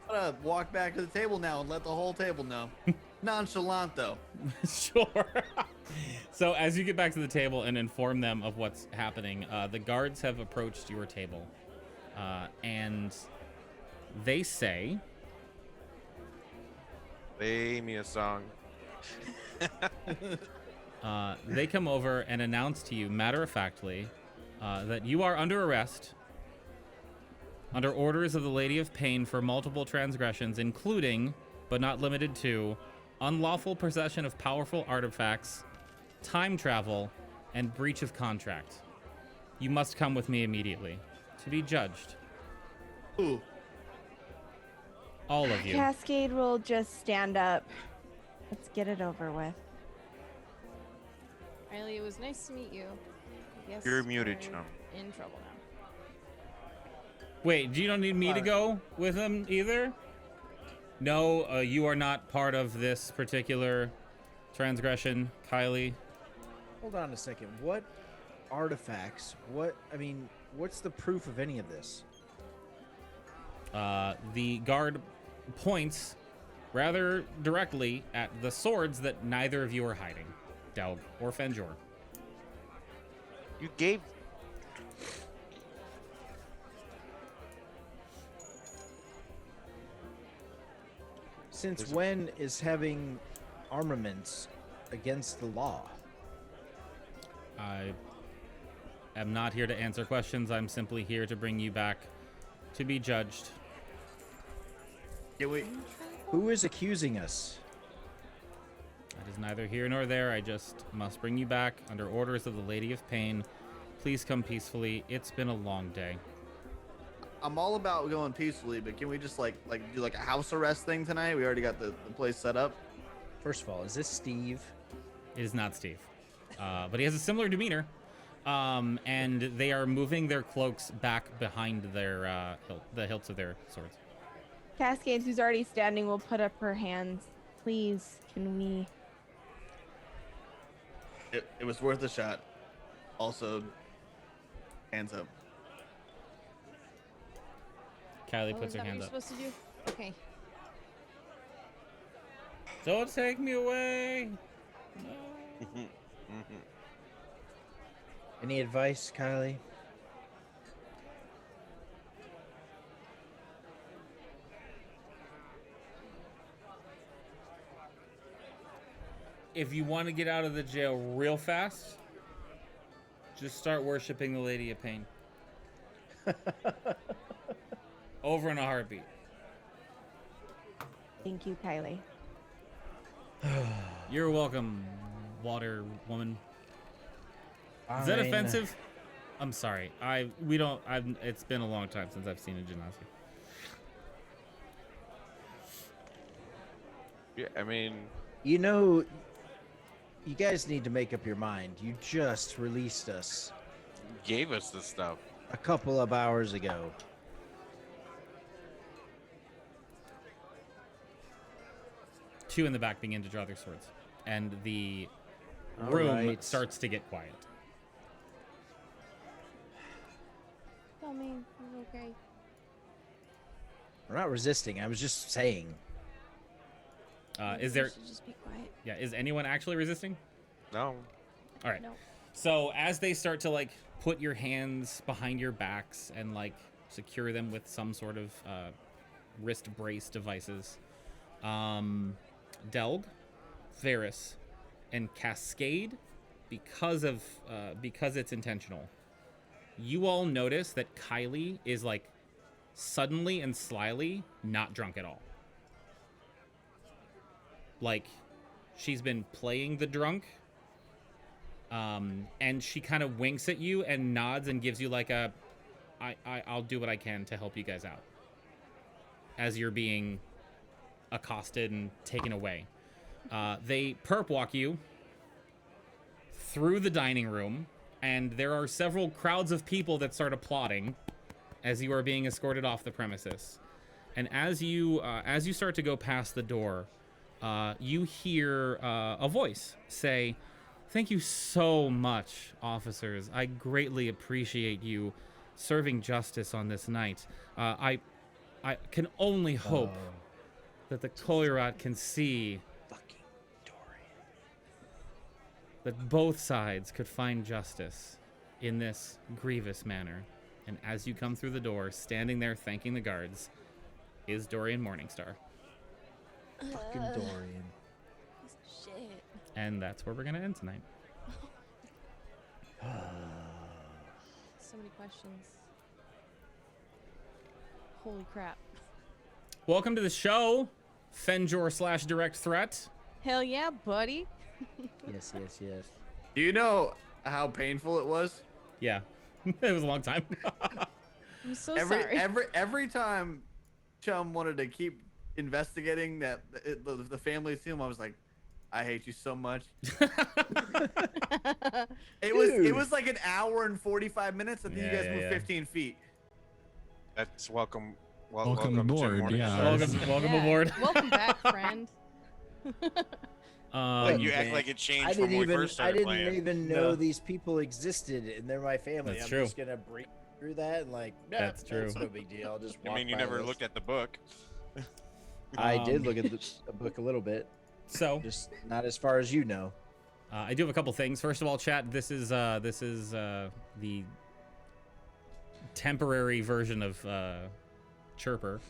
I'm gonna walk back to the table now and let the whole table know. Nonchalant though. Sure. So as you get back to the table and inform them of what's happening, the guards have approached your table, and they say, Play me a song. they come over and announce to you, matter-of-factly, that you are under arrest, under orders of the Lady of Pain for multiple transgressions, including, but not limited to, unlawful possession of powerful artifacts, time travel, and breach of contract. You must come with me immediately to be judged. Ooh. All of you. Cascade will just stand up. Let's get it over with. Riley, it was nice to meet you. Yes, You're muted, we're chum. in trouble now. Wait, you don't need me to go with them either? No, you are not part of this particular transgression, Kylie. Hold on a second. What artifacts? What's the proof of any of this? The guard points rather directly at the swords that neither of you are hiding, Delg or Fenjor. You gave. Since when is having armaments against the law? I am not here to answer questions. I'm simply here to bring you back to be judged. Yeah, wait. Who is accusing us? That is neither here nor there. I just must bring you back under orders of the Lady of Pain. Please come peacefully. It's been a long day. I'm all about going peacefully, but can we just like do like a house arrest thing tonight? We already got the place set up. First of all, is this Steve? It is not Steve, but he has a similar demeanor, and they are moving their cloaks back behind their the hilts of their swords. Cascade, who's already standing, will put up her hands. Please, can we? It was worth a shot. Also, hands up. Kylie Oh, puts is her that hand what up. you're supposed to do? Okay. Don't take me away. No. Any advice, Kylie? If you want to get out of the jail real fast, just start worshiping the Lady of Pain. Over in a heartbeat. Thank you, Kylie. You're welcome, water woman. Is that Fine. offensive? I'm sorry. It's been a long time since I've seen a genasi. Yeah, I mean, You know, you guys need to make up your mind. You just released us gave us this stuff. a couple of hours ago. Two in the back begin to draw their swords, and the All room right. starts to get quiet. Tell me it's okay. We're not resisting. I was just saying. Is Maybe there? we should just be quiet. Yeah. Is anyone actually resisting? No. All right. No. So as they start to like put your hands behind your backs and like secure them with some sort of wrist brace devices, Delg, Varys, and Cascade, because it's intentional, you all notice that Kylie is like suddenly and slyly not drunk at all. Like she's been playing the drunk. And she kind of winks at you and nods and gives you like a, I'll do what I can to help you guys out. As you're being accosted and taken away. They perp walk you through the dining room, and there are several crowds of people that start applauding as you are being escorted off the premises. And as you start to go past the door, you hear a voice say, "Thank you so much, officers. I greatly appreciate you serving justice on this night. I can only hope that the Koirat can see Fucking Dorian. that both sides could find justice in this grievous manner." And as you come through the door, standing there thanking the guards, is Dorian Morningstar. Fucking Dorian. Shit. And that's where we're going to end tonight. So many questions. Holy crap. Welcome to the show, Fenjor / Direct Threat. Hell yeah, buddy. Yes. Do you know how painful it was? Yeah, it was a long time. I'm so sorry. Every time Chum wanted to keep investigating the family's tomb, I was like, I hate you so much. It was like an hour and 45 minutes. I think you guys moved 15 feet. That's welcome. Welcome to aboard, Morningstar. yeah. Welcome Yeah. aboard. Welcome back, friend. Like you act man. like it changed I from didn't when we even first started playing. even know these people existed and they're my family. That's I'm true. just gonna break through that and like, nah, That's true. It's no big deal. I'll just I walk mean, you by never this. looked at the book. I did look at the book a little bit, So, just not as far as you know. I do have a couple things. First of all, chat, this is the temporary version of chirpers.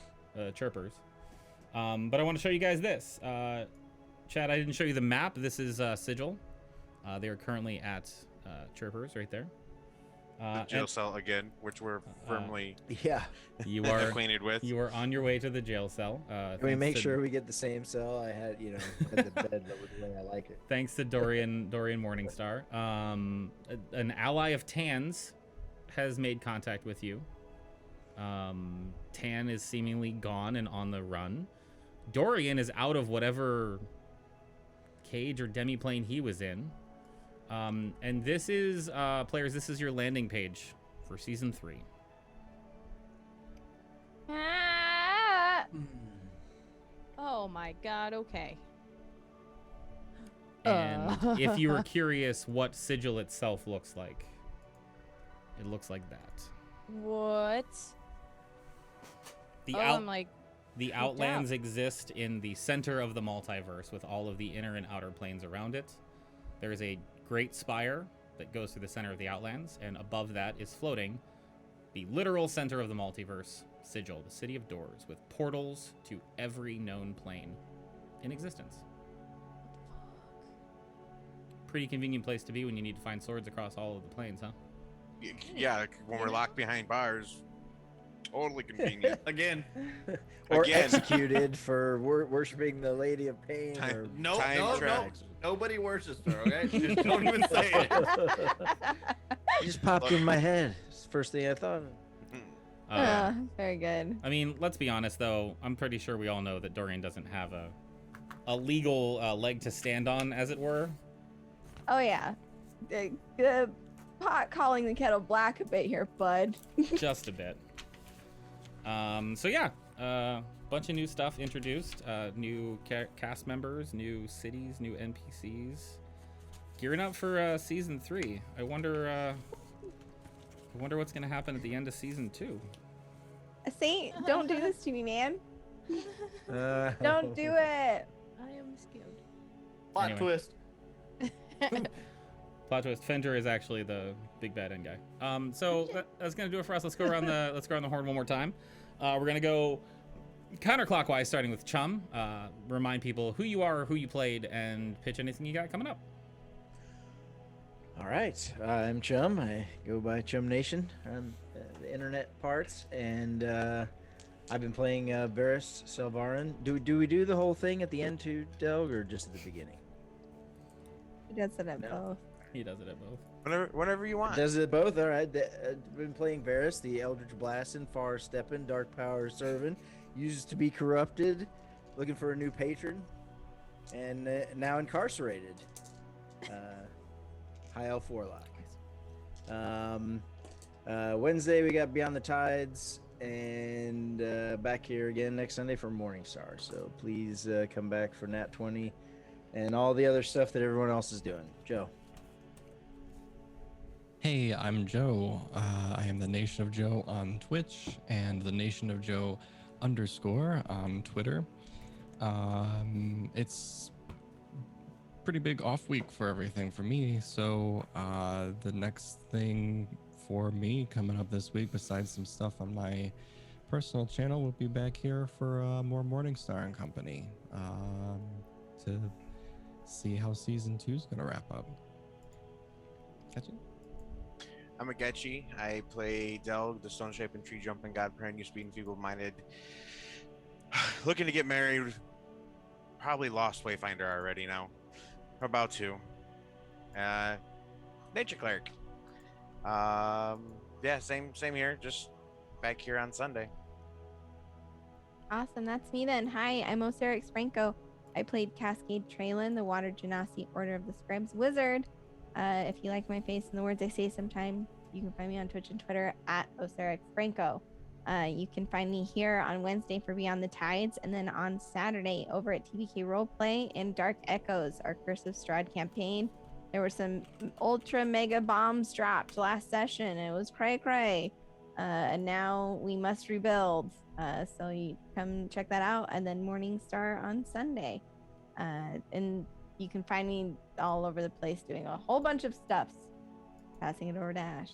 But I want to show you guys this. Chat, I didn't show you the map. This is Sigil. They are currently at Chirpers right there. The jail and cell again, which we're firmly Yeah. you are acquainted with. you are on your way to the jail cell. Can we make sure we get the same cell I had, at the bed, but with the way I like it. Thanks to Dorian Morningstar. An ally of Tan's has made contact with you. Tan is seemingly gone and on the run. Dorian is out of whatever cage or demiplane he was in. And this is, players, this is your landing page for Season 3. Ah! Oh my god, okay. And if you were curious what Sigil itself looks like, it looks like that. What? The I'm like, The freaked out. Outlands exist in the center of the multiverse with all of the inner and outer planes around it. There is a great spire that goes through the center of the Outlands, and above that is floating the literal center of the multiverse, Sigil, the City of Doors, with portals to every known plane in existence. Pretty convenient place to be when you need to find swords across all of the planes, huh? Yeah, when we're locked behind bars, totally convenient. Again. Or Again. executed for worshiping the Lady of Pain. Uh, Or No, Time no, no. tracks. Nobody worships her, okay? Just don't even say it. It just popped in my head. It's the first thing I thought of. Very good. I mean, let's be honest, though. I'm pretty sure we all know that Dorian doesn't have a legal leg to stand on, as it were. Oh yeah. The pot calling the kettle black a bit here, bud. Just a bit. So yeah, bunch of new stuff introduced, new cast members, new cities, new NPCs, gearing up for season 3. I wonder what's gonna happen at the end of season 2. Saint, don't do this to me, man. Don't do it. I am scared. Plot Anyway. twist. Plot twist: Fenjor is actually the big bad end guy. So that's gonna do it for us. Let's go around the horn one more time. We're gonna go counterclockwise, starting with Chum. Remind people who you are, who you played, and pitch anything you got coming up. All right, I'm Chum. I go by Chum Nation on the internet parts, and I've been playing Varys Selvarin. Do we do the whole thing at the end too, Delg, or just at the beginning? He does it at No. both. He does it at both. Whenever you want. Does it both? All right. I've been playing Varys, the Eldritch Blastin, Far Steppin, Dark Power Servant, uses to be corrupted, looking for a new patron, and now incarcerated. High Elf Warlock. Wednesday we got Beyond the Tides, and back here again next Sunday for Morningstar. So please come back for Nat 20 and all the other stuff that everyone else is doing. Joe. Hey, I'm Joe. I am the Nation of Joe on Twitch and the Nation of Joe _ on Twitter. It's pretty big off week for everything for me. So the next thing for me coming up this week, besides some stuff on my personal channel, will be back here for more Morningstar and Company to see how season 2 is going to wrap up. Catch it. I'm a Getchy. I play Delg, the stone shaping tree jumping god parent, used to be feeble-minded. Looking to get married. Probably lost Wayfinder already now. About to. Nature cleric. Yeah, same here. Just back here on Sunday. Awesome, that's me then. Hi, I'm Osirix Franco. I played Cascade Traylon, the Water Genasi Order of the Scribes Wizard. If you like my face and the words I say sometime, you can find me on Twitch and Twitter at Osirix Franco. You can find me here on Wednesday for Beyond the Tides, and then on Saturday over at TBK Roleplay and Dark Echoes, our Curse of Strahd campaign. There were some ultra mega bombs dropped last session. It was cray. And now we must rebuild. So you come check that out. And then Morningstar on Sunday. And you can find me all over the place doing a whole bunch of stuffs. Passing it over to Ash.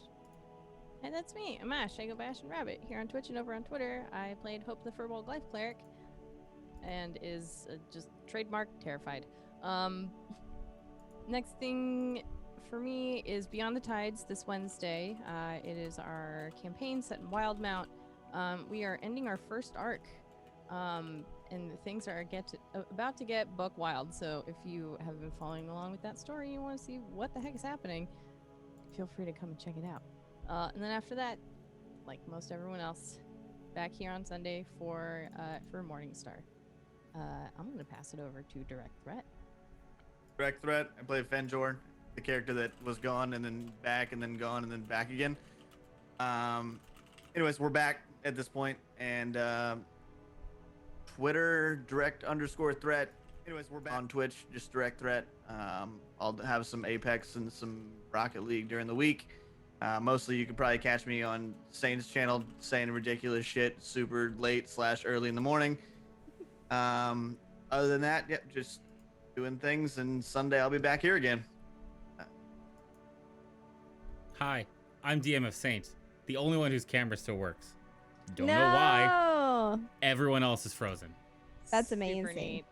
And that's me. I'm Ash. I go by Ash and Rabbit. Here on Twitch and over on Twitter, I played Hope the Furbolg Life Cleric. And is just trademark terrified. Next thing for me is Beyond the Tides this Wednesday. It is our campaign set in Wildmount. We are ending our first arc. And things are about to get buck wild. So if you have been following along with that story, you want to see what the heck is happening, feel free to come and check it out. And then after that, like most everyone else, back here on Sunday for Morningstar. I'm going to pass it over to Direct Threat. Direct Threat. I played Fenjor, the character that was gone and then back and then gone and then back again. Anyways, we're back at this point, and Twitter direct_threat. Anyways, we're back on Twitch, just Direct Threat. I'll have some Apex and some Rocket League during the week. Mostly you can probably catch me on Sane's channel saying ridiculous shit super late / early in the morning. Other than that, yep, just doing things, and Sunday I'll be back here again. Hi, I'm DM of Saint, the only one whose camera still works. Don't know why. Everyone else is frozen. That's Super amazing. neat.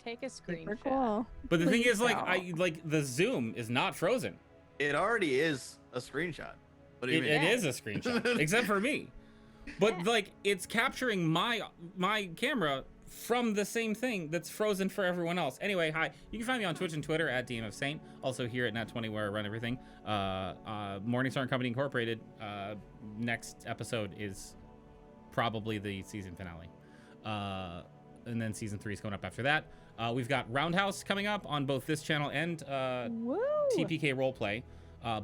Take a screenshot. Super cool. But the thing Please is, like the Zoom is not frozen. It already is a screenshot. What do you mean? It is a screenshot, except for me. But like, it's capturing my camera from the same thing that's frozen for everyone else. Anyway, hi. You can find me on Twitch and Twitter at DM of Saint. Also here at Nat 20, where I run everything. Morningstar and Company Incorporated. Next episode is probably the season finale. And then season 3 is going up after that. We've got Roundhouse coming up on both this channel and TPK Roleplay.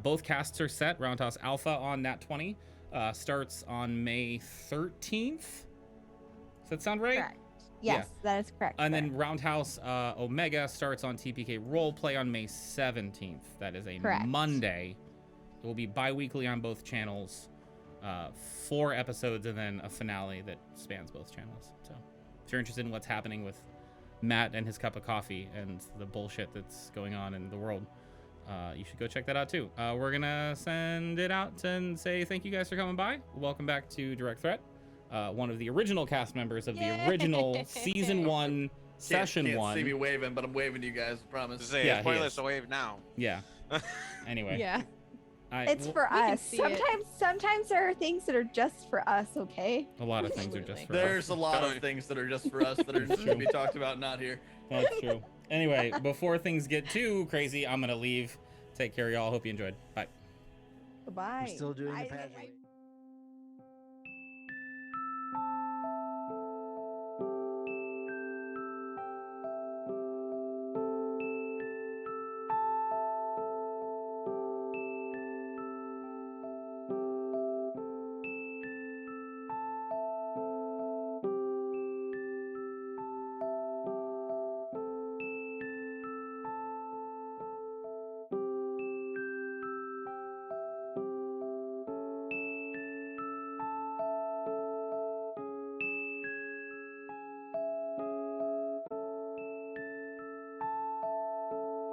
Both casts are set. Roundhouse Alpha on Nat 20 starts on May 13th. Does that sound right? Correct. Yes, that is correct. And then Roundhouse Omega starts on TPK Roleplay on May 17th. That is a Monday. It will be bi-weekly on both channels. 4 episodes and then a finale that spans both channels. So if you're interested in what's happening with Matt and his cup of coffee and the bullshit that's going on in the world, you should go check that out too. We're gonna send it out and say thank you guys for coming by. Welcome back to Direct Threat. One of the original cast members of the original season 1, session 1. Can't see me waving, but I'm waving to you guys. I promise. Yeah, it's pointless to wave now. Yeah. Anyway. Yeah. It's for us. Sometimes there are things that are just for us, okay? A lot of things are just for us. There's a lot of things that are just for us that are just to be talked about, not here. That's true. Anyway, before things get too crazy, I'm going to leave. Take care, y'all. Hope you enjoyed. Bye. Goodbye. We're still doing the pageantry.